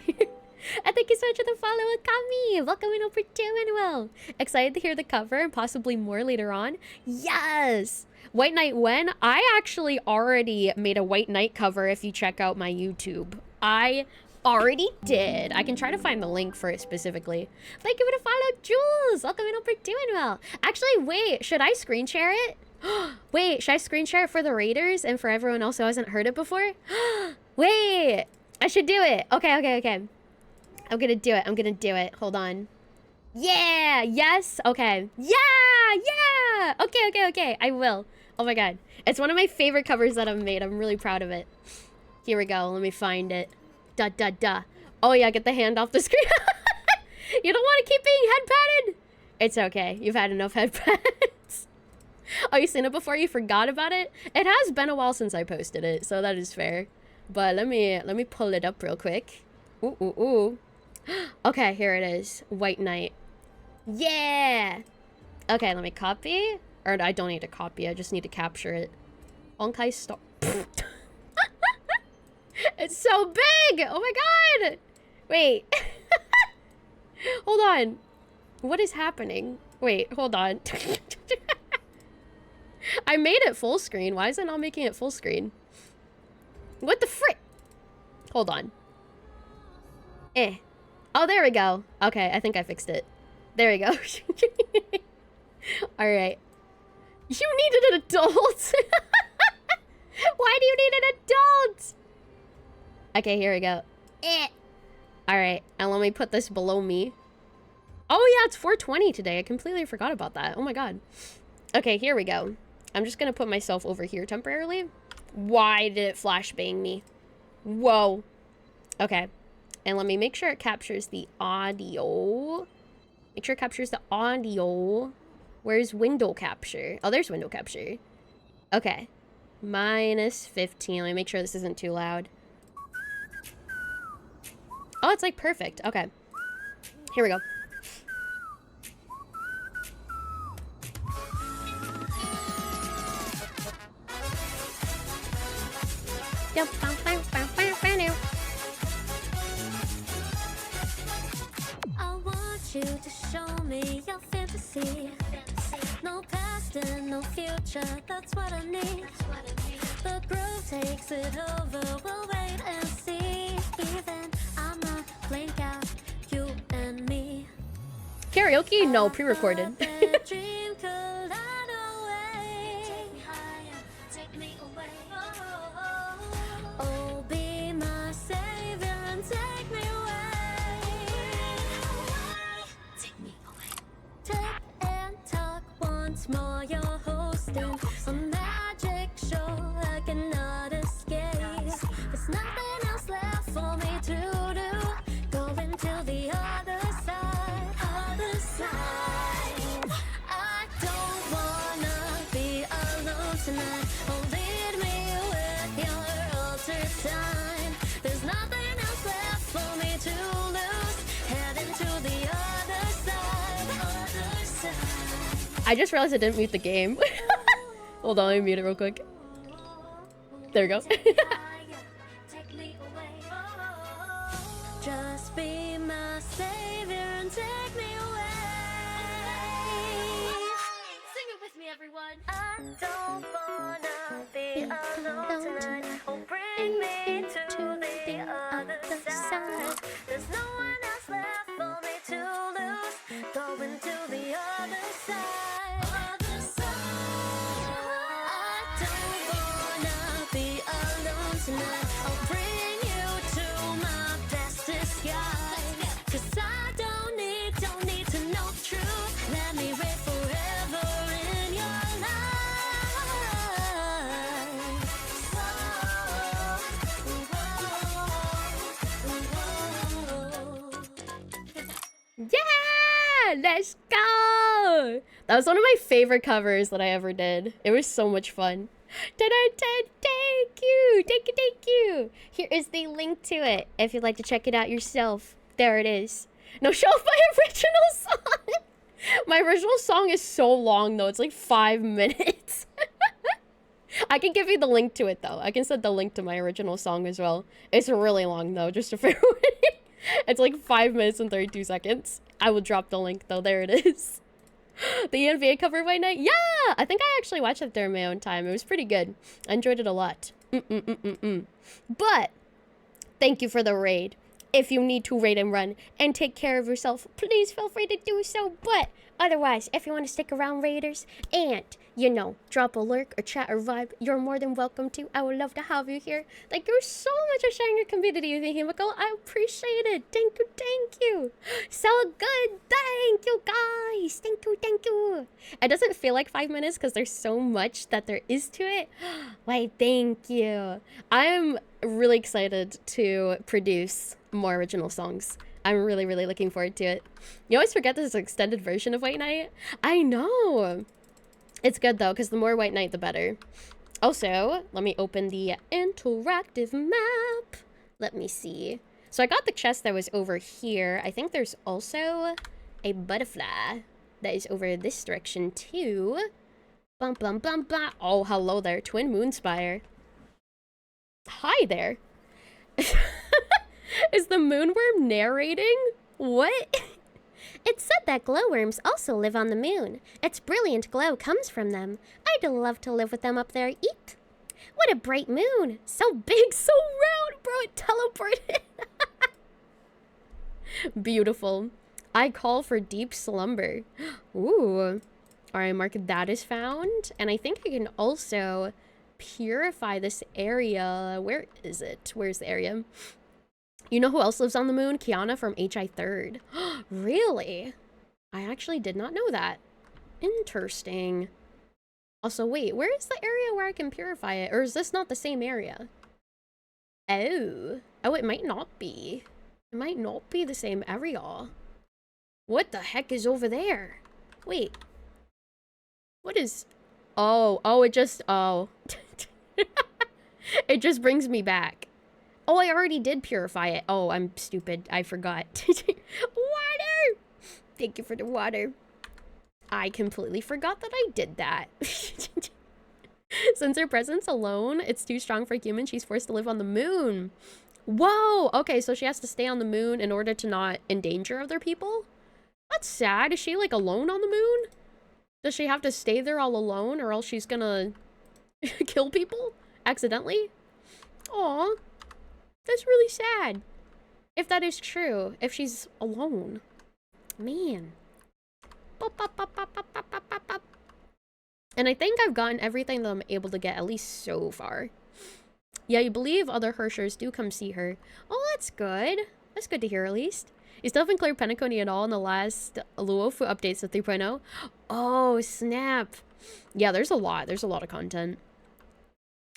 And thank you so much for the follow, Akami. Welcome in, hope you're doing well. Excited to hear the cover and possibly more later on. Yes! White Knight when? I actually already made a White Knight cover if you check out my YouTube. I already did. I can try to find the link for it specifically. Thank you for the follow, Jules. Welcome in, hope you're doing well. Actually, wait, should I screen share it? Wait, should I screen share it for the raiders and for everyone else who hasn't heard it before? Wait, I should do it. Okay. I'm gonna do it. Hold on. Yeah, yes, okay. Yeah. Okay. I will. Oh my god. It's one of my favorite covers that I've made. I'm really proud of it. Here we go. Let me find it. Duh. Oh yeah, get the hand off the screen. You don't want to keep being head patted? It's okay. You've had enough head pats. Oh, you seen it before? You forgot about it? It has been a while since I posted it, so that is fair. But let me pull it up real quick. Ooh. Okay, here it is. White Knight. Yeah! Okay, let me copy. Or I don't need to copy, I just need to capture it. Honkai star. It's so big! Oh my god! Wait. Hold on. What is happening? Wait, hold on. I made it full screen. Why is it not making it full screen? What the frick? Hold on. Oh, there we go. Okay, I think I fixed it. There we go. Alright. You needed an adult? Why do you need an adult? Okay, here we go. Alright, and let me put this below me. Oh yeah, it's 420 today. I completely forgot about that. Oh my god. Okay, here we go. I'm just gonna put myself over here temporarily. Why did it flashbang me? Whoa. Okay. And let me make sure it captures the audio. Make sure it captures the audio. Where's window capture? Oh, there's window capture. Okay. -15. Let me make sure this isn't too loud. Oh, it's like perfect. Okay. Here we go. I want you to show me your fantasy. No past and no future, that's what I need. The groove takes it over, we'll wait and see. Even I'ma blink out, you and me. Karaoke? No, pre-recorded. Dream collide away. Take me higher, take me away. Oh, be my savior and take me away. Take me away. Take and talk once more. You're hosting a magic show I cannot escape. There's nothing else left for me to do. Going to the other side, other side. I don't wanna be alone tonight. Oh, lead me with your altered sign. There's nothing else left for me to lose. Heading to the other side, other side. I just realized I didn't mute the game. Hold on, let me mute it real quick. There we go. Just be my savior and take me away. Sing it with me, everyone. I don't wanna be alone tonight. Oh, bring me to the other side. There's no one else left for me to lose. Going to the other side. Other side. I don't wanna be alone tonight. I'll bring you to my best disguise. 'Cause I don't need to know the truth. Let me reign forever in your life. Yeah! Let's go! That was one of my favorite covers that I ever did. It was so much fun. Thank you! Here is the link to it if you'd like to check it out yourself. There it is. No, show off my original song! My original song is so long though, it's like 5 minutes. I can give you the link to it though. I can send the link to my original song as well. It's really long though, just a fair warning. It's like 5 minutes and 32 seconds. I will drop the link though, there it is. The ENVA cover of White Knight? Yeah! I think I actually watched it during my own time. It was pretty good. I enjoyed it a lot. But, thank you for the raid. If you need to raid and run and take care of yourself, please feel free to do so. But otherwise, if you want to stick around, Raiders, and, you know, drop a lurk or chat or vibe, you're more than welcome to. I would love to have you here. Thank you so much for sharing your community with me, Himiko. I appreciate it. Thank you, thank you. So good. Thank you, guys. Thank you, thank you. It doesn't feel like 5 minutes because there's so much that there is to it. Why, thank you. I'm really excited to produce more original songs. I'm really, really looking forward to it. You always forget this extended version of White Knight. I know. It's good though, because the more White Knight, the better. Also, let me open the interactive map. Let me see. So I got the chest that was over here. I think there's also a butterfly that is over this direction too. Bum, bum, bum, bum. Oh, hello there. Twin Moonspire. Hi there. Is the moonworm narrating? What? It's said that glowworms also live on the moon. Its brilliant glow comes from them. I'd love to live with them up there. Eep. What a bright moon. So big, so round, bro. It teleported. Beautiful. I call for deep slumber. Ooh. Alright, mark that is found. And I think I can also purify this area. Where is it? Where's the area? You know who else lives on the moon? Kiana from HI 3rd. Really? I actually did not know that. Interesting. Also, wait, where is the area where I can purify it? Or is this not the same area? Oh. Oh, it might not be. It might not be the same area. What the heck is over there? Wait. What is... Oh, it just... Oh. It just brings me back. Oh, I already did purify it. Oh, I'm stupid. I forgot. Water! Thank you for the water. I completely forgot that I did that. Since her presence alone, it's too strong for a human. She's forced to live on the moon. Whoa! Okay, so she has to stay on the moon in order to not endanger other people? That's sad. Is she, like, alone on the moon? Does she have to stay there all alone, or else she's gonna kill people accidentally? Aw. That's really sad. If that is true, if she's alone. Man. And I think I've gotten everything that I'm able to get, at least so far. Yeah, you believe other Hershers do come see her. Oh, that's good. That's good to hear, at least. You still haven't cleared Penacony at all in the last Luofu updates of 3.0? Oh, snap. Yeah, there's a lot. There's a lot of content.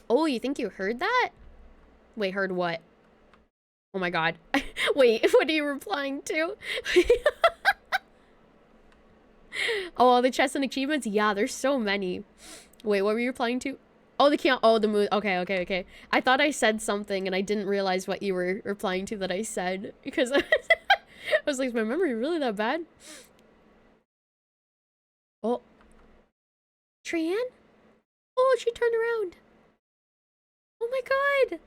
Oh, you think you heard that? Wait, heard what? Oh my god. Wait, what are you replying to? Oh, all the chests and achievements? Yeah, there's so many. Wait, what were you replying to? Oh, the moon. Okay. I thought I said something and I didn't realize what you were replying to that I said. Because I was like, is my memory really that bad? Oh. Trian? Oh, she turned around. Oh my god.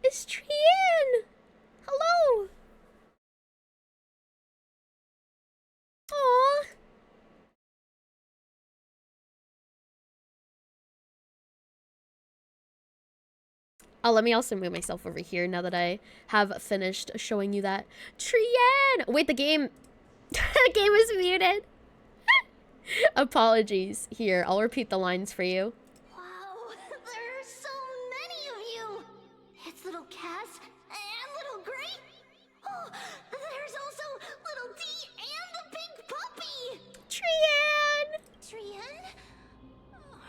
It's Trian. Hello. Aww. Oh, let me also move myself over here now that I have finished showing you that. Trian! Wait, the game... the game is muted. Apologies. Here, I'll repeat the lines for you. Wow, there are so many of you. It's little Cass and little Gray. Oh, there's also little D and the big puppy. Trian! Trian?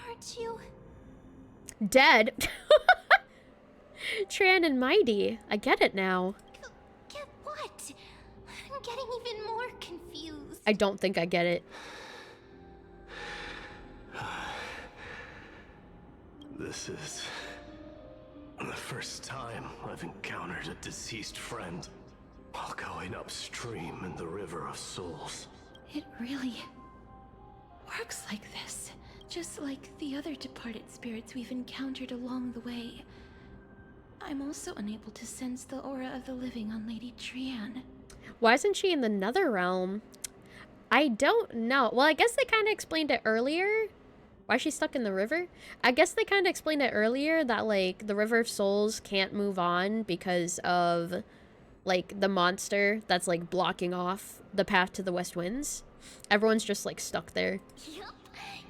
Aren't you... Dead? Trian and Mighty. I get it now. Get what? I'm getting even more confused. I don't think I get it. This is the first time I've encountered a deceased friend while going upstream in the River of Souls. It really works like this, just like the other departed spirits we've encountered along the way. I'm also unable to sense the aura of the living on Lady Trian. Why isn't she in the Nether Realm? I don't know. Well, I guess they kind of explained it earlier. Why is she stuck in the river? I guess they kind of explained it earlier that, like, the River of Souls can't move on because of like the monster that's like blocking off the path to the West Winds. Everyone's just like stuck there. Yup,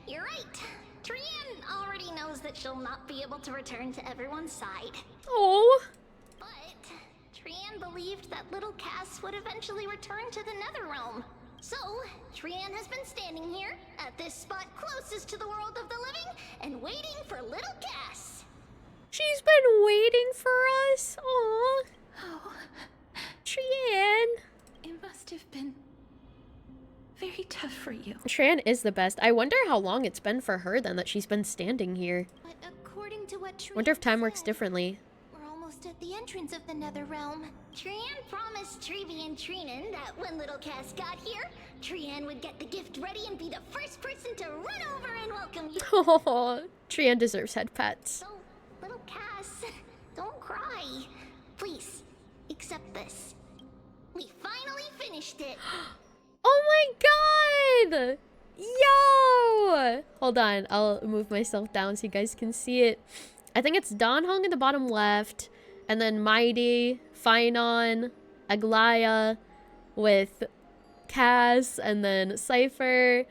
you're right. Trian already knows that she'll not be able to return to everyone's side. Oh. But Trian believed that little Cass would eventually return to the Netherrealm. So, Trian has been standing here, at this spot closest to the world of the living, and waiting for little Cass. She's been waiting for us? Aww. Oh. Trian. It must have been very tough for you. Trian is the best. I wonder how long it's been for her then that she's been standing here. But according to what Trian Wonder if time said, works differently. we're almost at the entrance of the Netherrealm. Trian promised Trevi and Trinan that when little Cass got here, Trian would get the gift ready and be the first person to run over and welcome you. Oh, Trian deserves head pats. So, little Cass, don't cry. Please, accept this. We finally finished it. Oh my god! Yo! Hold on, I'll move myself down so you guys can see it. I think it's Don Hung in the bottom left, and then Mighty, Finon, Aglaya with Cass, and then Cypher,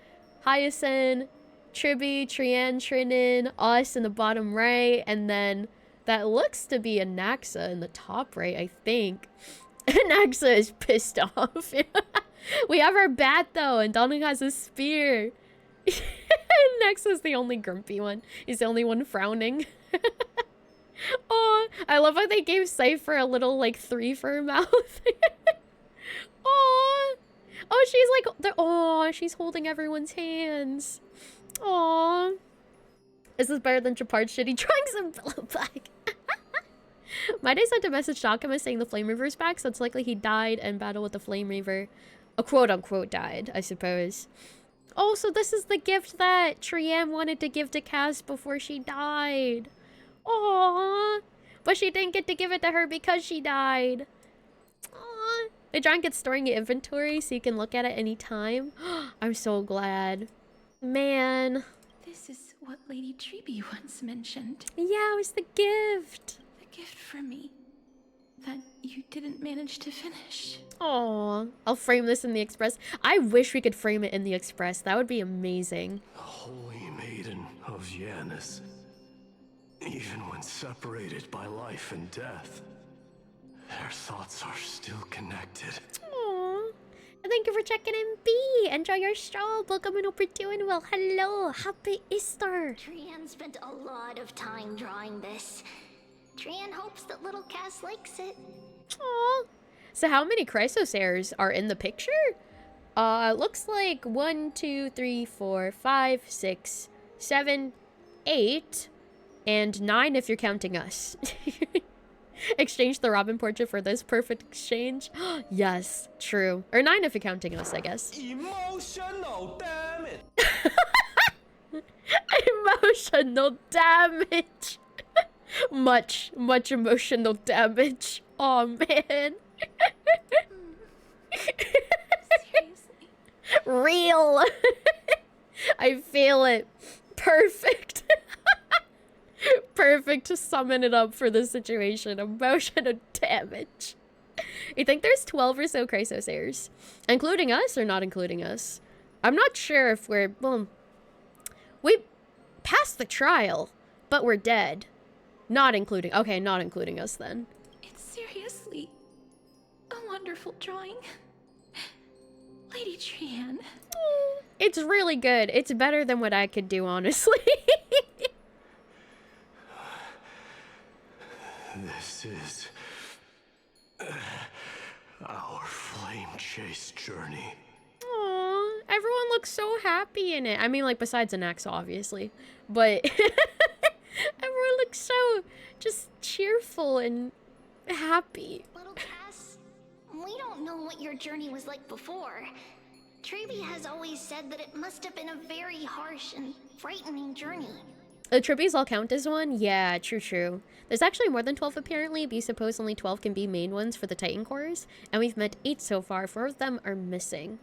Hyacinth, Triby, Trian, Trinan, us in the bottom right, and then that looks to be a Naxa in the top right, I think. Naxa is pissed off. We have our bat though, and Donning has a spear. Naxa's the only grumpy one. He's the only one frowning. Oh, I love how they gave Cypher a little like 3 for her mouth. Oh, oh, she's like, oh, she's holding everyone's hands. Oh, this is better than Chapard's shitty trunks and pillow bag. My day sent a message to Alchemist saying the Flame Reaver's back, so it's likely he died in battle with the Flame Reaver. A quote-unquote died, I suppose. Oh, so this is the gift that Trian wanted to give to Cass before she died. Aww. But she didn't get to give it to her because she died. Aww. The giant gets storing your inventory so you can look at it anytime. I'm so glad. Man. This is what Lady Treeby once mentioned. Yeah, it was the gift. The gift for me that you didn't manage to finish. Aw, I'll frame this in the Express. I wish we could frame it in the Express. That would be amazing. The Holy Maiden of Yanis. Even when separated by life and death, their thoughts are still connected. Aww. Thank you for checking in, B. Enjoy your stroll. Welcome and hope you're doing well. Hello. Happy Easter. Trian spent a lot of time drawing this. Trian hopes that little Cass likes it. Aww. So how many Chrysosaurs are in the picture? Looks like 1, 2, 3, 4, 5, 6, 7, 8, and 9 if you're counting us. Exchange the Robin portrait for this perfect exchange. Yes, true. Or 9 if you're counting us, I guess. Emotional damage. Emotional damage. much emotional damage. Oh man. Seriously? Real. I feel it. Perfect. Perfect to summon it up for this situation. Emotional damage. You think there's 12 or so Chrysosaurs? Including us or not including us? I'm not sure if we're... Well, we passed the trial, but we're dead. Not including... Okay, not including us then. It's seriously a wonderful drawing. Lady Trian. It's really good. It's better than what I could do, honestly. This is our flame chase journey. Aww, everyone looks so happy in it. I mean, like, besides Anax, obviously. But everyone looks so just cheerful and happy. Little Cass, we don't know what your journey was like before. Treeby has always said that it must have been a very harsh and frightening journey. The Tribbies all count as one? Yeah, true. There's actually more than 12 apparently, but you suppose only 12 can be main ones for the Titan cores. And we've met 8 so far. 4 of them are missing.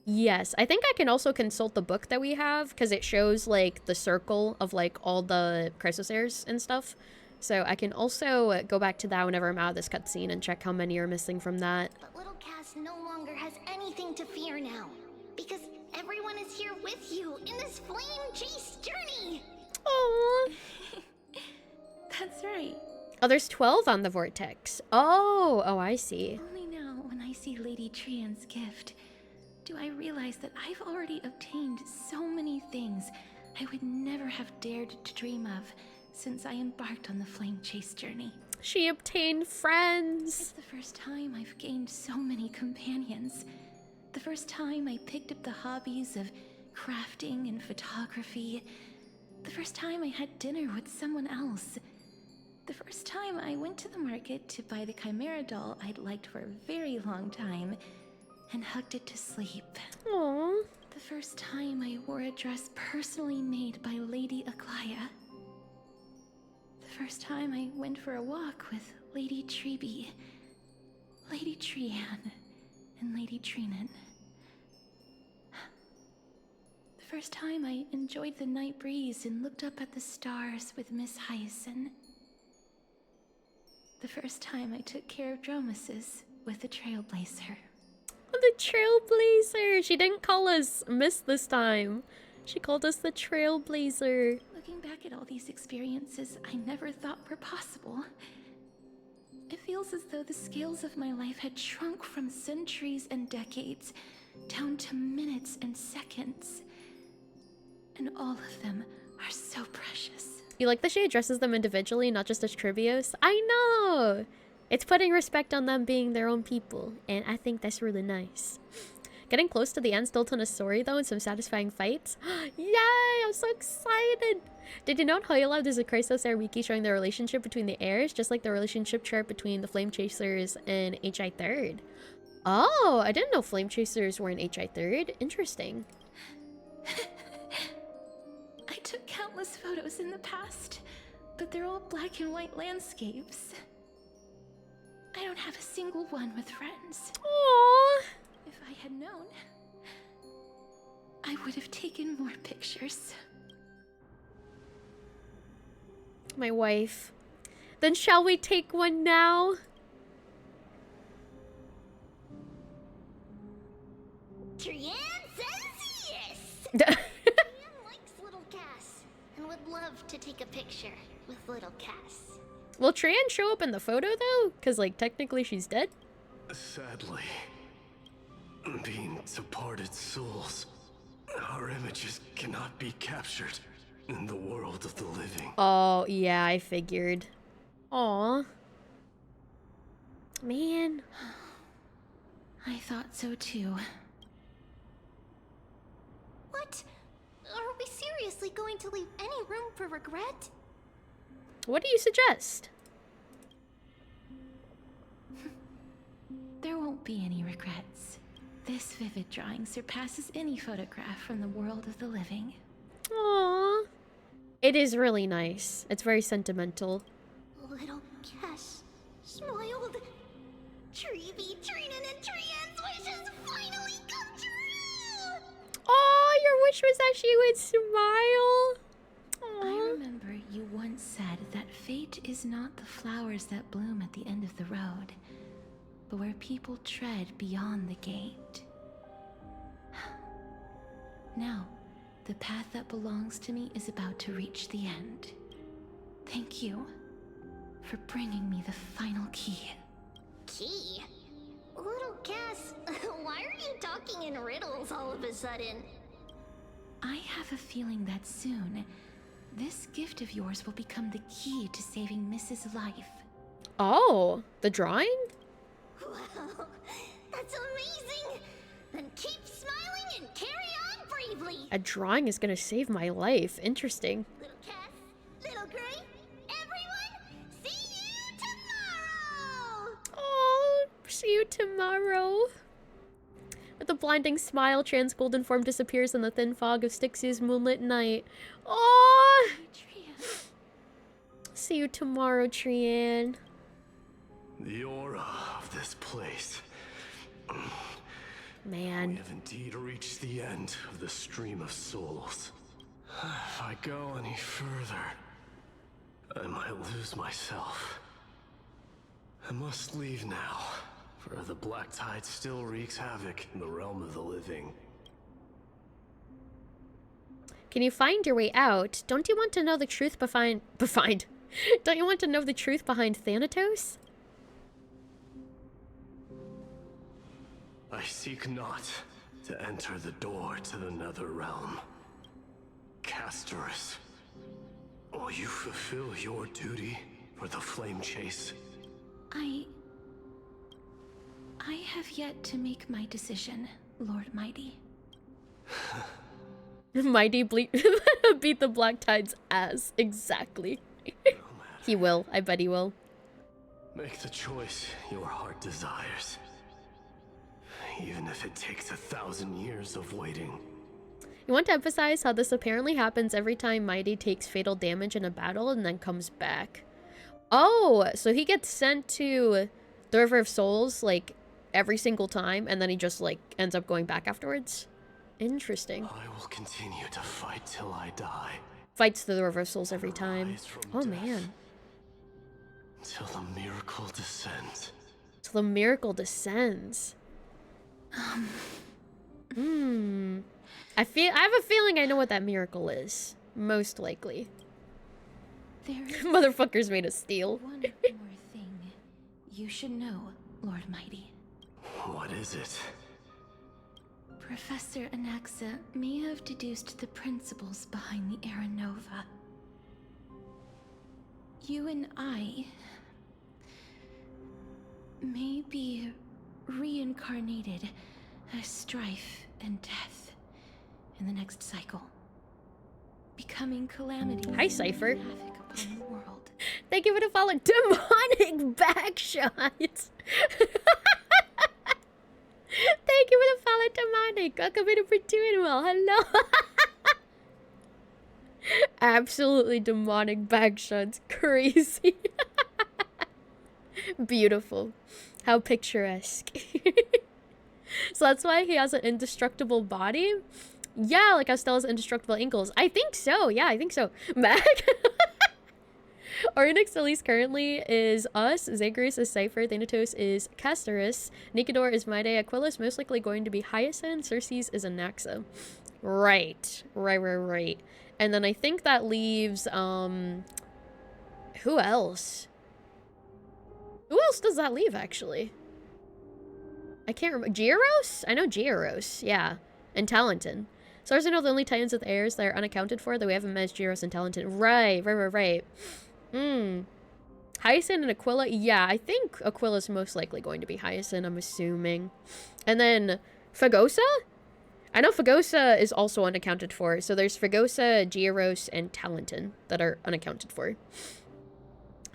Yes, I think I can also consult the book that we have, because it shows, like, the circle of, like, all the Chrysosaurs and stuff. So I can also go back to that whenever I'm out of this cutscene and check how many are missing from that. But little Cass no longer has anything to fear now. Because everyone is here with you in this flame chase journey. Aww. That's right. Oh, there's 12 on the vortex. Oh, I see. Only now, when I see Lady Trian's gift, do I realize that I've already obtained so many things I would never have dared to dream of since I embarked on the flame chase journey. She obtained friends. It's the first time I've gained so many companions. The first time I picked up the hobbies of crafting and photography. The first time I had dinner with someone else. The first time I went to the market to buy the Chimera doll I'd liked for a very long time and hugged it to sleep. Aww. The first time I wore a dress personally made by Lady Aglaia. The first time I went for a walk with Lady Treeby, Lady Trian, and Lady Trinan. The first time I enjoyed the night breeze and looked up at the stars with Miss Hyacinth. The first time I took care of Dromasis with the Trailblazer. The Trailblazer! She didn't call us Miss this time. She called us the Trailblazer. Looking back at all these experiences I never thought were possible, it feels as though the scales of my life had shrunk from centuries and decades down to minutes and seconds. And all of them are so precious. You like that she addresses them individually, not just as trivios? I know! It's putting respect on them being their own people, and I think that's really nice. Getting close to the end, still ton of story though, and some satisfying fights. Yay! I'm so excited! Did you know in Hoyola there's a Christos Air wiki showing the relationship between the heirs, just like the relationship chart between the Flame Chasers and HI 3rd? Oh, I didn't know Flame Chasers were in HI 3rd. Interesting. I took countless photos in the past, but they're all black and white landscapes. I don't have a single one with friends. Aww. If I had known, I would have taken more pictures. My wife. Then shall we take one now? Trian says yes! Trian likes little Cass and would love to take a picture with little Cass. Will Trian show up in the photo though? Because like technically she's dead? Sadly, being departed souls, our images cannot be captured in the world of the living. Oh, yeah, I figured. Aw. Man. I thought so too. What? Are we seriously going to leave any room for regret? What do you suggest? There won't be any regrets. This vivid drawing surpasses any photograph from the world of the living. Aww. It is really nice. It's very sentimental. Little Cass smiled. Treeby, Trinan, and Trian's wishes finally come true! Oh, your wish was that she would smile. Aww. I remember you once said that fate is not the flowers that bloom at the end of the road, but where people tread beyond the gate. Now, the path that belongs to me is about to reach the end. Thank you for bringing me the final key. Key? Little Cass, why are you talking in riddles all of a sudden? I have a feeling that soon, this gift of yours will become the key to saving Miss's life. Oh, the drawing? Wow, that's amazing! Then keep smiling and carry on bravely! A drawing is gonna save my life. Interesting. Little Cass, Little Gray, everyone, see you tomorrow! Oh, see you tomorrow. With a blinding smile, Trian's golden form disappears in the thin fog of Styxia's moonlit night. Oh! See you tomorrow, Trian. The aura of this place. Man. We have indeed reached the end of the stream of souls. If I go any further, I might lose myself. I must leave now, for the black tide still wreaks havoc in the realm of the living. Can you find your way out? Don't you want to know the truth behind... Don't you want to know the truth behind Thanatos? I seek not to enter the door to the nether realm. Castorus, will you fulfill your duty for the flame chase? I have yet to make my decision, Lord Mighty. Mighty beat the Black Tide's ass. Exactly. He will. I bet he will. Make the choice your heart desires. Even if it takes 1,000 years of waiting. You want to emphasize how this apparently happens every time Mighty takes fatal damage in a battle and then comes back. Oh, so he gets sent to the River of Souls, like, every single time, and then he just, like, ends up going back afterwards? Interesting. I will continue to fight till I die. Fights through the River of Souls every time. Oh, man. Till the miracle descends. Till the miracle descends. I have a feeling I know what that miracle is. Most likely. Motherfuckers made of steel. One more thing you should know, Lord Mighty. What is it? Professor Anaxa may have deduced the principles behind the Era Nova. You and I may be reincarnated as strife and death in the next cycle, becoming calamity. Hi, Cypher. Havoc upon the world. Thank you for the follow. Demonic backshot. Thank you for the follow, Demonic. Welcome in for doing well. Hello. Absolutely demonic backshots. Crazy. Beautiful. How picturesque. So that's why he has an indestructible body? Yeah, like how Stella has indestructible ankles. I think so. Yeah, I think so. Mac? Oryx, at least currently, is us. Zagreus is Cypher. Thanatos is Castorus. Nicanor is Mide. Aquila's most likely going to be Hyacinth. Circes is Anaxa. Right. Right. And then I think that leaves, who else? Who else does that leave, actually? I can't remember. Gyros? I know Gyros, yeah. And Talenton. As far as I know, the only Titans with heirs that are unaccounted for that we haven't met is Gyros and Talenton. Right. Hyacinth and Aquila? Yeah, I think Aquila's most likely going to be Hyacinth, I'm assuming. And then Fagosa? I know Fagosa is also unaccounted for. So there's Fagosa, Gyros, and Talenton that are unaccounted for.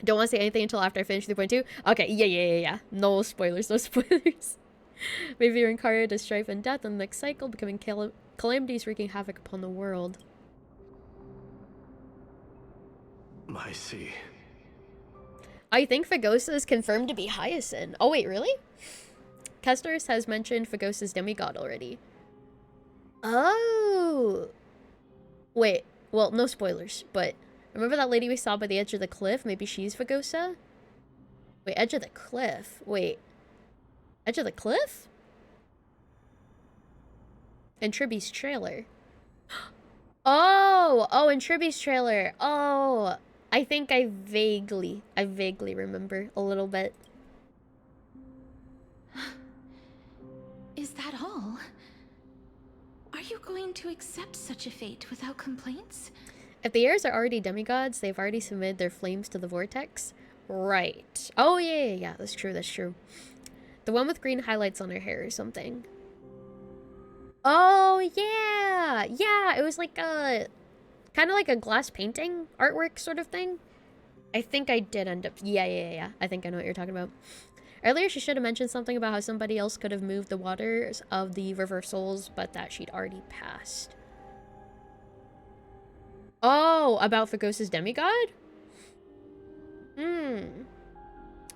Don't want to say anything until after I finish 3.2. Okay, yeah. No spoilers. Maybe you're incarnated as strife and death in the next cycle, becoming calamities wreaking havoc upon the world. I see. I think Fagosa is confirmed to be Hyacinth. Oh, wait, really? Castorus has mentioned Fagosa's demigod already. Oh. Wait, well, no spoilers, but remember that lady we saw by the edge of the cliff? Maybe she's Fagosa? Wait, edge of the cliff. Wait. Edge of the cliff? In Triby's trailer. Oh, in Triby's trailer. Oh, I think I vaguely remember a little bit. Is that all? Are you going to accept such a fate without complaints? If the heirs are already demigods, they've already submitted their flames to the vortex. Right. Oh, yeah. That's true. The one with green highlights on her hair or something. Oh, yeah. Yeah, it was like a... kind of like a glass painting artwork sort of thing. I think I did end up... Yeah. I think I know what you're talking about. Earlier, she should have mentioned something about how somebody else could have moved the waters of the River of Souls, but that she'd already passed. Oh, about Fagosa's demigod?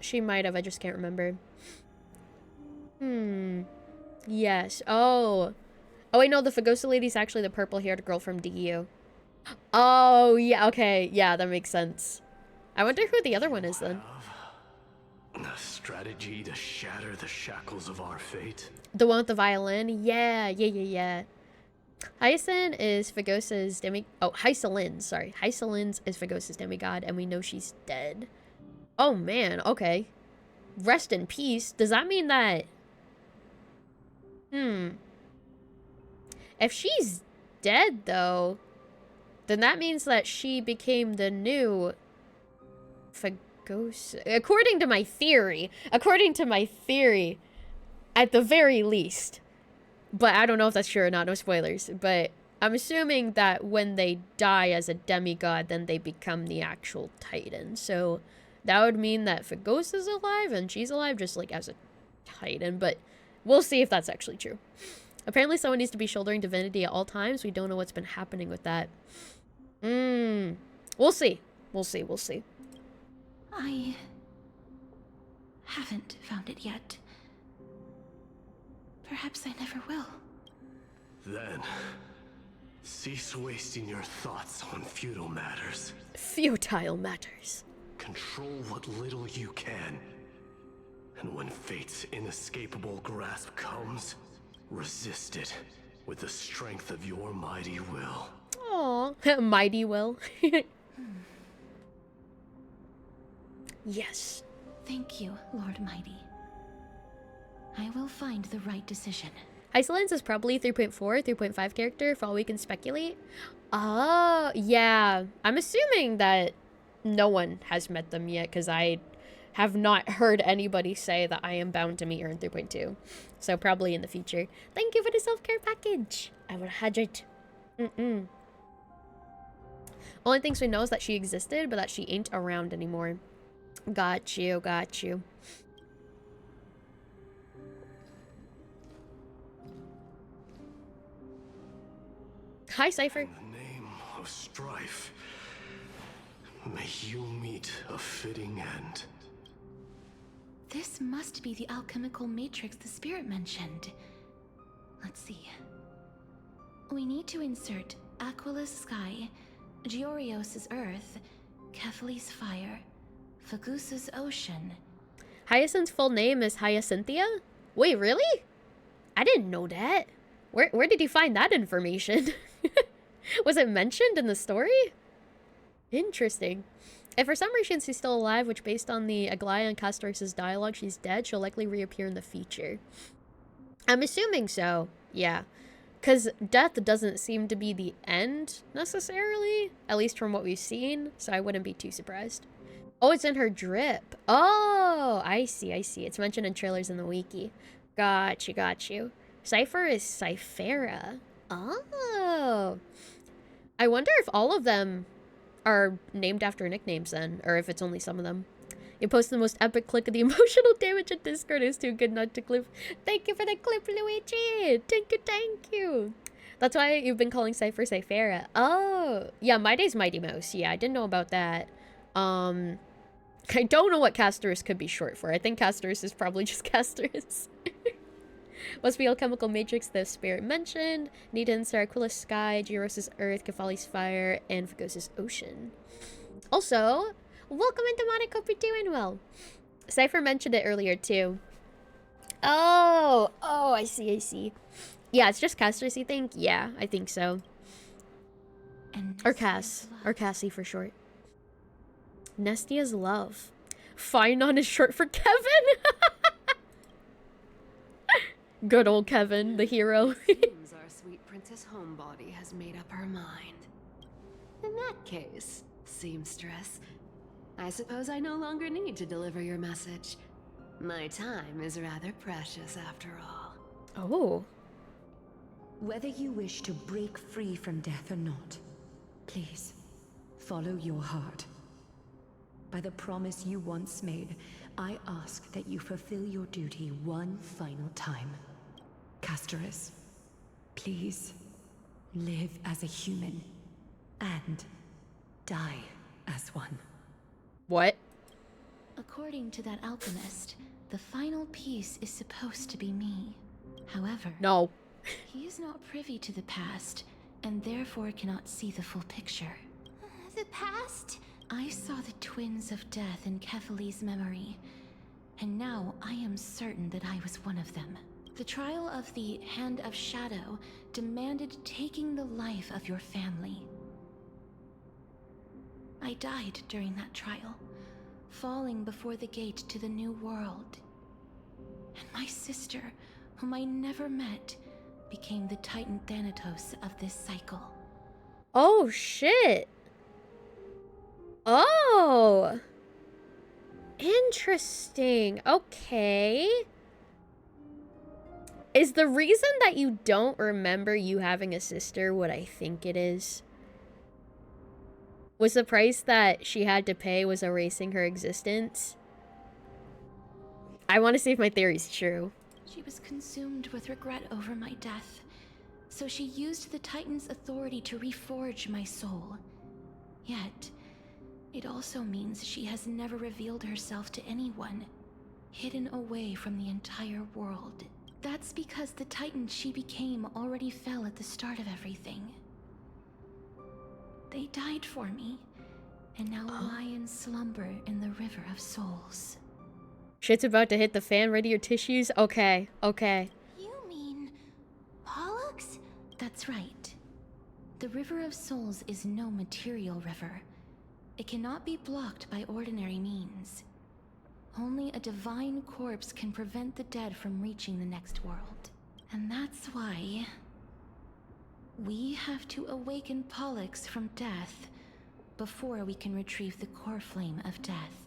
She might have, I just can't remember. Yes. Oh, wait, no, the Fagosa lady's actually the purple-haired girl from DEO. Oh, yeah, okay. Yeah, that makes sense. I wonder who the other one is then. A strategy to shatter the shackles of our fate. The one with the violin? Yeah. Hyacin is Phagosa's Hycelin, sorry. Hycelin's is Phagosa's demigod, and we know she's dead. Oh man, okay. Rest in peace. Does that mean that... If she's dead, though, then that means that she became the new Phagosa. According to my theory, at the very least. But I don't know if that's true or not, no spoilers. But I'm assuming that when they die as a demigod, then they become the actual Titan. So that would mean that Phagosa's alive and she's alive just like as a Titan. But we'll see if that's actually true. Apparently someone needs to be shouldering divinity at all times. We don't know what's been happening with that. We'll see. We'll see. I haven't found it yet. Perhaps I never will. Then, cease wasting your thoughts on futile matters. Futile matters. Control what little you can. And when fate's inescapable grasp comes, resist it with the strength of your mighty will. Aww, mighty will. Yes. Thank you, Lord Mighty. I will find the right decision. Hycelins is probably 3.4, 3.5 character, for all we can speculate. Oh, yeah. I'm assuming that no one has met them yet, because I have not heard anybody say that I am bound to meet her in 3.2. So probably in the future. Thank you for the self-care package. I will have it. Only things we know is that she existed, but that she ain't around anymore. Got you. Hi, Cypher. In the name of strife, may you meet a fitting end. This must be the alchemical matrix the spirit mentioned. Let's see. We need to insert Aquila's sky, Georios' earth, Kephali's fire, Phagusa's ocean. Hyacinth's full name is Hyacinthia? Wait, really? I didn't know that. Where did you find that information? Was it mentioned in the story? Interesting. If for some reason she's still alive, which based on the Aglaia and Castor's dialogue, she's dead, she'll likely reappear in the future. I'm assuming so, yeah. Because death doesn't seem to be the end, necessarily. At least from what we've seen, so I wouldn't be too surprised. Oh, it's in her drip. Oh, I see. It's mentioned in trailers in the wiki. Got you. Cypher is Cyphera. Oh. I wonder if all of them are named after nicknames then, or if it's only some of them. You post the most epic clip of the emotional damage in Discord is too good not to clip. Thank you for the clip, Luigi. Thank you. That's why you've been calling Cypher Cyphera. Oh, yeah, my day's Mighty Mouse. Yeah, I didn't know about that. I don't know what Castorus could be short for. I think Castorus is probably just Castorus. Must be alchemical matrix the spirit mentioned. Need to insert Aquila's sky, Georios' earth, Kephali's fire, and Phagosa's ocean. Also, welcome into Monica, hope you're doing well. Cypher mentioned it earlier too. Oh, I see. Yeah, it's just Castorus, you think? Yeah, I think so. Or Cassie for short. Nestia's love. Finon is short for Kevin. Good old Kevin, the hero. Seems our sweet Princess Homebody has made up her mind. In that case, seamstress, I suppose I no longer need to deliver your message. My time is rather precious after all. Oh. Whether you wish to break free from death or not, please, follow your heart. By the promise you once made, I ask that you fulfill your duty one final time. Castorus, please, live as a human, and die as one. What? According to that alchemist, the final piece is supposed to be me. However, no. He is not privy to the past, and therefore cannot see the full picture. The past? I saw the twins of death in Kefali's memory, and now I am certain that I was one of them. The trial of the Hand of Shadow demanded taking the life of your family. I died during that trial, falling before the gate to the new world. And my sister, whom I never met, became the Titan Thanatos of this cycle. Oh, shit. Oh. Interesting. Okay. Is the reason that you don't remember you having a sister what I think it is? Was the price that she had to pay was erasing her existence? I want to see if my theory's true. She was consumed with regret over my death, so she used the Titan's authority to reforge my soul. Yet, it also means she has never revealed herself to anyone, hidden away from the entire world. That's because the Titan she became already fell at the start of everything. They died for me, and now lie in slumber in the River of Souls. Shit's about to hit the fan. Ready your tissues? Okay, okay. You mean Pollux? That's right. The River of Souls is no material river. It cannot be blocked by ordinary means. Only a divine corpse can prevent the dead from reaching the next world. And that's why we have to awaken Pollux from death before we can retrieve the core flame of death.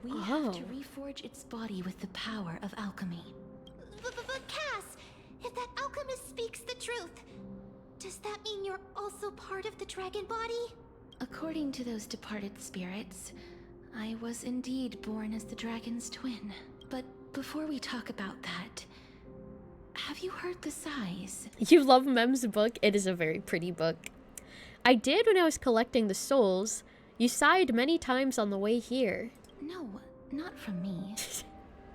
We have to reforge its body with the power of alchemy. But Cass, if that alchemist speaks the truth, does that mean you're also part of the dragon body? According to those departed spirits, I was indeed born as the dragon's twin. But before we talk about that, have you heard the sighs? You love Mem's book? It is a very pretty book. I did when I was collecting the souls. You sighed many times on the way here. No, not from me.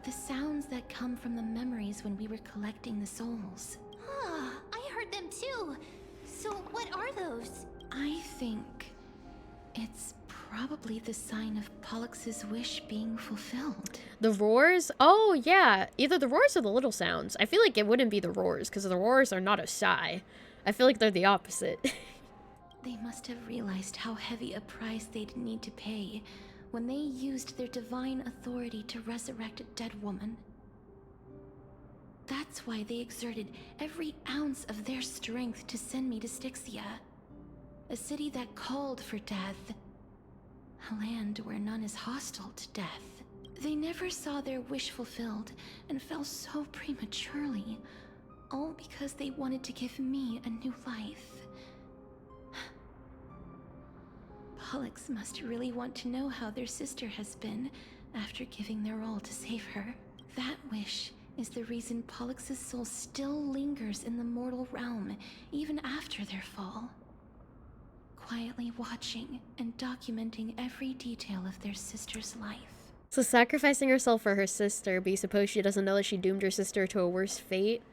The sounds that come from the memories when we were collecting the souls. Ah, I heard them too. So what are those? I think it's probably the sign of Pollux's wish being fulfilled. The roars? Oh, yeah. Either the roars or the little sounds. I feel like it wouldn't be the roars, because the roars are not a sigh. I feel like they're the opposite. They must have realized how heavy a price they'd need to pay when they used their divine authority to resurrect a dead woman. That's why they exerted every ounce of their strength to send me to Styxia, a city that called for death, a land where none is hostile to death. They never saw their wish fulfilled and fell so prematurely, all because they wanted to give me a new life. Pollux must really want to know how their sister has been after giving their all to save her. That wish is the reason Pollux's soul still lingers in the mortal realm even after their fall, quietly watching and documenting every detail of their sister's life. So sacrificing herself for her sister, but you suppose she doesn't know that she doomed her sister to a worse fate?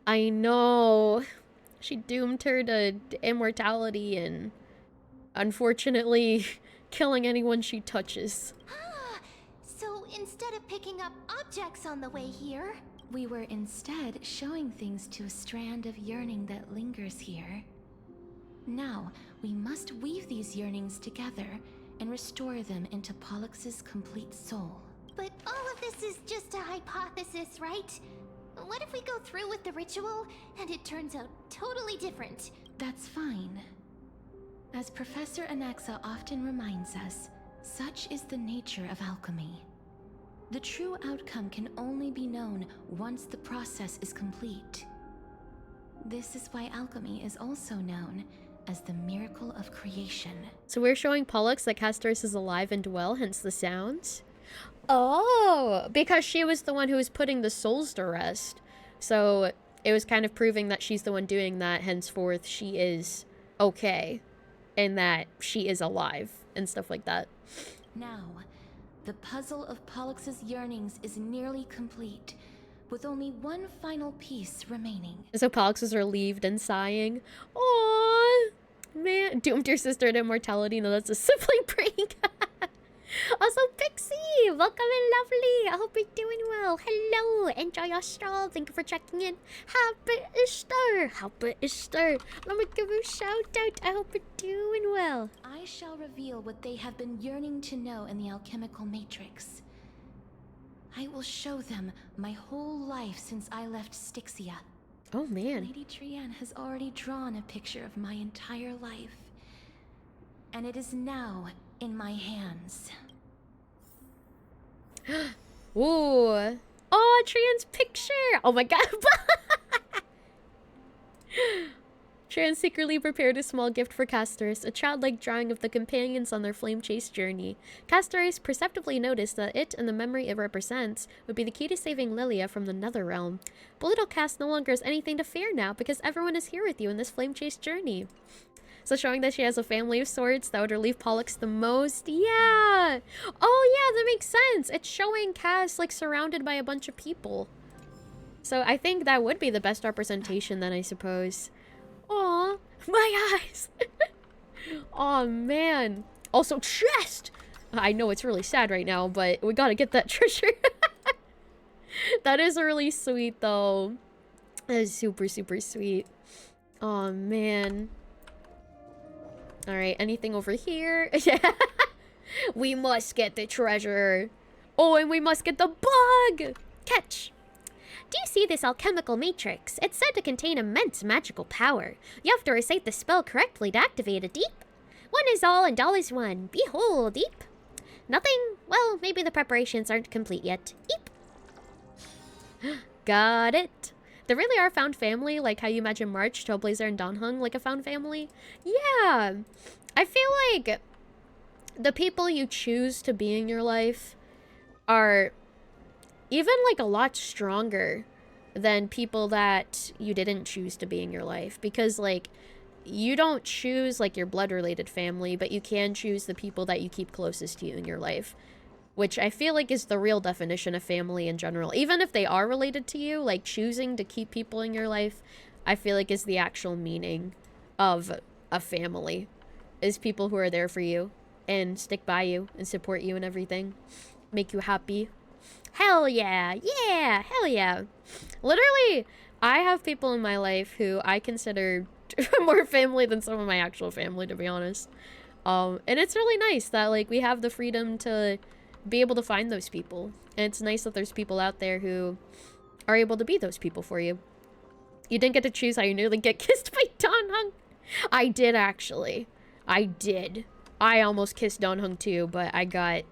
I know. She doomed her to immortality and, unfortunately, killing anyone she touches. Ah, so instead of picking up objects on the way here, we were instead showing things to a strand of yearning that lingers here. Now, we must weave these yearnings together and restore them into Pollux's complete soul. But all of this is just a hypothesis, right? What if we go through with the ritual and it turns out totally different? That's fine. As Professor Anaxa often reminds us, such is the nature of alchemy. The true outcome can only be known once the process is complete. This is why alchemy is also known as the miracle of creation. So we're showing Pollux that Castorus is alive and well, hence the sounds? Oh, because she was the one who was putting the souls to rest. So it was kind of proving that she's the one doing that, henceforth she is okay. And that she is alive, and stuff like that. Now, the puzzle of Pollux's yearnings is nearly complete, with only one final piece remaining. So Pollux is relieved and sighing. Aww, man, doomed your sister to immortality. No, that's a sibling brain. Also, Pixie, welcome in, lovely. I hope you're doing well. Hello, enjoy your stroll. Thank you for checking in. Happy Easter. Happy Easter. Let me give you a shout out. I hope you're doing well. I shall reveal what they have been yearning to know in the alchemical matrix. I will show them my whole life since I left Styxia. Oh man. Lady Trienne has already drawn a picture of my entire life. And it is now in my hands. Ooh. Oh, Trienne's picture. Oh my god. Trienne secretly prepared a small gift for Castorus, a childlike drawing of the companions on their flame chase journey. Castorus perceptibly noticed that it and the memory it represents would be the key to saving Lilia from the Netherrealm. But little Cass no longer has anything to fear now because everyone is here with you in this flame chase journey. So showing that she has a family of sorts, that would relieve Pollux the most. Yeah! Oh yeah, that makes sense. It's showing Cass like surrounded by a bunch of people. So I think that would be the best representation then, I suppose. Aw, my eyes! Oh man. Also chest! I know it's really sad right now, but we gotta get that treasure. That is really sweet though. That is super, super sweet. Oh man. Alright, anything over here? Yeah. We must get the treasure. Oh, and we must get the bug! Catch! Do you see this alchemical matrix? It's said to contain immense magical power. You have to recite the spell correctly to activate it, Deep. One is all and all is one. Behold, Deep. Nothing? Well, maybe the preparations aren't complete yet. Deep. Got it. They really are found family, like how you imagine March, Trailblazer, and Donhung like a found family. Yeah. I feel like the people you choose to be in your life are even like a lot stronger than people that you didn't choose to be in your life. Because like, you don't choose like your blood related family, but you can choose the people that you keep closest to you in your life. Which I feel like is the real definition of family in general. Even if they are related to you, like choosing to keep people in your life, I feel like is the actual meaning of a family. Is people who are there for you and stick by you and support you and everything. Make you happy. Hell yeah! Yeah! Hell yeah! Literally, I have people in my life who I consider more family than some of my actual family, to be honest. And it's really nice that like we have the freedom to be able to find those people. And it's nice that there's people out there who are able to be those people for you. You didn't get to choose how you nearly get kissed by Donhung. I did, actually. I did. I almost kissed Donhung too, but I got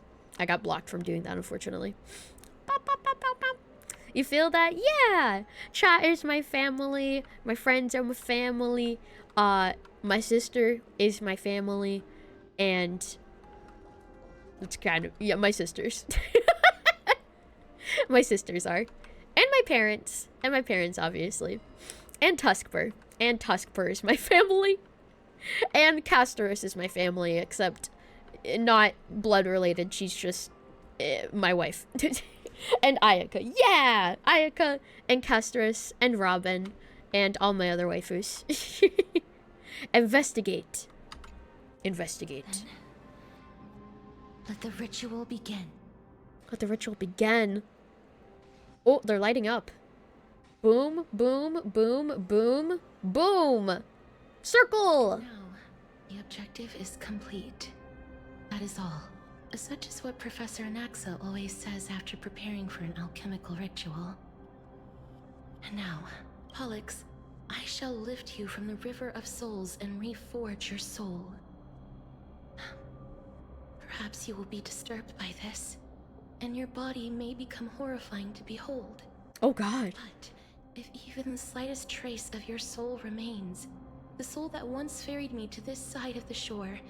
blocked from doing that, unfortunately. Pop, pop, pop, pop, pop. You feel that? Yeah! Chat is my family. My friends are my family. My sister is my family. And it's kind of, yeah, my sisters. My sisters are. And my parents. And my parents, obviously. And Tuskper. And Tuskper is my family. And Castorus is my family, except not blood related. She's just my wife. And Ayaka. Yeah! Ayaka and Castorus and Robin. And all my other waifus. Investigate. Investigate. Then let the ritual begin. Let the ritual begin. Oh, they're lighting up. Boom, boom, boom, boom, boom. Circle! Now, the objective is complete. That is all. Such is what Professor Anaxa always says after preparing for an alchemical ritual. And now, Pollux, I shall lift you from the River of Souls and reforge your soul. Perhaps you will be disturbed by this, and your body may become horrifying to behold. Oh god. But if even the slightest trace of your soul remains, the soul that once ferried me to this side of the shore,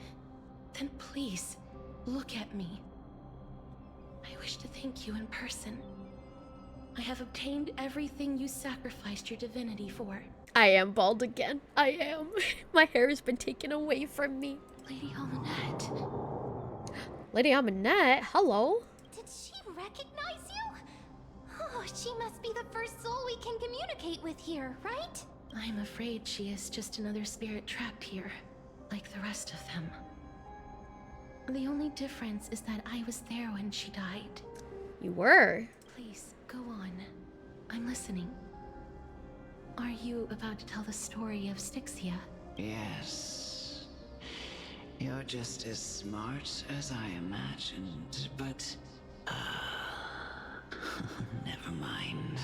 then please, look at me. I wish to thank you in person. I have obtained everything you sacrificed your divinity for. I am bald again. I am. My hair has been taken away from me. Lady Amanette. Lady Amanette, hello. Did she recognize you? Oh, she must be the first soul we can communicate with here, right? I'm afraid she is just another spirit trapped here, like the rest of them. The only difference is that I was there when she died. You were? Please, go on. I'm listening. Are you about to tell the story of Styxia? Yes. You're just as smart as I imagined, but... never mind.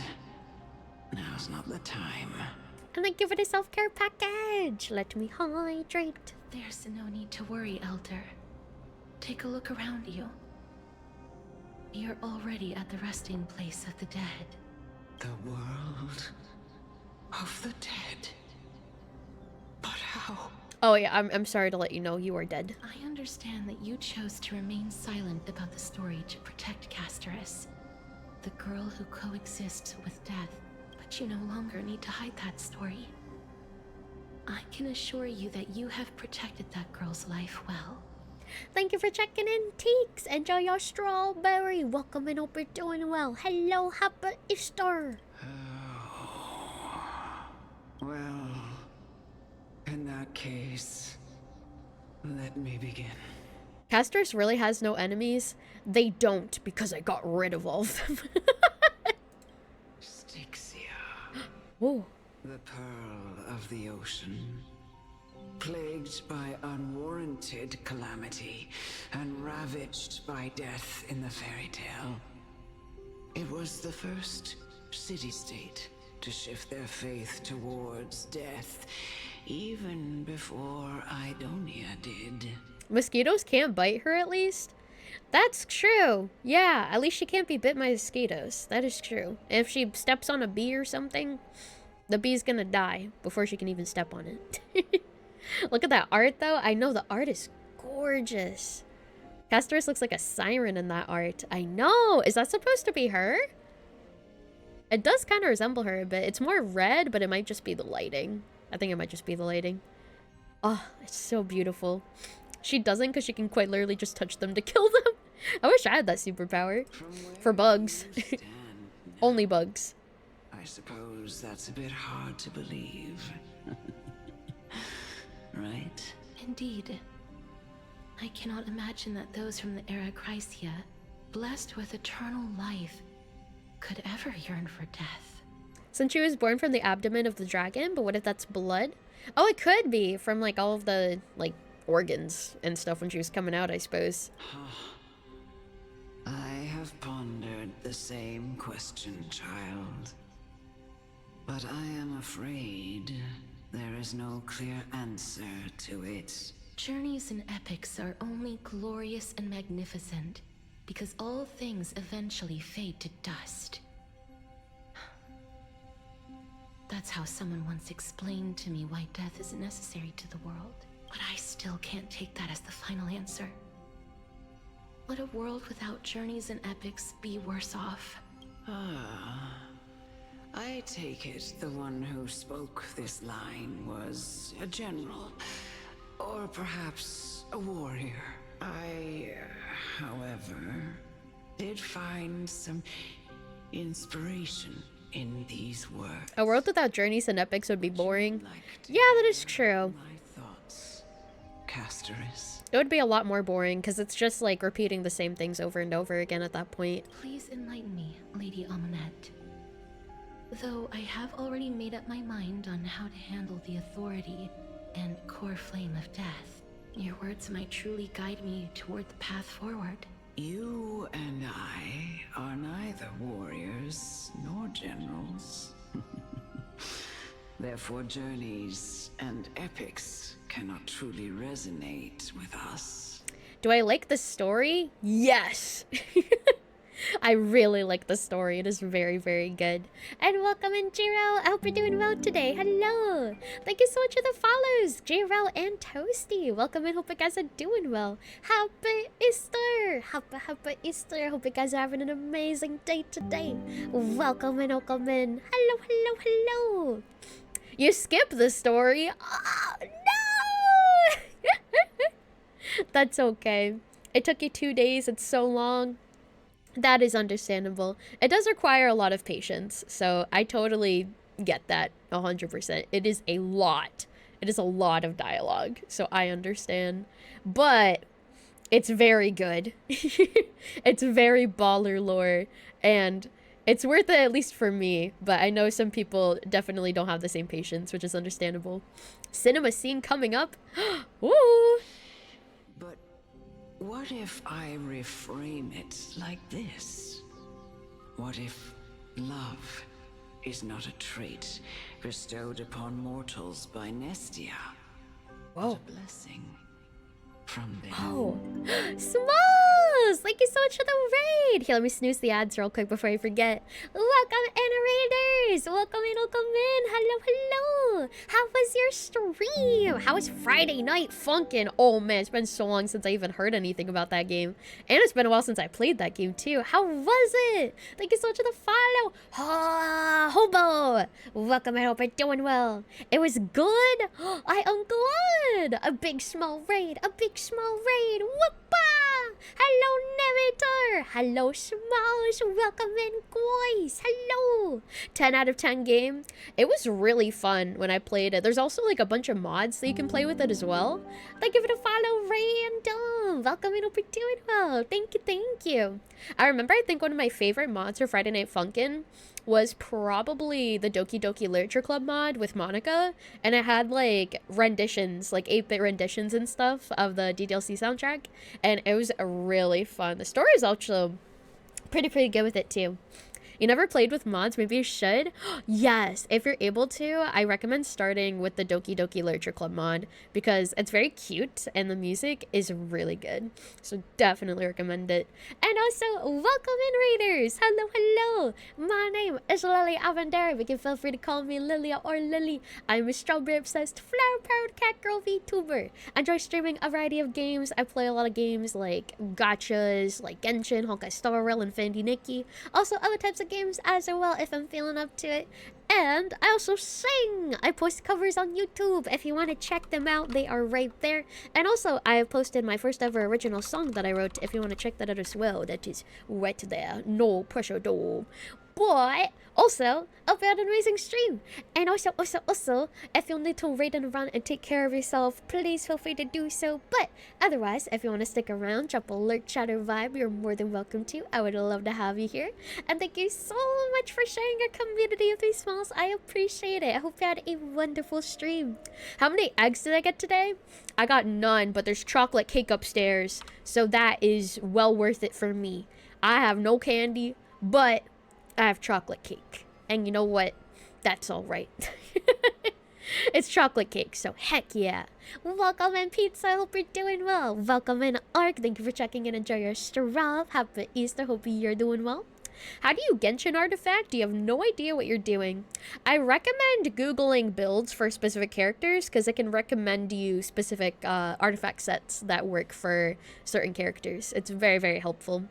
Now's not the time. And thank you for the self-care package. Let me hydrate. There's no need to worry, Elder. Take a look around you. You're already at the resting place of the dead. The world of the dead. But how? Oh yeah, I'm sorry to let you know you are dead. I understand that you chose to remain silent about the story to protect Casterus, the girl who coexists with death, but you no longer need to hide that story. I can assure you that you have protected that girl's life well. Thank you for checking in, Teeks. Enjoy your strawberry. Welcome and hope you're doing well. Hello, happy Easter. Well, in that case, let me begin. Casterus really has no enemies. They don't, because I got rid of all of them. Styxia. Whoa. The pearl of the ocean. Plagued by unwarranted calamity and ravaged by death in the fairy tale. It was the first city-state to shift their faith towards death, even before Idonia did. Mosquitoes can't bite her, at least? That's true. Yeah, at least she can't be bit by mosquitoes. That is true. If she steps on a bee or something, the bee's gonna die before she can even step on it. Look at that art, though. I know the art is gorgeous. Casterus looks like a siren in that art. I know. Is that supposed to be her? It does kind of resemble her a bit. It's more red, but it might just be the lighting. I think it might just be the lighting. Oh, it's so beautiful. She doesn't because she can quite literally just touch them to kill them. I wish I had that superpower. For bugs. Only bugs. I suppose that's a bit hard to believe. Right? Indeed. I cannot imagine that those from the era Chrysia, blessed with eternal life, could ever yearn for death. Since she was born from the abdomen of the dragon, but what if that's blood? Oh, it could be from like all of the like organs and stuff when she was coming out, I suppose. I have pondered the same question, child. But I am afraid there is no clear answer to it. Journeys and epics are only glorious and magnificent because all things eventually fade to dust. That's how someone once explained to me why death is necessary to the world. But I still can't take that as the final answer. Would a world without journeys and epics be worse off? I take it the one who spoke this line was a general, or perhaps a warrior. I, however, did find some inspiration in these words. A world without journeys and epics would be boring. Yeah, that is true. My thoughts, Casterus. It would be a lot more boring because it's just like repeating the same things over and over again at that point. Please enlighten me, Lady Amonette. Though I have already made up my mind on how to handle the authority and core flame of death, your words might truly guide me toward the path forward. You and I are neither warriors nor generals. Therefore, journeys and epics cannot truly resonate with us. Do I like the story? Yes! I really like the story. It is very, very good. And welcome in, Jiro. I hope you're doing well today. Hello. Thank you so much for the follows, Jiro and Toasty. Welcome in. Hope you guys are doing well. Happy Easter. Happy Easter. Hope you guys are having an amazing day today. Welcome in, welcome in. Hello, hello, hello. You skipped the story. Oh, no. That's okay. It took you 2 days. It's so long. That is understandable. It does require a lot of patience, so I totally get that 100%. It is a lot. It is a lot of dialogue, so I understand. But It's very good. It's very baller lore, and it's worth it, at least for me, but I know some people definitely don't have the same patience, which is understandable. Cinema scene coming up. Woo! But what if I reframe it like this? What if love is not a trait bestowed upon mortals by Nestia, but a blessing from them? Oh, Smalls! Thank you so much for the raid! Here, let me snooze the ads real quick before I forget. Welcome in, raiders! Welcome in, welcome in! Hello, hello! How was your stream? How was Friday night funkin'? Oh man, it's been so long since I even heard anything about that game. And it's been a while since I played that game too. How was it? Thank you so much for the follow! Hobo! Welcome, I hope you're doing well. It was good? I am glad! A big small raid, a big small raid. Whoopa! Hello, Navigator. Hello, Smalls. Welcome in, guys. Hello. 10 out of 10 game. It was really fun when I played it. There's also like a bunch of mods that you can play with it as well. Thank you for the follow, Random. Welcome in. Hope you're doing well. Thank you, thank you. I remember, I think one of my favorite mods for Friday Night Funkin' was probably the Doki Doki Literature Club mod with Monica, and it had like renditions, like 8-bit renditions and stuff of the DDLC soundtrack, and it was really fun. The story is also pretty good with it too. You never played with mods? Maybe you should. Yes, if you're able to, I recommend starting with the Doki Doki Literature Club mod because it's very cute and the music is really good. So definitely recommend it. And also, welcome in, raiders. Hello, hello. My name is Lily Avendera. You can feel free to call me Lilia or Lily. I'm a strawberry-obsessed, flower-powered catgirl VTuber. I enjoy streaming a variety of games. I play a lot of games like gachas, like Genshin, Honkai Star Rail, and Fandy Nikki. Also, other types of games as well if I'm feeling up to it. And I also sing. I post covers on YouTube. If you want to check them out, they are right there. And also, I have posted my first ever original song that I wrote. If you want to check that out as well, that is right there. No pressure, though. But also, hope you had an amazing stream. And also, if you need to raid and run and take care of yourself, please feel free to do so. But otherwise, if you want to stick around, drop a lurk, chatter vibe, you're more than welcome to. I would love to have you here. And thank you so much for sharing your community with me, Smalls. I appreciate it. I hope you had a wonderful stream. How many eggs did I get today? I got none, but there's chocolate cake upstairs. So that is well worth it for me. I have no candy, but I have chocolate cake. And you know what? That's all right. It's chocolate cake, so heck yeah. Welcome in, Pizza. I hope you're doing well. Welcome in, Ark. Thank you for checking in. Enjoy your stream. Happy Easter. Hope you're doing well. How do you Genshin artifact? You have no idea what you're doing. I recommend Googling builds for specific characters because it can recommend you specific artifact sets that work for certain characters. It's very helpful.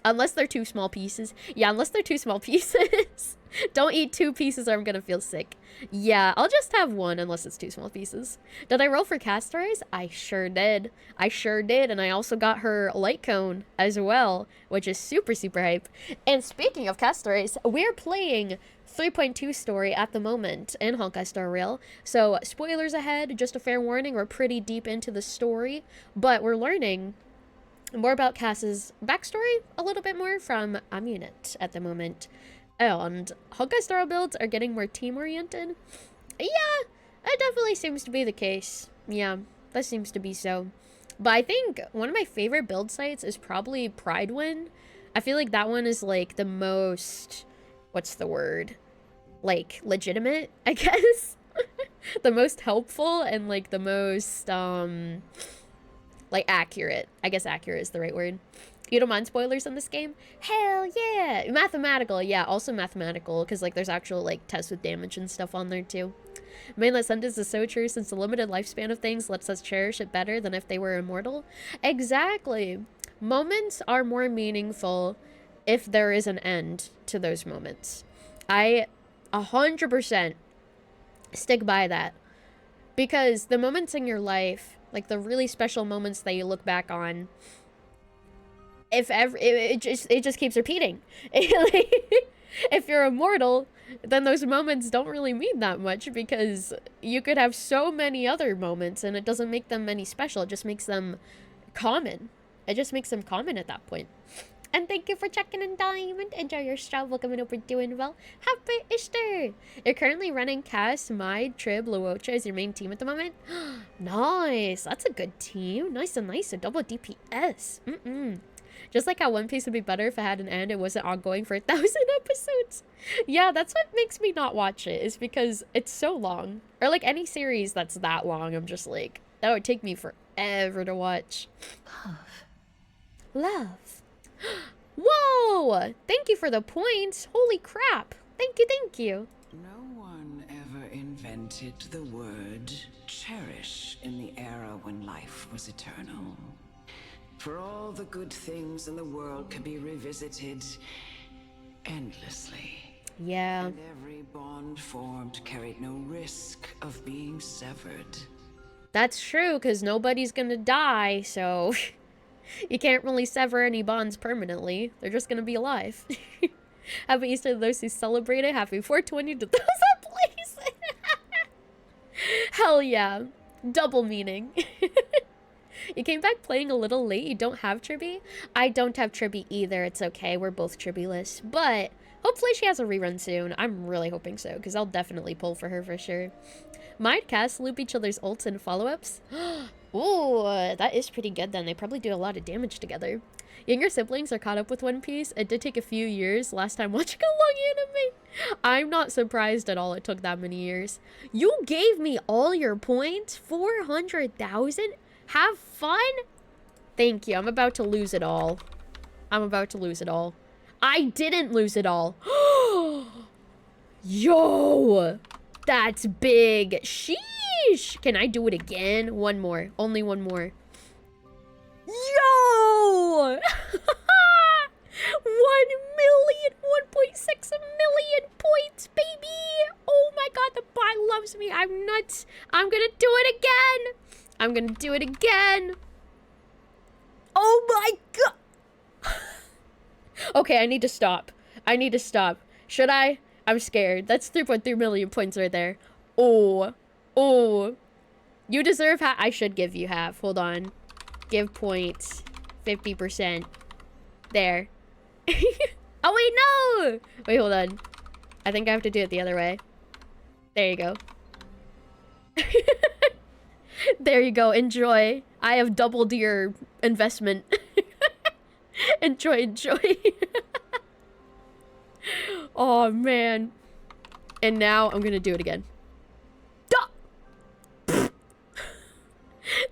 Unless they're 2 small pieces. Yeah, unless they're 2 small pieces. Don't eat 2 pieces or I'm gonna feel sick. Yeah, I'll just have 1 unless it's 2 small pieces. Did I roll for Castorays? I sure did. I sure did, and I also got her light cone as well, which is super hype. And speaking of Castorays, we're playing 3.2 story at the moment in Honkai Star Rail. So, spoilers ahead, just a fair warning, we're pretty deep into the story, but we're learning more about Cass's backstory, a little bit more from Amunet at the moment. And Honkai Star Rail builds are getting more team-oriented. Yeah, that definitely seems to be the case. Yeah, that seems to be so. But I think one of my favorite build sites is probably Pridewind. I feel like that one is like the most, what's the word? Like, legitimate, I guess? The most helpful and like the most, like accurate. I guess accurate is the right word. You don't mind spoilers in this game? Hell yeah! Mathematical, yeah, also mathematical, because like there's actual like tests with damage and stuff on there too. Mainland sentence is so true since the limited lifespan of things lets us cherish it better than if they were immortal. Exactly. Moments are more meaningful if there is an end to those moments. I 100% stick by that. Because the moments in your life, like the really special moments that you look back on, it just keeps repeating. If you're immortal, then those moments don't really mean that much because you could have so many other moments and it doesn't make them any special. It just makes them common. It just makes them common at that point. And thank you for checking in, Diamond. Enjoy your travel. Coming over, doing well. Happy Easter. You're currently running Cass, Maid, Trib, Luocha as your main team at the moment. Nice. That's a good team. Nice and nice. A double DPS. Just like how One Piece would be better if it had an end and wasn't ongoing for 1,000 episodes. Yeah, that's what makes me not watch it, is because it's so long. Or like any series that's that long, I'm just like, that would take me forever to watch. Love. Whoa! Thank you for the points. Holy crap. Thank you, thank you. No one ever invented the word cherish in the era when life was eternal. For all the good things in the world can be revisited endlessly. Yeah. And every bond formed carried no risk of being severed. That's true, because nobody's gonna die, so you can't really sever any bonds permanently. They're just gonna be alive. Happy Easter to those who celebrate it. Happy 420 to those that place it. Hell yeah. Double meaning. You came back playing a little late. You don't have Tribby? I don't have Tribby either. It's okay. We're both Tribby-less. But hopefully she has a rerun soon. I'm really hoping so, because I'll definitely pull for her for sure. Might cast loop each other's ults and follow-ups. Ooh, that is pretty good then. They probably do a lot of damage together. Younger siblings are caught up with One Piece. It did take a few years last time watching a long anime. I'm not surprised at all it took that many years. You gave me all your points? 400,000? Have fun? Thank you. I'm about to lose it all. I'm about to lose it all. I didn't lose it all. Yo! That's big. Sheesh! Can I do it again? One more. Only one more. Yo! 1 million, 1.6 million points, baby! Oh my god, the bot loves me. I'm nuts. I'm gonna do it again. I'm gonna do it again. Oh my god! Okay, I need to stop. I need to stop. Should I? I'm scared. That's 3.3 million points right there. Oh. Oh. You deserve half. I should give you half. Hold on. Give points. 50%. There. Oh, wait, no! Wait, hold on. I think I have to do it the other way. There you go. There you go. Enjoy. I have doubled your investment. Enjoy, enjoy. Oh, man. And now I'm gonna do it again. Duh!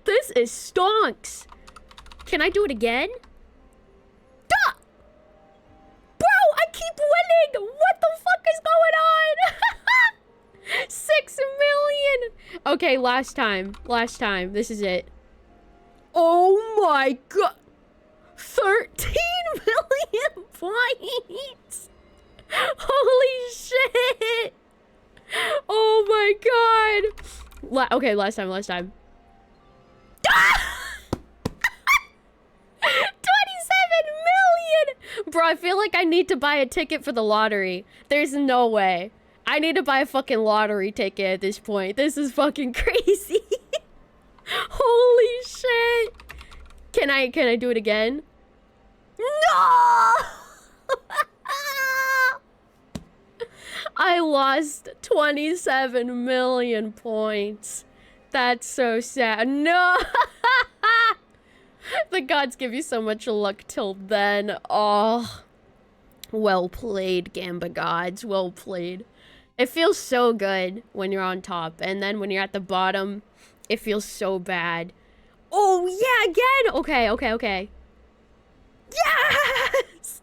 This is stonks. Can I do it again? Duh! Bro, I keep winning! What the fuck is going on? 6 million! Okay, last time. Last time. This is it. Oh my god! 13 million points! Holy shit! Oh my god! Okay, last time, last time. 27 million! Bro, I feel like I need to buy a ticket for the lottery. There's no way. I need to buy a fucking lottery ticket at this point. This is fucking crazy. Holy shit. Can I do it again? No! I lost 27 million points. That's so sad. No! The gods give you so much luck till then. Oh. Well played, Gamba gods. Well played. It feels so good when you're on top. And then when you're at the bottom, it feels so bad. Oh, yeah, again! Okay, okay, okay. Yes!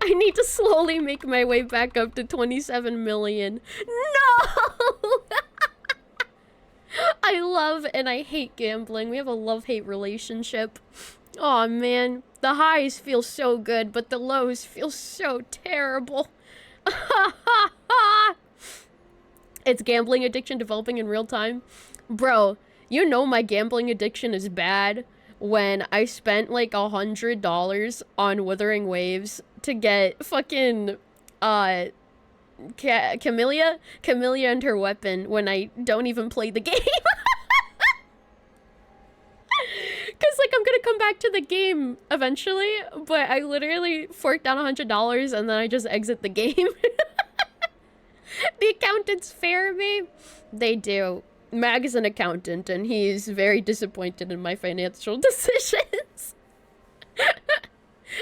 I need to slowly make my way back up to 27 million. No! I love and I hate gambling. We have a love-hate relationship. Aw, man. The highs feel so good, but the lows feel so terrible. It's gambling addiction developing in real time. Bro, you know my gambling addiction is bad when I spent like $100 on Withering Waves to get fucking Camellia and her weapon when I don't even play the game. Cause like I'm gonna come back to the game eventually, but I literally forked out $100 and then I just exit the game. The accountants fair me. They do. Mag is an accountant and he's very disappointed in my financial decisions.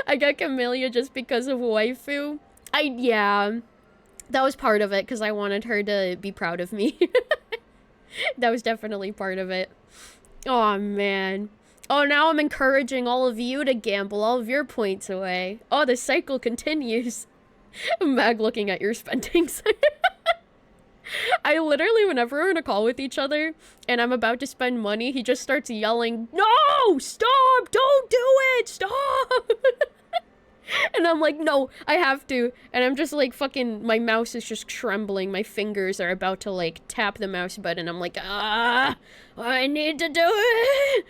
I got Camellia just because of waifu. Yeah, that was part of it because I wanted her to be proud of me. That was definitely part of it. Oh man. Oh, now I'm encouraging all of you to gamble all of your points away. Oh, the cycle continues. Mag looking at your spendings. I literally, whenever we're in a call with each other and I'm about to spend money, he just starts yelling, "No! Stop! Don't do it! Stop!" And I'm like, "No, I have to." And I'm just like fucking, my mouse is just trembling. My fingers are about to like tap the mouse button. I'm like, I need to do it.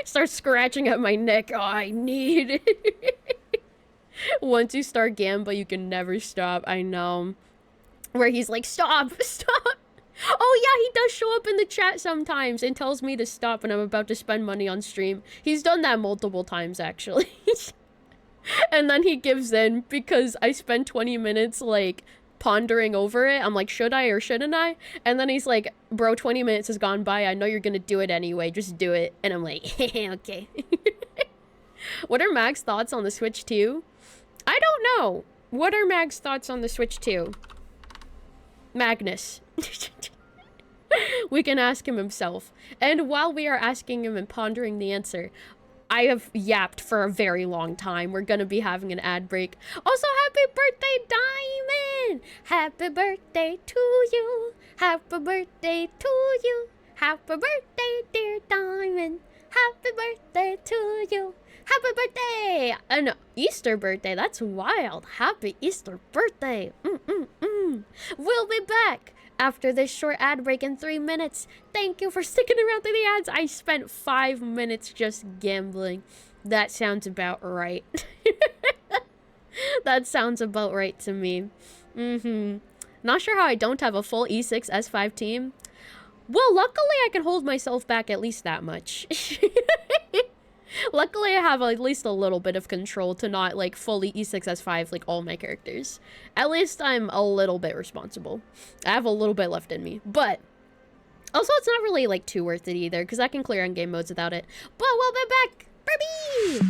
Start scratching at my neck. Oh, I need it. Once you start gambling, you can never stop. I know. Where he's like, "Stop, stop." Oh yeah, he does show up in the chat sometimes and tells me to stop when I'm about to spend money on stream. He's done that multiple times, actually. And then he gives in because I spent 20 minutes, like, pondering over it. I'm like, should I or shouldn't I? And then he's like, "Bro, 20 minutes has gone by. I know you're gonna do it anyway. Just do it." And I'm like, okay. What are Mag's thoughts on the Switch 2? I don't know. What are Mag's thoughts on the Switch 2? Magnus. We can ask him himself. And while we are asking him and pondering the answer, I have yapped for a very long time. We're gonna be having an ad break. Also, happy birthday, Diamond! Happy birthday to you. Happy birthday to you. Happy birthday, dear Diamond. Happy birthday to you. Happy birthday! An Easter birthday. That's wild. Happy Easter birthday. We'll be back after this short ad break in 3 minutes. Thank you for sticking around through the ads. I spent 5 minutes just gambling. That sounds about right. That sounds about right to me. Not sure how I don't have a full E6 S5 team. Well, luckily I can hold myself back at least that much. Luckily, I have at least a little bit of control to not, like, fully E6S5, like, all my characters. At least I'm a little bit responsible. I have a little bit left in me. But, also, it's not really, like, too worth it either, because I can clear on game modes without it. But we'll be back! Baby!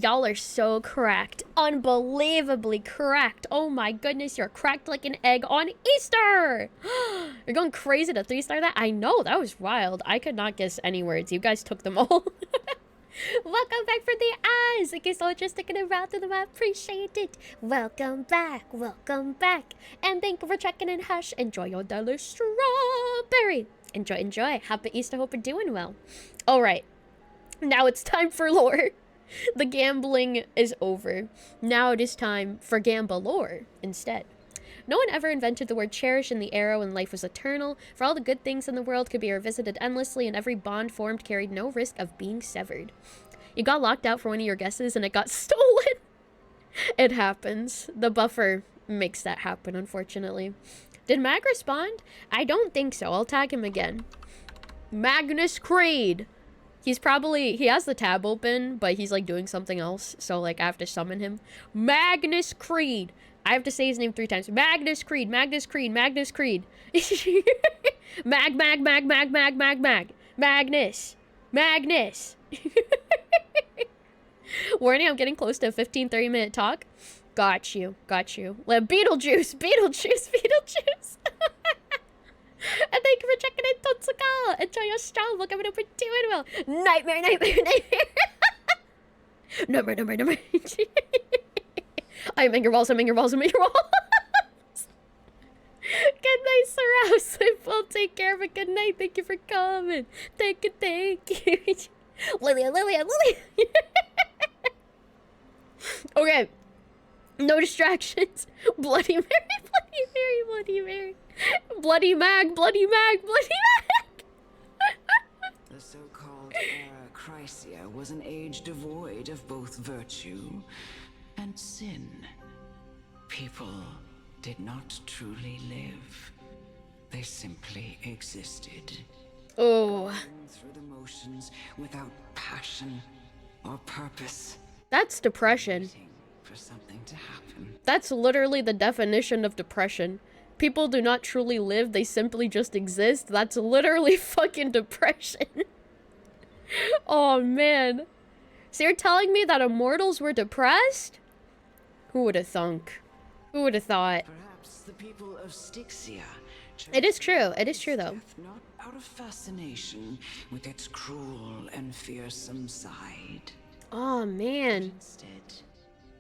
Y'all are so cracked. Unbelievably cracked. Oh my goodness, you're cracked like an egg on Easter! You're going crazy to 3-star that? I know, that was wild. I could not guess any words. You guys took them all. Welcome back for the eyes. Thank you so much for sticking around to them. I appreciate it. Welcome back. Welcome back. And thank you for checking in, Hush. Enjoy your dollar strawberry. Enjoy, enjoy. Happy Easter. Hope you're doing well. All right. Now it's time for lore. The gambling is over. Now it is time for gambalore instead. No one ever invented the word cherish in the era when life was eternal, for all the good things in the world could be revisited endlessly and every bond formed carried no risk of being severed. You got locked out for one of your guesses and it got stolen. It happens. The buffer makes that happen, unfortunately. Did Mag respond? I don't think so. I'll tag him again. Magnus Creed. He has the tab open, but he's like doing something else. So like I have to summon him. Magnus Creed. I have to say his name 3 times. Magnus Creed, Magnus Creed, Magnus Creed. Mag. Magnus. Warning, I'm getting close to a 15-30-minute talk. Got you. Beetlejuice. And thank you for checking in, Totsuka. Enjoy your stream. Look, I'm doing well. Nightmare. Number. I'm in your walls. Good night, Sarouse. I will take care of it. Good night. Thank you for coming. Thank you. Lilia. Okay. No distractions. Bloody Mary. Bloody Mag. The so-called era Chrysia was an age devoid of both virtue and sin. People did not truly live. They simply existed. Oh. Through the motions without passion or purpose. That's depression. For something to happen. That's literally the definition of depression. People do not truly live, they simply just exist. That's literally fucking depression. Oh man. So you're telling me that immortals were depressed? Who would have thunk? Who would have thought? Perhaps the people of Styxia. It is true though. Not out of fascination with its cruel and fearsome side. Oh man. Instead,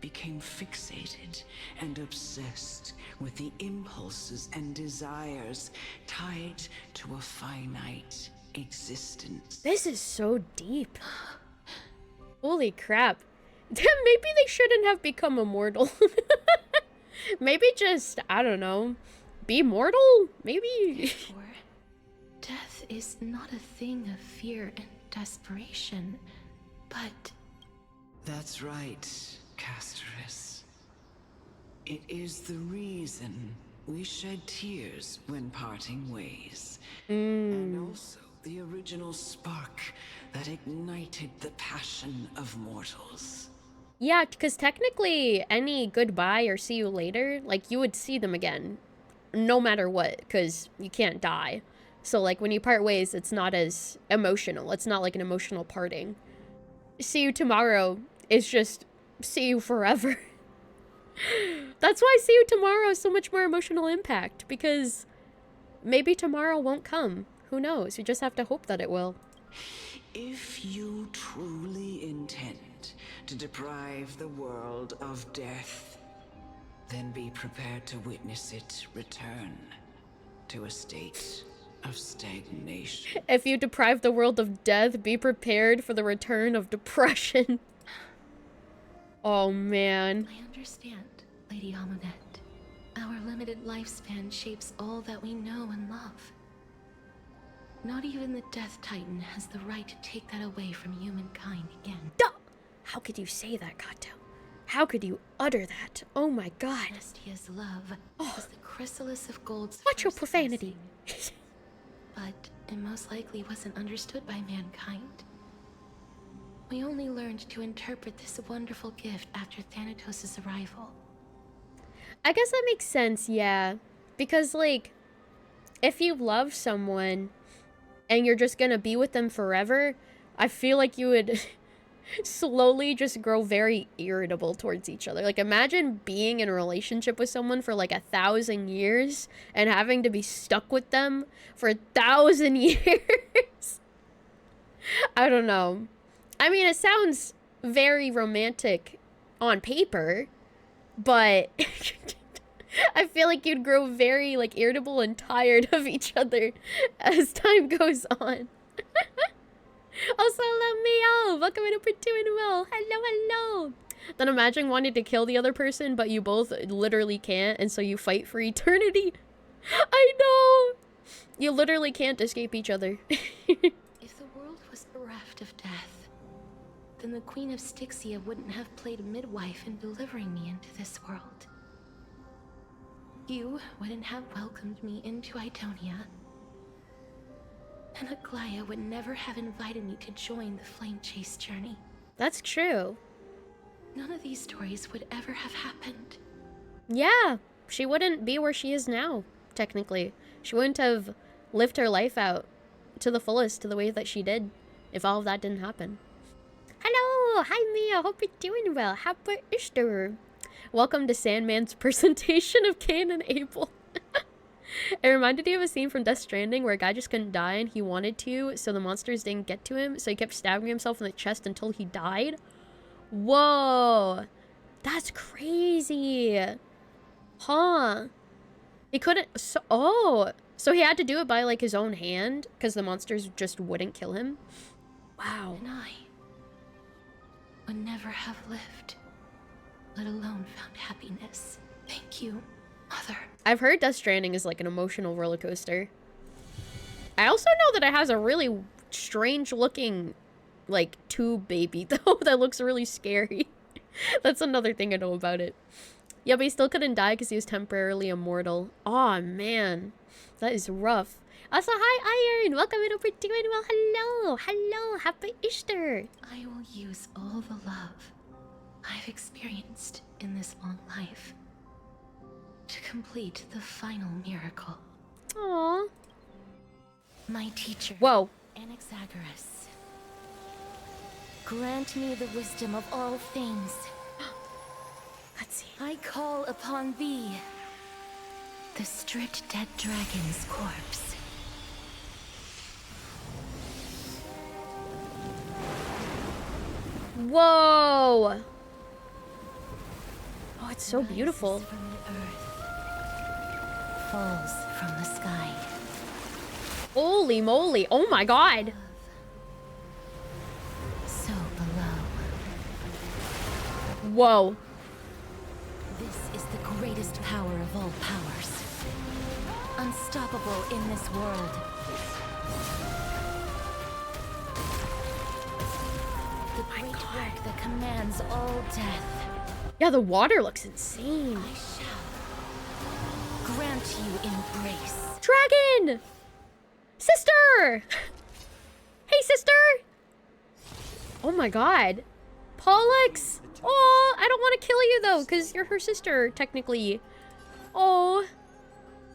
became fixated and obsessed with the impulses and desires tied to a finite existence. This is so deep. Holy crap. Maybe they shouldn't have become immortal. Maybe just, I don't know, be mortal? Maybe. Therefore, death is not a thing of fear and desperation, but... That's right, Casterus. It is the reason we shed tears when parting ways. And also the original spark that ignited the passion of mortals. Yeah, because technically any goodbye or see you later, like you would see them again no matter what, because you can't die. So like when you part ways, it's not as emotional. It's not like an emotional parting. See you tomorrow is just see you forever. That's why see you tomorrow has so much more emotional impact, because maybe tomorrow won't come. Who knows? You just have to hope that it will. If you truly intend to deprive the world of death, then be prepared to witness it return to a state of stagnation. If you deprive the world of death, be prepared for the return of depression. Oh man. I understand, Lady Amunet. Our limited lifespan shapes all that we know and love. Not even the Death Titan has the right to take that away from humankind again. Duh! How could you say that, Kato? How could you utter that? Oh my god. Anastia's love was the chrysalis of gold's Watch your profanity. But it most likely wasn't understood by mankind. We only learned to interpret this wonderful gift after Thanatos' arrival. I guess that makes sense, yeah. Because, like, if you love someone and you're just gonna be with them forever, I feel like you would slowly just grow very irritable towards each other. Like, imagine being in a relationship with someone for like 1,000 years and having to be stuck with them for 1,000 years. I don't know. I mean, it sounds very romantic on paper, but I feel like you'd grow very like irritable and tired of each other as time goes on. Also, hello, Mio. Welcome in for doing well. Hello, hello. Then imagine wanting to kill the other person, but you both literally can't, and so you fight for eternity. I know. You literally can't escape each other. If the world was bereft of death, then the Queen of Styxia wouldn't have played midwife in delivering me into this world. You wouldn't have welcomed me into Idonia. And Aglaya would never have invited me to join the Flame Chase journey. That's true. None of these stories would ever have happened. Yeah, she wouldn't be where she is now, technically. She wouldn't have lived her life out to the fullest, to the way that she did, if all of that didn't happen. Hello! Hi, Mia! Hope you're doing well. Happy Easter! Welcome to Sandman's presentation of Cain and Abel. It reminded me of a scene from Death Stranding where a guy just couldn't die and he wanted to, so the monsters didn't get to him, so he kept stabbing himself in the chest until he died. Whoa! That's crazy! Huh. He couldn't... So he had to do it by, like, his own hand, because the monsters just wouldn't kill him? Wow. And I would never have lived, let alone found happiness. Thank you, Mother. I've heard Death Stranding is like an emotional roller coaster. I also know that it has a really strange looking like tube baby though that looks really scary. That's another thing I know about it. Yeah, but he still couldn't die because he was temporarily immortal. Aw, man. That is rough. Also, hi Iron! Welcome in over doing well. Hello! Hello! Happy Easter! I will use all the love I've experienced in this long life to complete the final miracle. Aww. My teacher, whoa, Anaxagoras, grant me the wisdom of all things. Let's see. I call upon thee, the stripped dead dragon's corpse. Whoa! Oh, it's so beautiful. From the earth, falls from the sky. Holy moly! Oh my god! So below. Whoa. This is the greatest power of all powers. Unstoppable in this world. The great work that commands all death. Yeah, the water looks insane. I shall grant you embrace. Dragon! Sister! Hey, sister! Oh my god. Pollux! Oh, I don't want to kill you though, because you're her sister, technically. Oh.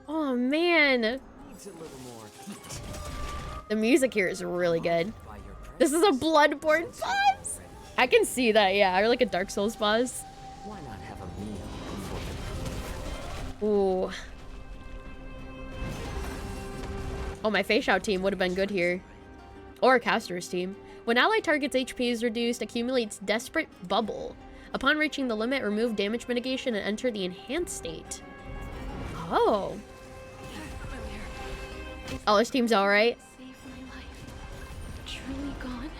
Oh, man. The music here is really good. This is a Bloodborne boss! I can see that, yeah. Or like a Dark Souls boss. Why not have a meal before Ooh. Oh, my Face Out team would have been good here. Or Caster's team. When ally target's HP is reduced, accumulates Desperate Bubble. Upon reaching the limit, remove damage mitigation and enter the enhanced state. Oh. Oh, this team's alright. Save my life. Truly gone?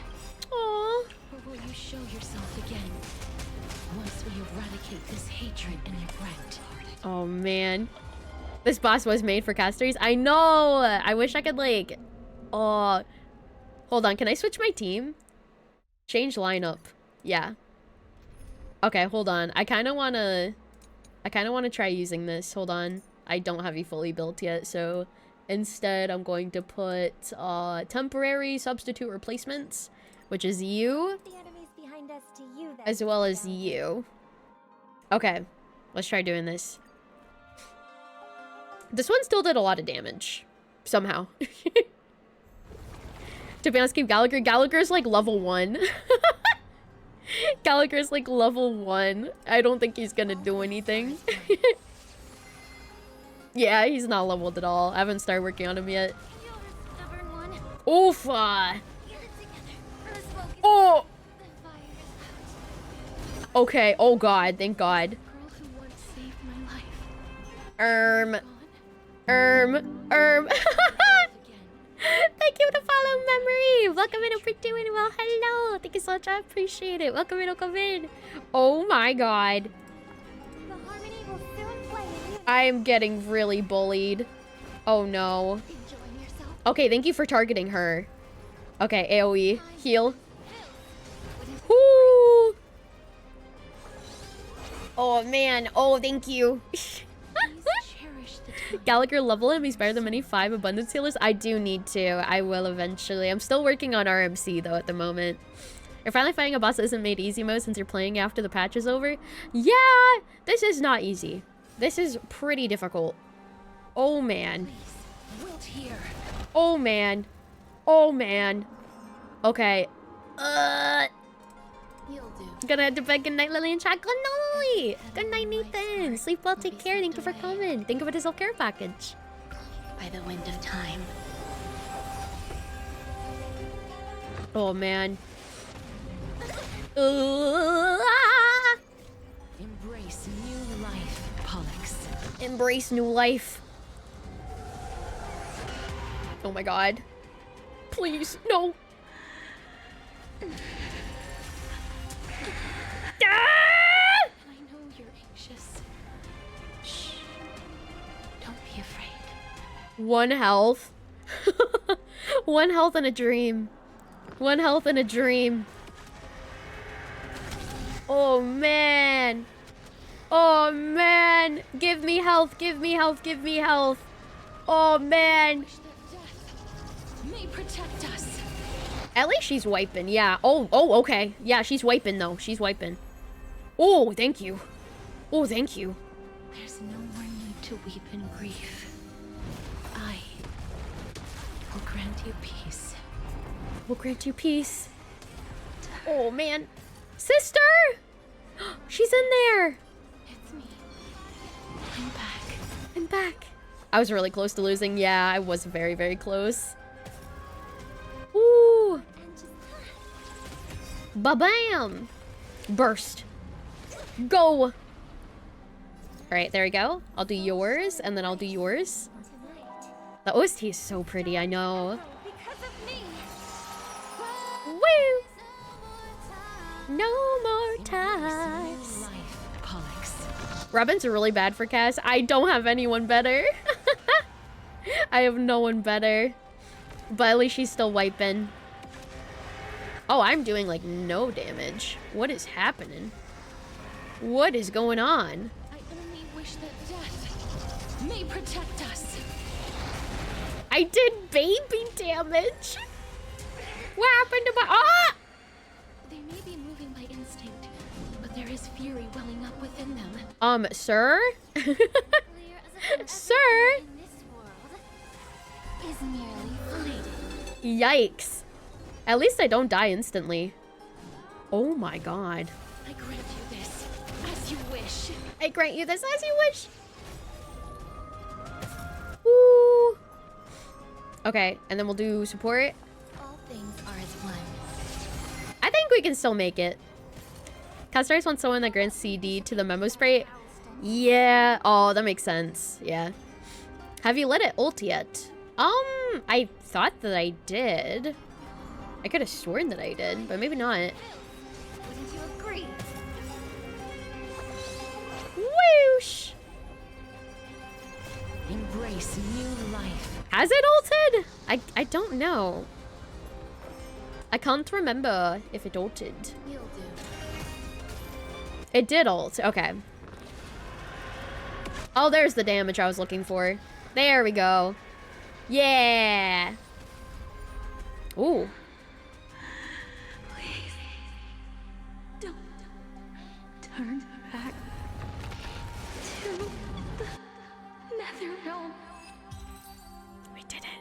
Aww. Or will you show yourself again? Once we eradicate this hatred and neglect. Oh, man. This boss was made for casters. I know! I wish I could, like... Oh... Hold on, can I switch my team? Change lineup. Yeah. Okay, hold on. I kind of want to try using this. Hold on. I don't have you fully built yet, so... Instead, I'm going to put temporary substitute replacements, which is you, as well as you. Okay, let's try doing this. This one still did a lot of damage, somehow. To be honest, keep Gallagher. Gallagher's like level 1. Gallagher's like level 1. I don't think he's gonna do anything. Yeah, he's not leveled at all. I haven't started working on him yet. Oof! Oh! Okay, oh god, thank god. Thank you to follow memory. Welcome in, hope you're doing well. Hello, thank you so much. I appreciate it. Welcome in, welcome in. Oh my god. I am getting really bullied. Oh no. Okay, thank you for targeting her. Okay, AoE. Heal. Woo! Oh man. Oh, thank you. Gallagher, level him. He's better than many 5 abundance healers. I do need to. I will eventually. I'm still working on RMC though at the moment. You're finally fighting a boss that isn't made easy mode since you're playing after the patch is over. Yeah, this is not easy. This is pretty difficult. Oh man. Oh man. Oh man. Okay. Gonna have to bed. Good night, Lily and chat. Good night. Good night, Nathan. Sleep well, take care. Thank you for coming. Think of it as a care package. By the wind of time. Oh man. Embrace new life, Pollux. Embrace new life. Oh my god. Please, no. I know you're anxious. Shh. Don't be afraid. 1 health. 1 health in a dream. 1 health in a dream. Oh man. Oh man. Give me health. Give me health. Give me health. Oh man. May protect us. At least she's wiping. Yeah. Oh, okay. Yeah, she's wiping though. She's wiping. Oh, thank you. Oh, thank you. There's no more need to weep in grief. I will grant you peace. Will grant you peace. Oh man. Sister! She's in there. It's me. I'm back. I'm back. I was really close to losing. Yeah, I was very, very close. Ooh. Ba-bam. Burst. Go. All right, there we go. I'll do yours, and then I'll do yours. The OST is so pretty, I know. Woo! No more ties. Robin's really bad for Cass. I don't have anyone better. I have no one better. But at least she's still wiping. Oh, I'm doing like no damage. What is happening? What is going on? I only wish that death may protect us. I did baby damage. What happened to my... Ah! They may be moving by instinct, but there is fury welling up within them. Sir? Sir? Is merely fleeting. Yikes. At least I don't die instantly. Oh my god. I grant you this as you wish. I grant you this as you wish. Woo. Okay, and then we'll do support. All things are as one. I think we can still make it. Customers want someone that grants CD to the memo spray. Yeah. Oh, that makes sense. Yeah. Have you let it ult yet? I thought that I did. I could have sworn that I did, but maybe not. Wouldn't you agree? Whoosh! Embrace new life. Has it ulted? I don't know. I can't remember if it ulted. You'll do. It did ult. Okay. Oh, there's the damage I was looking for. There we go. Yeah. Ooh. Please. Don't turn back to the nether realm. We did it.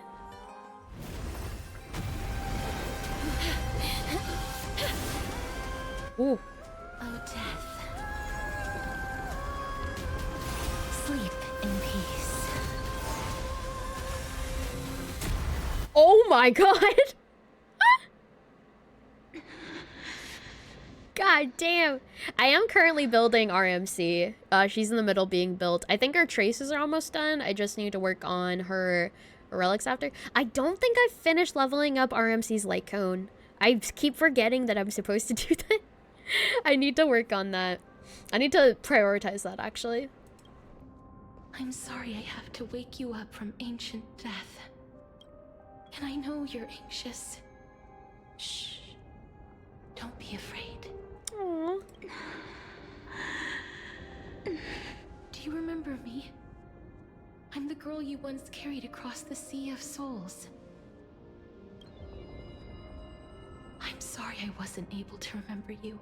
Ooh. Oh, death. Sleep in peace. Oh my god! God damn. I am currently building RMC. She's in the middle being built. I think her traces are almost done. I just need to work on her relics after. I don't think I've finished leveling up RMC's light cone. I keep forgetting that I'm supposed to do that. I need to work on that. I need to prioritize that, actually. I'm sorry I have to wake you up from ancient death. And I know you're anxious. Shh. Don't be afraid. Aww. Do you remember me? I'm the girl you once carried across the Sea of Souls. I'm sorry I wasn't able to remember you,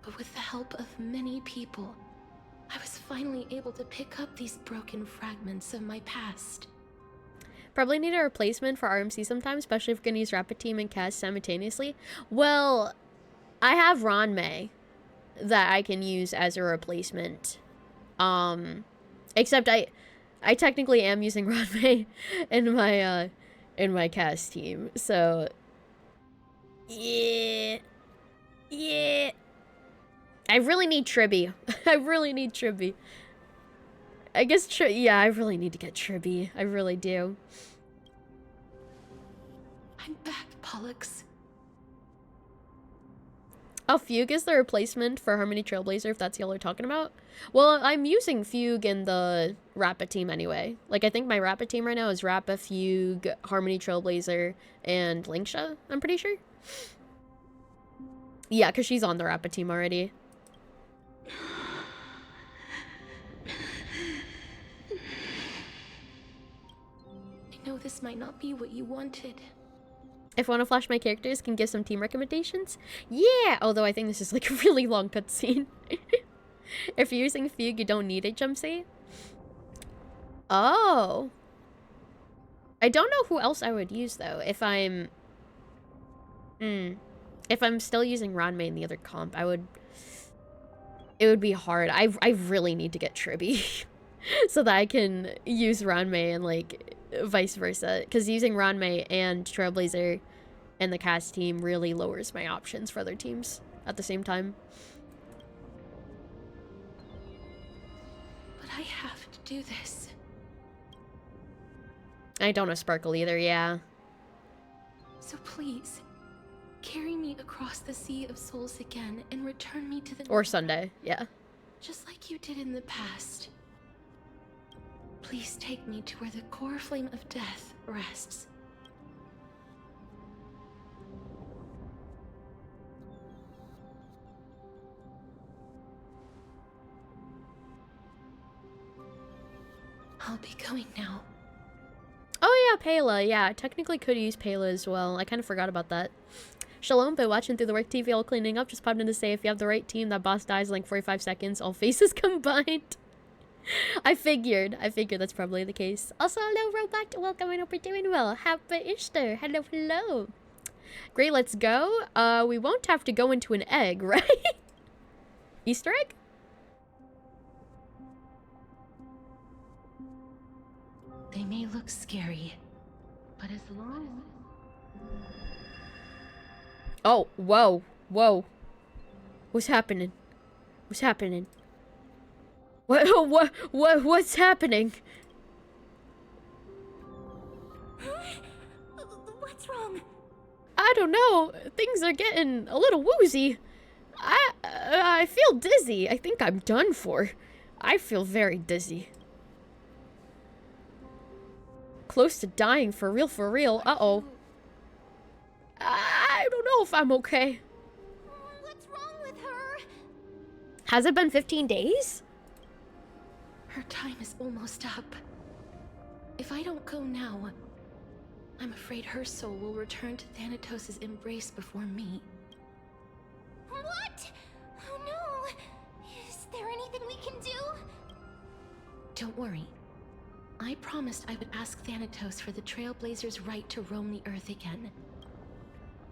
but with the help of many people, I was finally able to pick up these broken fragments of my past. Probably need a replacement for RMC sometime, especially if we're gonna use Rapid Team and Cast simultaneously. Well, I have Ranmei that I can use as a replacement. Except I technically am using Ranmei in my Cast team, so yeah. I really need Tribby. I really need Tribby. I guess, yeah, I really need to get Tribby. I really do. I'm back, Pollux. Oh, Fugue is the replacement for Harmony Trailblazer, if that's the all we're talking about. Well, I'm using Fugue in the Rappa team anyway. Like, I think my Rappa team right now is Rappa, Fugue, Harmony Trailblazer, and Linksha, I'm pretty sure. Yeah, because she's on the Rappa team already. I know this might not be what you wanted. If I want to flash my characters, can give some team recommendations? Yeah! Although I think this is like a really long cutscene. If you're using Fugue, you don't need a jump save. Oh. I don't know who else I would use though. If I'm... If I'm still using Ranmei in the other comp, it would be hard. I really need to get Tribby. So that I can use Ranmei and like vice versa. Because using Ranmei and Trailblazer and the Cast team really lowers my options for other teams at the same time. But I have to do this. I don't know Sparkle either, yeah. So please, carry me across the Sea of Souls again and return me to the... Or Sunday, yeah. Just like you did in the past. Please take me to where the core flame of death rests. I'll be going now. Oh yeah, Pela. Yeah, I technically could use Pela as well. I kind of forgot about that. Shalom, been watching through the work TV, all cleaning up. Just popped in to say if you have the right team, that boss dies in like 45 seconds, all faces combined. I figured that's probably the case. Also, hello, Robot. Welcome, I hope you're doing well. Happy Easter. Hello, hello. Great, let's go. We won't have to go into an egg, right? Easter egg? They may look scary, but as long as... Oh, whoa, whoa. What's happening? What's happening? What's happening? What's wrong? I don't know. Things are getting a little woozy. I feel dizzy. I think I'm done for. I feel very dizzy. Close to dying for real, for real. Uh-oh. I don't know if I'm okay. What's wrong with her? Has it been 15 days? Her time is almost up. If I don't go now, I'm afraid her soul will return to Thanatos' embrace before me. What? Oh no! Is there anything we can do? Don't worry. I promised I would ask Thanatos for the Trailblazers' right to roam the Earth again.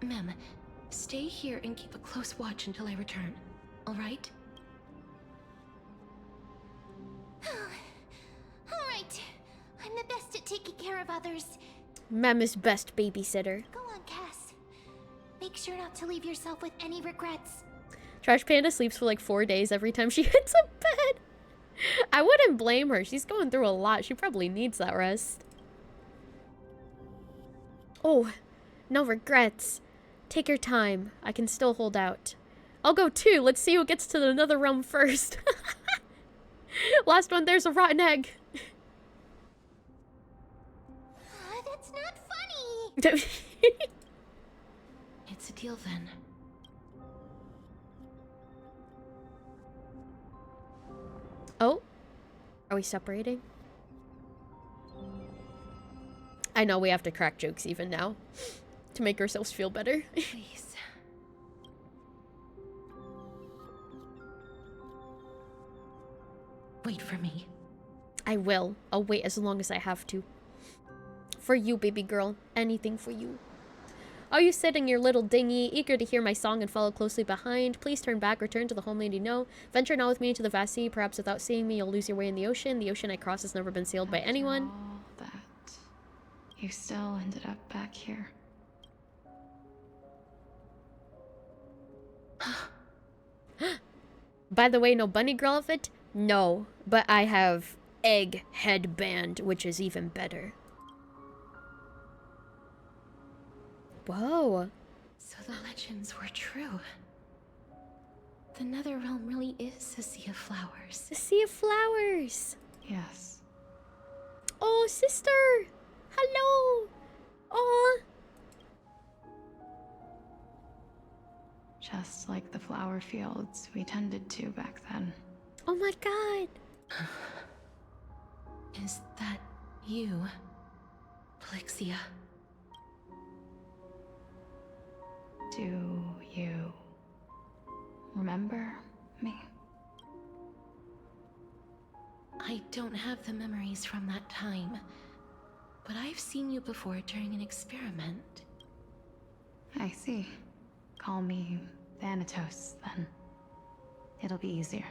Mem, Stay here and keep a close watch until I return, alright? Alright. I'm the best at taking care of others. Mama's best babysitter. Go on, Cass. Make sure not to leave yourself with any regrets. Trash Panda sleeps for like 4 days every time she hits a bed. I wouldn't blame her. She's going through a lot. She probably needs that rest. Oh, no regrets. Take your time. I can still hold out. I'll go too. Let's see who gets to another realm first. Last one, there's a rotten egg. That's not funny. It's a deal then. Oh, are we separating? I know we have to crack jokes even now to make ourselves feel better. Please. Wait for me. I will. I'll wait as long as I have to. For you, baby girl. Anything for you. Are you sit in your little dinghy, eager to hear my song and follow closely behind? Please turn back, return to the homeland you know. Venture not with me into the vast sea. Perhaps without seeing me, you'll lose your way in the ocean. The ocean I cross has never been sailed by anyone. All that, you still ended up back here. By the way, no bunny girl outfit? No, but I have egg headband, which is even better. Whoa. So the legends were true. The Netherrealm really is a sea of flowers. A sea of flowers. Yes. Oh, sister. Hello. Oh. Just like the flower fields we tended to back then. Oh my god. Is that you, Plixia? Do you remember me? I don't have the memories from that time, but I've seen you before during an experiment. I see. Call me Thanatos, then. It'll be easier.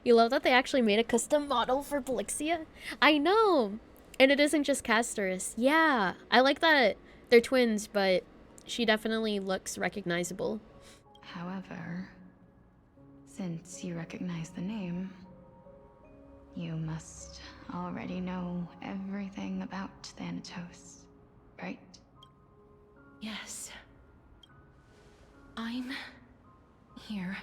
You love that they actually made a custom model for Plixia? I know! And it isn't just Castorus. Yeah, I like that they're twins, but she definitely looks recognizable. However, since you recognize the name, you must already know everything about Thanatos, right? Yes. I'm here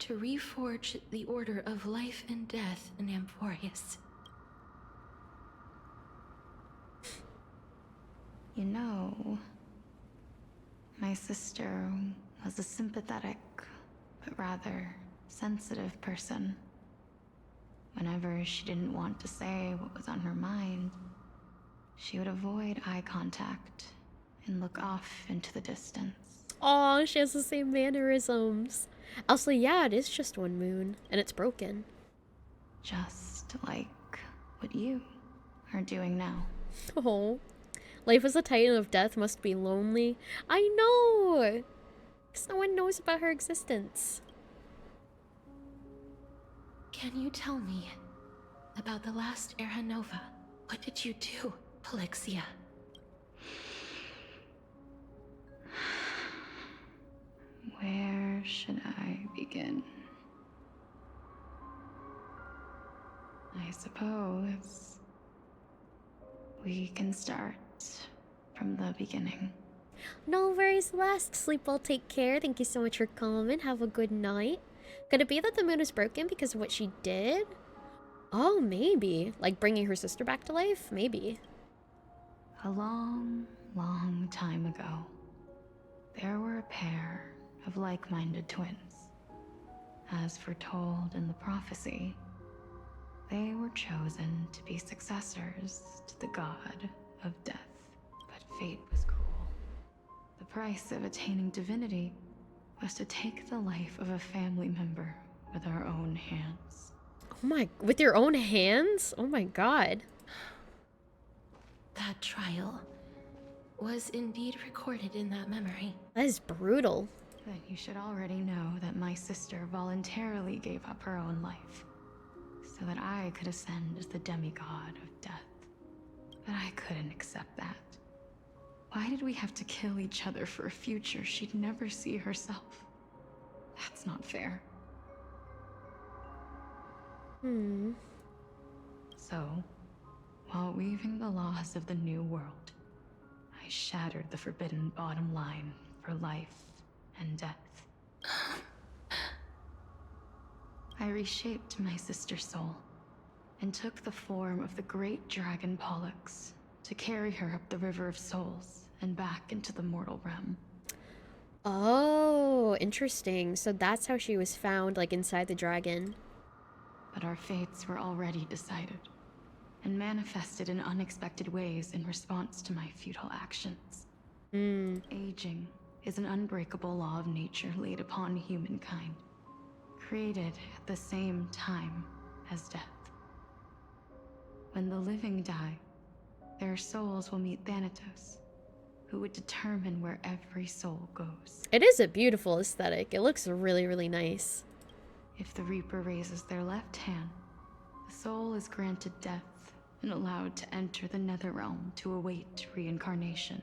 to reforge the order of life and death in Amphorius. You know, my sister was a sympathetic, but rather sensitive person. Whenever she didn't want to say what was on her mind, she would avoid eye contact and look off into the distance. Aw, she has the same mannerisms. Also, yeah, it is just one moon, and it's broken. Just like what you are doing now. Oh, life as a titan of death must be lonely. I know! Because no one knows about her existence. Can you tell me about the last Era Nova? What did you do, Plixia? Where should I begin? I suppose we can start from the beginning. No worries, last sleep well, take care. Thank you so much for coming. Have a good night. Could it be that the moon is broken because of what she did? Oh, maybe. Like bringing her sister back to life? Maybe. A long, long time ago, there were a pair of like-minded twins. As foretold in the prophecy, they were chosen to be successors to the god of death. But fate was cruel. The price of attaining divinity was to take the life of a family member with our own hands. Oh my, with your own hands? Oh my god. That trial, was indeed recorded in that memory. That is brutal. Then you should already know that my sister voluntarily gave up her own life, so that I could ascend as the demigod of death. But I couldn't accept that. Why did we have to kill each other for a future she'd never see herself? That's not fair. So, while weaving the laws of the new world, I shattered the forbidden bottom line for life and death. I reshaped my sister's soul and took the form of the great dragon Pollux to carry her up the River of Souls and back into the mortal realm. Oh, interesting. So that's how she was found, like inside the dragon. But our fates were already decided and manifested in unexpected ways in response to my futile actions. Aging is an unbreakable law of nature laid upon humankind, created at the same time as death. When the living die, their souls will meet Thanatos, who would determine where every soul goes. It is a beautiful aesthetic. It looks really, really nice. If the Reaper raises their left hand, the soul is granted death and allowed to enter the Netherrealm to await reincarnation.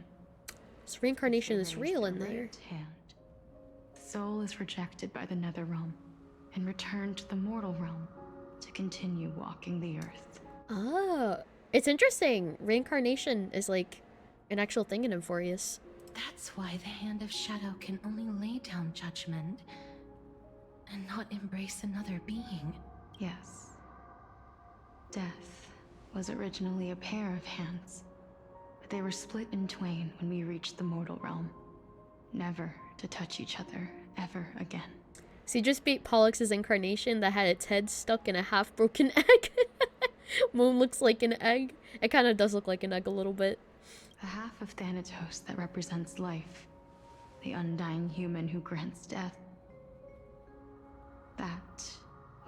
So reincarnation is real in there. Right hand, the soul is rejected by the Netherrealm and returned to the mortal realm to continue walking the earth. Oh, it's interesting. Reincarnation is like an actual thing in Euphorius. That's why the Hand of Shadow can only lay down judgment and not embrace another being. Yes. Death was originally a pair of hands, but they were split in twain when we reached the mortal realm, never to touch each other ever again. So you just beat Pollux's incarnation that had its head stuck in a half-broken egg. Moon looks like an egg. It kind of does look like an egg a little bit. The half of Thanatos that represents life, the undying human who grants death. That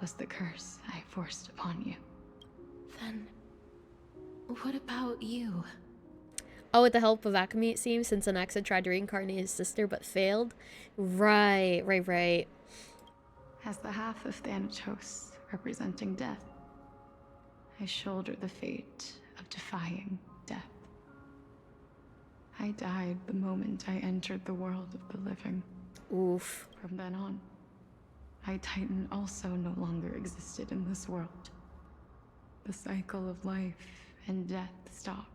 was the curse I forced upon you. Then, what about you? Oh, with the help of Akame, it seems, since Anaxa tried to reincarnate his sister but failed. Right. As the half of Thanatos representing death, I shoulder the fate of defying death. I died the moment I entered the world of the living. Oof. From then on, my Titan also no longer existed in this world. The cycle of life and death stopped.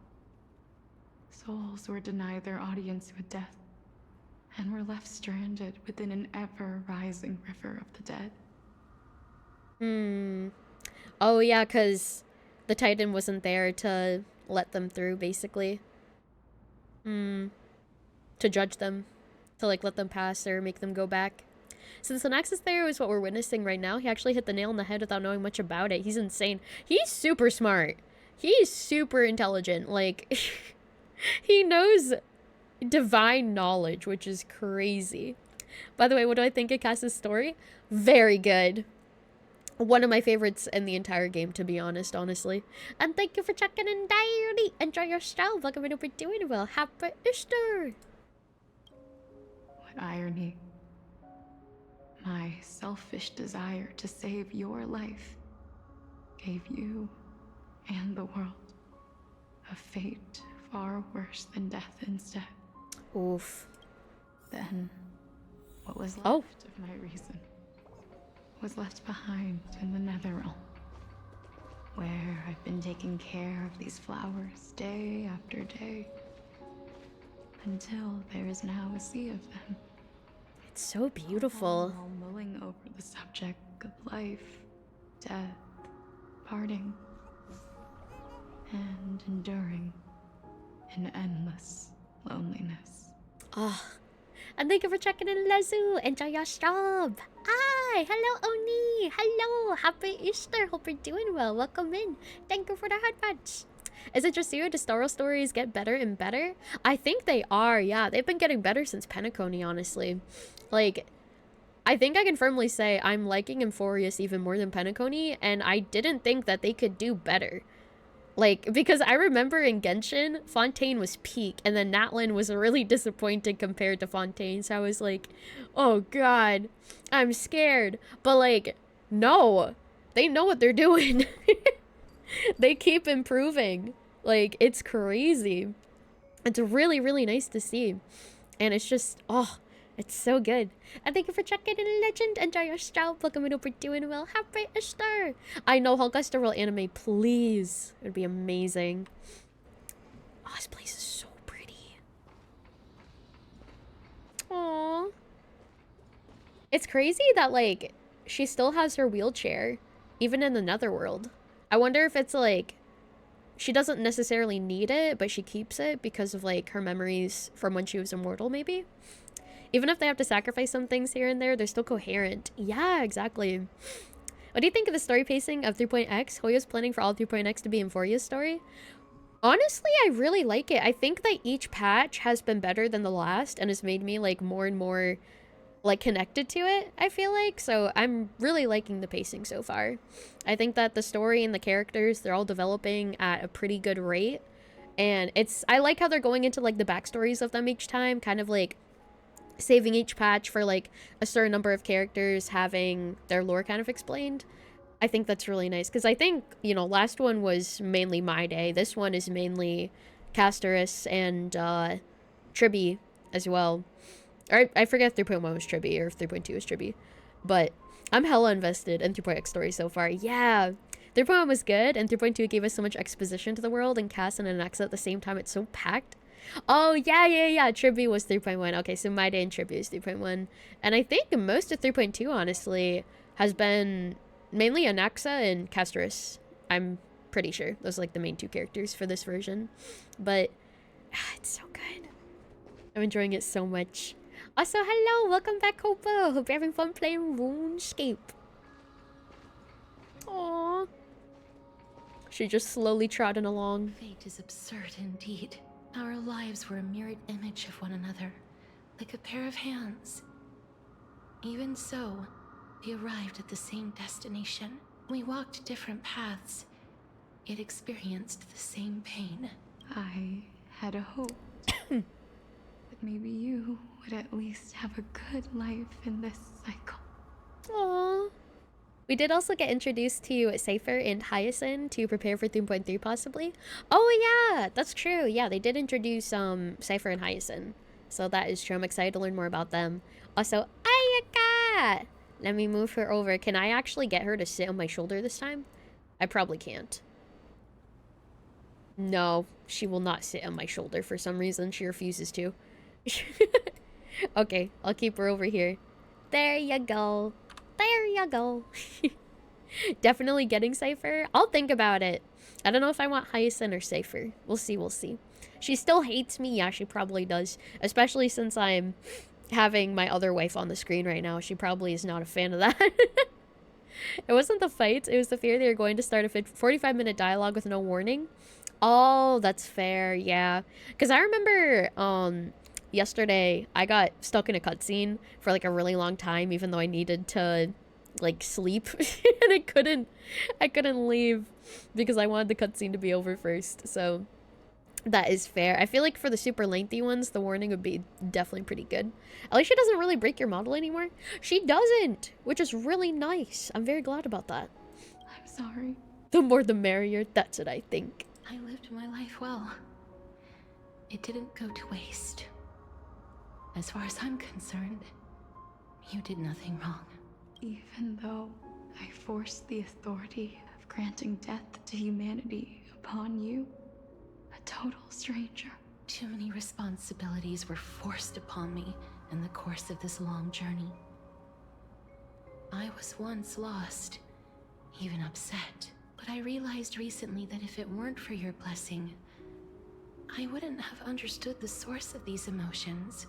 Souls were denied their audience with death, and were left stranded within an ever-rising river of the dead. Oh yeah, because the Titan wasn't there to let them through, basically. To judge them. To, like, let them pass or make them go back. Since the Nexus there is what we're witnessing right now, he actually hit the nail on the head without knowing much about it. He's insane. He's super smart. He's super intelligent. Like, he knows divine knowledge, which is crazy. By the way, what do I think of Cass's story? Very good. One of my favorites in the entire game, to be honest, honestly. And thank you for checking in, Diary. Enjoy your style. Welcome to We're Doing Well. Happy Easter. What irony. My selfish desire to save your life gave you and the world a fate far worse than death instead. Oof. Then, what was left of my reason was left behind in the Netherrealm, where I've been taking care of these flowers day after day, until there is now a sea of them. It's so beautiful. All mulling over the subject of life, death, parting, and enduring an endless loneliness. And thank you for checking in, Lezu. Enjoy your job. Hi, hello, Oni. Hello, happy Easter. Hope you're doing well. Welcome in. Thank you for the heart punch. Is it just you? Do Star Wars stories get better and better? I think they are, yeah. They've been getting better since Penacony, honestly. Like, I think I can firmly say I'm liking Euphorius even more than Penacony, and I didn't think that they could do better. Like, because I remember in Genshin, Fontaine was peak, and then Natlin was really disappointed compared to Fontaine, so I was like, oh god, I'm scared. But like, no, they know what they're doing. They keep improving. Like, it's crazy. It's really, really nice to see. And it's just, oh, it's so good. And thank you for checking in, Legend. Enjoy your stroll. Welcome it over doing well. Happy Easter. I know Honkai Star Rail anime, please. It would be amazing. Oh, this place is so pretty. Aww. It's crazy that, like, she still has her wheelchair, even in the Netherworld. I wonder if it's, like, she doesn't necessarily need it, but she keeps it because of, like, her memories from when she was immortal, maybe? Even if they have to sacrifice some things here and there, they're still coherent. Yeah, exactly. What do you think of the story pacing of 3.x? Hoyo's planning for all 3.x to be in Euphoria's story? Honestly, I really like it. I think that each patch has been better than the last and has made me, like, more and more, like, connected to it, I feel like. So I'm really liking the pacing so far. I think that the story and the characters, they're all developing at a pretty good rate. And I like how they're going into, like, the backstories of them each time, kind of, like, saving each patch for, like, a certain number of characters having their lore kind of explained. I think that's really nice, because I think, you know, last one was mainly My Day. This one is mainly Casterus and Tribby as well. Or I forget if 3.1 was Tribby or if 3.2 was Tribby. But I'm hella invested in 3.x story so far. Yeah! 3.1 was good, and 3.2 gave us so much exposition to the world, and Cass and Anaxa at the same time. It's so packed. Oh, yeah. Tribute was 3.1. Okay, so My Day and Tribute is 3.1. And I think most of 3.2, honestly, has been mainly Anaxa and Casterus. I'm pretty sure. Those are, like, the main two characters for this version. But, it's so good. I'm enjoying it so much. Also, hello! Welcome back, Hopa! Hope you're having fun playing RuneScape. Aww. She just slowly trotting along. Fate is absurd indeed. Our lives were a mirrored image of one another, like a pair of hands. Even so, we arrived at the same destination. We walked different paths, yet experienced the same pain. I had a hope that maybe you would at least have a good life in this cycle. Aww. We did also get introduced to Cypher and Hyacinth to prepare for 3.3 possibly. Oh yeah, that's true. Yeah, they did introduce Cypher and Hyacinth. So that is true. I'm excited to learn more about them. Also, Ayaka! Let me move her over. Can I actually get her to sit on my shoulder this time? I probably can't. No, she will not sit on my shoulder for some reason. She refuses to. Okay, I'll keep her over here. There you go. There you go. Definitely getting Cypher. I'll think about it. I don't know if I want Hyacinth or Cypher. We'll see. She still hates me. Yeah, she probably does. Especially since I'm having my other wife on the screen right now. She probably is not a fan of that. It wasn't the fight. It was the fear they were going to start a 45-minute dialogue with no warning. Oh, that's fair. Yeah. Because I remember yesterday I got stuck in a cutscene for like a really long time, even though I needed to like sleep and I couldn't leave because I wanted the cutscene to be over first. So that is fair. I feel like for the super lengthy ones, the warning would be definitely pretty good. At least she doesn't really break your model anymore. She doesn't, which is really nice. I'm very glad about that. I'm sorry. The more the merrier. That's what I think. I lived my life well. It didn't go to waste. As far as I'm concerned, you did nothing wrong. Even though I forced the authority of granting death to humanity upon you, a total stranger. Too many responsibilities were forced upon me in the course of this long journey. I was once lost, even upset. But I realized recently that if it weren't for your blessing, I wouldn't have understood the source of these emotions,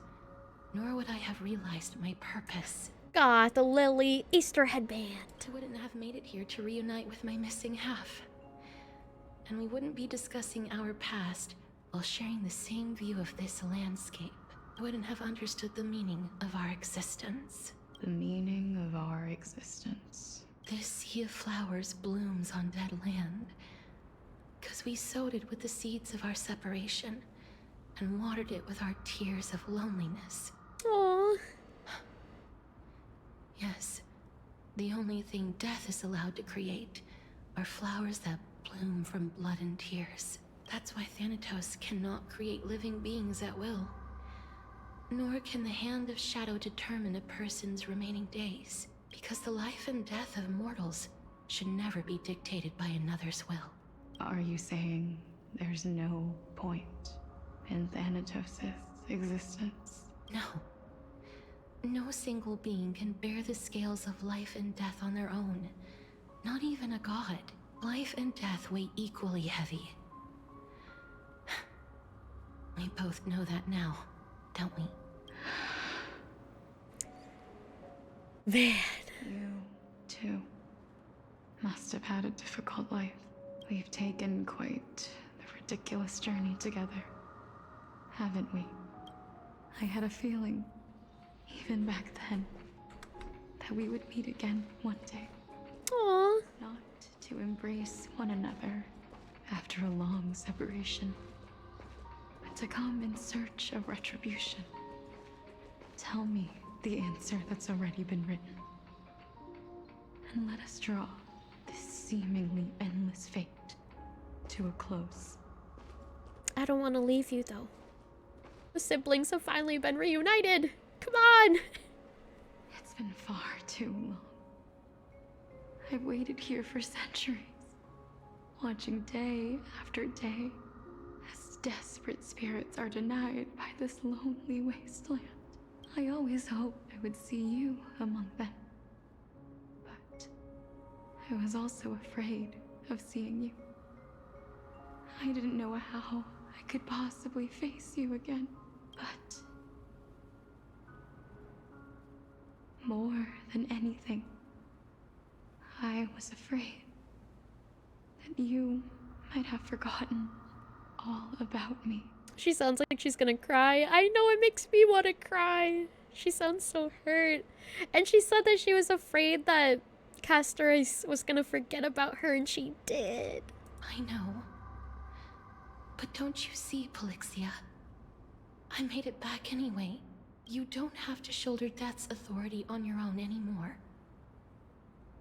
nor would I have realized my purpose. God, the Lily Easter headband. I wouldn't have made it here to reunite with my missing half. And we wouldn't be discussing our past while sharing the same view of this landscape. I wouldn't have understood the meaning of our existence. The meaning of our existence. This sea of flowers blooms on dead land. 'Cause we sowed it with the seeds of our separation and watered it with our tears of loneliness. Aww. Yes, the only thing death is allowed to create are flowers that bloom from blood and tears. That's why Thanatos cannot create living beings at will. Nor can the Hand of Shadow determine a person's remaining days, because the life and death of mortals should never be dictated by another's will. Are you saying there's no point in Thanatos' existence? No. No single being can bear the scales of life and death on their own. Not even a god. Life and death weigh equally heavy. We both know that now, don't we? Man. You, too, must have had a difficult life. We've taken quite the ridiculous journey together, haven't we? I had a feeling, even back then, that we would meet again one day. Aww. Not to embrace one another after a long separation, but to come in search of retribution. Tell me the answer that's already been written, and let us draw this seemingly endless fate to a close. I don't want to leave you though. The siblings have finally been reunited. Come on. It's been far too long. I've waited here for centuries, watching day after day as desperate spirits are denied by this lonely wasteland. I always hoped I would see you among them, but I was also afraid of seeing you. I didn't know how I could possibly face you again, but more than anything, I was afraid that you might have forgotten all about me. She sounds like she's gonna cry. I know, it makes me want to cry. She sounds so hurt. And she said that she was afraid that Castor was gonna forget about her, and she did. I know. But don't you see, Polixia? I made it back anyway. You don't have to shoulder death's authority on your own anymore.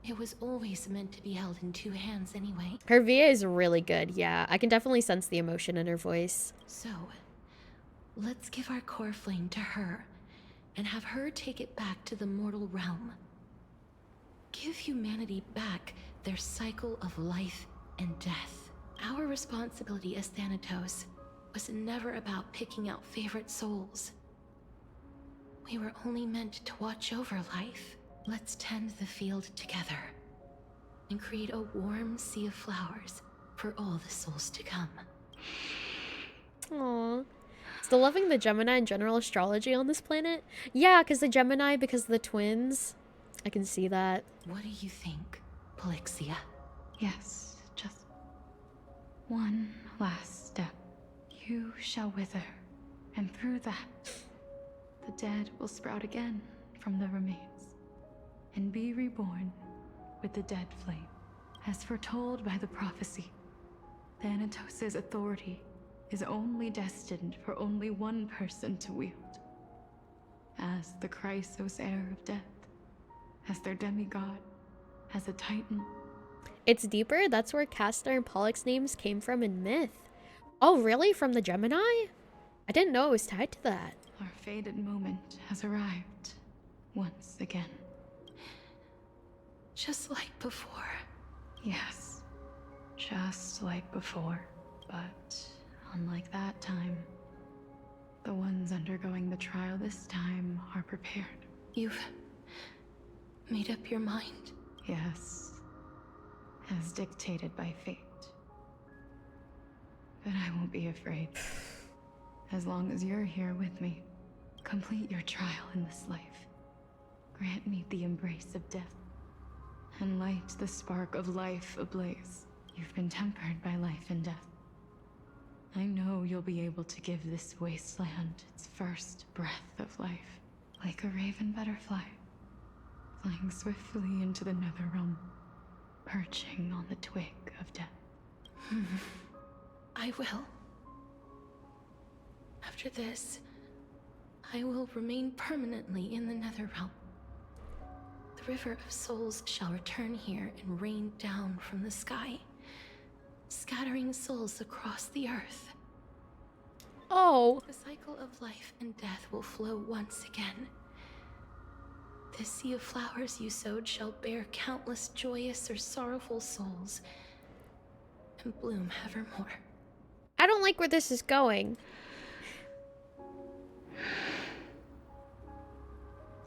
It was always meant to be held in two hands anyway. Her VA is really good, yeah. I can definitely sense the emotion in her voice. So, let's give our core flame to her, and have her take it back to the mortal realm. Give humanity back their cycle of life and death. Our responsibility as Thanatos was never about picking out favorite souls. We were only meant to watch over life. Let's tend the field together and create a warm sea of flowers for all the souls to come. Aww. Still loving the Gemini and general astrology on this planet? Yeah, because the Gemini, because of the twins. I can see that. What do you think, Polixia? Yes, just one last step. You shall wither, and through that, the dead will sprout again from the remains, and be reborn with the dead flame. As foretold by the prophecy, Thanatos' authority is only destined for only one person to wield. As the Chrysos heir of death, as their demigod, as a titan. It's deeper? That's where Castor and Pollux names came from in myth. Oh, really? From the Gemini? I didn't know it was tied to that. Our fated moment has arrived once again. Just like before. Yes, just like before. But unlike that time, the ones undergoing the trial this time are prepared. You've made up your mind? Yes, as dictated by fate. But I won't be afraid. As long as you're here with me, complete your trial in this life. Grant me the embrace of death, and light the spark of life ablaze. You've been tempered by life and death. I know you'll be able to give this wasteland its first breath of life, like a raven butterfly, flying swiftly into the nether realm, perching on the twig of death. I will. After this, I will remain permanently in the Netherrealm. The River of Souls shall return here and rain down from the sky, scattering souls across the earth. Oh. The cycle of life and death will flow once again. This sea of flowers you sowed shall bear countless joyous or sorrowful souls and bloom evermore. I don't like where this is going.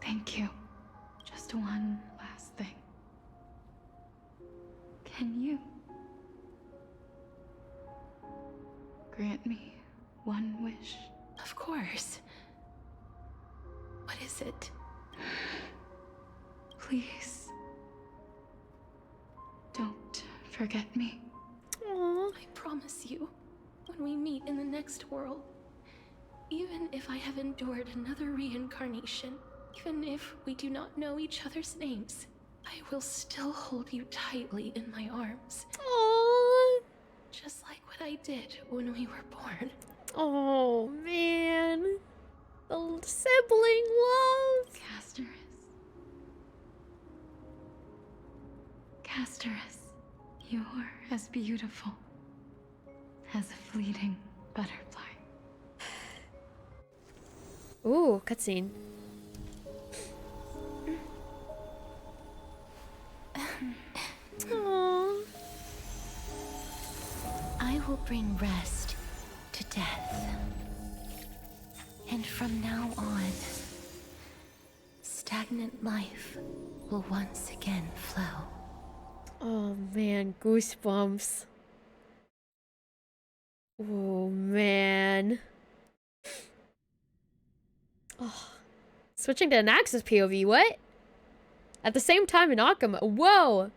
Thank you. Just one last thing. Can you grant me one wish? Of course. What is it? Please. Don't forget me. Aww. I promise you, when we meet in the next world, even if I have endured another reincarnation, even if we do not know each other's names, I will still hold you tightly in my arms. Aww. Just like what I did when we were born. Oh, man. The sibling love. Casterus, you're as beautiful as a fleeting butterfly. Ooh, cutscene. Aww. I will bring rest to death. And from now on, stagnant life will once again flow. Oh man, goosebumps. Oh man. Oh. Switching to an Axis POV, what? At the same time in Akama. Whoa!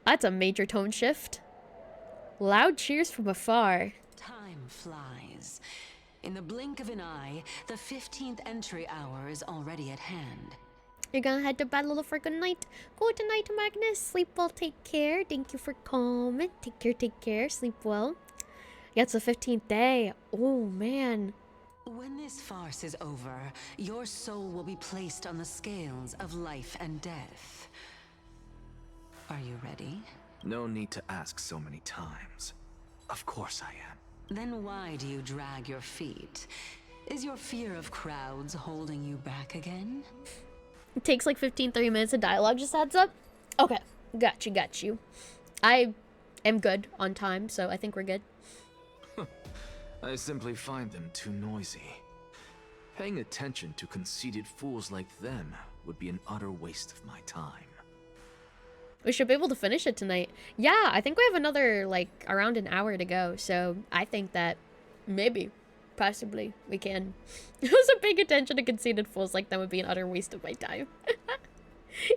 That's a major tone shift. Loud cheers from afar. Time flies. In the blink of an eye, the 15th entry hour is already at hand. You're gonna head to battle for good night. Go tonight, Magnus. Sleep well, take care. Thank you for comment. Take care. Sleep well. Yeah, it's the 15th day. Oh, man. When this farce is over, your soul will be placed on the scales of life and death. Are you ready? No need to ask so many times. Of course I am. Then why do you drag your feet? Is your fear of crowds holding you back again? It takes like 30 minutes of dialogue, just adds up. Okay, got you. I am good on time, so I think we're good. I simply find them too noisy. Paying attention to conceited fools like them would be an utter waste of my time. We should be able to finish it tonight. Yeah, I think we have another, like, around an hour to go, so I think that maybe, possibly, we can. Also, paying attention to conceited fools like them would be an utter waste of my time.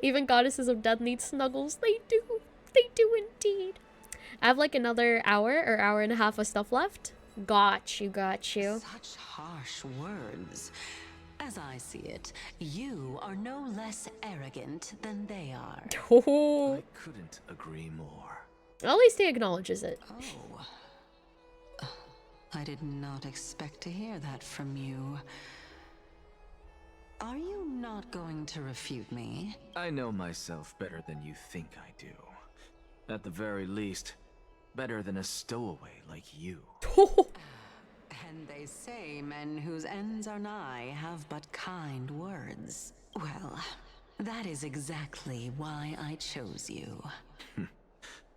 Even goddesses of death need snuggles. They do. They do indeed. I have, like, another hour or hour and a half of stuff left. Got you. Such harsh words. As I see it, you are no less arrogant than they are. Oh. I couldn't agree more. At least he acknowledges it. Oh. I did not expect to hear that from you. Are you not going to refute me? I know myself better than you think I do. At the very least, better than a stowaway like you. And they say men whose ends are nigh have but kind words. Well, that is exactly why I chose you.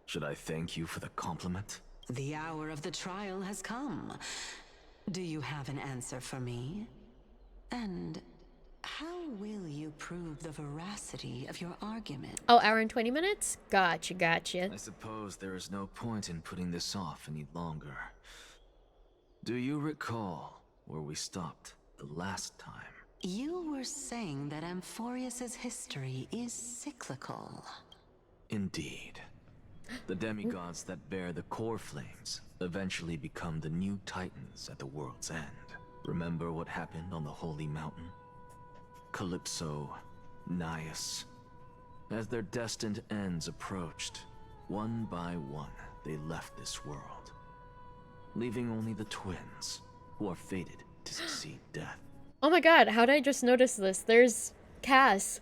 Should I thank you for the compliment? The hour of the trial has come. Do you have an answer for me? And how will you prove the veracity of your argument? Oh, hour and 20 minutes? Gotcha. I suppose there is no point in putting this off any longer. Do you recall where we stopped the last time? You were saying that Amphorius's history is cyclical. Indeed. The demigods that bear the core flames eventually become the new titans at the world's end. Remember what happened on the Holy Mountain? Calypso, Naias. As their destined ends approached, one by one, they left this world. leaving only the twins, who are fated to succeed death. Oh my god, how did I just notice this? There's Cass.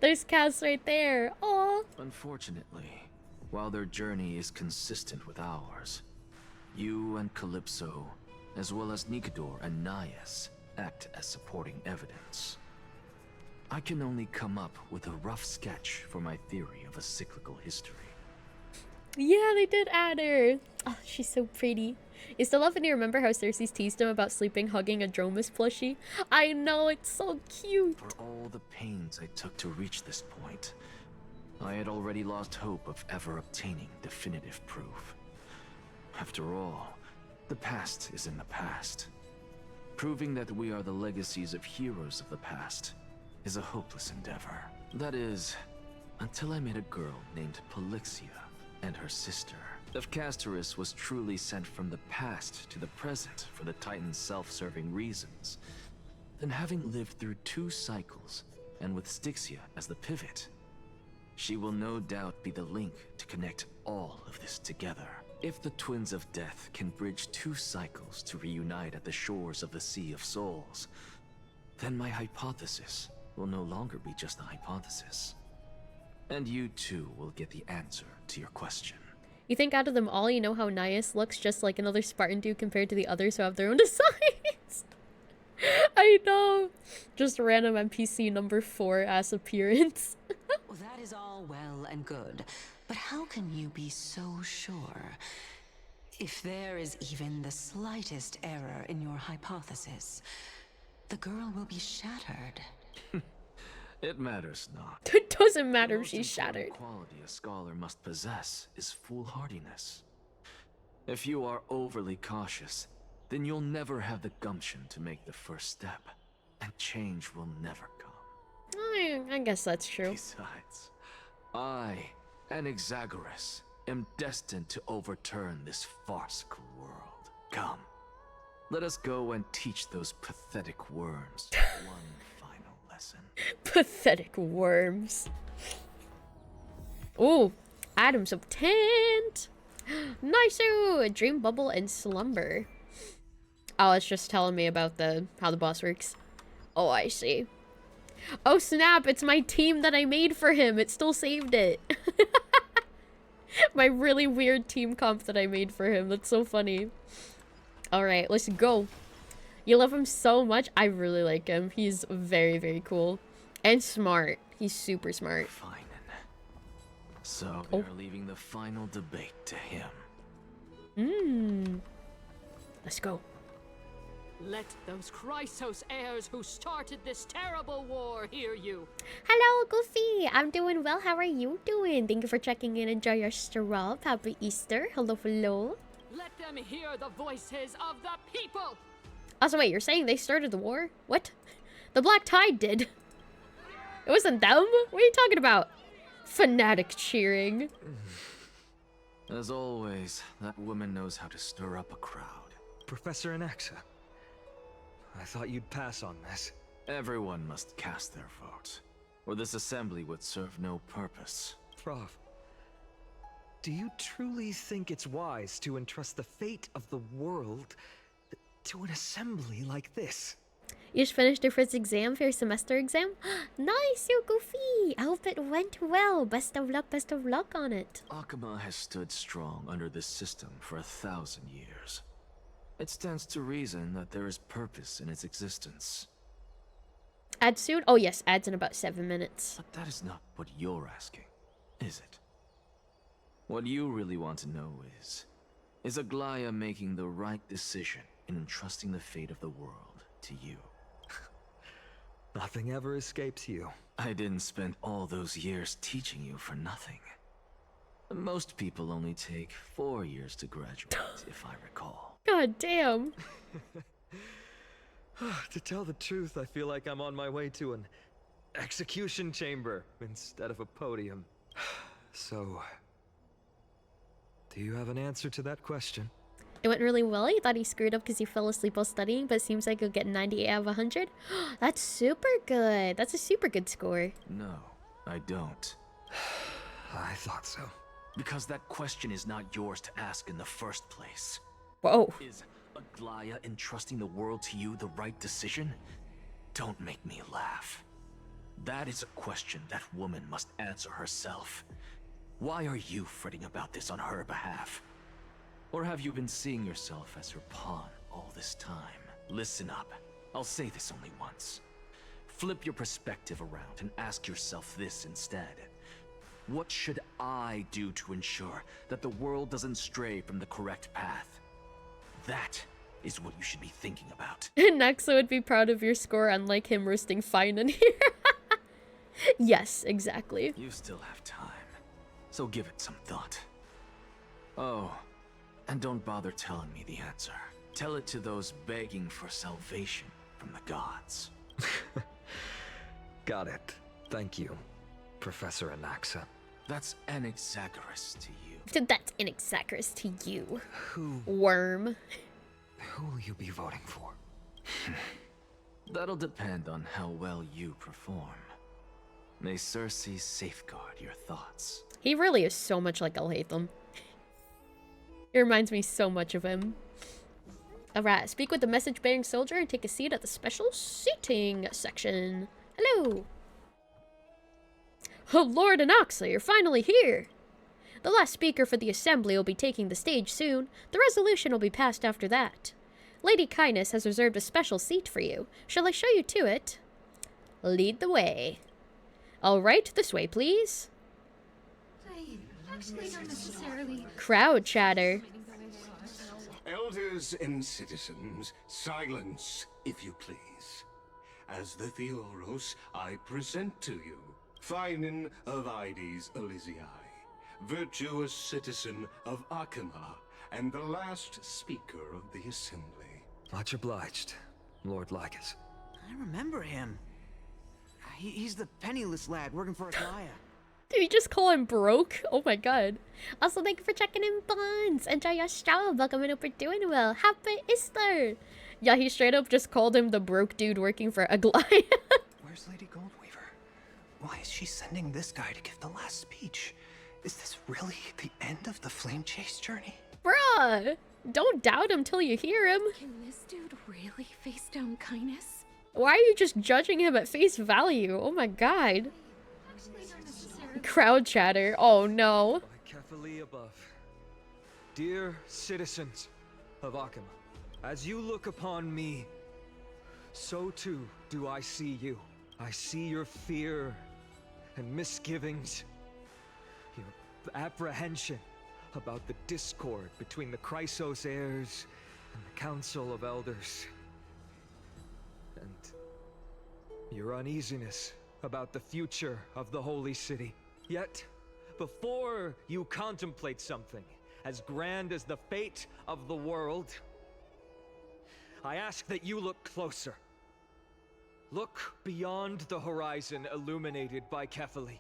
There's Cass right there. Aw. Unfortunately, while their journey is consistent with ours, you and Calypso, as well as Nikador and Naias, act as supporting evidence. I can only come up with a rough sketch for my theory of a cyclical history. Yeah, they did add her. Oh, she's so pretty. You still love when you remember how Cersei's teased him about sleeping hugging a Dromus plushie? I know, it's so cute. For all the pains I took to reach this point, I had already lost hope of ever obtaining definitive proof. After all, the past is in the past. Proving that we are the legacies of heroes of the past is a hopeless endeavor. That is, until I met a girl named Polixia and her sister. If Casterus was truly sent from the past to the present for the Titan's self-serving reasons, then having lived through 2 cycles, and with Styxia as the pivot, she will no doubt be the link to connect all of this together. If the Twins of Death can bridge 2 cycles to reunite at the shores of the Sea of Souls, then my hypothesis will no longer be just a hypothesis. And you too will get the answer to your question. You think out of them all, you know how Naias looks just like another Spartan dude compared to the others who have their own designs? I know. Just random NPC number 4 ass appearance. Well, that is all well and good, but how can you be so sure? If there is even the slightest error in your hypothesis, the girl will be shattered. It matters not. It doesn't matter if she's shattered. The quality a scholar must possess is foolhardiness. If you are overly cautious, then you'll never have the gumption to make the first step, and change will never come. I guess that's true. Besides, I, an Exagoras, am destined to overturn this farcical world. Come, let us go and teach those pathetic worms one final lesson. Pathetic worms. Ooh, items obtained. Nice, a dream bubble and slumber. Oh, it's just telling me about how the boss works. Oh, I see. Oh snap, it's my team that I made for him. It still saved it. My really weird team comp that I made for him. That's so funny. Alright, let's go. You love him so much. I really like him. He's very, very cool. And smart. He's super smart. Fine. So they're leaving the final debate to him. Let's go. Let those Chrysos heirs who started this terrible war hear you. Hello, Goofy. I'm doing well. How are you doing? Thank you for checking in. Enjoy your straw. Happy Easter. Hello, hello. Let them hear the voices of the people. Also, wait, you're saying they started the war? What? The Black Tide did. It wasn't them? What are you talking about? Fanatic cheering. As always, that woman knows how to stir up a crowd. Professor Anaxa, I thought you'd pass on this. Everyone must cast their vote, or this assembly would serve no purpose. Prof, do you truly think it's wise to entrust the fate of the world to an assembly like this? You just finished your first exam for your semester exam? Nice, you Goofy. I hope it went well. Best of luck on it. Akama has stood strong under this system for 1,000 years. It stands to reason that there is purpose in its existence. Ad soon? Oh yes, ad's in about 7 minutes. But that is not what you're asking, is it? What you really want to know is Aglaya making the right decision in entrusting the fate of the world to you? Nothing ever escapes you. I didn't spend all those years teaching you for nothing. Most people only take 4 years to graduate, if I recall. God damn. To tell the truth, I feel like I'm on my way to an execution chamber instead of a podium. So, do you have an answer to that question? It went really well. You thought he screwed up because he fell asleep while studying, but it seems like he'll get 98 out of 100. That's super good. That's a super good score. No, I don't. I thought so. Because that question is not yours to ask in the first place. Whoa. Is Aglaya entrusting the world to you the right decision? Don't make me laugh. That is a question that woman must answer herself. Why are you fretting about this on her behalf? Or have you been seeing yourself as her pawn all this time? Listen up. I'll say this only once. Flip your perspective around and ask yourself this instead. What should I do to ensure that the world doesn't stray from the correct path? That is what you should be thinking about. Naxa would be proud of your score, unlike him roasting fine in here. Yes, exactly. You still have time, so give it some thought. Oh, and don't bother telling me the answer. Tell it to those begging for salvation from the gods. Got it. Thank you, Professor Anaxa. That's Anaxagoras to you. That's Anaxagoras to you. Who? Worm. Who will you be voting for? That'll depend on how well you perform. May Cersei safeguard your thoughts. He really is so much like Alhaitham. It reminds me so much of him. Alright, speak with the message-bearing soldier and take a seat at the special seating section. Hello. Oh, Lord Anaxa, you're finally here. The last speaker for the assembly will be taking the stage soon. The resolution will be passed after that. Lady Kindness has reserved a special seat for you. Shall I show you to it? Lead the way. All right, this way, please. Actually, not necessarily. Crowd chatter. Elders and citizens, silence, if you please. As the Theoros, I present to you Finan of Ides Elysiae, virtuous citizen of Akima, and the last speaker of the assembly. Much obliged, Lord Lycus. I remember him. He's the penniless lad working for Aglaya. Did he just call him broke? Oh my god. Also, thank you for checking in, Bonds. Enjoy your show. Welcome and hope you're doing well. Happy Easter. Yeah, he straight up just called him the broke dude working for Aglaya. Where's Lady Goldweaver? Why is she sending this guy to give the last speech? Is this really the end of the Flame Chase journey? Bruh, don't doubt him till you hear him. Can this dude really face down Kindness? Why are you just judging him at face value? Oh my god. Crowd chatter. Oh no. Carefully above. Dear citizens of Akima, as you look upon me, so too do I see you. I see your fear and misgivings, your apprehension about the discord between the Chrysos heirs and the Council of Elders, and your uneasiness about the future of the Holy City. Yet, before you contemplate something as grand as the fate of the world, I ask that you look closer. Look beyond the horizon illuminated by Kefali,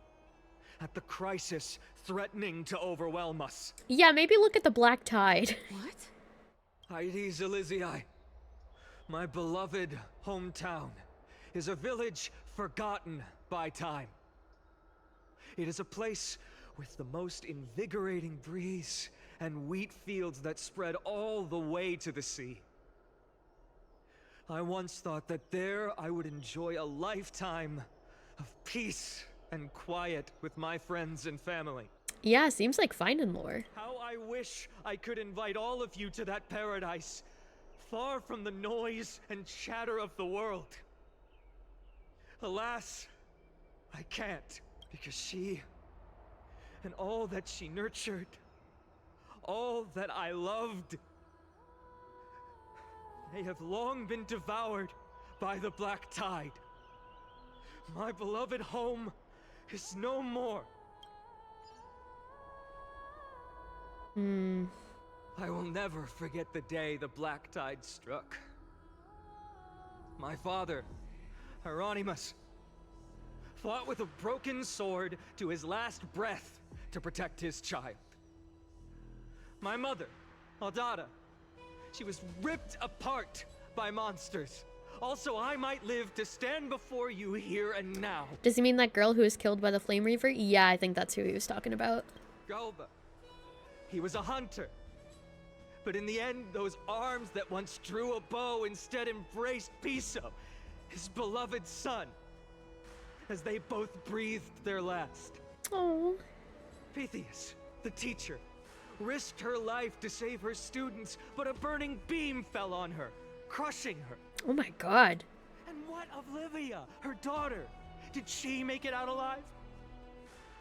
at the crisis threatening to overwhelm us. Yeah, maybe look at the black tide. What? Ides Elysiae, my beloved hometown, is a village forgotten by time. It is a place with the most invigorating breeze and wheat fields that spread all the way to the sea. I once thought that there I would enjoy a lifetime of peace and quiet with my friends and family. Yeah, seems like finding lore. How I wish I could invite all of you to that paradise, far from the noise and chatter of the world. Alas, I can't, because she, and all that she nurtured, all that I loved, they have long been devoured by the black tide. My beloved home is no more. I will never forget the day the black tide struck. My father, Hieronymus, fought with a broken sword to his last breath to protect his child. My mother, Aldada, she was ripped apart by monsters. Also, I might live to stand before you here and now. Does he mean that girl who was killed by the Flame Reaver? Yeah, I think that's who he was talking about. Galba, He was a hunter. But in the end, those arms that once drew a bow instead embraced Piso, his beloved son, as they both breathed their last. Oh. Pythias, the teacher, risked her life to save her students, but a burning beam fell on her, crushing her. Oh my god. And what of Livia, her daughter? Did she make it out alive?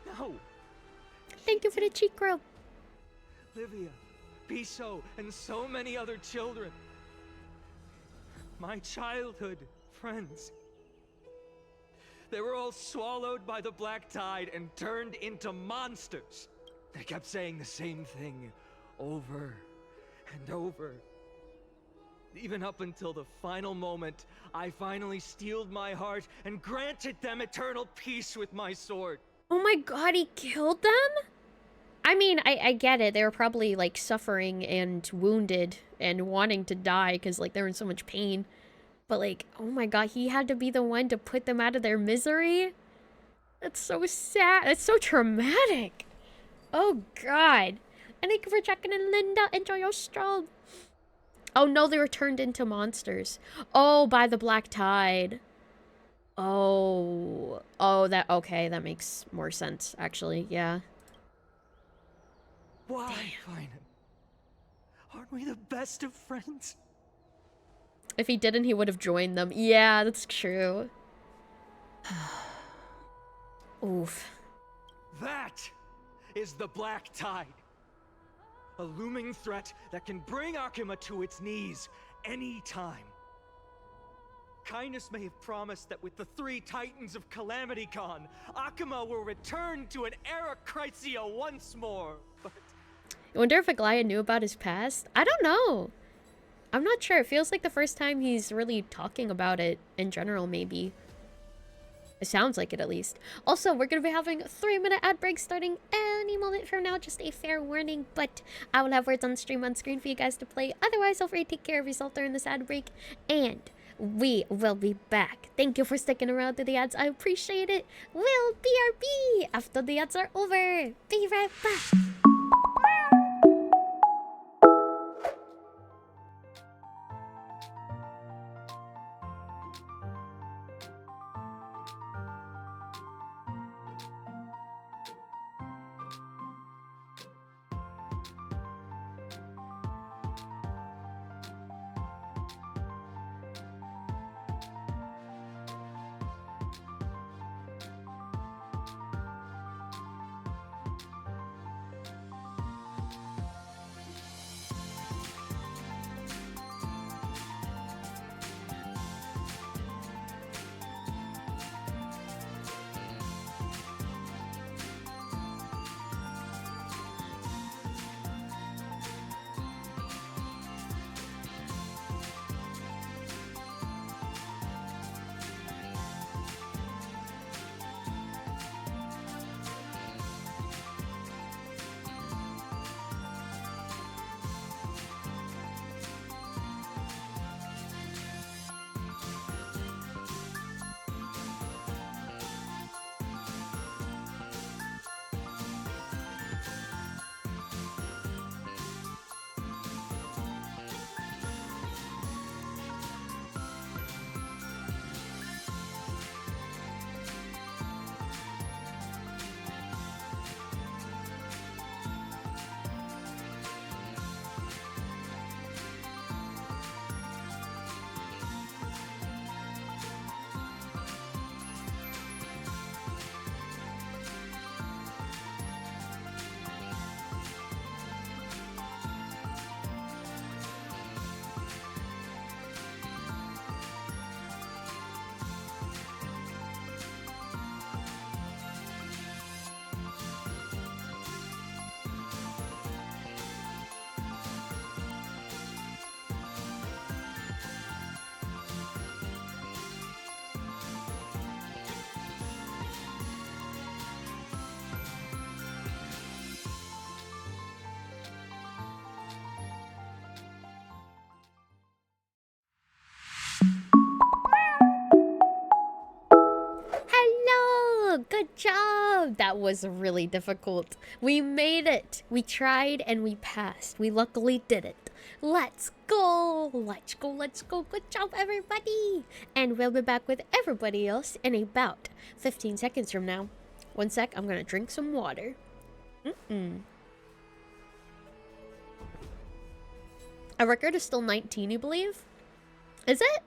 No. Thank you for the cheek rub. Livia, Piso, and so many other children. My childhood friends. They were all swallowed by the black tide and turned into monsters. They kept saying the same thing over and over. Even up until the final moment, I finally steeled my heart and granted them eternal peace with my sword. Oh my god, he killed them? I mean, I get it. They were probably, like, suffering and wounded and wanting to die because, like, they were in so much pain. But, like, oh my god, he had to be the one to put them out of their misery? That's so sad. That's so traumatic. Oh god. And thank you for checking in, Linda. Enjoy your stroll. Oh no, they were turned into monsters. Oh, by the black tide. Oh. Oh, that, okay, that makes more sense, actually, yeah. Why, Finan? Aren't we the best of friends? If he didn't, he would have joined them. Yeah, that's true. Oof. That is the black tide. A looming threat that can bring Akuma to its knees anytime. Kindness may have promised that with the 3 Titans of Calamity gone, Akuma will return to an era Chrysia once more, but... I wonder if Aglaya knew about his past? I don't know. I'm not sure. It feels like the first time he's really talking about it in general, maybe. It sounds like it, at least. Also, we're going to be having a 3-minute ad break starting any moment from now. Just a fair warning, but I will have words on stream on screen for you guys to play. Otherwise, feel free to take care of yourself during this ad break. And we will be back. Thank you for sticking around to the ads. I appreciate it. We'll BRB after the ads are over. Be right back. That was really difficult. We made it. We tried and we passed. We luckily did it. Let's go. Let's go. Let's go. Good job, everybody. And we'll be back with everybody else in about 15 seconds from now. 1 sec. I'm gonna drink some water. Our record is still 19, you believe? Is it?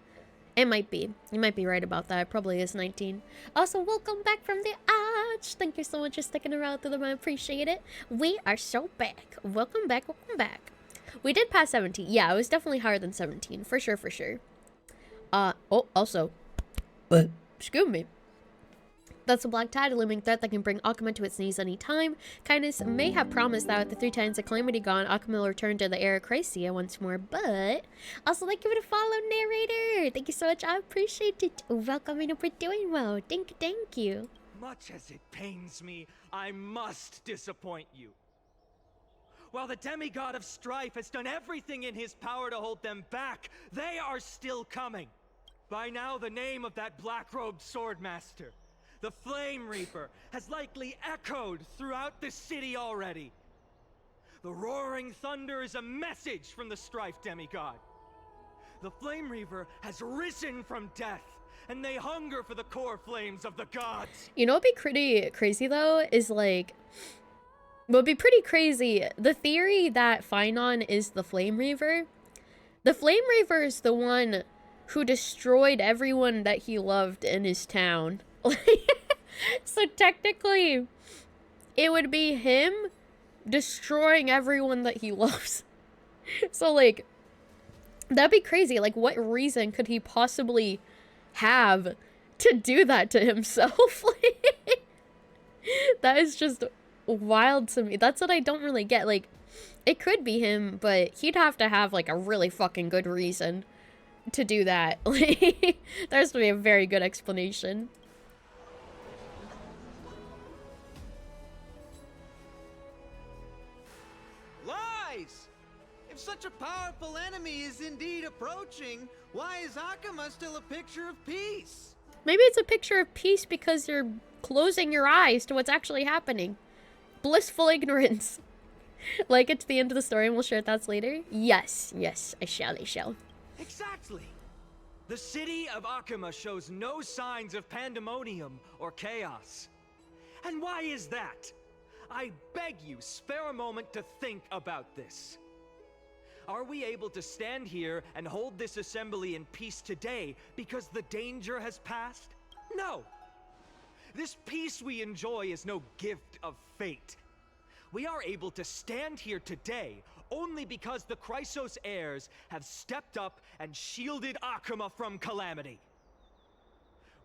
It might be. You might be right about that. It probably is 19. Also, welcome back from the arch. Thank you so much for sticking around through them. I appreciate it. We are so back. Welcome back. Welcome back. We did pass 17. Yeah, it was definitely higher than 17. For sure, for sure. Oh, also. Excuse me. That's a black tide, a looming threat that can bring Akuma to its knees any time. Kindness may have promised that with the 3 times the calamity gone, Akuma will return to the era Chrysia once more, but also thank you for the follow, narrator. Thank you so much. I appreciate it. Welcome, and hope we're doing well. Thank you. Much as it pains me, I must disappoint you. While the demigod of strife has done everything in his power to hold them back, they are still coming. By now, the name of that black-robed swordmaster, the Flame Reaper, has likely echoed throughout the city already. The roaring thunder is a message from the Strife demigod. The Flame Reaper has risen from death, and they hunger for the core flames of the gods. You know what'd be pretty crazy, though, is like... What'd be pretty crazy, the theory that Finon is the Flame Reaver. The Flame Reaver is the one who destroyed everyone that he loved in his town. So technically, it would be him destroying everyone that he loves. So like, that'd be crazy. Like, what reason could he possibly have to do that to himself? That is just wild to me. That's what I don't really get. Like, it could be him, but he'd have to have like a really fucking good reason to do that. Like, there has to be a very good explanation. Lies! If such a powerful enemy is indeed approaching, why is Akuma still a picture of peace? Maybe it's a picture of peace because you're closing your eyes to what's actually happening. Blissful ignorance. Like it to the end of the story, and we'll share thoughts later. Yes, I shall. Exactly. The city of Akuma shows no signs of pandemonium or chaos. And why is that? I beg you, spare a moment to think about this. Are we able to stand here and hold this assembly in peace today because the danger has passed? No. This peace we enjoy is no gift of fate. We are able to stand here today only because the Chrysos heirs have stepped up and shielded Akuma from calamity.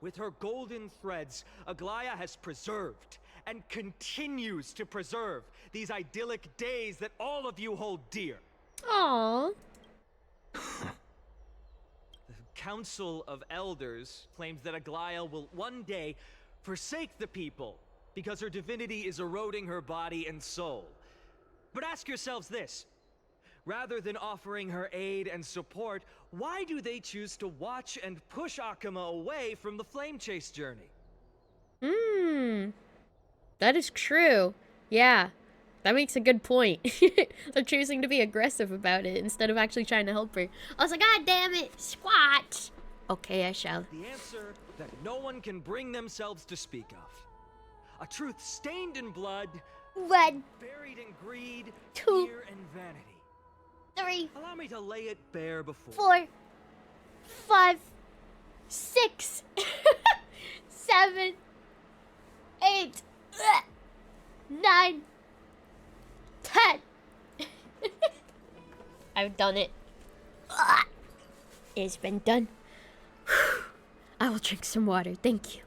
With her golden threads, Aglaya has preserved and continues to preserve these idyllic days that all of you hold dear. Aww. The Council of Elders claims that Aglaya will one day forsake the people because her divinity is eroding her body and soul. But ask yourselves this. Rather than offering her aid and support, why do they choose to watch and push Akuma away from the Flame Chase journey? That is true. Yeah, that makes a good point. They're choosing to be aggressive about it instead of actually trying to help her. I was like, God damn it, squat. Okay, I shall. The answer that no one can bring themselves to speak of. A truth stained in blood, buried in greed, fear, and vanity. 3. Allow me to lay it bare before 4. 5. 6. 7. 8. 9. 10. I've done it. It's been done. I will drink some water. Thank you.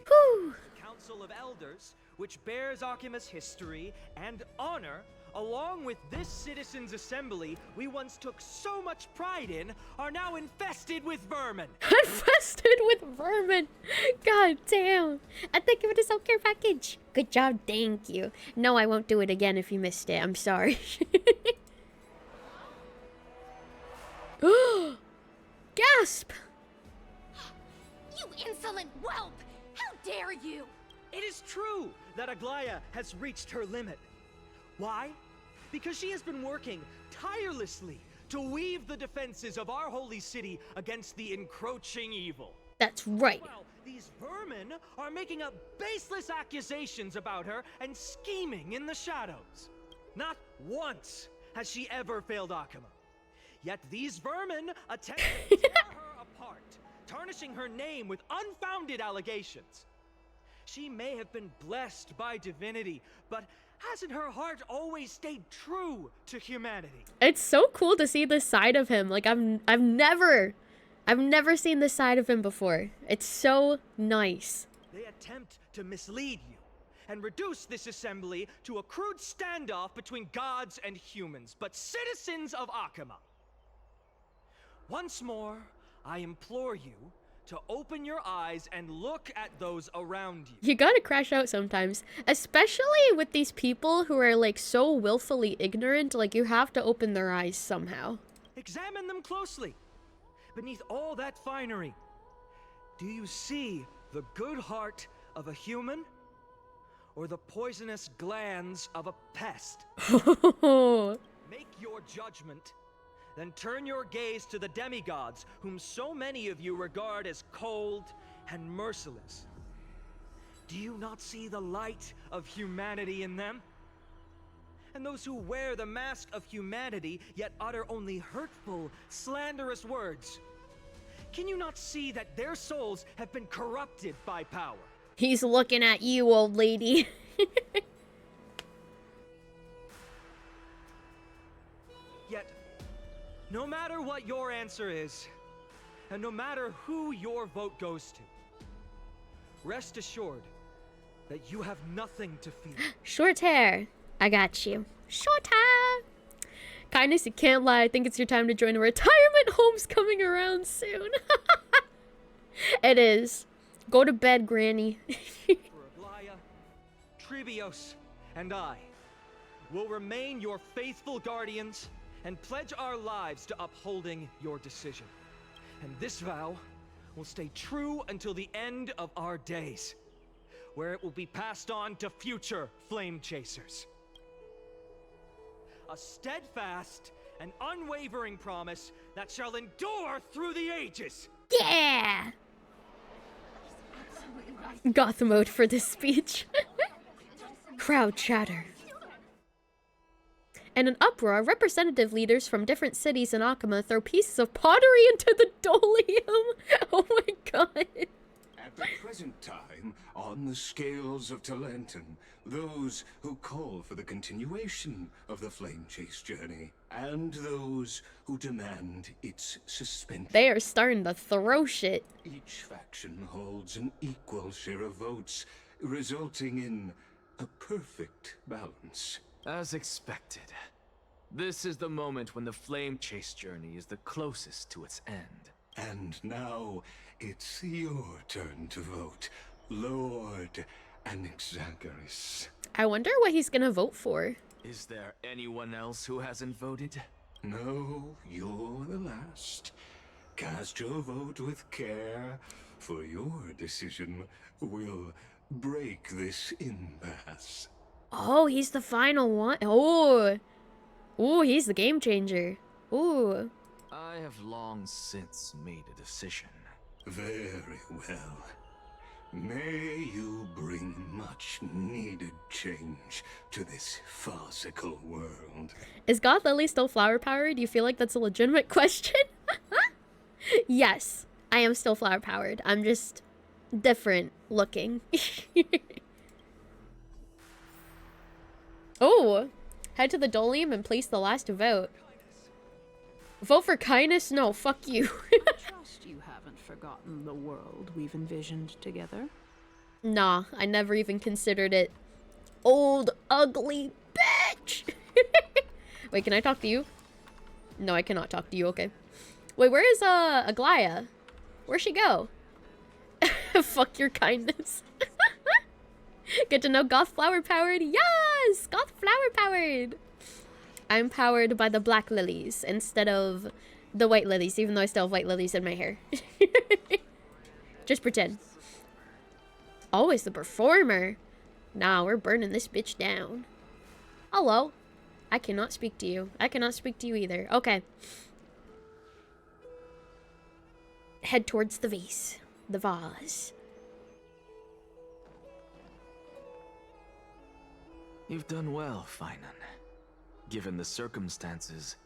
The Council of Elders, which bears Akuma's history and honor, along with this citizens' assembly we once took so much pride in, are now infested with vermin. Infested with vermin. God damn. And thank you for the self-care package. Good job. Thank you. No, I won't do it again if you missed it. I'm sorry. Gasp! You insolent whelp! How dare you! It is true that Aglaya has reached her limit. Why? Because she has been working tirelessly to weave the defenses of our holy city against the encroaching evil. That's right. Well, these vermin are making up baseless accusations about her and scheming in the shadows. Not once has she ever failed Akuma. Yet these vermin attempt to tear her apart, tarnishing her name with unfounded allegations. She may have been blessed by divinity, but hasn't her heart always stayed true to humanity? It's so cool to see this side of him. Like I've never seen this side of him before. It's so nice. They attempt to mislead you and reduce this assembly to a crude standoff between gods and humans, but citizens of Akuma. Once more, I implore you to open your eyes and look at those around you. You gotta crash out sometimes, especially with these people who are like so willfully ignorant. Like you have to open their eyes somehow. Examine them closely. Beneath all that finery, do you see the good heart of a human or the poisonous glands of a pest? Make your judgment, then turn your gaze to the demigods whom so many of you regard as cold and merciless. Do you not see the light of humanity in them? And those who wear the mask of humanity yet utter only hurtful, slanderous words. Can you not see that their souls have been corrupted by power? He's looking at you, old lady. Yet, no matter what your answer is, and no matter who your vote goes to, rest assured that you have nothing to fear. Short hair. I got you. Short hair. Kindness, you can't lie. I think it's your time to join a retirement home's coming around soon. It is. Go to bed, Granny. For Aglaya, Trebios, and I will remain your faithful guardians and pledge our lives to upholding your decision. And this vow will stay true until the end of our days, where it will be passed on to future flame chasers. A steadfast and unwavering promise that shall endure through the ages. Yeah! Goth mode for this speech. Crowd chatter. In an uproar, representative leaders from different cities in Akuma throw pieces of pottery into the Dolium. Oh my god. At the present time, on the scales of Talenton, those who call for the continuation of the Flame Chase journey, and those who demand its suspension. They are starting to throw shit. Each faction holds an equal share of votes, resulting in a perfect balance. As expected. This is the moment when the Flame Chase journey is the closest to its end. And now, it's your turn to vote, Lord Anaxagoras. I wonder what he's gonna vote for. Is there anyone else who hasn't voted? No, you're the last. Cast your vote with care, for your decision will break this impasse. Oh, he's the final one. Oh. Ooh, he's the game changer. Ooh. I have long since made a decision. Very well. May you bring much needed change to this farcical world. Is God Lily still flower powered? Do you feel like that's a legitimate question? Yes, I am still flower powered. I'm just different looking. Oh, head to the Dolium and place the last vote. Vote for kindness? No, fuck you. Trust you haven't forgotten the world we've envisioned together. Nah, I never even considered it. Old, ugly bitch! Wait, can I talk to you? No, I cannot talk to you, okay. Wait, where is, Aglaya? Where'd she go? Fuck your kindness. Get to know Goth Flower Powered? Yes! Goth Flower Powered! I'm powered by the black lilies instead of the white lilies, even though I still have white lilies in my hair. Just pretend. Always the performer. Nah, we're burning this bitch down. Hello. I cannot speak to you. I cannot speak to you either. Okay. Head towards the vase. The vase. You've done well, Finan. Given the circumstances,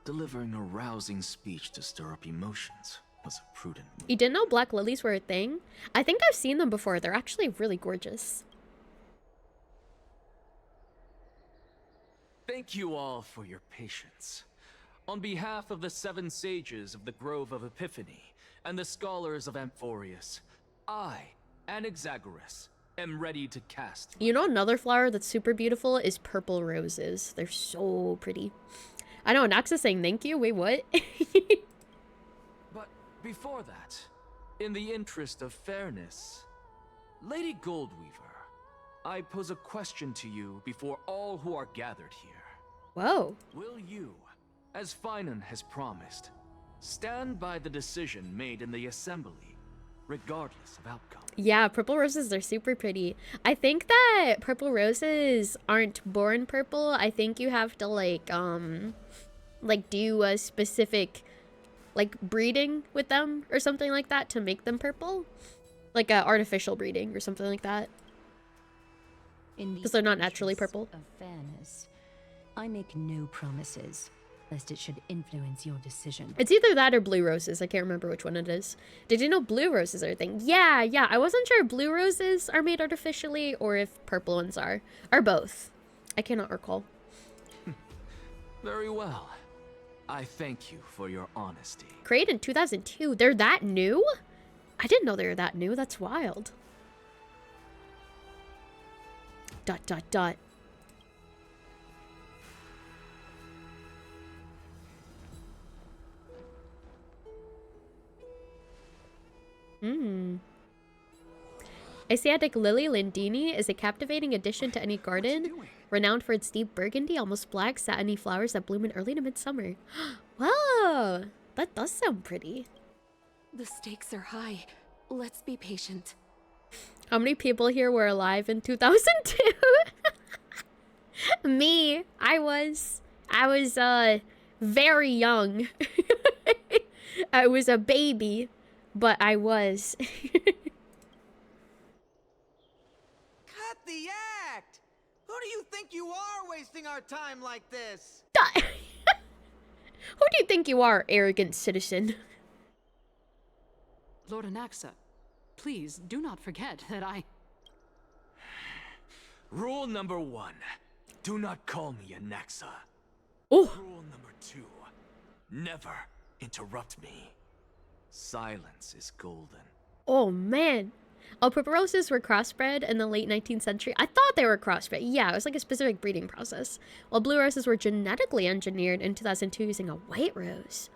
delivering a rousing speech to stir up emotions was a prudent move. You didn't know black lilies were a thing? I think I've seen them before. They're actually really gorgeous. Thank you all for your patience. On behalf of the 7 sages of the Grove of Epiphany and the scholars of Amphorius, I, Anaxagoras, am ready to cast. You know another flower that's super beautiful is purple roses. They're so pretty. I know Anax is saying thank you. Wait, what? But before that, in the interest of fairness, Lady Goldweaver, I pose a question to you before all who are gathered here. Whoa. Will you, as Finan has promised, stand by the decision made in the assembly, regardless of outcome? Yeah, purple roses are super pretty. I think that purple roses aren't born purple. I think you have to like do a specific like breeding with them or something like that to make them purple. Like a artificial breeding or something like that. Because they're not naturally purple. Of fairness, I make no promises, lest it should influence your decision. It's either that or blue roses. I can't remember which one it is. Did you know blue roses are a thing? Yeah. I wasn't sure if blue roses are made artificially or if purple ones are. Or both. I cannot recall. Very well. I thank you for your honesty. Created in 2002. They're that new? I didn't know they were that new. That's wild. ... Asiatic Lily Landini is a captivating addition to any garden, renowned for its deep burgundy, almost black, satiny flowers that bloom in early to midsummer. Wow, that does sound pretty. The stakes are high. Let's be patient. How many people here were alive in 2002? Me. I was very young. I was a baby, but I was. Cut the act! Who do you think you are wasting our time like this? Who do you think you are, arrogant citizen? Lord Anaxa, please do not forget that I... Rule number 1. Do not call me Anaxa. Oh. Rule number 2. Never interrupt me. Silence is golden. Oh, man. Oh, purple roses were crossbred in the late 19th century. I thought they were crossbred. Yeah, it was like a specific breeding process. While blue roses were genetically engineered in 2002 using a white rose.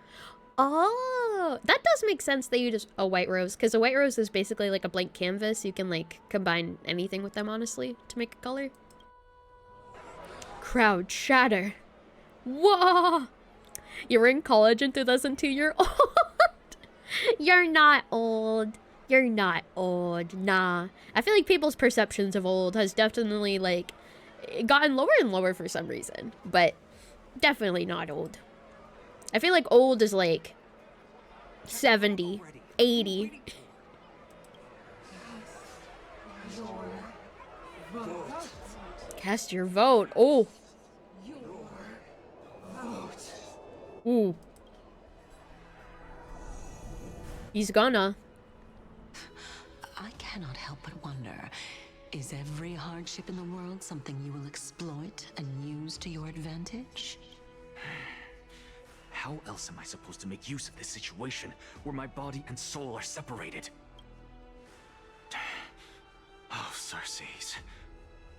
Oh, that does make sense that you just... a white rose. Because a white rose is basically like a blank canvas. You can like combine anything with them, honestly, to make a color. Crowd chatter. Whoa! You were in college in 2002. You're old. You're not old. You're not old. Nah. I feel like people's perceptions of old has definitely like gotten lower and lower for some reason. But definitely not old. I feel like old is like 70, 80. Cast your vote. Oh. Ooh. He's gonna. I cannot help but wonder, is every hardship in the world something you will exploit and use to your advantage? How else am I supposed to make use of this situation where my body and soul are separated? Oh, Circes.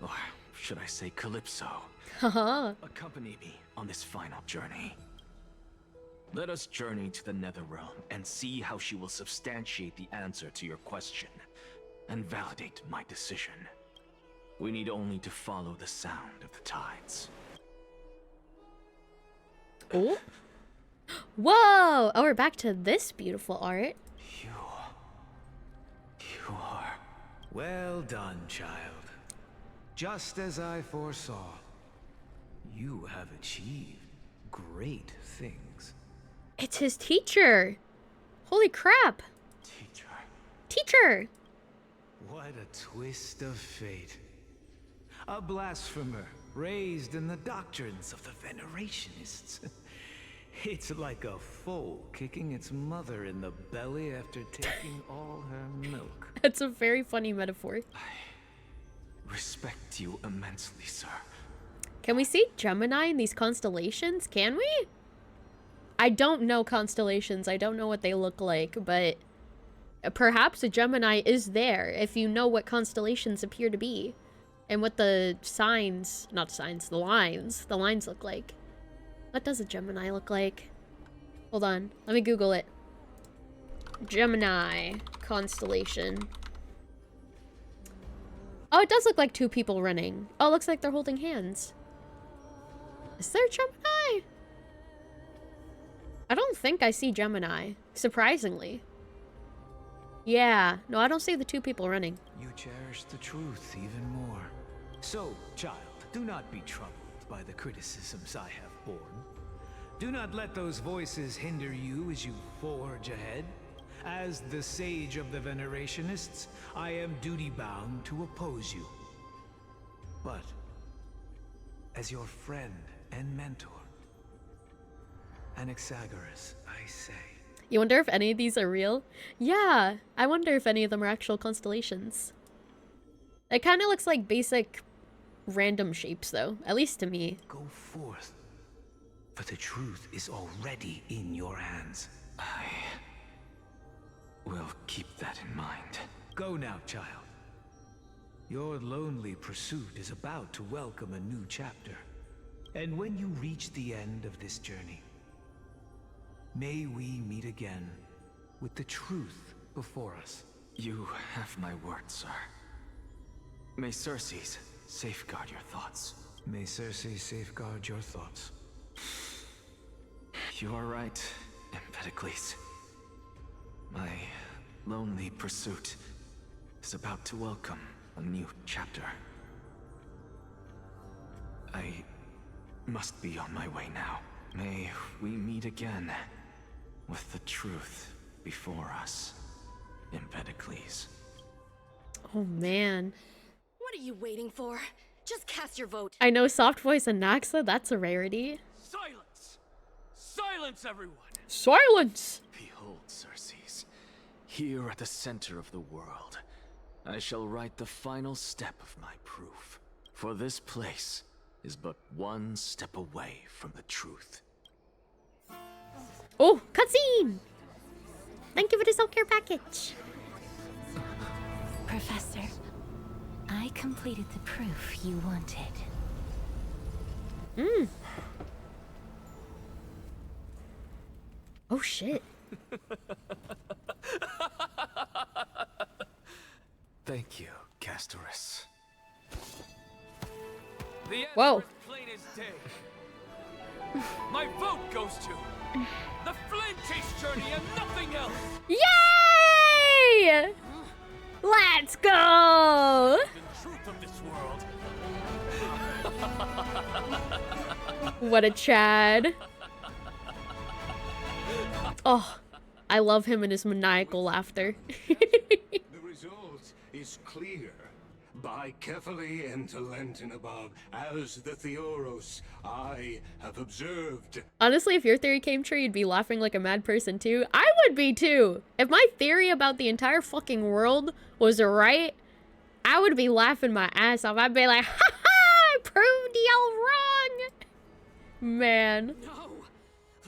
Or should I say Calypso? Haha. Accompany me on this final journey. Let us journey to the Netherrealm and see how she will substantiate the answer to your question and validate my decision. We need only to follow the sound of the tides. Oh. Whoa! Oh, we're back to this beautiful art. You are Well done, child. Just as I foresaw, you have achieved great things. It's his teacher. Holy crap. Teacher. What a twist of fate. A blasphemer raised in the doctrines of the Venerationists. It's like a foal kicking its mother in the belly after taking all her milk. That's a very funny metaphor. Respect you immensely, sir. Can we see Gemini in these constellations? Can we? I don't know constellations. I don't know what they look like, but perhaps a Gemini is there if you know what constellations appear to be and what the signs, not signs, the lines look like. What does a Gemini look like? Hold on, let me Google it. Gemini constellation. Oh, it does look like two people running. Oh, it looks like they're holding hands. Is there Gemini? I don't think I see Gemini, surprisingly. Yeah, no, I don't see the two people running. You cherish the truth even more. So, child, do not be troubled by the criticisms I have borne. Do not let those voices hinder you as you forge ahead. As the sage of the Venerationists, I am duty-bound to oppose you. But, as your friend and mentor, Anaxagoras, I say. You wonder if any of these are real? Yeah, I wonder if any of them are actual constellations. It kind of looks like basic random shapes, though, at least to me. Go forth, for the truth is already in your hands. I will keep that in mind. Go now, child. Your lonely pursuit is about to welcome a new chapter. And when you reach the end of this journey, may we meet again with the truth before us. You have my word, sir. May Circes safeguard your thoughts. May Circe safeguard your thoughts. You are right, Empedocles. My lonely pursuit is about to welcome a new chapter. I must be on my way now. May we meet again with the truth before us, Empedocles. Oh man. What are you waiting for? Just cast your vote. I know soft voice and Naxa, that's a rarity. Silence! Silence, everyone! Silence! Behold, Circes, here at the center of the world, I shall write the final step of my proof. For this place is but one step away from the truth. Oh, cutscene! Thank you for the self-care package. Professor, I completed the proof you wanted. Oh shit. Thank you, Castorus. Whoa. Plain as day. My vote goes to the Flame Chase journey and nothing else. Yay! Let's go! The truth of this world. What a Chad. Oh, I love him and his maniacal laughter. The result is clear. By carefully enter Lenten above, as the Theoros I have observed. Honestly, if your theory came true, you'd be laughing like a mad person too. I would be too. If my theory about the entire fucking world was right, I would be laughing my ass off. I'd be like, ha ha, I proved y'all wrong. Man. No,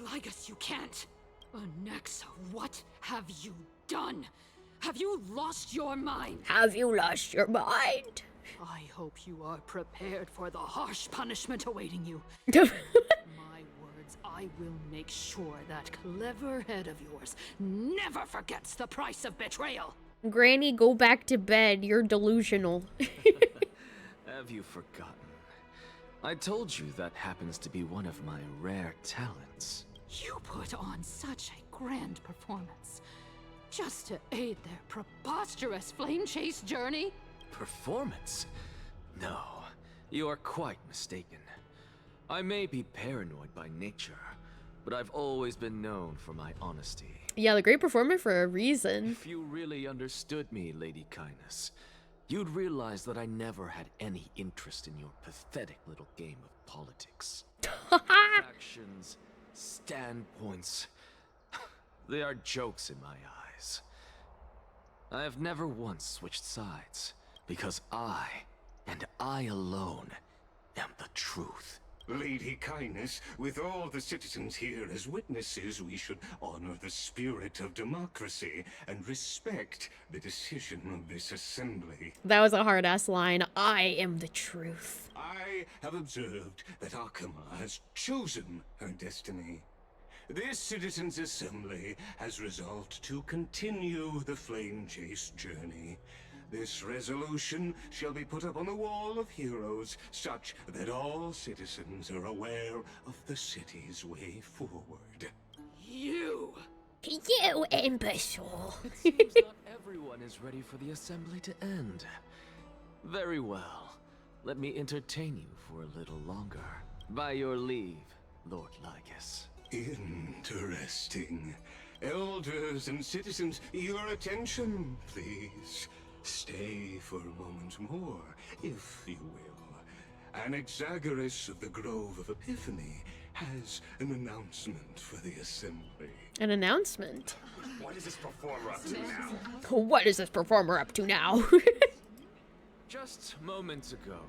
Ligus, you can't. Anaxa, what have you done? Have you lost your mind? Have you lost your mind? I hope you are prepared for the harsh punishment awaiting you. My words, I will make sure that clever head of yours never forgets the price of betrayal. Granny, go back to bed. You're delusional. Have you forgotten? I told you that happens to be one of my rare talents. You put on such a grand performance. Just to aid their preposterous flame chase journey? Performance? No, you are quite mistaken. I may be paranoid by nature, but I've always been known for my honesty. Yeah, the great performer for a reason. If you really understood me, Lady Kindness, you'd realize that I never had any interest in your pathetic little game of politics. Factions, standpoints, they are jokes in my eyes. I have never once switched sides, because I, and I alone, am the truth. Lady Kindness, with all the citizens here as witnesses, we should honor the spirit of democracy and respect the decision of this assembly. That was a hard-ass line. I am the truth. I have observed that Akuma has chosen her destiny. This citizens' assembly has resolved to continue the flame chase journey. This resolution shall be put up on the Wall of Heroes, such that all citizens are aware of the city's way forward. You! You imbecile! It seems not everyone is ready for the assembly to end. Very well. Let me entertain you for a little longer. By your leave, Lord Lycus. Interesting. Elders and citizens, your attention, please. Stay for a moment more, if you will. Anaxagoras of the Grove of Epiphany has an announcement for the assembly. An announcement? What is this performer up to now? What is this performer up to now? Just moments ago,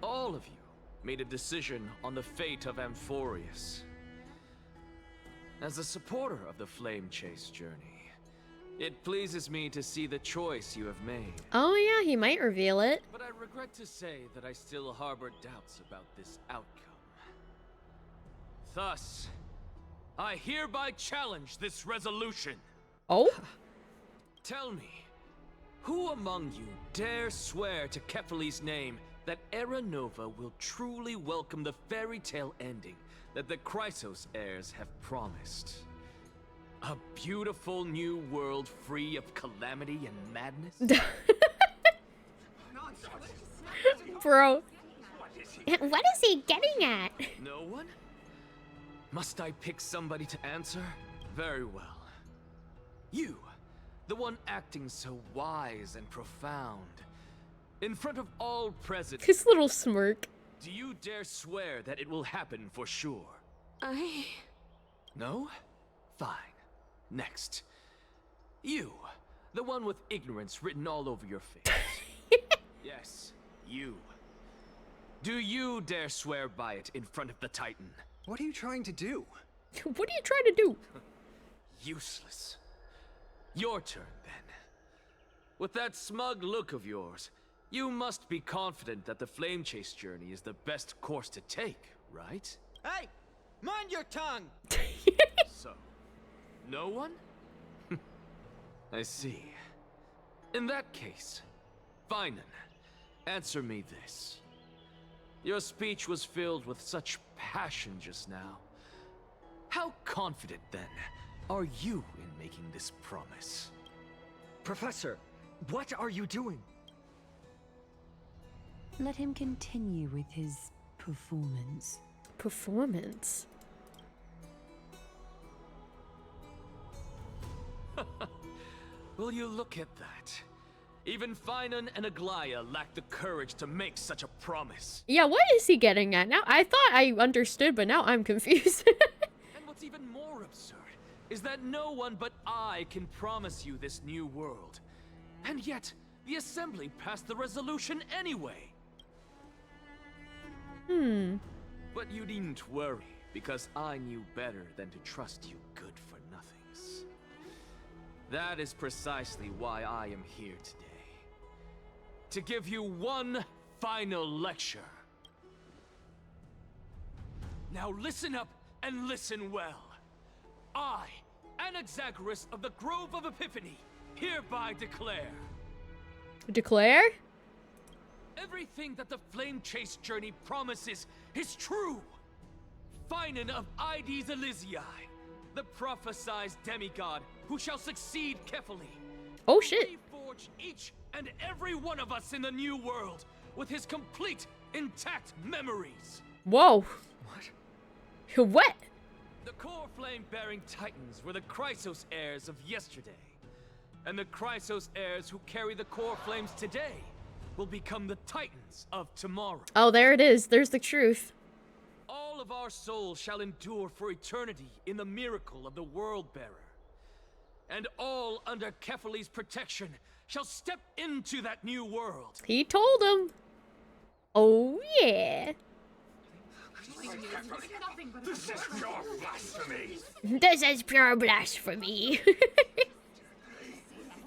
all of you made a decision on the fate of Amphorius. As a supporter of the Flame Chase journey, it pleases me to see the choice you have made. Oh yeah, he might reveal it. But I regret to say that I still harbor doubts about this outcome. Thus, I hereby challenge this resolution. Oh? Tell me, who among you dare swear to Kefali's name that Era Nova will truly welcome the fairy tale ending that the Chrysos heirs have promised? A beautiful new world free of calamity and madness? Bro. What is he getting at? No one? Must I pick somebody to answer? Very well. You, the one acting so wise and profound. In front of all present. His little smirk. Do you dare swear that it will happen for sure? No? Fine. Next. You, the one with ignorance written all over your face. Yes, you. Do you dare swear by it in front of the Titan? What are you trying to do? What are you trying to do? Useless. Your turn, then. With that smug look of yours, you must be confident that the Flame Chase journey is the best course to take, right? Hey! Mind your tongue! So, no one? I see. In that case, Finan, answer me this. Your speech was filled with such passion just now. How confident, then, are you in making this promise? Professor, what are you doing? Let him continue with his performance. Performance? Will you look at that? Even Finan and Aglaya lack the courage to make such a promise. Yeah, what is he getting at? Now, I thought I understood, but now I'm confused. And what's even more absurd is that no one but I can promise you this new world. And yet, the Assembly passed the resolution anyway. But you needn't worry, because I knew better than to trust you good-for-nothings. That is precisely why I am here today. To give you one final lecture. Now listen up and listen well. I, Anaxagoras of the Grove of Epiphany, hereby declare... Declare? Everything that the Flame Chase journey promises is true! Finan of Ides Elysiae, the prophesied demigod who shall succeed Kefali. Oh shit. Reforge each and every one of us in the new world with his complete, intact memories. Whoa. What? What? The core flame-bearing titans were the Chrysos heirs of yesterday. And the Chrysos heirs who carry the core flames today will become the titans of tomorrow. Oh, there it is. There's the truth. All of our souls shall endure for eternity in the miracle of the World-Bearer. And all under Kefali's protection shall step into that new world. He told him. Oh, yeah. This is pure blasphemy! This is pure blasphemy.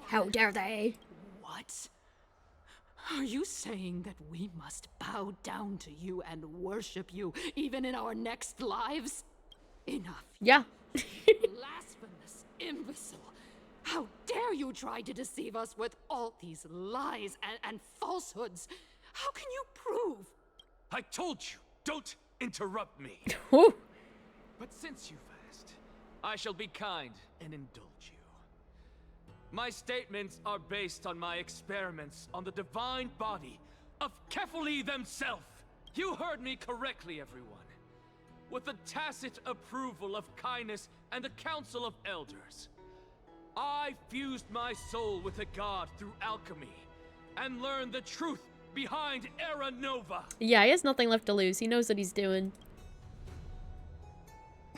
How dare they? What? Are you saying that we must bow down to you and worship you, even in our next lives? Enough. Yeah. Blasphemous imbecile. How dare you try to deceive us with all these lies and falsehoods? How can you prove? I told you, don't interrupt me. But since you've asked, I shall be kind and indulge you. My statements are based on my experiments on the divine body of Kefali themselves. You heard me correctly, everyone. With the tacit approval of Kindness and the Council of Elders, I fused my soul with a god through alchemy and learned the truth behind Era Nova. Yeah, he has nothing left to lose. He knows what he's doing.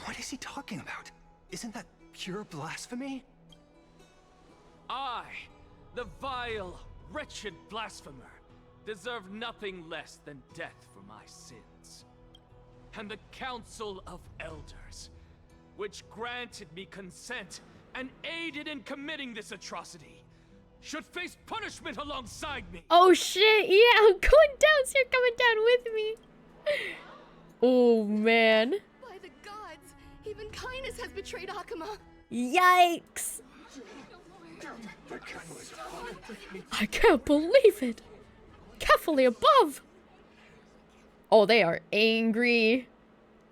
What is he talking about? Isn't that pure blasphemy? I, the vile, wretched blasphemer, deserve nothing less than death for my sins. And the Council of Elders, which granted me consent and aided in committing this atrocity, should face punishment alongside me. Oh shit, yeah, I'm going down, so you're coming down with me. Oh man. By the gods, even Kindness has betrayed Akuma. Yikes. I can't believe it. Carefully above. Oh, they are angry.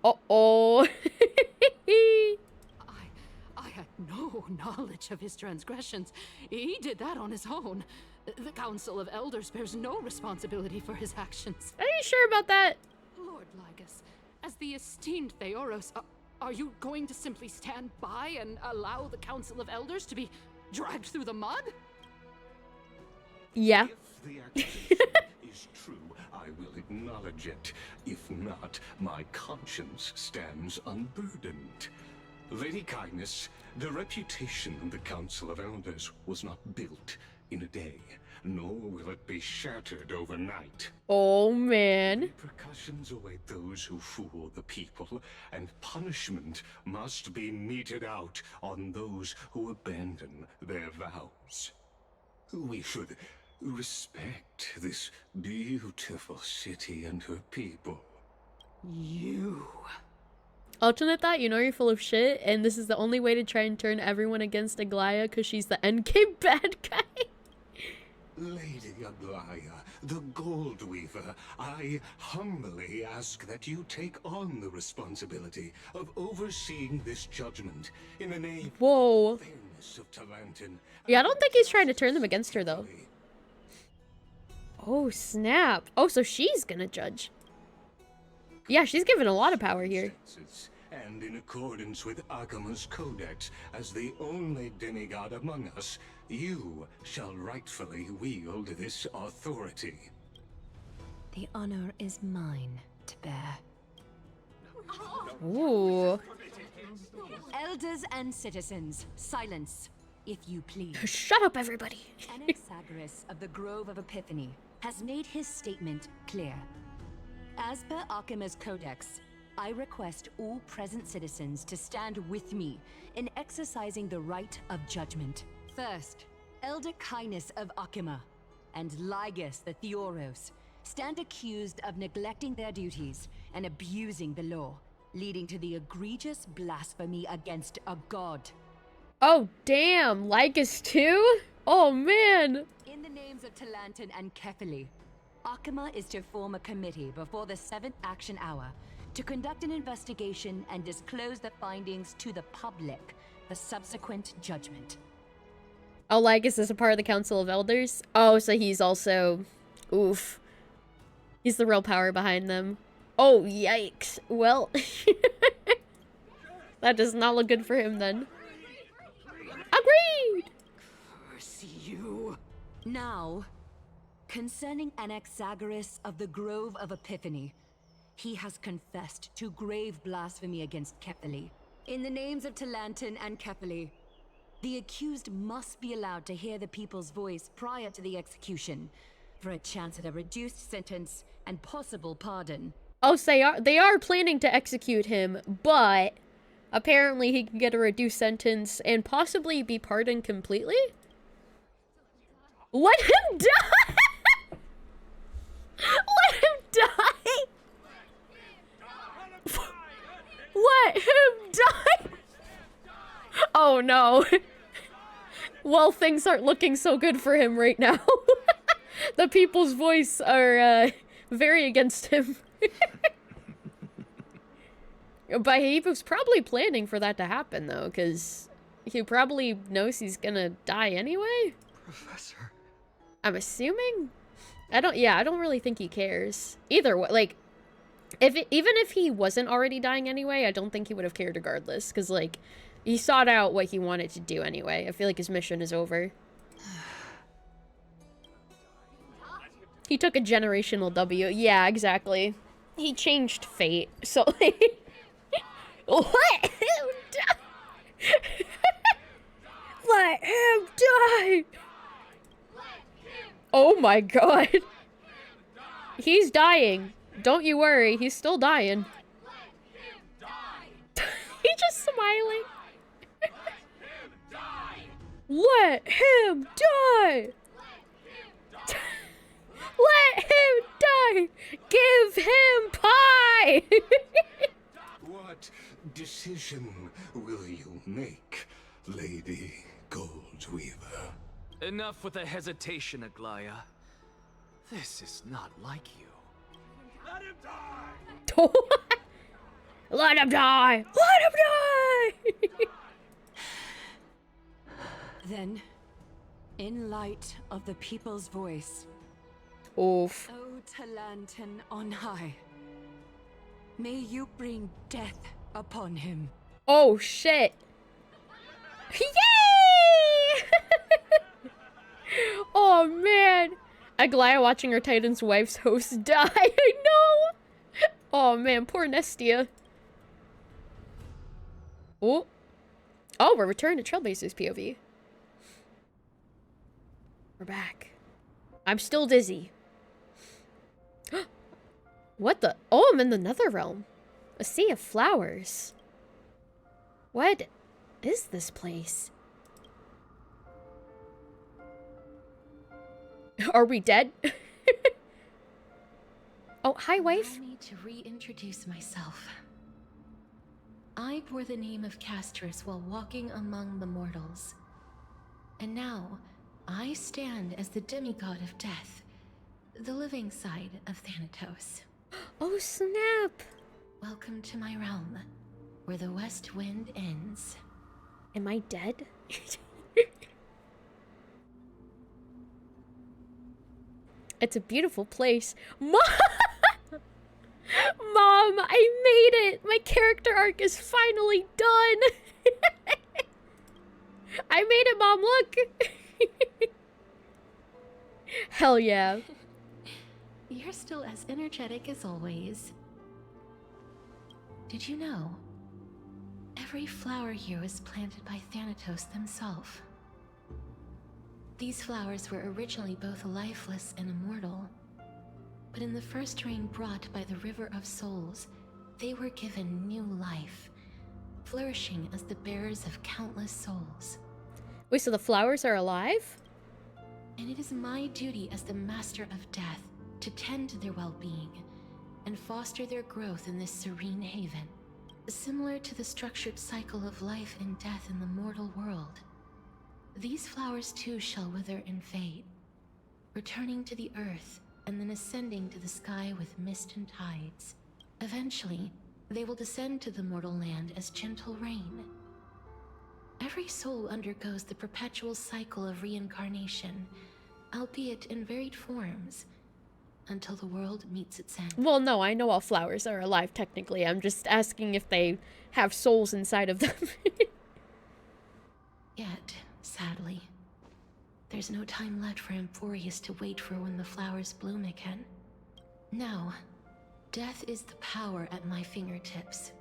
Uh-oh. I had no knowledge of his transgressions. He did that on his own. The Council of Elders bears no responsibility for his actions. Are you sure about that? Lord Ligus, as the esteemed Theoros, are you going to simply stand by and allow the Council of Elders to be dragged through the mud? Yeah. If the accusation is true, I will acknowledge it. If not, my conscience stands unburdened. Lady Kindness, the reputation of the Council of Elders was not built in a day, nor will it be shattered overnight. Oh man. Repercussions await those who fool the people, and punishment must be meted out on those who abandon their vows. We should respect this beautiful city and her people. You. Alternate thought, you know you're full of shit, and this is the only way to try and turn everyone against Aglaya because she's the NK bad guy. Lady Aglaya, the Gold Weaver, I humbly ask that you take on the responsibility of overseeing this judgment in the name Whoa. of fairness of Talantin. Yeah, I don't think he's trying to turn them against her, though. Oh, snap. Oh, so she's gonna judge. Yeah, she's given a lot of power here. And in accordance with Akuma's codex, as the only demigod among us, you shall rightfully wield this authority. The honor is mine to bear. Ooh. Elders and citizens, silence, if you please. Shut up, everybody. Anaxagoras of the Grove of Epiphany has made his statement clear. As per Akuma's codex, I request all present citizens to stand with me in exercising the right of judgment. First, Elder Kindness of Akuma and Ligus the Theoros stand accused of neglecting their duties and abusing the law, leading to the egregious blasphemy against a god. Oh, damn. Ligus too? Oh, man. In the names of Talantin and Kefali, Akuma is to form a committee before the 7th action hour to conduct an investigation and disclose the findings to the public for subsequent judgment. Oh, Lygus is a part of the Council of Elders? Oh, so he's also... Oof. He's the real power behind them. Oh, yikes. Well... that does not look good for him, then. Agreed! Curse you. Now, concerning Anaxagoras of the Grove of Epiphany, he has confessed to grave blasphemy against Kepali. In the names of Talantin and Kepali, the accused must be allowed to hear the people's voice prior to the execution, for a chance at a reduced sentence and possible pardon. Oh, so they are planning to execute him, but apparently he can get a reduced sentence and possibly be pardoned completely? Let him die! Let him die! Let him die! Oh no. Well, things aren't looking so good for him right now. The people's voice are very against him. But he was probably planning for that to happen, though, because he probably knows he's gonna die anyway. Professor. I'm assuming? I don't really think he cares. Either way, like, even if he wasn't already dying anyway, I don't think he would have cared regardless, because, like, he sought out what he wanted to do anyway. I feel like his mission is over. He took a generational W. Yeah, exactly. He changed fate, so, like... Let him die! Let him die! Oh my god. He's dying. Don't you worry, he's still dying. He's just smiling. Let him die! Let him die! Give him pie! What decision will you make, Lady Goldweaver? Enough with the hesitation, Aglaya. This is not like you. Let him die! Let him die! Let him die! Then, in light of the people's voice, Oof. O Talantin on high, may you bring death upon him. Oh shit. Yay! Oh man. Aglaya watching her Titan's wife's host die. I know. Oh man, poor Nestia. Oh. Oh, we're returning to Trailblaze's POV. We're back. I'm still dizzy. What the? Oh, I'm in the Netherrealm. A sea of flowers. What is this place? Are we dead? Oh, hi, wife. Allow me to reintroduce myself. I bore the name of Castris while walking among the mortals. And now, I stand as the demigod of death, the living side of Thanatos. Oh, snap. Welcome to my realm, where the west wind ends. Am I dead? It's a beautiful place. Mom! Mom, I made it! My character arc is finally done! I made it, Mom, look! Hell yeah. You're still as energetic as always. Did you know? Every flower here was planted by Thanatos himself. These flowers were originally both lifeless and immortal, but in the first rain brought by the River of Souls, they were given new life, flourishing as the bearers of countless souls. Wait, so the flowers are alive? And it is my duty as the Master of Death to tend to their well-being and foster their growth in this serene haven. Similar to the structured cycle of life and death in the mortal world, these flowers too shall wither and fade, returning to the earth and then ascending to the sky with mist and tides. Eventually, they will descend to the mortal land as gentle rain. Every soul undergoes the perpetual cycle of reincarnation, albeit in varied forms, until the world meets its end. Well, no, I know all flowers are alive technically. I'm just asking if they have souls inside of them. Yet, sadly, there's no time left for Amphorius to wait for when the flowers bloom again. No, death is the power at my fingertips.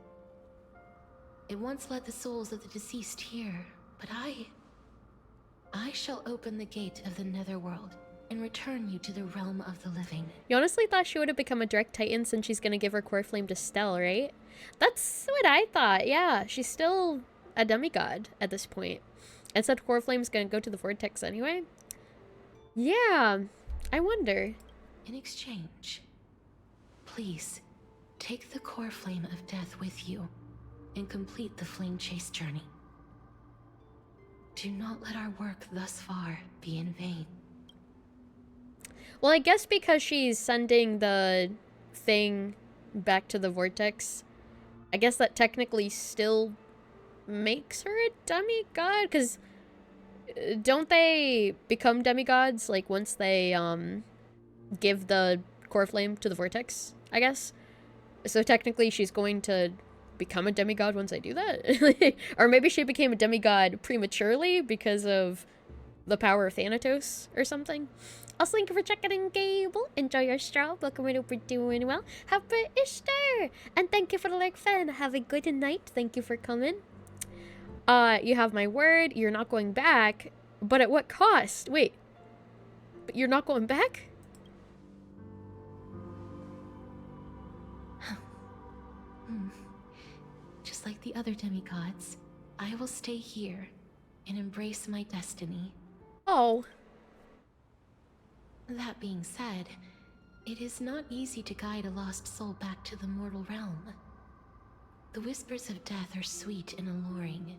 It once led the souls of the deceased here, but I shall open the gate of the netherworld and return you to the realm of the living. You honestly thought she would have become a direct titan since she's gonna give her core flame to Stell, right? That's what I thought, yeah. She's still a demigod at this point. And said core flame's gonna go to the vortex anyway? Yeah, I wonder. In exchange, please, take the core flame of death with you and complete the flame chase journey. Do not let our work thus far be in vain. Well, I guess because she's sending the thing back to the vortex, I guess that technically still makes her a demigod, because don't they become demigods, like, once they, give the core flame to the vortex, I guess? So technically she's going to become a demigod once I do that? Or maybe she became a demigod prematurely because of the power of Thanatos or something? Also, thank you for checking in, Gable. Enjoy your straw. Welcome, I hope you're doing well. Happy Easter! And thank you for the like, fan. Have a good night. Thank you for coming. You have my word. You're not going back. But at what cost? Wait. But you're not going back? Just like the other demigods, I will stay here and embrace my destiny. Oh. That being said, it is not easy to guide a lost soul back to the mortal realm. The whispers of death are sweet and alluring.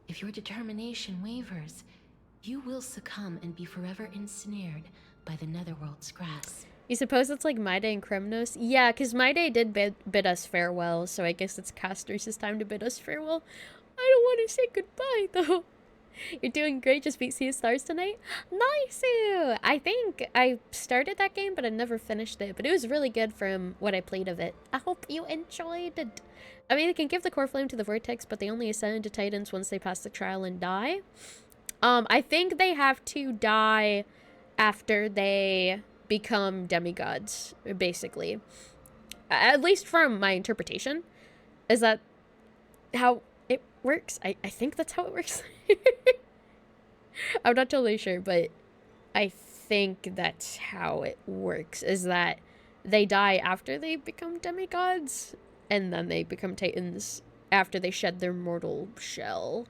If your determination wavers, you will succumb and be forever ensnared by the netherworld's grass. You suppose it's like My Day and Kremnos? Yeah, because My Day did bid us farewell, so I guess it's Casters' time to bid us farewell. I don't want to say goodbye, though. You're doing great, just beat Sea of Stars tonight? Nice! I think I started that game, but I never finished it. But it was really good from what I played of it. I hope you enjoyed it. I mean, they can give the core flame to the vortex, but they only ascend into Titans once they pass the trial and die. I think they have to die after they become demigods, basically. At least from my interpretation. Is that how it works? I think that's how it works. I'm not totally sure, but I think that's how it works, is that they die after they become demigods, and then they become Titans after they shed their mortal shell.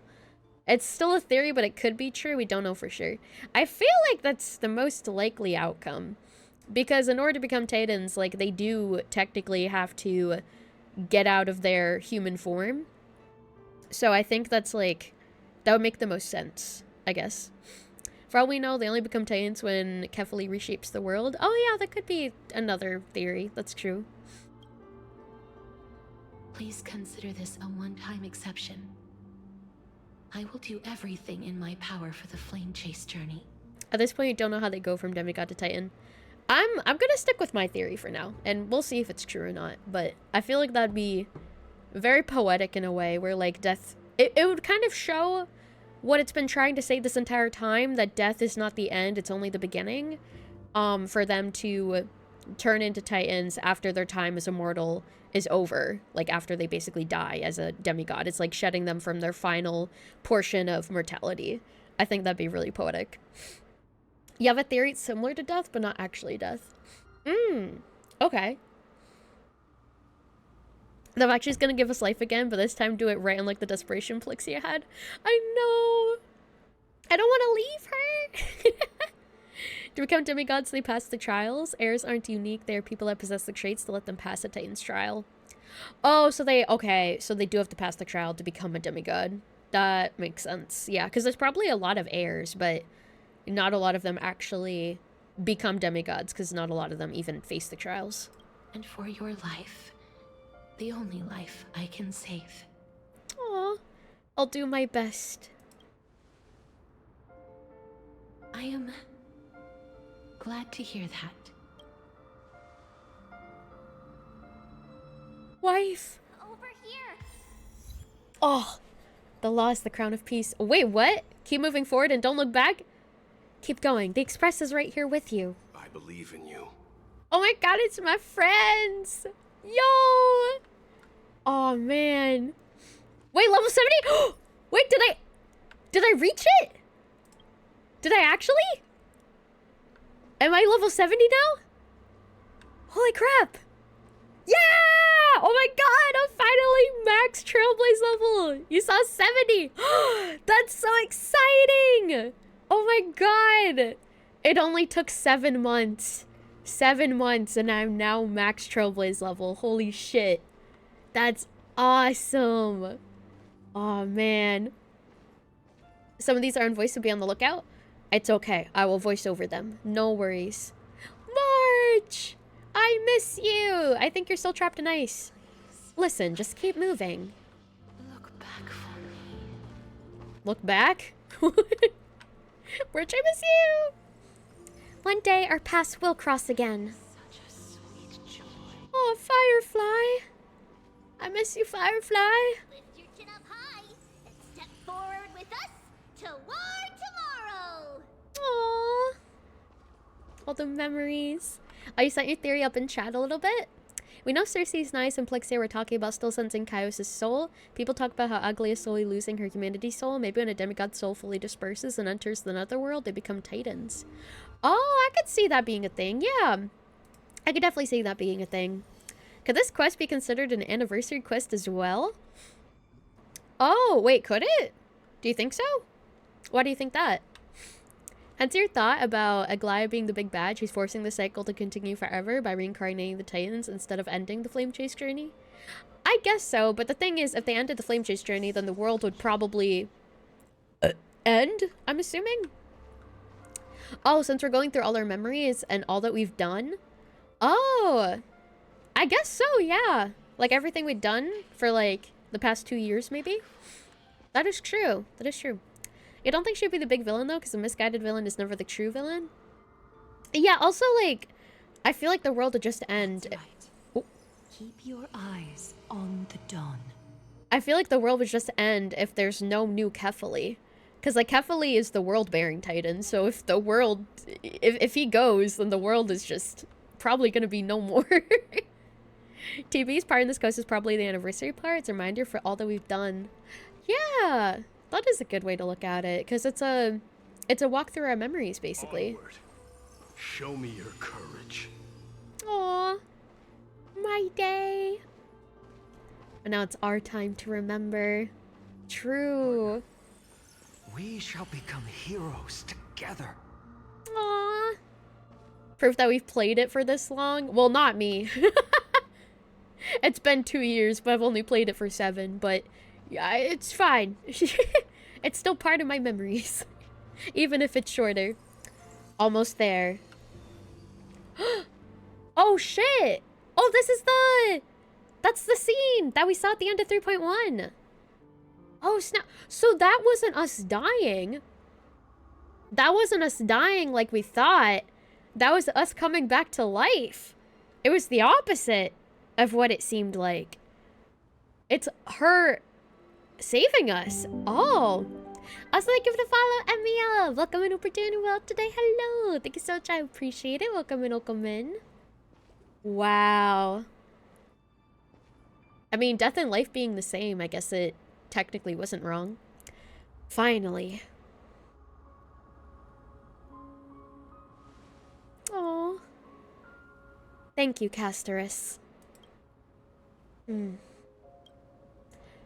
It's still a theory, but it could be true. We don't know for sure. I feel like that's the most likely outcome, because in order to become Titans, like, they do technically have to get out of their human form. So I think that's, like, that would make the most sense, I guess. For all we know, they only become Titans when Kefali reshapes the world. Oh yeah, that could be another theory. That's true. Please consider this a one-time exception. I will do everything in my power for the flame chase journey. At this point, you don't know how they go from demigod to Titan. I'm gonna stick with my theory for now, and we'll see if it's true or not. But I feel like that'd be very poetic in a way, where, like, death... It would kind of show what it's been trying to say this entire time, that death is not the end, it's only the beginning. For them to turn into Titans after their time as immortal is over. Like, after they basically die as a demigod. It's like shedding them from their final portion of mortality. I think that'd be really poetic. You have a theory similar to death, but not actually death. Okay. The Vacu's gonna give us life again, but this time do it right in, like, the desperation Plixia had. I know! I don't want to leave her! To become demigods, they pass the trials. Heirs aren't unique. They are people that possess the traits to let them pass a Titan's trial. Oh, so they... Okay, so they do have to pass the trial to become a demigod. That makes sense. Yeah, because there's probably a lot of heirs, but not a lot of them actually become demigods, because not a lot of them even face the trials. And for your life, the only life I can save. Aw, I'll do my best. I am glad to hear that. Wife! Over here. Oh, the law is the crown of peace. Wait, what? Keep moving forward and don't look back? Keep going. The Express is right here with you. I believe in you. Oh my god, it's my friends! Yo! Oh man. Wait, level 70? Wait, did I reach it? Did I actually? Am I level 70 now? Holy crap! Yeah! Oh my god, I'm finally max Trailblaze level! You saw 70! That's so exciting! Oh my god! It only took 7 months. 7 months and I'm now max Trailblaze level. Holy shit. That's awesome. Oh man. Some of these are unvoiced, so be on the lookout. It's okay. I will voice over them. No worries. March! I miss you! I think you're still trapped in ice. Listen, just keep moving. Look back for me. Look back? March, I miss you! One day our paths will cross again. Such a sweet joy. Oh, Firefly. I miss you, Firefly. Lift your chin up high and step forward with us toward tomorrow. Aww. All the memories. Oh, you sent your theory up in chat a little bit? We know Cersei's nice and Plixia were talking about still sensing Kaios' soul. People talk about how ugly is slowly losing her humanity soul. Maybe when a demigod's soul fully disperses and enters the netherworld, they become titans. Oh, I could see that being a thing. Yeah. I could definitely see that being a thing. Could this quest be considered an anniversary quest as well? Oh, wait, could it? Do you think so? Why do you think that? Has your thought about Aglaia being the big bad? She's forcing the cycle to continue forever by reincarnating the Titans instead of ending the Flame Chase journey? I guess so, but the thing is, if they ended the Flame Chase journey, then the world would probably end, I'm assuming? Oh, since we're going through all our memories and all that we've done? Oh, I guess so, yeah. Like everything we've done for like the past 2 years, maybe? That is true. That is true. I don't think she'd be the big villain, though, because the misguided villain is never the true villain. Yeah, also, like, I feel like the world would just end. Right. Oh. Keep your eyes on the dawn. I feel like the world would just end if there's no new Kefali. Because, like, Kefali is the world-bearing titan, so if the world... If he goes, then the world is just probably going to be no more. TB's part in this quest is probably the anniversary part. It's a reminder for all that we've done. Yeah! That is a good way to look at it, because it's a walk through our memories, basically. Onward. Show me your courage. Aww. My day. And now it's our time to remember. True. We shall become heroes together. Aww. Proof that we've played it for this long? Well, not me. It's been 2 years, but I've only played it for 7, but... yeah, it's fine. It's still part of my memories. Even if it's shorter. Almost there. Oh, shit! Oh, this is the... that's the scene that we saw at the end of 3.1. Oh, snap. So that wasn't us dying. That wasn't us dying like we thought. That was us coming back to life. It was the opposite of what it seemed like. It's her... saving us. Oh. Also, thank you for the follow, Emia. Welcome in Opportunity World today. Hello. Thank you so much. I appreciate it. Welcome in, welcome in. Wow. I mean, death and life being the same, I guess it technically wasn't wrong. Finally. Oh. Thank you, Casterus.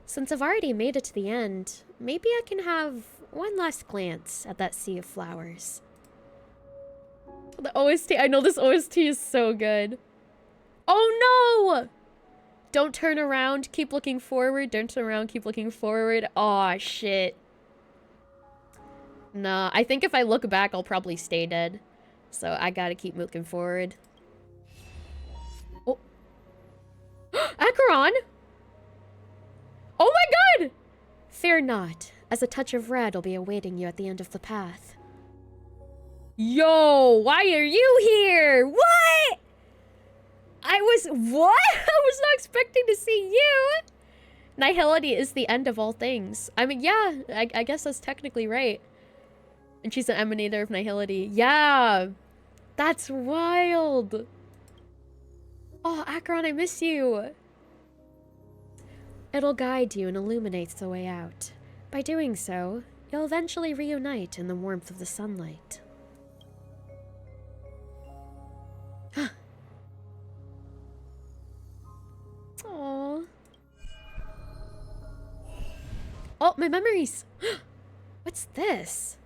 Since I've already made it to the end, maybe I can have one last glance at that sea of flowers. The OST, I know this OST is so good. Oh no! Don't turn around, keep looking forward. Don't turn around, keep looking forward. Aw, shit. Nah, I think if I look back, I'll probably stay dead. So I gotta keep looking forward. Oh. Acheron! Oh my god! Fear not, as a touch of red will be awaiting you at the end of the path. Yo, why are you here? What? What? I was not expecting to see you! Nihility is the end of all things. I mean, yeah, I guess that's technically right. And she's an emanator of nihility. Yeah! That's wild! Oh, Acheron, I miss you! It'll guide you and illuminates the way out. By doing so, you'll eventually reunite in the warmth of the sunlight. Aww. Oh, my memories! What's this?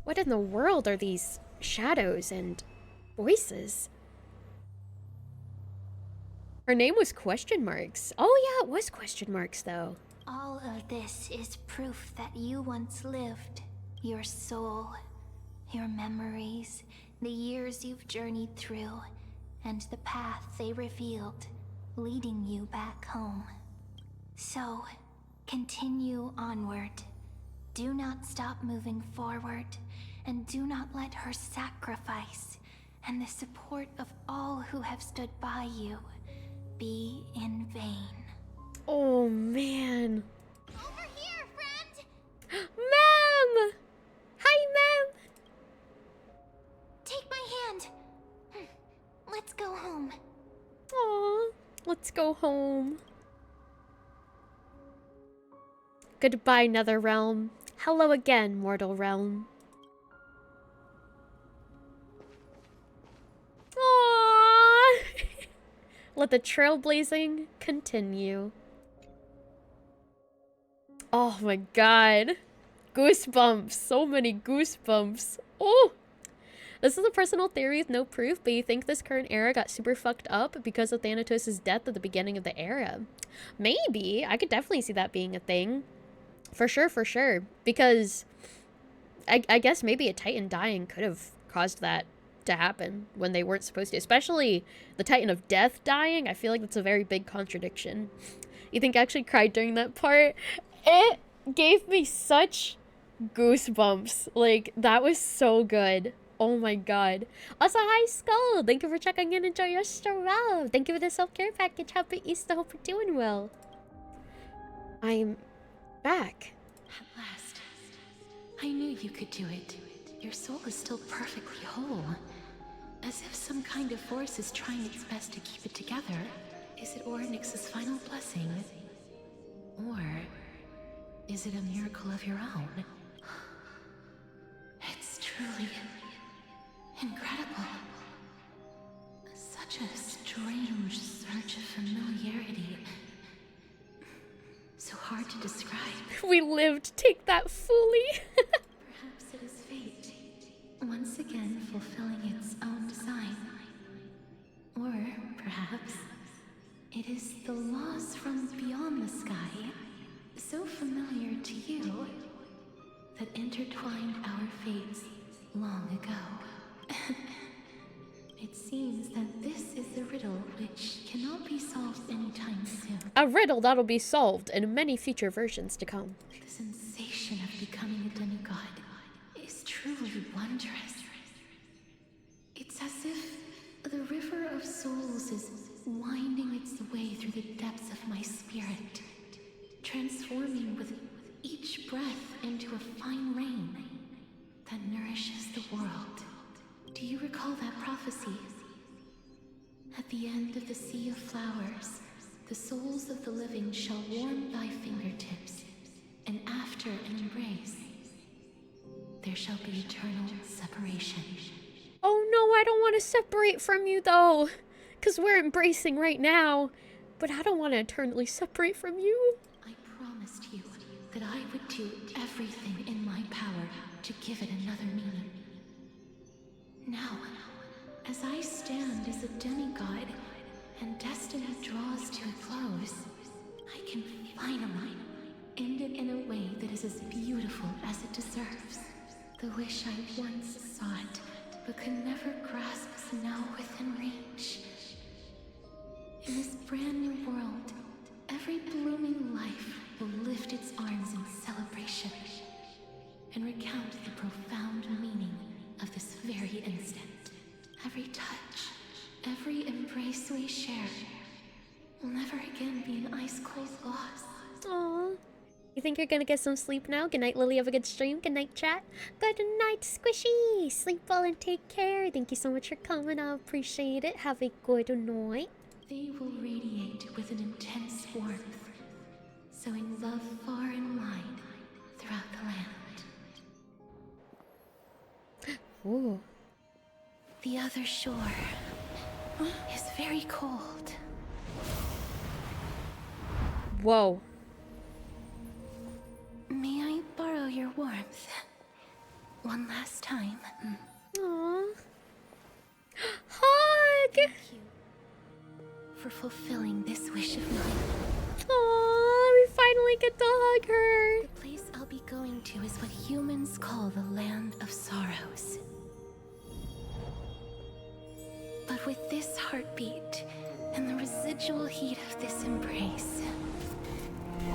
What in the world are these shadows and voices? Her name was question marks. Oh yeah, it was question marks though. All of this is proof that you once lived. Your soul, your memories, the years you've journeyed through, and the path they revealed, leading you back home. So, continue onward. Do not stop moving forward, and do not let her sacrifice and the support of all who have stood by you be in vain. Oh man. Over here, friend! Ma'am! Hi, ma'am! Take my hand. Let's go home. Aw, let's go home. Goodbye, Nether Realm. Hello again, mortal realm. Aww. Let the trailblazing continue. Oh my god. Goosebumps. So many goosebumps. Oh! This is a personal theory with no proof, but you think this current era got super fucked up because of Thanatos' death at the beginning of the era. Maybe. I could definitely see that being a thing. For sure, for sure. Because I guess maybe a Titan dying could have caused that to happen when they weren't supposed to. Especially the Titan of Death dying. I feel like that's a very big contradiction. You think I actually cried during that part? It gave me such goosebumps. Like, that was so good. Oh my god. Also, hi Skull! Thank you for checking in. Enjoy your stream. Thank you for the self-care package. Happy Easter. Hope you're doing well. I'm back. At last. I knew you could do it. Your soul is still perfectly whole. As if some kind of force is trying its best to keep it together. Is it Orynyx's final blessing? Or is it a miracle of your own? It's truly incredible. Such a strange surge of familiarity. So hard to describe. We lived. Take that fully. Perhaps it is fate, once again fulfilling its own design. Or perhaps it is the laws from beyond the sky, so familiar to you, that intertwined our fates long ago. It seems that this is a riddle which cannot be solved anytime soon. A riddle that'll be solved in many future versions to come. The sensation of becoming a demigod is truly wondrous. It's as if the river of souls is winding its way through the depths of my spirit, transforming with each breath into a fine rain that nourishes the world. Do you recall that prophecy? At the end of the sea of flowers, the souls of the living shall warm thy fingertips, and after an embrace, there shall be eternal separation. Oh no, I don't want to separate from you though, because we're embracing right now, but I don't want to eternally separate from you. I promised you that I would do everything in my power to give it another meaning. Now, as I stand as a demigod and destiny draws to a close, I can finally end it in a way that is as beautiful as it deserves. The wish I once sought, but could never grasp is now within reach. In this brand new world, every blooming life will lift its arms in celebration and recount the profound meaning of this very instant. Every touch, every embrace we share will never again be an ice-cold loss. Aww. You think you're gonna get some sleep now? Good night, Lily. Have a good stream. Good night, chat. Good night, Squishy. Sleep well and take care. Thank you so much for coming. I appreciate it. Have a good night. They will radiate with an intense warmth, sowing love far and wide throughout the land. Ooh. The other shore is very cold. Whoa. May I borrow your warmth? One last time. Aww. Hug! Thank you for fulfilling this wish of mine. Aww, we finally get to hug her. The place I'll be going to is what humans call the Land of Sorrows. But with this heartbeat and the residual heat of this embrace,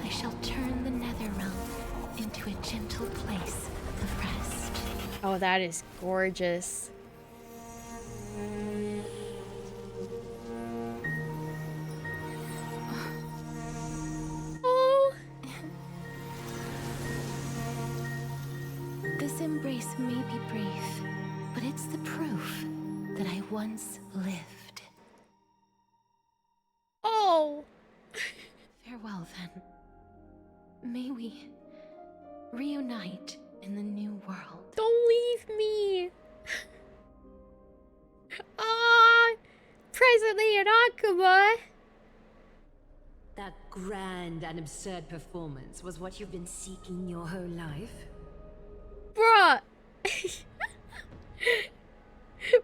I shall turn the nether realm into a gentle place of rest. Oh, that is gorgeous. Oh. This embrace may be brief, but it's the proof that I once lived. Oh. Farewell, then. May we reunite in the new world. Don't leave me. Ah, presently in Akuma. That grand and absurd performance was what you've been seeking your whole life? Bruh.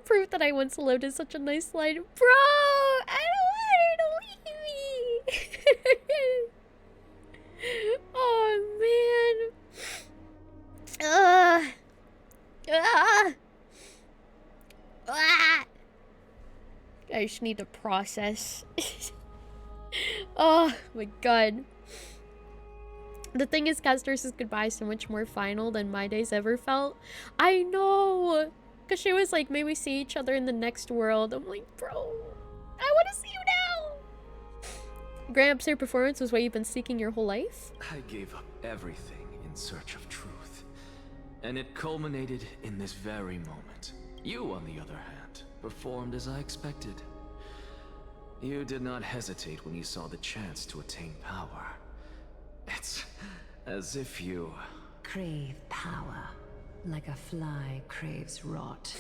Proof that I once lived is such a nice line. Bro, I don't want her to leave me. Oh, man. I just need to process. Oh, my God. The thing is, Castor's goodbye is so much more final than my days ever felt. I know. Because she was like, may we see each other in the next world. I'm like, bro, I want to see you now. Grand absurd performance was what you've been seeking your whole life? I gave up everything in search of truth. And it culminated in this very moment. You, on the other hand, performed as I expected. You did not hesitate when you saw the chance to attain power. It's as if you... Crave power. Like a fly craves rot.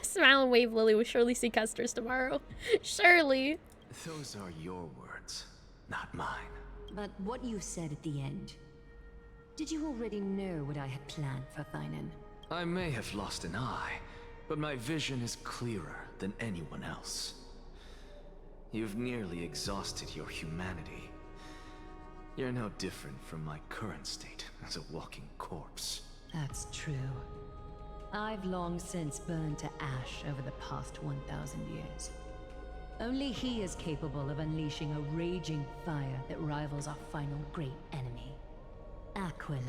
Smile and wave, Lily. We'll surely see Custers tomorrow. Surely. Those are your words, not mine. But what you said at the end... Did you already know what I had planned for Thainan? I may have lost an eye, but my vision is clearer than anyone else. You've nearly exhausted your humanity. You're no different from my current state as a walking corpse. That's true. I've long since burned to ash over the past 1,000 years. Only he is capable of unleashing a raging fire that rivals our final great enemy, Aquila.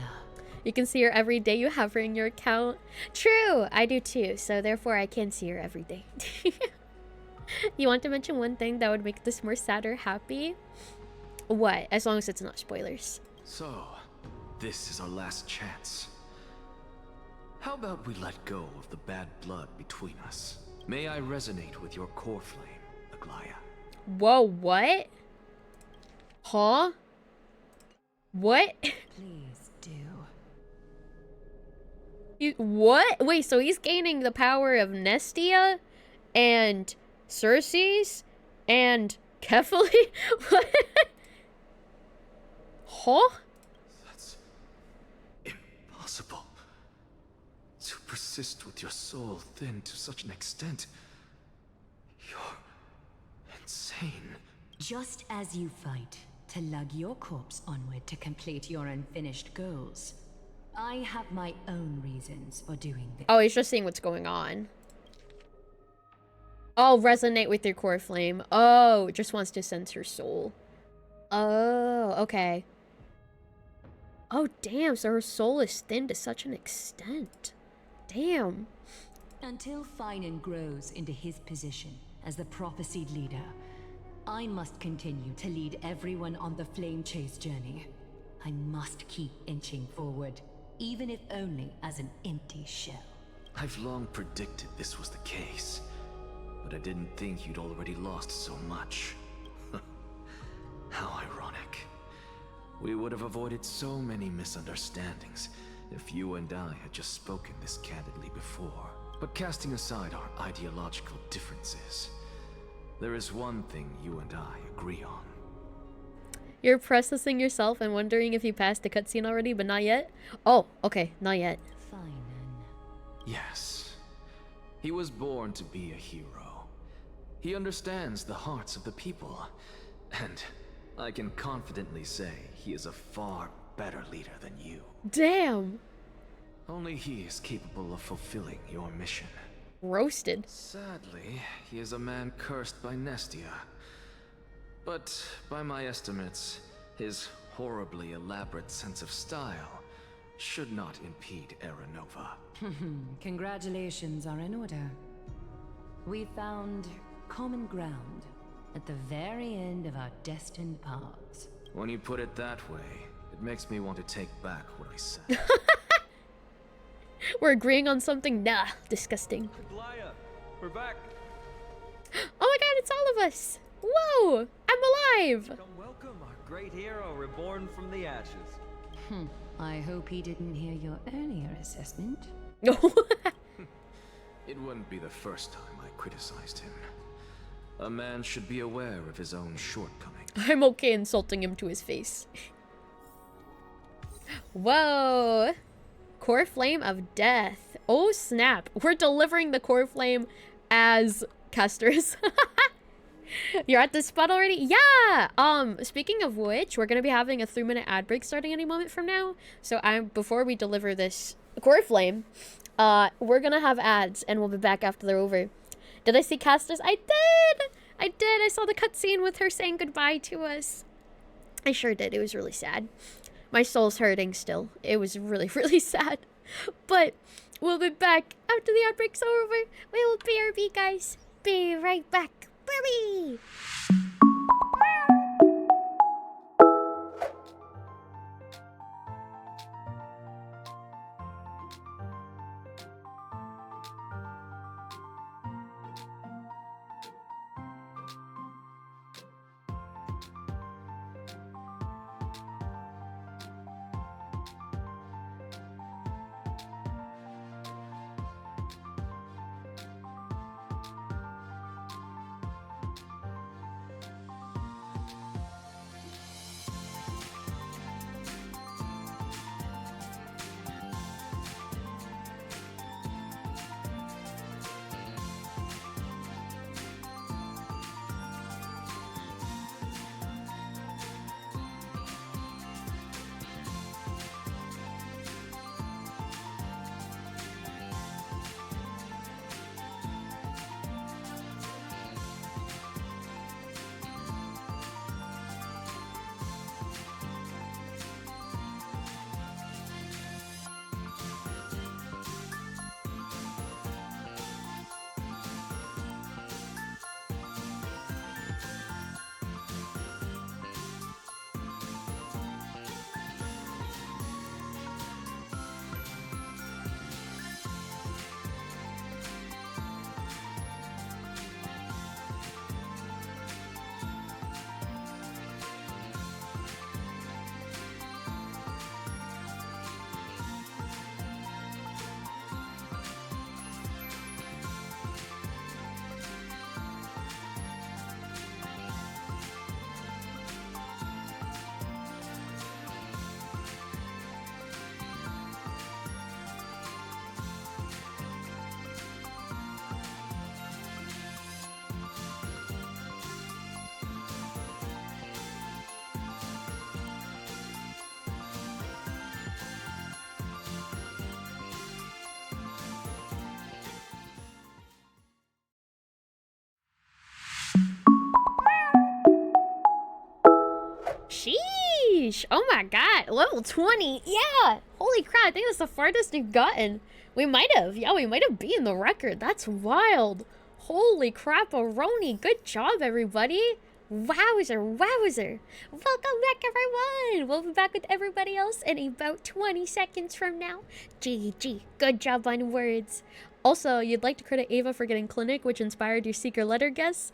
You can see her every day. You have her in your account. True, I do too. So therefore, I can see her every day. You want to mention one thing that would make this more sad or happy? What? As long as it's not spoilers. So, this is our last chance. How about we let go of the bad blood between us? May I resonate with your core flame, Aglaya? Whoa, what? Huh? What? Please do. What? Wait, so he's gaining the power of Nestia and Circe's and Kefali? What? Huh? That's impossible. To persist with your soul thinned to such an extent. You're insane. Just as you fight to lug your corpse onward to complete your unfinished goals, I have my own reasons for doing this. Oh, he's just seeing what's going on. Oh, resonate with your core flame. Oh, it just wants to sense her soul. Oh, okay. Oh, damn, so her soul is thinned to such an extent. Damn. Until Finan grows into his position as the prophesied leader, I must continue to lead everyone on the flame chase journey. I must keep inching forward, even if only as an empty shell. I've long predicted this was the case, but I didn't think you'd already lost so much. How ironic. We would have avoided so many misunderstandings if you and I had just spoken this candidly before. But casting aside our ideological differences, there is one thing you and I agree on. You're processing yourself and wondering if you passed the cutscene already, but not yet? Oh, okay, not yet. Yes. He was born to be a hero. He understands the hearts of the people, and I can confidently say he is a far better leader than you. Damn! Only he is capable of fulfilling your mission. Roasted. Sadly, he is a man cursed by Nestia. But by my estimates, his horribly elaborate sense of style should not impede Aranova. Congratulations are in order. We found common ground at the very end of our destined paths. When you put it that way, it makes me want to take back what I said. We're agreeing on something? Nah, disgusting. Lilia, we're back. Oh my god, it's all of us! Whoa! I'm alive! Come welcome our great hero reborn from the ashes. I hope he didn't hear your earlier assessment. No. It wouldn't be the first time I criticized him. A man should be aware of his own shortcomings. I'm okay insulting him to his face. Whoa! Core Flame of Death. Oh snap. We're delivering the Core Flame as casters. You're at this spot already? Yeah! Speaking of which, we're gonna be having a 3-minute ad break starting any moment from now. So before we deliver this Core Flame, we're gonna have ads and we'll be back after they're over. Did I see casters? I did! I did! I saw the cutscene with her saying goodbye to us. I sure did. It was really sad. My soul's hurting still. It was really, really sad. But we'll be back after the ad break's over. We will BRB, guys. Be right back. BRB! Sheesh! Oh my god, level 20. Yeah! Holy crap, I think that's the farthest we've gotten. We might have. Yeah, we might have beaten the record. That's wild. Holy crap-a-roni. Good job, everybody. Wowzer, wowzer. Welcome back, everyone. We'll be back with everybody else in about 20 seconds from now. GG. Good job on words. Also, you'd like to credit Ava for getting Clinic, which inspired your secret letter guess?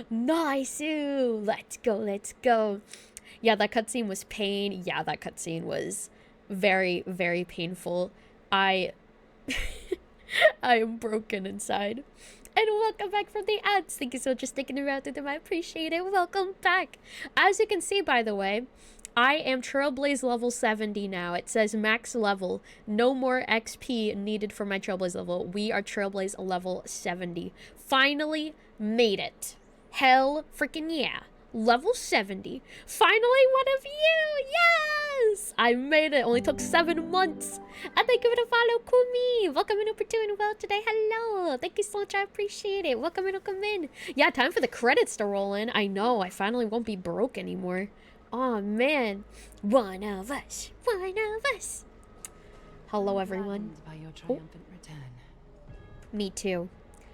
Nice! Ooh, let's go, let's go. Yeah, that cutscene was pain. Yeah, that cutscene was very, very painful. I am broken inside. And welcome back from the ads. Thank you so much for sticking around to them. I appreciate it. Welcome back. As you can see, by the way, I am Trailblaze level 70 now. It says max level. No more XP needed for my Trailblaze level. We are Trailblaze level 70. Finally made it. Hell freaking yeah. Level 70. Finally one of you! Yes! I made it. Only took 7 months. And thank you for the follow, Kumi. Welcome in, hope you're doing well today. Hello. Thank you so much. I appreciate it. Welcome in, welcome in. Yeah, time for the credits to roll in. I know. I finally won't be broke anymore. Oh, man. One of us. One of us. Hello, everyone. By your triumphant return. Me too.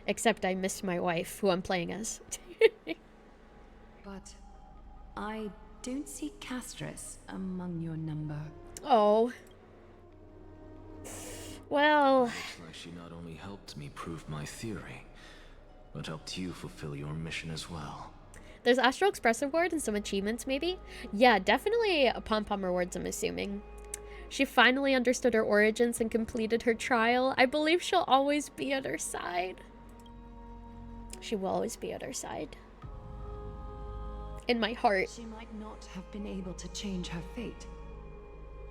Except I missed my wife, who I'm playing as. But I don't see Castris among your number. Oh. Well... Looks like she not only helped me prove my theory, but helped you fulfill your mission as well. There's Astral Express Award and some achievements, maybe? Yeah, definitely pom-pom rewards, I'm assuming. She finally understood her origins and completed her trial. I believe she'll always be at her side. She will always be at her side. In my heart. She might not have been able to change her fate,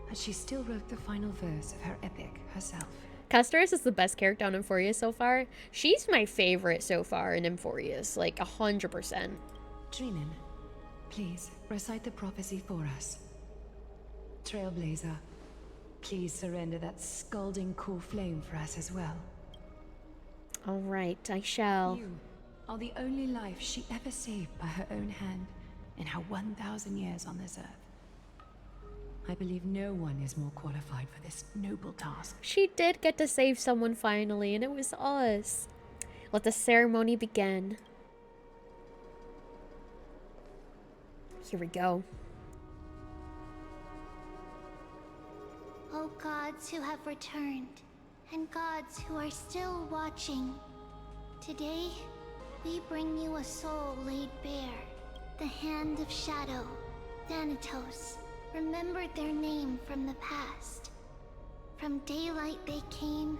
but she still wrote the final verse of her epic herself. Castris is the best character on Emphorius so far. She's my favorite so far in Emphorius, like 100%. Dreamin, please recite the prophecy for us. Trailblazer, please surrender that scalding cool flame for us as well. All right, I shall. You are the only life she ever saved by her own hand in her 1,000 years on this earth. I believe no one is more qualified for this noble task. She did get to save someone finally, and it was us. Let the ceremony begin. Here we go. O gods who have returned, and gods who are still watching, today we bring you a soul laid bare. The hand of shadow, Thanatos, remembered their name from the past. From daylight they came,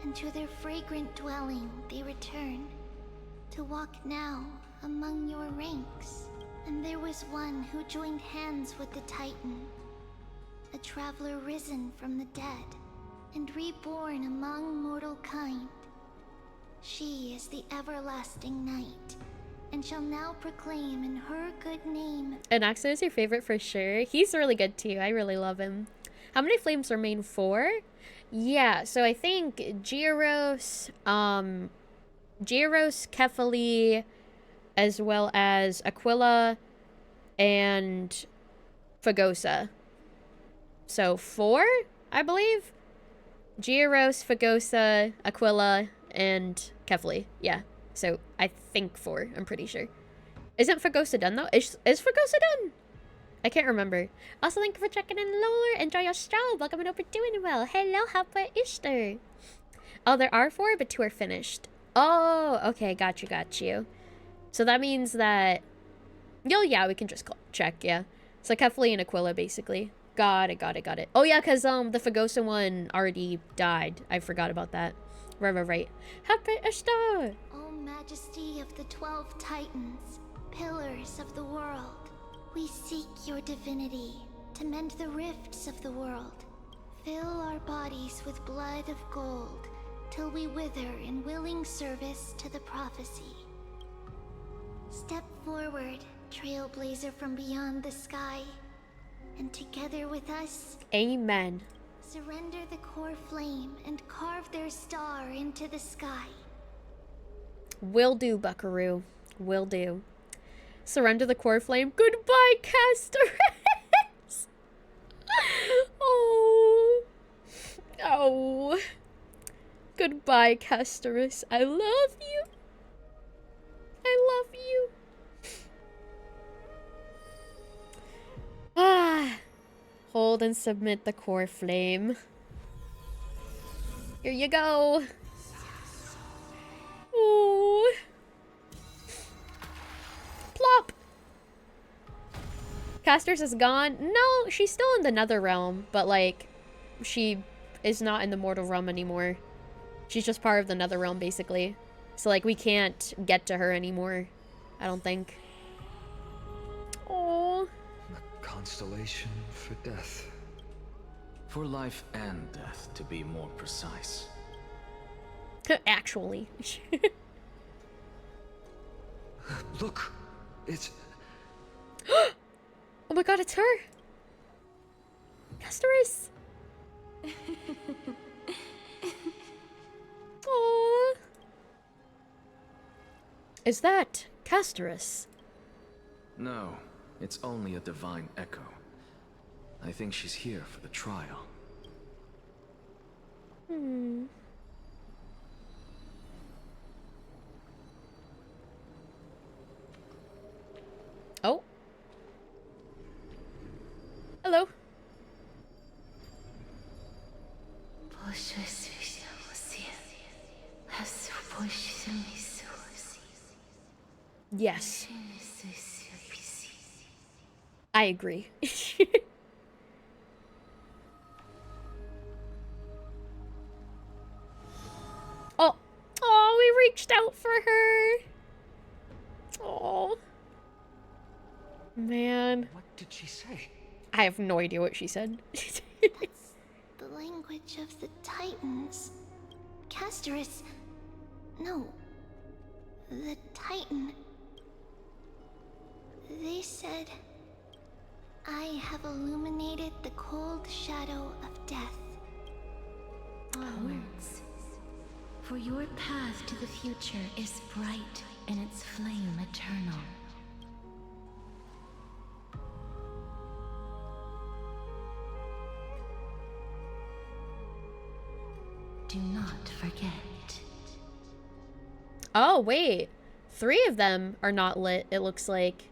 and to their fragrant dwelling they return, to walk now among your ranks. And there was one who joined hands with the Titan, a traveler risen from the dead, and reborn among mortal kind. She is the everlasting night, and shall now proclaim in her good name. And Axel is your favorite for sure. He's really good too. I really love him. How many flames remain? 4? Yeah, so I think Gyros, Kefali, as well as Aquila and Fagosa. So 4, I believe? Gyros, Fagosa, Aquila, and Kefli. Yeah. So I think 4. I'm pretty sure. Isn't Fagosa done though? Is Fagosa done? I can't remember. Also, thank you for checking in, Lore. Enjoy your stroll. Welcome and hope you're doing well. Hello, happy Easter. Oh, there are 4, but 2 are finished. Oh, okay. Got you. So that means that... yeah, we can just check, yeah. So Kefli and Aquila, basically. Got it. Oh, yeah, because the Fagosa one already died. I forgot about that. Right. Happy Easter! O majesty of the 12 titans, pillars of the world, we seek your divinity to mend the rifts of the world. Fill our bodies with blood of gold, till we wither in willing service to the prophecy. Step forward, trailblazer from beyond the sky, and together with us, amen. Surrender the core flame and carve their star into the sky. Will do, Buckaroo. Will do. Surrender the core flame. Goodbye, Caster. Oh. Goodbye, Castorus. I love you. I love you. Ah. Hold and submit the core flame. Here you go. Ooh. Plop. Castorus is gone. No, she's still in the Nether Realm, but like, she is not in the mortal realm anymore. She's just part of the Nether Realm, basically. So like, we can't get to her anymore. I don't think. Oh. A constellation for death. For life and death, to be more precise. Actually. Look, it's... Oh my god, it's her! Castorus! Aww. Is that Castorus? No, it's only a divine echo. I think she's here for the trial. Hmm. Oh. Hello. Yes. I agree. Oh. Oh, we reached out for her. Oh. Man. What did she say? I have no idea what she said. That's the language of the Titans. Castorus. No. The Titan. They said, I have illuminated the cold shadow of death. Onwards. For your path to the future is bright and its flame eternal. Do not forget. Oh, wait. 3 of them are not lit, it looks like.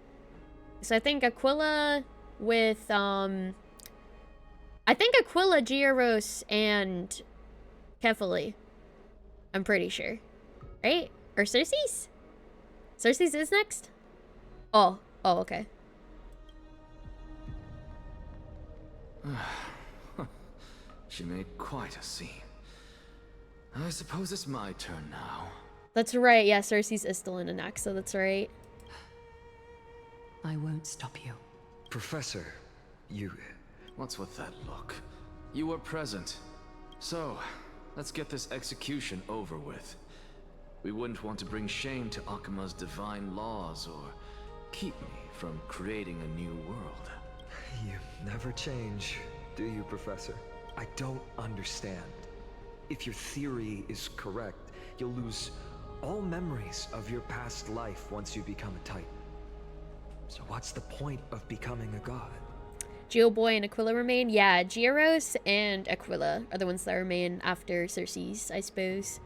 So I think Aquila with, I think Aquila, Giaros, and Kefali. I'm pretty sure. Right? Or Cersei's? Cersei's is next? Oh. Oh, okay. She made quite a scene. I suppose it's my turn now. That's right, yeah, Cersei's is still in Anaxa, that's right. I won't stop you. Professor, you... What's with that look? You were present. So, let's get this execution over with. We wouldn't want to bring shame to Akima's divine laws or keep me from creating a new world. You never change, do you, Professor? I don't understand. If your theory is correct, you'll lose all memories of your past life once you become a Titan. So what's the point of becoming a god? Geoboy and Aquila remain? Yeah, Giaros and Aquila are the ones that remain after Cersei's, I suppose.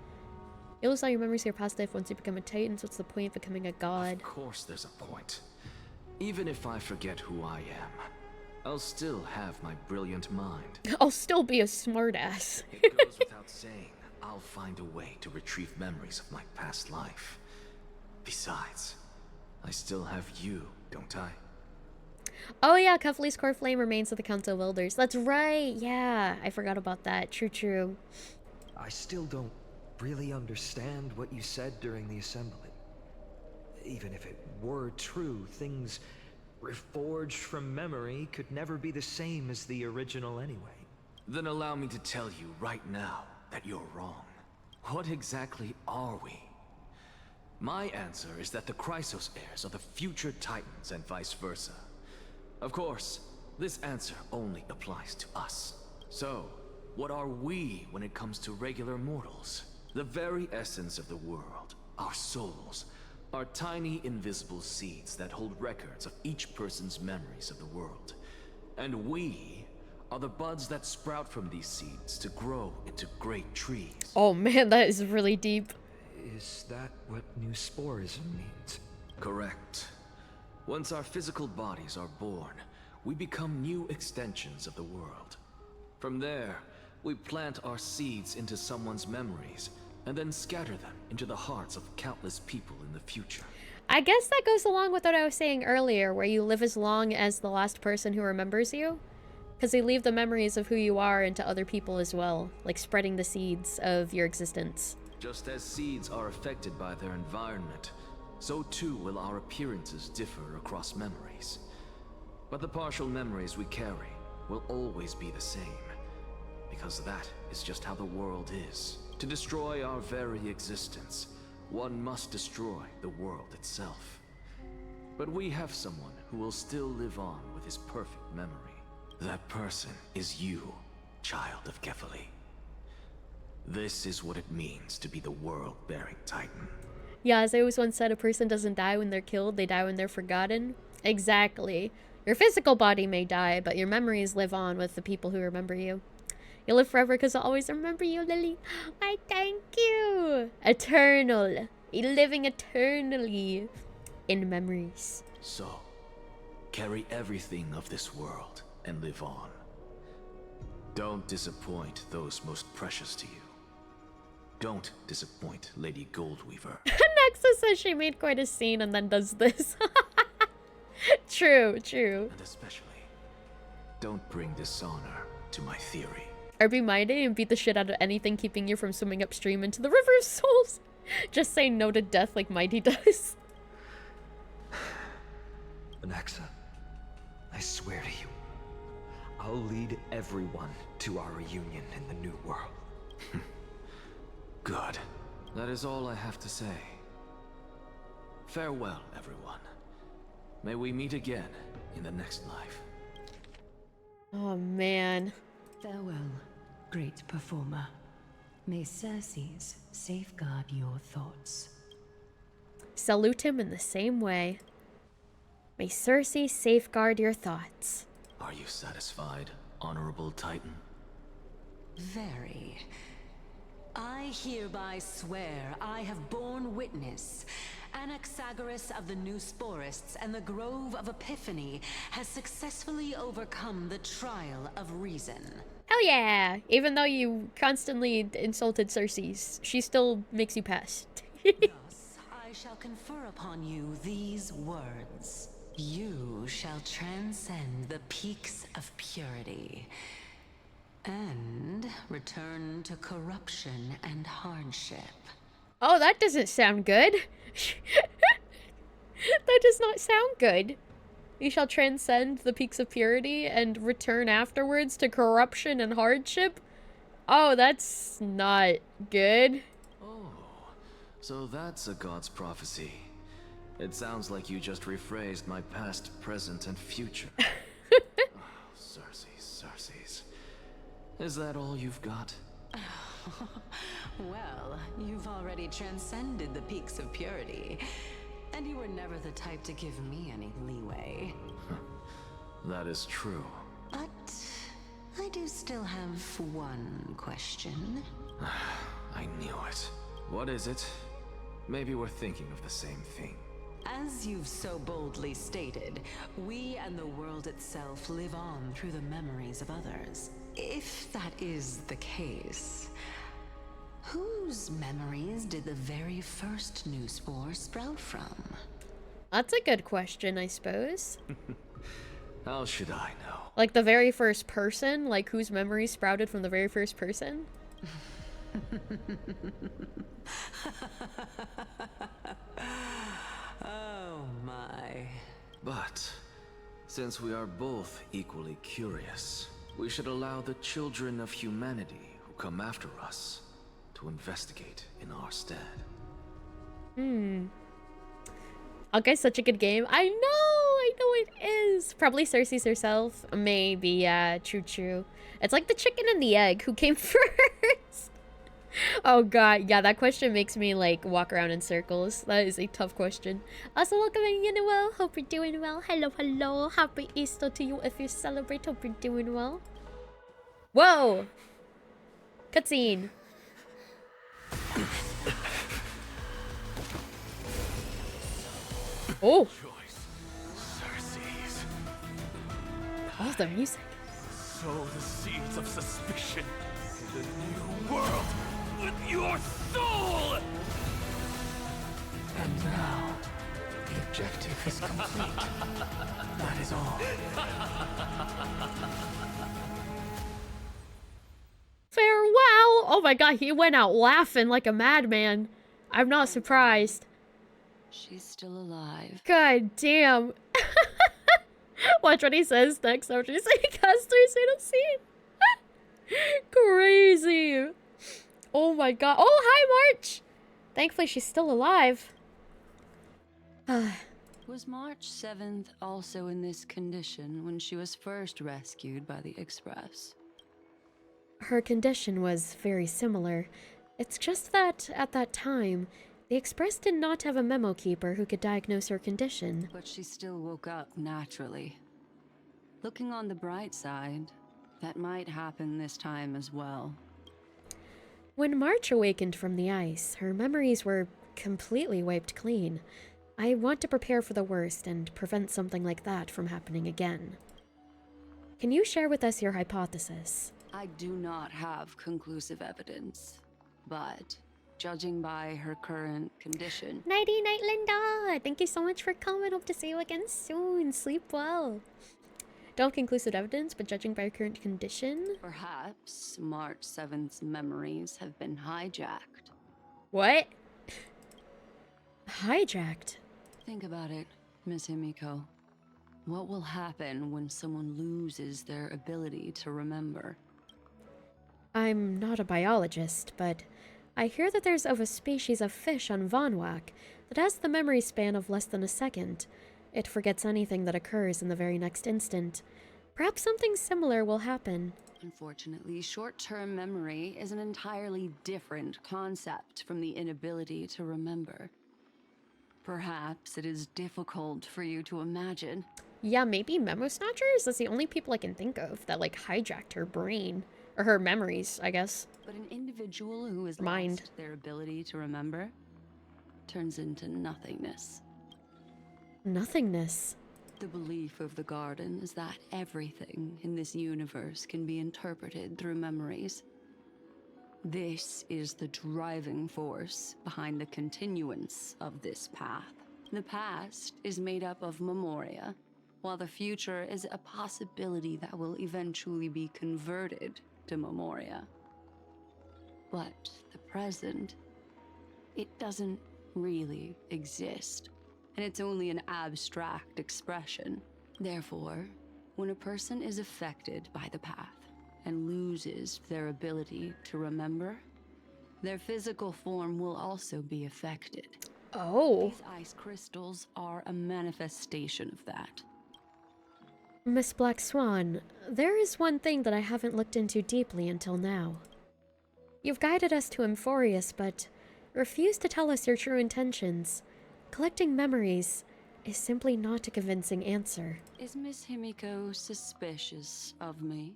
You'll lose all your memories of your past life once you become a Titan, so what's the point of becoming a god? Of course there's a point. Even if I forget who I am, I'll still have my brilliant mind. I'll still be a smartass. It goes without saying, I'll find a way to retrieve memories of my past life. Besides, I still have you, don't I? Oh yeah, Kefali's core flame remains with the Council of Elders. That's right, yeah. I forgot about that. True, true. I still don't really understand what you said during the assembly. Even if it were true, things reforged from memory could never be the same as the original anyway. Then allow me to tell you right now that you're wrong. What exactly are we? My answer is that the Chrysos heirs are the future Titans and vice versa. Of course, this answer only applies to us. So, what are we when it comes to regular mortals? The very essence of the world, our souls, are tiny invisible seeds that hold records of each person's memories of the world. And we are the buds that sprout from these seeds to grow into great trees. Oh man, that is really deep. Is that what new sporism means? Correct. Once our physical bodies are born, we become new extensions of the world. From there, we plant our seeds into someone's memories, and then scatter them into the hearts of countless people in the future. I guess that goes along with what I was saying earlier, where you live as long as the last person who remembers you. Because they leave the memories of who you are into other people as well, like spreading the seeds of your existence. Just as seeds are affected by their environment, so too will our appearances differ across memories. But the partial memories we carry will always be the same, because that is just how the world is. To destroy our very existence, one must destroy the world itself. But we have someone who will still live on with his perfect memory. That person is you, child of Kefali. This is what it means to be the world-bearing Titan. Yeah, as I always once said, a person doesn't die when they're killed, they die when they're forgotten. Exactly. Your physical body may die, but your memories live on with the people who remember you. You'll live forever because I'll always remember you, Lily. I thank you. Eternal. Living eternally in memories. So, carry everything of this world and live on. Don't disappoint those most precious to you. Don't disappoint Lady Goldweaver. Nexa says she made quite a scene and then does this. True. And especially, don't bring dishonor to my theory. Or be mighty and beat the shit out of anything keeping you from swimming upstream into the river of souls. Just say no to death like Mighty does. Nexa, I swear to you, I'll lead everyone to our reunion in the new world. Good. That is all I have to say. Farewell, everyone. May we meet again in the next life. Oh, man. Farewell, great performer. May Circes safeguard your thoughts. Salute him in the same way. May Circe safeguard your thoughts. Are you satisfied, Honorable Titan? Very. I hereby swear I have borne witness. Anaxagoras of the New Sporists and the Grove of Epiphany has successfully overcome the trial of reason. Hell yeah! Even though you constantly insulted Circe, she still makes you pass. Thus, I shall confer upon you these words. You shall transcend the peaks of purity and return to corruption and hardship. Oh, that doesn't sound good. That does not sound good. You shall transcend the peaks of purity and return afterwards to corruption and hardship? Oh, that's not good. Oh, so that's a god's prophecy. It sounds like you just rephrased my past, present, and future. Oh, Circe. Is that all you've got? Well, you've already transcended the peaks of purity, and you were never the type to give me any leeway. That is true. But I do still have one question. I knew it. What is it? Maybe we're thinking of the same thing. As you've so boldly stated, we and the world itself live on through the memories of others. If that is the case, whose memories did the very first new spore sprout from? That's a good question, I suppose. How should I know? Like the very first person? Like whose memory sprouted from the very first person? Oh my. But, since we are both equally curious, we should allow the children of humanity who come after us to investigate in our stead. Honkai's such a good game. I know it is. Probably Circe's herself. Maybe, yeah, true. It's like the chicken and the egg. Who came first? Oh god, yeah, that question makes me like walk around in circles. That is a tough question. Also, welcoming in well. Hope you're doing well. Hello. Happy Easter to you if you celebrate. Hope you're doing well. Whoa! Cutscene. Oh! Oh, the music. Sow the seeds of suspicion in the new world with your soul! And now, the objective is complete. That is all. Farewell! Oh my god, he went out laughing like a madman. I'm not surprised. She's still alive. God damn. Watch what he says next after he's like, casters in a scene. Crazy. Oh my god. Oh, hi, March. Thankfully, she's still alive. Was March 7th also in this condition when she was first rescued by the Express? Her condition was very similar. It's just that, at that time, the Express did not have a memo keeper who could diagnose her condition. But she still woke up naturally. Looking on the bright side, that might happen this time as well. When March awakened from the ice, her memories were completely wiped clean. I want to prepare for the worst and prevent something like that from happening again. Can you share with us your hypothesis? I do not have conclusive evidence, but judging by her current condition... Nighty night, Linda! Thank you so much for coming. Hope to see you again soon. Sleep well. Don't have conclusive evidence, but judging by her current condition... Perhaps March 7th's memories have been hijacked. What? Hijacked? Think about it, Miss Himiko. What will happen when someone loses their ability to remember? I'm not a biologist, but I hear that there's of a species of fish on Vonwak that has the memory span of less than a second. It forgets anything that occurs in the very next instant. Perhaps something similar will happen. Unfortunately, short-term memory is an entirely different concept from the inability to remember. Perhaps it is difficult for you to imagine. Yeah, maybe Memo Snatchers? That's the only people I can think of that, like, hijacked her brain. Or her memories, I guess. But an individual who has lost their ability to remember turns into nothingness. Nothingness? The belief of the Garden is that everything in this universe can be interpreted through memories. This is the driving force behind the continuance of this path. The past is made up of memoria, while the future is a possibility that will eventually be converted to memoria. But the present, it doesn't really exist, and it's only an abstract expression. Therefore, when a person is affected by the path and loses their ability to remember, their physical form will also be affected. Oh. These ice crystals are a manifestation of that. Miss Black Swan, there is one thing that I haven't looked into deeply until now. You've guided us to Amphorius, but refused to tell us your true intentions. Collecting memories is simply not a convincing answer. Is Miss Himiko suspicious of me?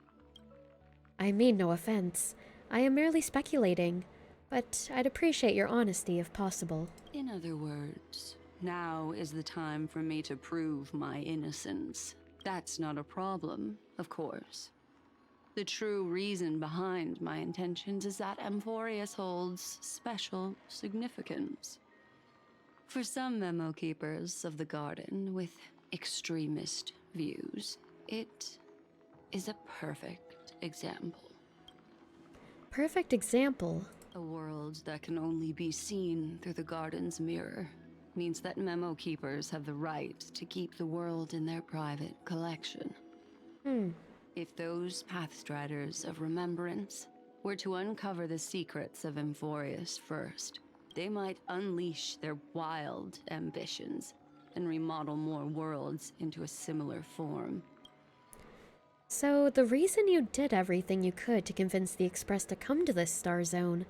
I mean no offense. I am merely speculating, but I'd appreciate your honesty if possible. In other words, now is the time for me to prove my innocence. That's not a problem, of course. The true reason behind my intentions is that Amphorius holds special significance. For some memo keepers of the Garden with extremist views, it is a perfect example. Perfect example? A world that can only be seen through the Garden's mirror means that memo keepers have the right to keep the world in their private collection. If those Pathstriders of Remembrance were to uncover the secrets of Amphorius first, they might unleash their wild ambitions and remodel more worlds into a similar form. So the reason you did everything you could to convince the Express to come to this star zone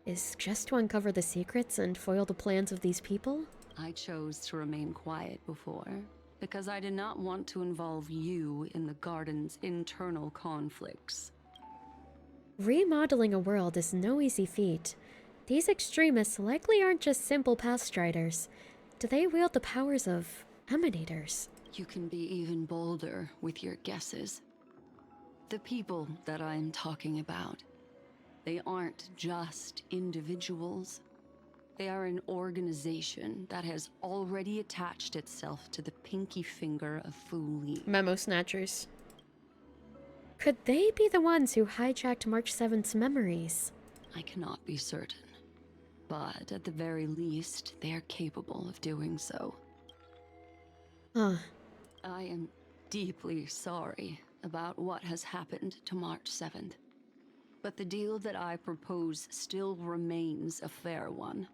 is just to uncover the secrets and foil the plans of these people? I chose to remain quiet before, because I did not want to involve you in the Garden's internal conflicts. Remodeling a world is no easy feat. These extremists likely aren't just simple pathstriders. Do they wield the powers of emanators? You can be even bolder with your guesses. The people that I'm talking about, they aren't just individuals. They are an organization that has already attached itself to the pinky finger of Fuli. Memo snatchers. Could they be the ones who hijacked March 7th's memories? I cannot be certain, but at the very least, they are capable of doing so. Huh. I am deeply sorry about what has happened to March 7th, but the deal that I propose still remains a fair one.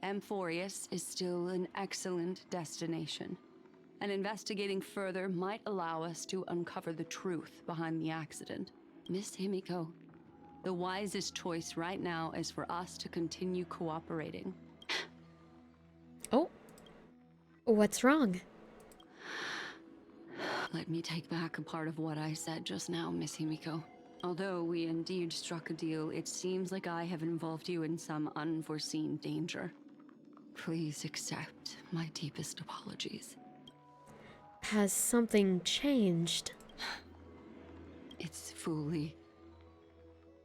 Amphorius is still an excellent destination, and investigating further might allow us to uncover the truth behind the accident. Miss Himiko, the wisest choice right now is for us to continue cooperating. Oh. What's wrong? Let me take back a part of what I said just now, Miss Himiko. Although we indeed struck a deal, it seems like I have involved you in some unforeseen danger. Please accept my deepest apologies. Has something changed? It's Fuli.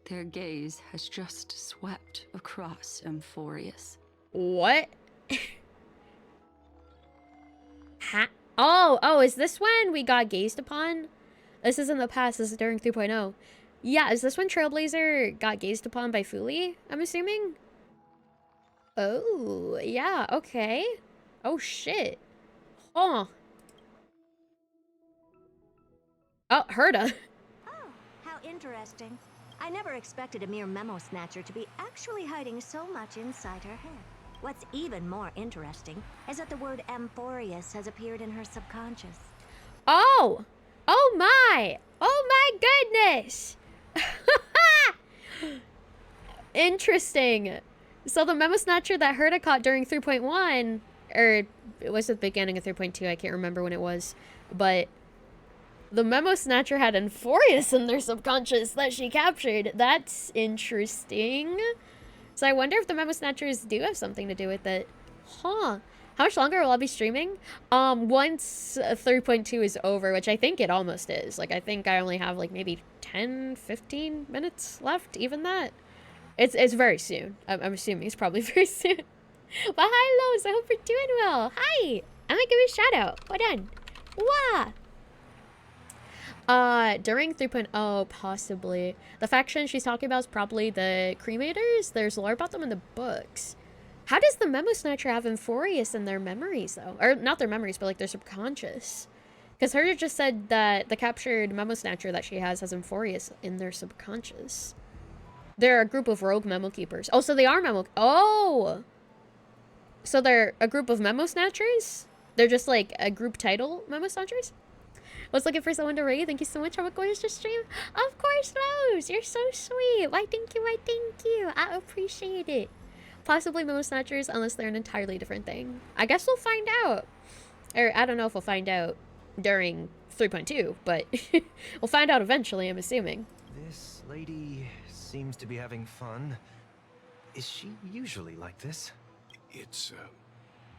Their gaze has just swept across Amphorius. What? Ha? Oh, is this when we got gazed upon? This is in the past, this is during 3.0. Yeah, is this when Trailblazer got gazed upon by Fuli, I'm assuming? Oh, yeah, okay. Oh, shit. Huh. Oh, Herda. Oh, how interesting. I never expected a mere memo snatcher to be actually hiding so much inside her head. What's even more interesting is that the word Amphorius has appeared in her subconscious. Oh! Oh my! Oh my goodness! Interesting. So the memo snatcher that Herda caught during 3.1, or it was at the beginning of 3.2, I can't remember when it was, but the memo snatcher had Amphorius in their subconscious that she captured. That's interesting. So I wonder if the memo snatchers do have something to do with it. Huh. How much longer will I be streaming? Once 3.2 is over, which I think it almost is. Like, I think I only have, like, maybe 10, 15 minutes left, even that. It's very soon. I'm assuming it's probably very soon. But hi, Lowe's. I hope you're doing well. Hi. I'm gonna give you a shout out. Hold on. Wah. During 3.0, possibly. The faction she's talking about is probably the Cremators. There's lore about them in the books. How does the Memo Snatcher have Amphorius in their memories, though? Or, not their memories, but, like, their subconscious. Because Herda just said that the captured Memo Snatcher that she has Amphorius in their subconscious. They're a group of rogue Memo Keepers. Oh, so they are Memo... Oh! So they're a group of Memo Snatchers? They're just, like, a group title Memo Snatchers? I was looking for someone to raid. Thank you so much. Have a gorgeous stream. Of course, Rose. You're so sweet. Why, thank you. Why, thank you. I appreciate it. Possibly Memo Snatchers, unless they're an entirely different thing. I guess we'll find out. Or, I don't know if we'll find out during 3.2, but we'll find out eventually, I'm assuming. This lady seems to be having fun. Is she usually like this? It's,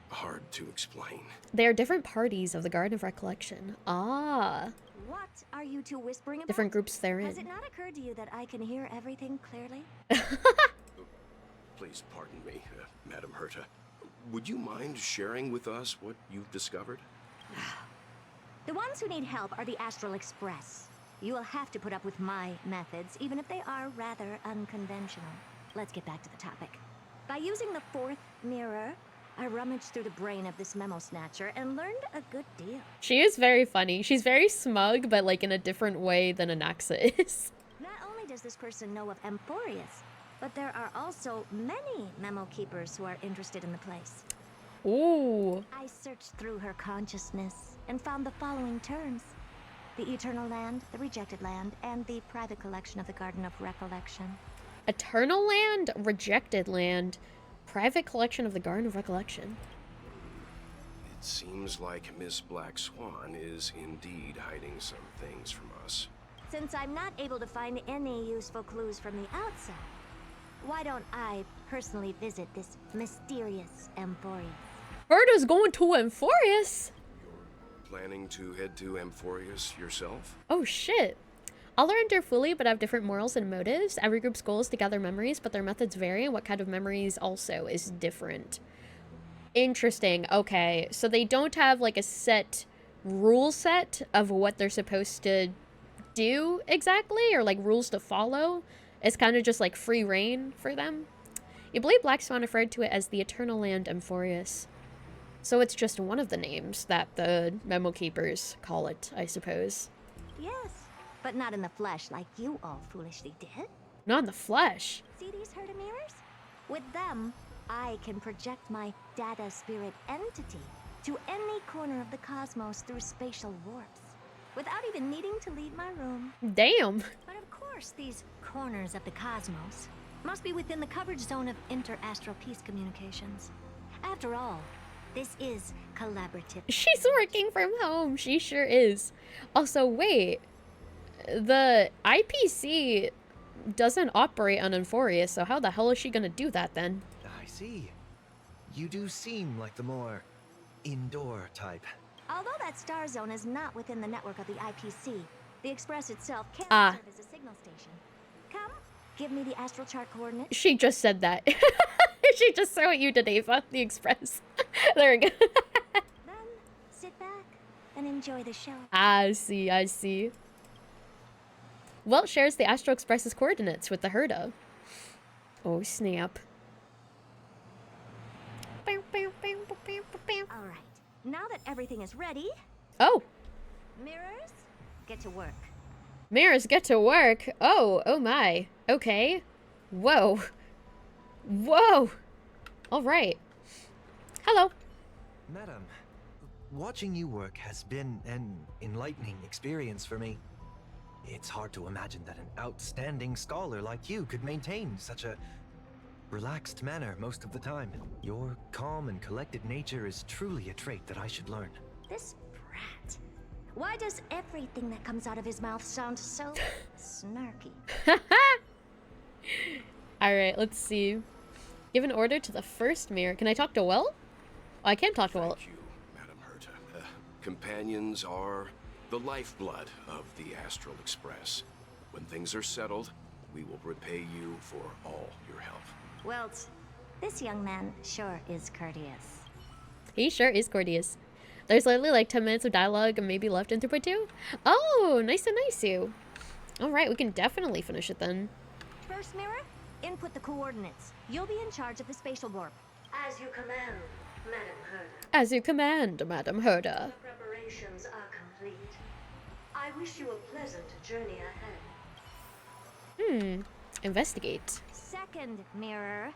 hard to explain. They are different parties of the Garden of Recollection. Ah. What are you two whispering about? Different groups they're in. Has it not occurred to you that I can hear everything clearly? Please pardon me, Madam Herta. Would you mind sharing with us what you've discovered? The ones who need help are the Astral Express. You will have to put up with my methods, even if they are rather unconventional. Let's get back to the topic. By using the fourth mirror, I rummaged through the brain of this Memo Snatcher and learned a good deal. She is very funny. She's very smug, but like in a different way than Anaxa is. Not only does this person know of Amphorius, but there are also many Memo Keepers who are interested in the place. Ooh. I searched through her consciousness and found the following terms: the Eternal Land, the Rejected Land, and the private collection of the Garden of Recollection. Eternal Land, Rejected Land, private collection of the Garden of Recollection. It seems like Miss Black Swan is indeed hiding some things from us. Since I'm not able to find any useful clues from the outside, why don't I personally visit this mysterious Amphorius? Herta's going to Amphorius? Planning to head to Amphorius yourself? Oh shit. All are under fully but have different morals and motives. Every group's goal is to gather memories, but their methods vary, and what kind of memories also is different. Interesting. Okay, so they don't have like a set rule set of what they're supposed to do exactly, or like rules to follow. It's kind of just like free reign for them. You believe Black Swan referred to it as the Eternal Land Amphorius. So it's just one of the names that the Memo Keepers call it, I suppose. Yes, but not in the flesh like you all foolishly did. Not in the flesh. See these Herta mirrors? With them, I can project my data spirit entity to any corner of the cosmos through spatial warps, without even needing to leave my room. Damn. But of course, these corners of the cosmos must be within the coverage zone of inter-astral peace communications. After all, this is collaborative. She's working from home. She sure is. Also, wait. The IPC doesn't operate on Amphorius, so how the hell is she gonna do that then? I see. You do seem like the more indoor type. Although that star zone is not within the network of the IPC, the Express itself can serve as a signal station. Come, give me the astral chart coordinates. She just said that. She just threw at you to Ava, the Express. There we go. Then sit back and enjoy the show. I see, I see. Well, it shares the Astral Express's coordinates with the Herta. Oh, snap. Alright, now that everything is ready... Oh! Mirrors, get to work. Mirrors, get to work! Oh, oh my. Okay. Whoa. Whoa! Alright. Hello. Madam, watching you work has been an enlightening experience for me. It's hard to imagine that an outstanding scholar like you could maintain such a relaxed manner most of the time. Your calm and collected nature is truly a trait that I should learn. This brat. Why does everything that comes out of his mouth sound so snarky? Alright, let's see. Give an order to the first mirror. Can I talk to Will? Oh, I can't talk to Will. Thank you, Madam Herta. Companions are the lifeblood of the Astral Express. When things are settled, we will repay you for all your help. Well, this young man sure is courteous. He sure is courteous. There's literally like 10 minutes of dialogue and maybe left in 3.2. Oh, nice and nice you. Alright, we can definitely finish it then. First mirror, input the coordinates. You'll be in charge of the spatial warp. As you command, Madam Herta. As you command, Madam Herta. The preparations are complete. I wish you a pleasant journey ahead. Investigate. Second mirror,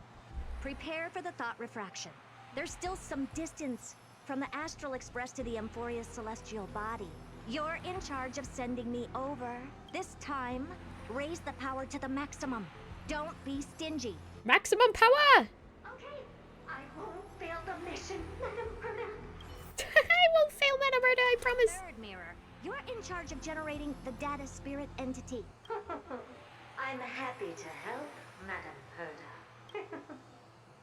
prepare for the thought refraction. There's still some distance from the Astral Express to the Amphorius celestial body. You're in charge of sending me over. This time, raise the power to the maximum. Don't be stingy. Maximum power! Okay, I won't fail the mission, Madam Herta. I won't fail, Madam Herta, I promise. Third mirror, you're in charge of generating the data spirit entity. I'm happy to help, Madam Herta.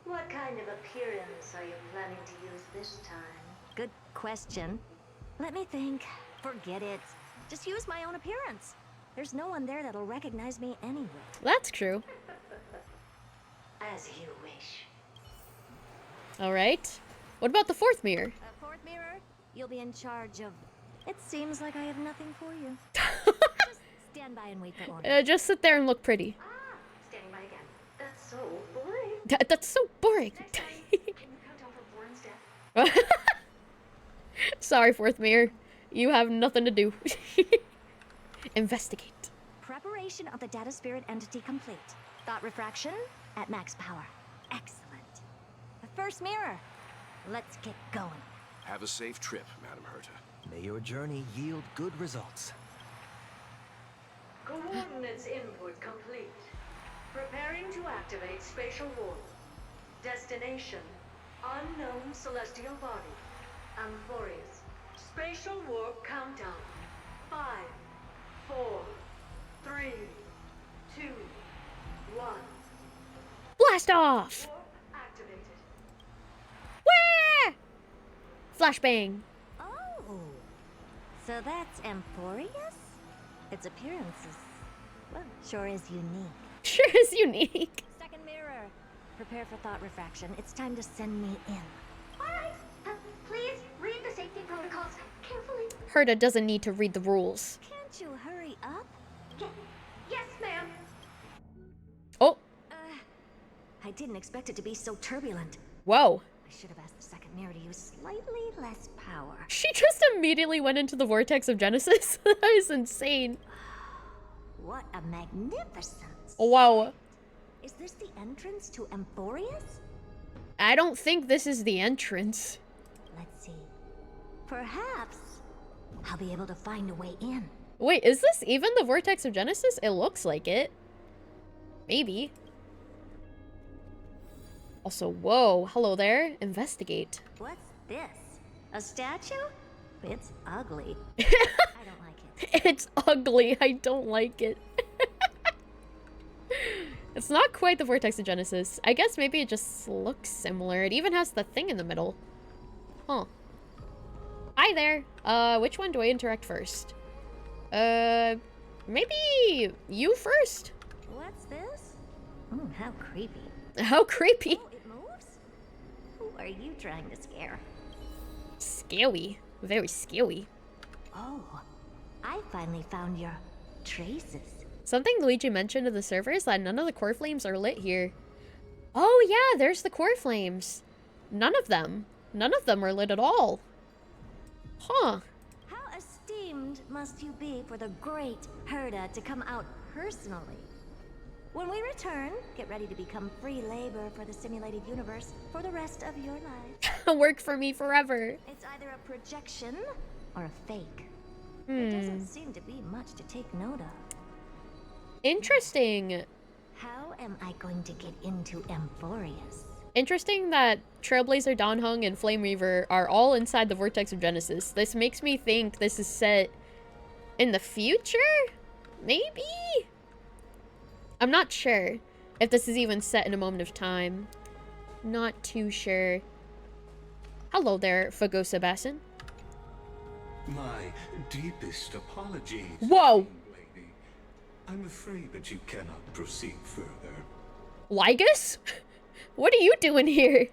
What kind of appearance are you planning to use this time? Good question. Let me think. Forget it. Just use my own appearance. There's no one there that'll recognize me anyway. That's true. As you wish. Alright. What about the fourth mirror? Fourth mirror, you'll be in charge of... It seems like I have nothing for you. Just stand by and wait for orders. Just sit there and look pretty. Standing by again. That's so boring. That's so boring. Next time, can you count down from 4 instead? Sorry, fourth mirror. You have nothing to do. Investigate. Preparation of the data spirit entity complete. Thought refraction at max power. Excellent. The first mirror. Let's get going. Have a safe trip, Madam Herta. May your journey yield good results. Coordinates input complete. Preparing to activate spatial warp. Destination, unknown celestial body. Amphorius. Spatial warp countdown. 5, 4, stuff. Where? Flashbang. Oh, so that's Amphorius? Its appearance is, well, sure is unique. Sure is unique. Second mirror, prepare for thought refraction. It's time to send me in. Alright, please read the safety protocols carefully. Herta doesn't need to read the rules. Can't you hurry up? Yes, ma'am. Oh. I didn't expect it to be so turbulent. Whoa. I should have asked the second mirror to use slightly less power. She just immediately went into the vortex of Genesis. That is insane. What a magnificence. Wow. Is this the entrance to Amphorius? I don't think this is the entrance. Let's see. Perhaps I'll be able to find a way in. Wait, is this even the vortex of Genesis? It looks like it. Maybe. Also, whoa, hello there. Investigate. What's this? A statue? It's ugly. I don't like it. It's ugly. I don't like it. It's not quite the vortex of Genesis. I guess maybe it just looks similar. It even has the thing in the middle. Huh. Hi there. Which one do I interact first? Maybe you first. What's this? How creepy. How creepy. Oh, it moves? Who are you trying to scare? Scary. Very scary. Oh, I finally found your traces. Something Luigi mentioned to the server is that none of the core flames are lit here. Oh yeah, there's the core flames. None of them. None of them are lit at all. Huh. How esteemed must you be for the great Herta to come out personally? When we return, get ready to become free labor for the simulated universe for the rest of your life. Work for me forever. It's either a projection or a fake. There doesn't seem to be much to take note of. Interesting. How am I going to get into Amphorius? Interesting that Trailblazer, Dawnhung, and Flame Reaver are all inside the Vortex of Genesis. This makes me think this is set in the future? Maybe? I'm not sure if this is even set in a moment of time. Not too sure. Hello there, Fagosa Bassin. My deepest apologies. Whoa! Lady. I'm afraid that you cannot proceed further. Ligus? What are you doing here?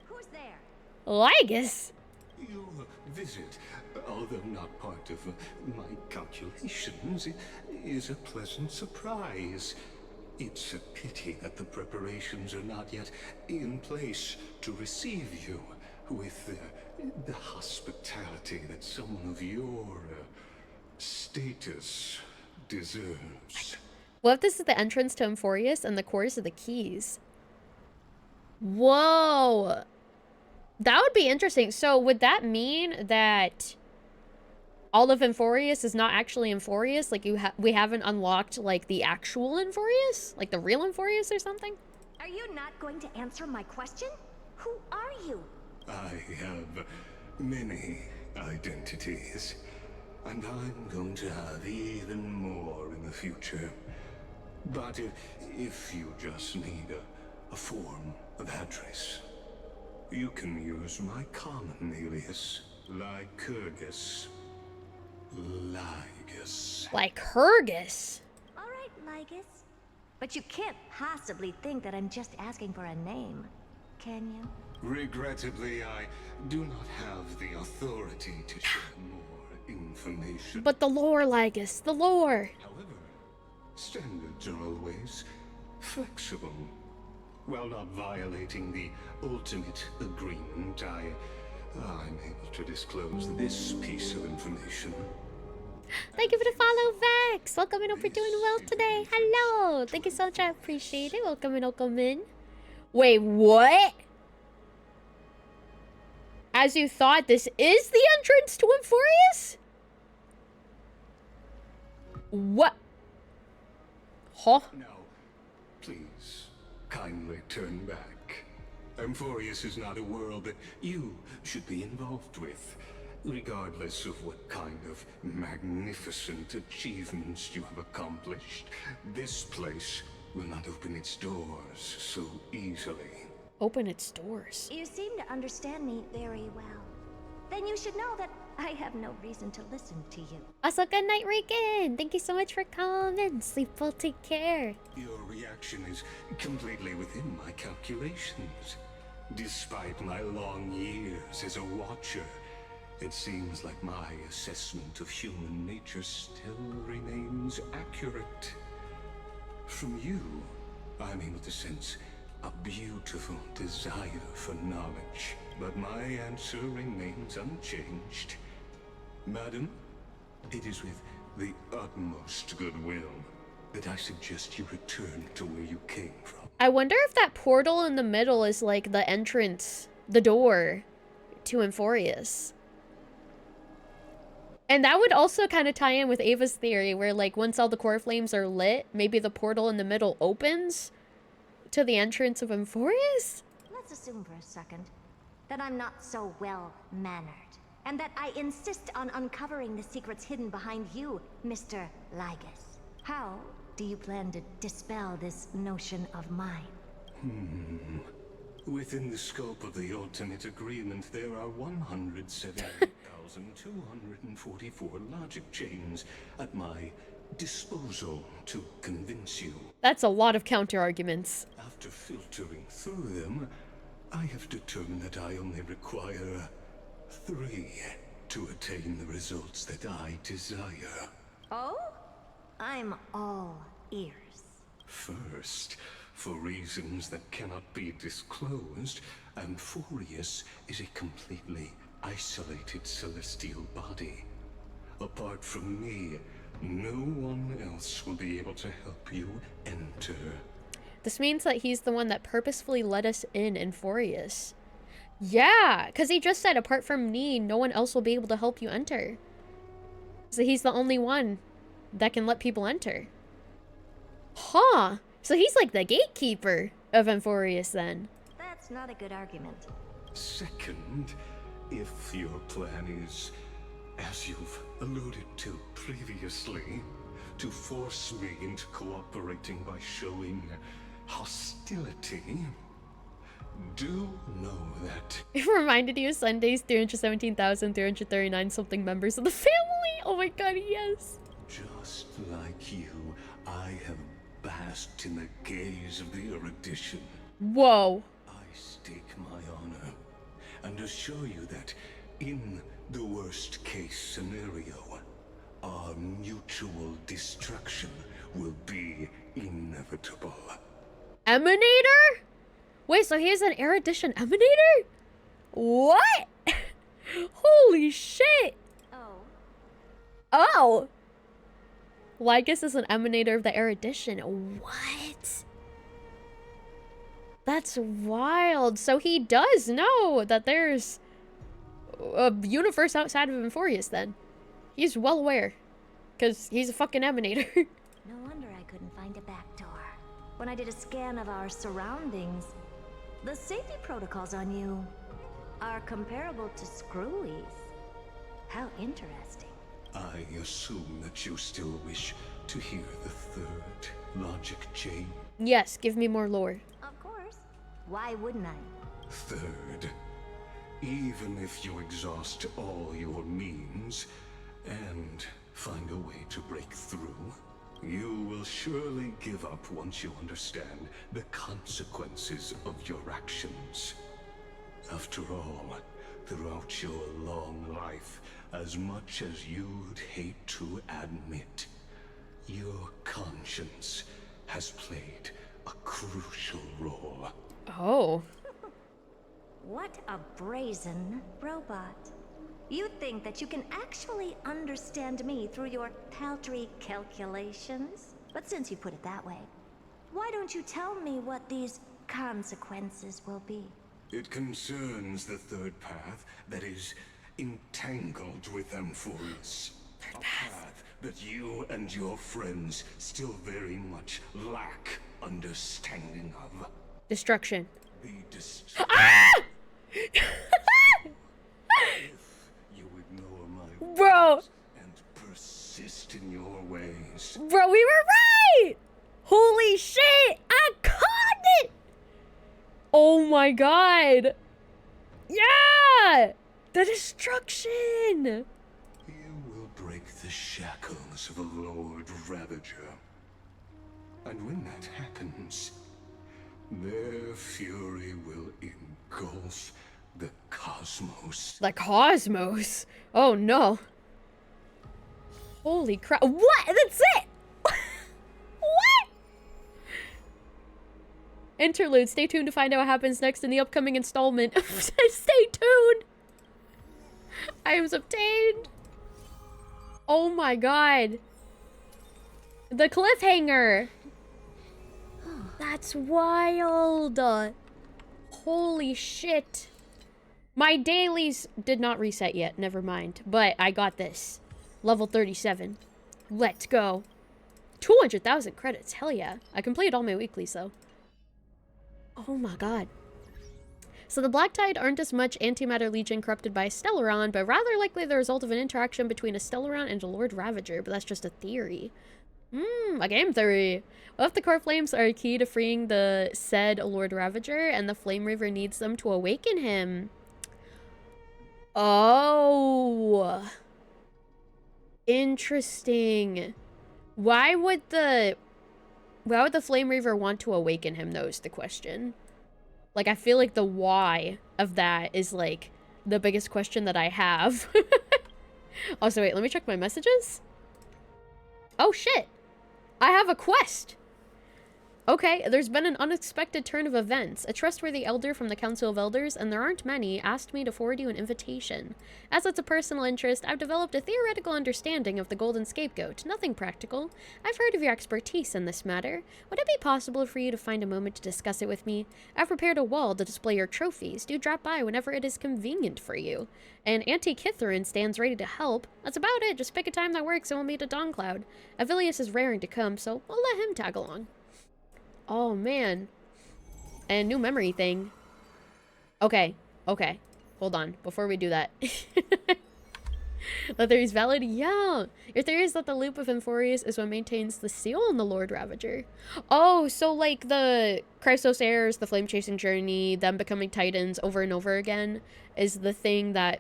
Who's there? Ligus? Your visit, although not part of my calculations, is a pleasant surprise. It's a pity that the preparations are not yet in place to receive you with the hospitality that someone of your status deserves. What if this is the entrance to Amphorius and the cores of the keys? Whoa! That would be interesting. So would that mean that all of Amphorius is not actually Amphorius? Like we haven't unlocked like the actual Amphorius? Like the real Amphorius or something? Are you not going to answer my question? Who are you? I have many identities, and I'm going to have even more in the future. But if you just need a form of address, you can use my common alias, Lycurgus. Ligus. Lycurgus? Alright, Ligus. But you can't possibly think that I'm just asking for a name, can you? Regrettably, I do not have the authority to share more information. But the lore, Ligus, the lore. However, standards are always flexible. While not violating the ultimate agreement, I'm able to disclose this piece of information. Thank you for the follow, Vex. Welcome in, hope you're doing well today. Hello. Thank you so much. I appreciate it. Welcome in, welcome in. Wait, what? As you thought, this is the entrance to Amphorius? What? Huh? Now, please, kindly turn back. Amphorius is not a world that you should be involved with, regardless of what kind of magnificent achievements you have accomplished. This place will not open its doors so easily. Open its doors. You seem to understand me very well. Then you should know that I have no reason to listen to you. Also, good night, Regan. Thank you so much for coming. Sleep well, take care. Your reaction is completely within my calculations. Despite my long years as a watcher, it seems like my assessment of human nature still remains accurate. From you, I'm able to sense a beautiful desire for knowledge, but my answer remains unchanged. Madam, it is with the utmost goodwill that I suggest you return to where you came from. I wonder if that portal in the middle is like the entrance, the door to Emphorius. And that would also kind of tie in with Ava's theory, where like once all the core flames are lit, maybe the portal in the middle opens to the entrance of Emphorius? Let's assume for a second that I'm not so well-mannered, and that I insist on uncovering the secrets hidden behind you, Mr. Lygus. How do you plan to dispel this notion of mine? Within the scope of the ultimate agreement, there are 170,244 logic chains at my disposal to convince you. That's a lot of counter-arguments. After filtering through them, I have determined that I only require 3 to attain the results that I desire. Oh? I'm all ears. First, for reasons that cannot be disclosed, Emphorius is a completely isolated celestial body. Apart from me, no one else will be able to help you enter. This means that he's the one that purposefully let us in Emphorius. Yeah, because he just said apart from me, no one else will be able to help you enter. So he's the only one that can let people enter. Huh. So he's like the gatekeeper of Emphorius then. That's not a good argument. Second, if your plan is, as you've alluded to previously, to force me into cooperating by showing hostility, do know that It reminded you of Sunday's 317,339 something members of the family. Oh my god, yes. just like you, I have basked in the gaze of the erudition. Whoa. I stake my honor and assure you that in the worst case scenario, our mutual destruction will be inevitable. Emanator? Wait, so he has an erudition emanator? What? Holy shit. Oh. Lygus is an emanator of the erudition. What? That's wild. So he does know that there's a universe outside of Emphorius then. He's well aware. Because he's a fucking emanator. No wonder I couldn't find a back door. When I did a scan of our surroundings, the safety protocols on you are comparable to Screwy's. How interesting. I assume that you still wish to hear the third logic chain. Yes, give me more lore. Of course. Why wouldn't I? Third, even if you exhaust all your means and find a way to break through, you will surely give up once you understand the consequences of your actions. After all, throughout your long life, as much as you'd hate to admit, your conscience has played a crucial role. Oh. What a brazen robot. You think that you can actually understand me through your paltry calculations? But since you put it that way, why don't you tell me what these consequences will be? It concerns the third path that is entangled with Emphorius. A path that you and your friends still very much lack understanding of. Destruction. The Bro. and persist in your ways. Bro, we were right! Holy shit! I caught it! Oh my god! Yeah! The destruction! You will break the shackles of a Lord Ravager. And when that happens, their fury will engulf the cosmos. The cosmos? Oh no. Holy crap. What? That's it! What? Interlude. Stay tuned to find out what happens next in the upcoming installment. Stay tuned! Items obtained. Oh my god. The cliffhanger. That's wild. Holy shit. My dailies did not reset yet. Never mind. But I got this. Level 37. Let's go. 200,000 credits. Hell yeah. I completed all my weeklies though. Oh my god. So the Black Tide aren't as much Antimatter Legion corrupted by a Stellaron, but rather likely the result of an interaction between a Stellaron and a Lord Ravager, but that's just a theory. A game theory. What if the core flames are key to freeing the said Lord Ravager, and the Flame Reaver needs them to awaken him? Oh. Interesting. Why would the Flame Reaver want to awaken him, though, is the question. Like, I feel like the why of that is, like, the biggest question that I have. Also, wait, let me check my messages. Oh, shit. I have a quest. Okay, there's been an unexpected turn of events. A trustworthy elder from the Council of Elders, and there aren't many, asked me to forward you an invitation. As it's a personal interest, I've developed a theoretical understanding of the Golden Scapegoat. Nothing practical. I've heard of your expertise in this matter. Would it be possible for you to find a moment to discuss it with me? I've prepared a wall to display your trophies. Do drop by whenever it is convenient for you. And Auntie Kithrin stands ready to help. That's about it. Just pick a time that works and we'll meet at Dawncloud. Avilius is raring to come, so we'll let him tag along. Oh, man. And new memory thing. Okay. Okay. Hold on. Before we do that. The theory is valid? Yeah. Your theory is that the loop of Amphorius is what maintains the seal on the Lord Ravager. Oh, so like the Chrysos Heirs, the Flame Chasing Journey, them becoming Titans over and over again is the thing that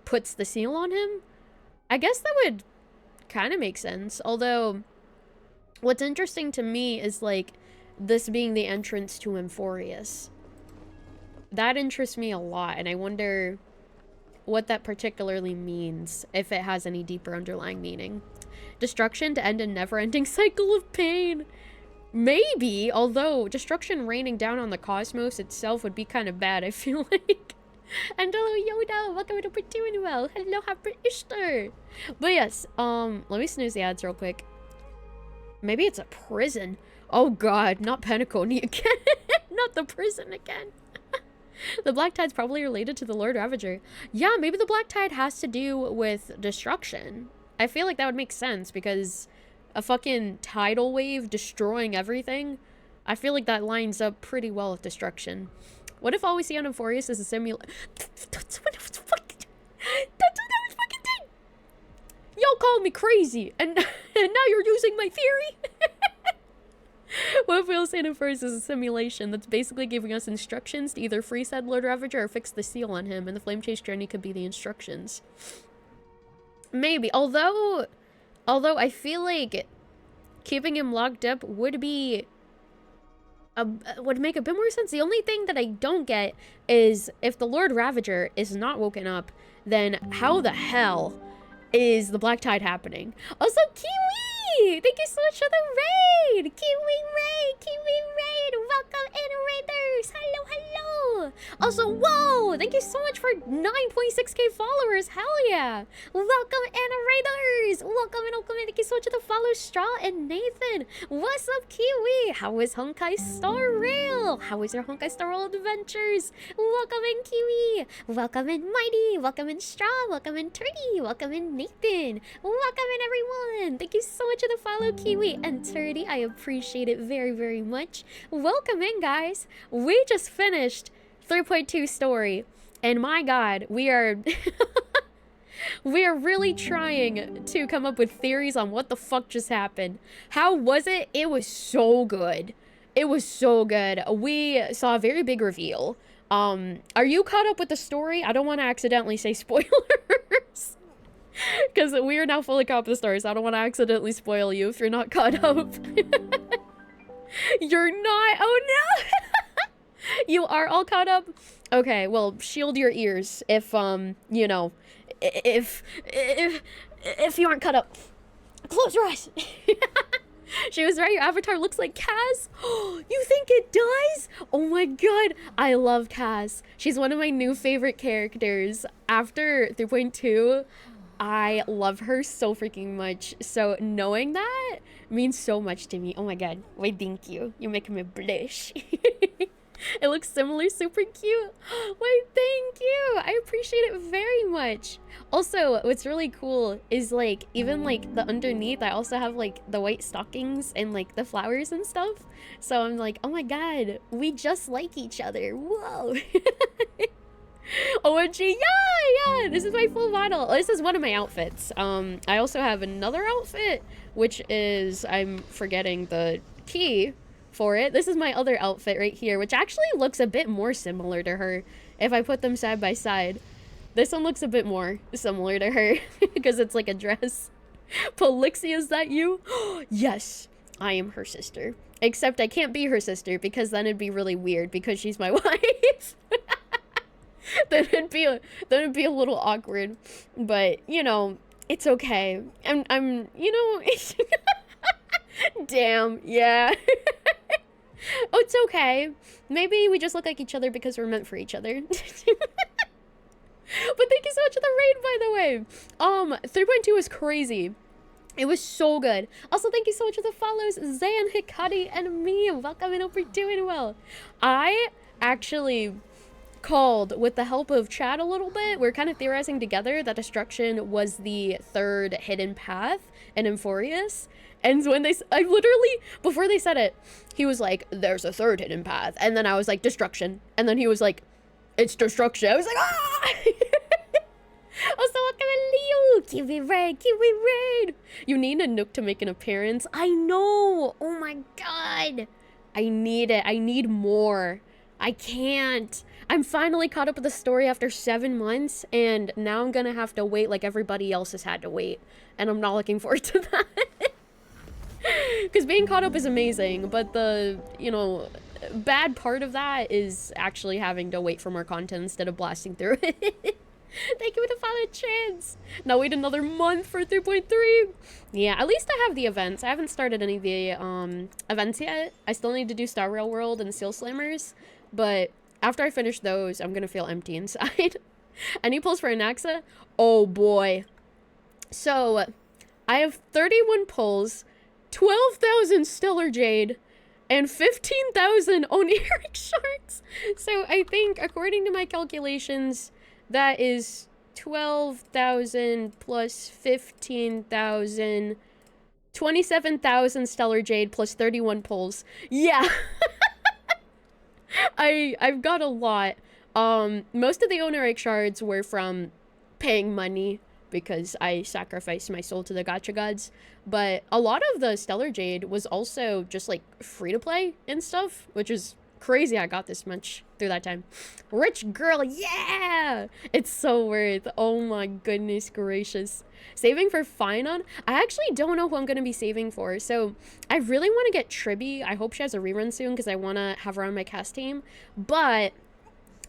puts the seal on him? I guess that would kind of make sense. Although, what's interesting to me is like, this being the entrance to Amphorius. That interests me a lot, and I wonder what that particularly means, if it has any deeper underlying meaning. Destruction to end a never-ending cycle of pain. Maybe, although destruction raining down on the cosmos itself would be kind of bad, I feel like. And hello, Yoda! Welcome to Pretty Well. Hello, happy Easter! But yes, let me snooze the ads real quick. Maybe it's a prison. Oh god, not Penacony again. Not the prison again. The Black Tide's probably related to the Lord Ravager. Yeah, maybe the Black Tide has to do with destruction. I feel like that would make sense because a fucking tidal wave destroying everything, I feel like that lines up pretty well with destruction. What if all we see on Amphorius is a simulation? That's what I was fucking... That's what I was fucking doing! Y'all called me crazy, and now you're using my theory? What if we all say Amphorius is a simulation that's basically giving us instructions to either free said Lord Ravager or fix the seal on him, and the Flame Chase Journey could be the instructions? Maybe, although I feel like keeping him locked up would be... would make a bit more sense. The only thing that I don't get is if the Lord Ravager is not woken up, then how the hell is the Black Tide happening? Also, Kiwi! Thank you so much for the raid! Kiwi raid! Welcome in, raiders! Hello, hello! Also, whoa! Thank you so much for 9.6k followers! Hell yeah! Welcome in, raiders! Welcome in, thank you so much for the follow, Straw and Nathan! What's up, Kiwi? How is Honkai Star Rail? How is your Honkai Star Rail adventures? Welcome in, Kiwi! Welcome in, Mighty! Welcome in, Straw! Welcome in, Turdy! Welcome in, Nathan! Welcome in, everyone! Thank you so much for the follow, Kiwi and Turdy. I appreciate it very, very much. Welcome in, guys. We just finished 3.2 story, and my god, we are We're really trying to come up with theories on what the fuck just happened. How was it? It was so good. It was so good. We saw a very big reveal. Are you caught up with the story? I don't want to accidentally say spoilers. Because we are now fully caught up with the story, so I don't want to accidentally spoil you if you're not caught up. You're not? Oh no! You are all caught up? Okay, well, shield your ears if, you know, if you aren't caught up. Close your eyes. She was right, your avatar looks like Kaz. You think it does? Oh my god, I love Kaz. She's one of my new favorite characters. After 3.2, I love her so freaking much. So knowing that means so much to me. Oh my god, why thank you. You're making me blush. It looks similar, super cute. Why, thank you. I appreciate it very much. Also, what's really cool is like, even like the underneath, I also have like the white stockings and like the flowers and stuff. So I'm like, oh my god, we just like each other. Whoa. OMG, yeah, this is my full model. This is one of my outfits. I also have another outfit, which is, I'm forgetting the key for it. This is my other outfit right here, which actually looks a bit more similar to her if I put them side by side. This one looks a bit more similar to her because it's like a dress. Polixia, is that you? Yes, I am her sister. Except I can't be her sister because then it'd be really weird because she's my wife. Then it'd be a little awkward, but you know, it's okay. I'm you know, damn, yeah. Oh, it's okay. Maybe we just look like each other because we're meant for each other. But thank you so much for the raid, by the way. 3.2 was crazy. It was so good. Also, thank you so much for the follows, Zayn, Hikari, and me. Welcome and hope you're doing well. I actually called, with the help of chat a little bit, we're kind of theorizing together that destruction was the third hidden path in Euphorius. And when I literally, before they said it, he was like, there's a third hidden path. And then I was like, destruction. And then he was like, it's destruction. I was like, ah! Also, welcome to Leo. Keep me raid, keep me raid. You need a Nook to make an appearance. I know. Oh my god. I need it. I need more. I can't. I'm finally caught up with the story after 7 months, and now I'm gonna have to wait like everybody else has had to wait. And I'm not looking forward to that. Because being caught up is amazing, but the, you know, bad part of that is actually having to wait for more content instead of blasting through it. Thank you for the follow, Chance. Now wait another month for 3.3. Yeah, at least I have the events. I haven't started any of the events yet. I still need to do Star Rail World and Seal Slammers, but after I finish those, I'm gonna feel empty inside. Any pulls for Anaxa? Oh boy. So, I have 31 pulls, 12,000 Stellar Jade, and 15,000 Oniric Shards. So I think, according to my calculations, that is 12,000 plus 15,000, 27,000 Stellar Jade plus 31 pulls. Yeah. I've got a lot. Most of the Oniric Shards were from paying money, because I sacrificed my soul to the gacha gods. But a lot of the Stellar Jade was also just like free to play and stuff, which is crazy I got this much through that time. Rich girl, yeah! It's so worth. Oh my goodness gracious. Saving for Finon? I actually don't know who I'm going to be saving for. So I really want to get Tribby. I hope she has a rerun soon because I want to have her on my cast team. But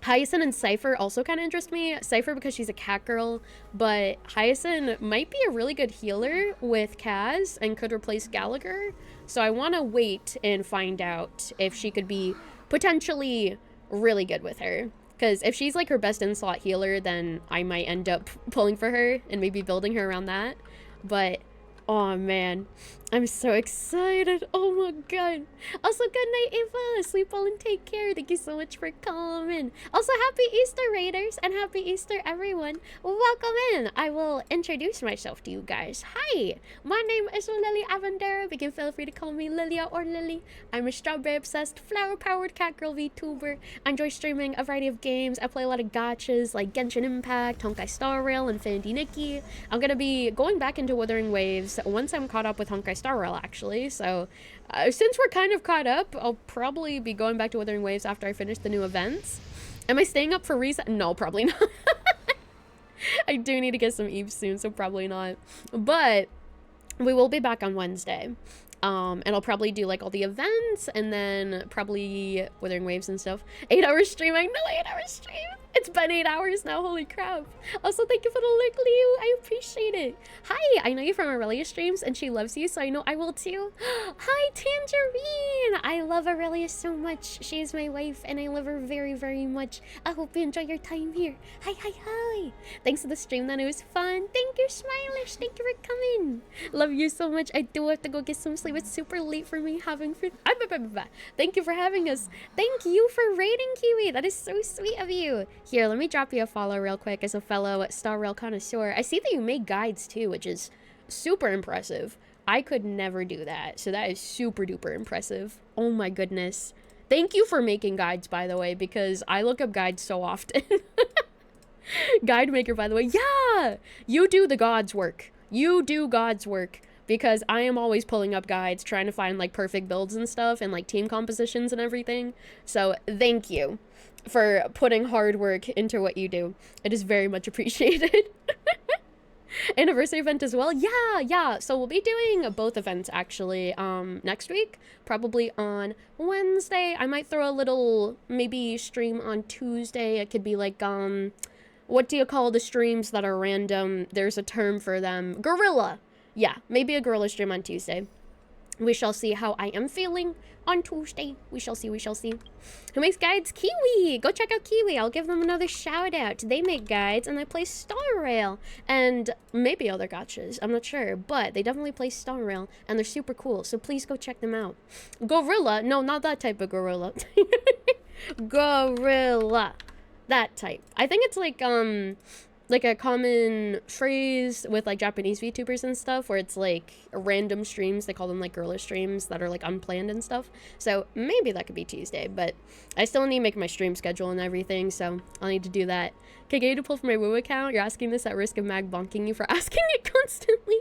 Hyacinth and Cypher also kind of interest me. Cypher because she's a catgirl, but Hyacinth might be a really good healer with Kaz and could replace Gallagher. So I want to wait and find out if she could be potentially really good with her. Because if she's like her best in-slot healer, then I might end up pulling for her and maybe building her around that. But, oh man. I'm so excited. Oh my god. Also, good night, Ava. Sleep well and take care. Thank you so much for coming. Also, happy Easter, Raiders, and happy Easter, everyone. Welcome in. I will introduce myself to you guys. Hi, my name is Lily Avendera. You can feel free to call me Lilia or Lily. I'm a strawberry-obsessed, flower-powered catgirl VTuber. I enjoy streaming a variety of games. I play a lot of gachas like Genshin Impact, Honkai Star Rail, and Fandy Nikki. I'm gonna be going back into Wuthering Waves once I'm caught up with Honkai Star Rail, actually. So since we're kind of caught up, I'll probably be going back to Wuthering Waves after I finish the new events. Am I staying up for reset? No, probably not. I do need to get some Eve soon, so probably not. But we will be back on Wednesday. And I'll probably do like all the events and then probably Wuthering Waves and stuff. 8-hour stream. I know, 8-hour stream. It's been 8 hours now. Holy crap. Also, thank you for the link, Leo. I appreciate it. Hi, I know you from Aurelia streams and she loves you, so I know I will too. Hi, Tangerine. I love Aurelia so much. She is my wife and I love her very, very much. I hope you enjoy your time here. Hi, hi, hi. Thanks for the stream, then. It was fun. Thank you, Smilish. Thank you for coming. Love you so much. I do have to go get some sleep. It's super late for me having food. Thank you for having us. Thank you for raiding, Kiwi. That is so sweet of you. Here, let me drop you a follow real quick as a fellow Star Rail connoisseur. I see that you make guides too, which is super impressive. I could never do that, so that is super duper impressive. Oh my goodness. Thank you for making guides, by the way, because I look up guides so often. Guide maker, by the way. Yeah! You do the God's work. You do God's work. Because I am always pulling up guides, trying to find like perfect builds and stuff and like team compositions and everything. So thank you for putting hard work into what you do. It is very much appreciated. Anniversary event as well. Yeah. So we'll be doing both events actually next week, probably on Wednesday. I might throw a little maybe stream on Tuesday. It could be like what do you call the streams that are random? There's a term for them. Gorilla. Yeah, maybe a gorilla stream on Tuesday. We shall see how I am feeling on Tuesday. We shall see, we shall see. Who makes guides? Kiwi! Go check out Kiwi. I'll give them another shout out. They make guides and they play Star Rail. And maybe other gachas. I'm not sure. But they definitely play Star Rail. And they're super cool. So please go check them out. Gorilla. No, not that type of gorilla. Gorilla. That type. I think it's like a common phrase with like Japanese VTubers and stuff where it's like random streams. They call them like gorilla streams that are like unplanned and stuff. So maybe that could be Tuesday, but I still need to make my stream schedule and everything. So I'll need to do that. Can I get you to pull from my Woo account? You're asking this at risk of Mag bonking you for asking it constantly.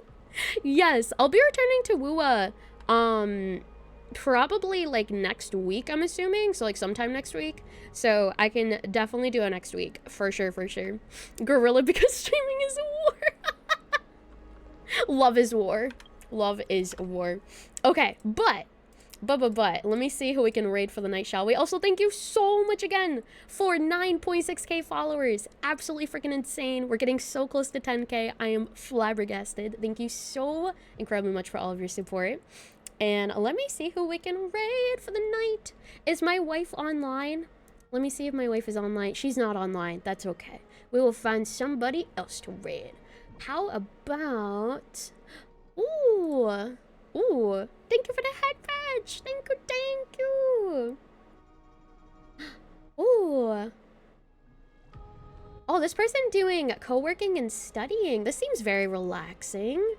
Yes, I'll be returning to Woo probably like next week, I'm assuming. So like sometime next week. So I can definitely do it next week. For sure, for sure. Gorilla because streaming is war. Love is war. Love is war. Okay, but let me see who we can raid for the night, shall we? Also, thank you so much again for 9.6k followers. Absolutely freaking insane. We're getting so close to 10k. I am flabbergasted. Thank you so incredibly much for all of your support. And let me see who we can raid for the night. Is my wife online? Let me see if my wife is online. She's not online. That's okay. We will find somebody else to raid. How about... Ooh. Thank you for the head patch. Thank you. Ooh. Oh, this person doing co-working and studying. This seems very relaxing.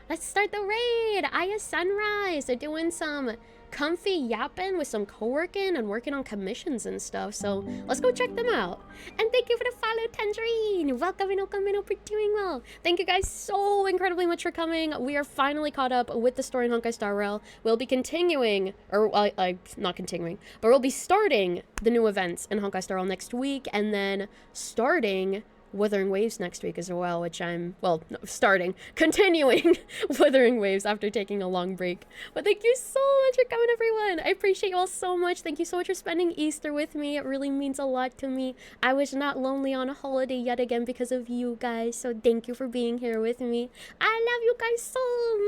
Let's start the raid. Aya Sunrise. They're doing some comfy yapping with some co-working and working on commissions and stuff. So let's go check them out. And thank you for the follow, Tangerine. Welcome in, hope you're doing well. Thank you guys so incredibly much for coming. We are finally caught up with the story in Honkai Star Rail. We'll be continuing, or not continuing, but we'll be starting the new events in Honkai Star Rail next week, and then starting Wuthering Waves next week as well, which I'm, well, no, continuing Wuthering Waves after taking a long break. But thank you so much for coming, everyone. I appreciate you all so much. Thank you so much for spending Easter with me. It really means a lot to me. I was not lonely on a holiday yet again because of you guys, so thank you for being here with me. I love you guys so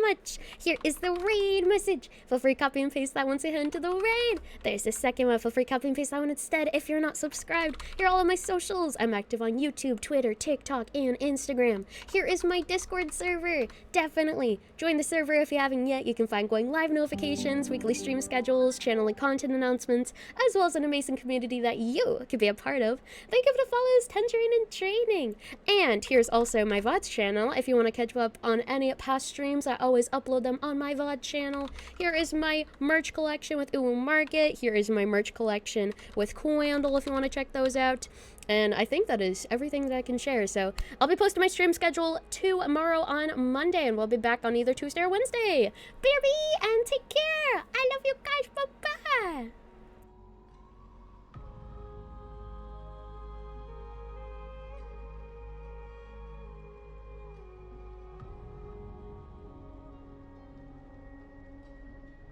much. Here is the raid message. Feel free to copy and paste that once you head into the raid. There's the second one. Feel free to copy and paste that one instead if you're not subscribed. Here are all of my socials. I'm active on YouTube, Twitter, TikTok, and Instagram. Here is my Discord server. Definitely join the server if you haven't yet. You can find going live notifications, weekly stream schedules, channel and content announcements, as well as an amazing community that you could be a part of. Thank you for the follows, Tangerine and Training. And here's also my VODs channel. If you want to catch up on any past streams, I always upload them on my VOD channel. Here is my merch collection with Uwu Market. Here is my merch collection with Coandle if you want to check those out. And I think that is everything that I can share. So I'll be posting my stream schedule tomorrow on Monday, and we'll be back on either Tuesday or Wednesday. BRB, and take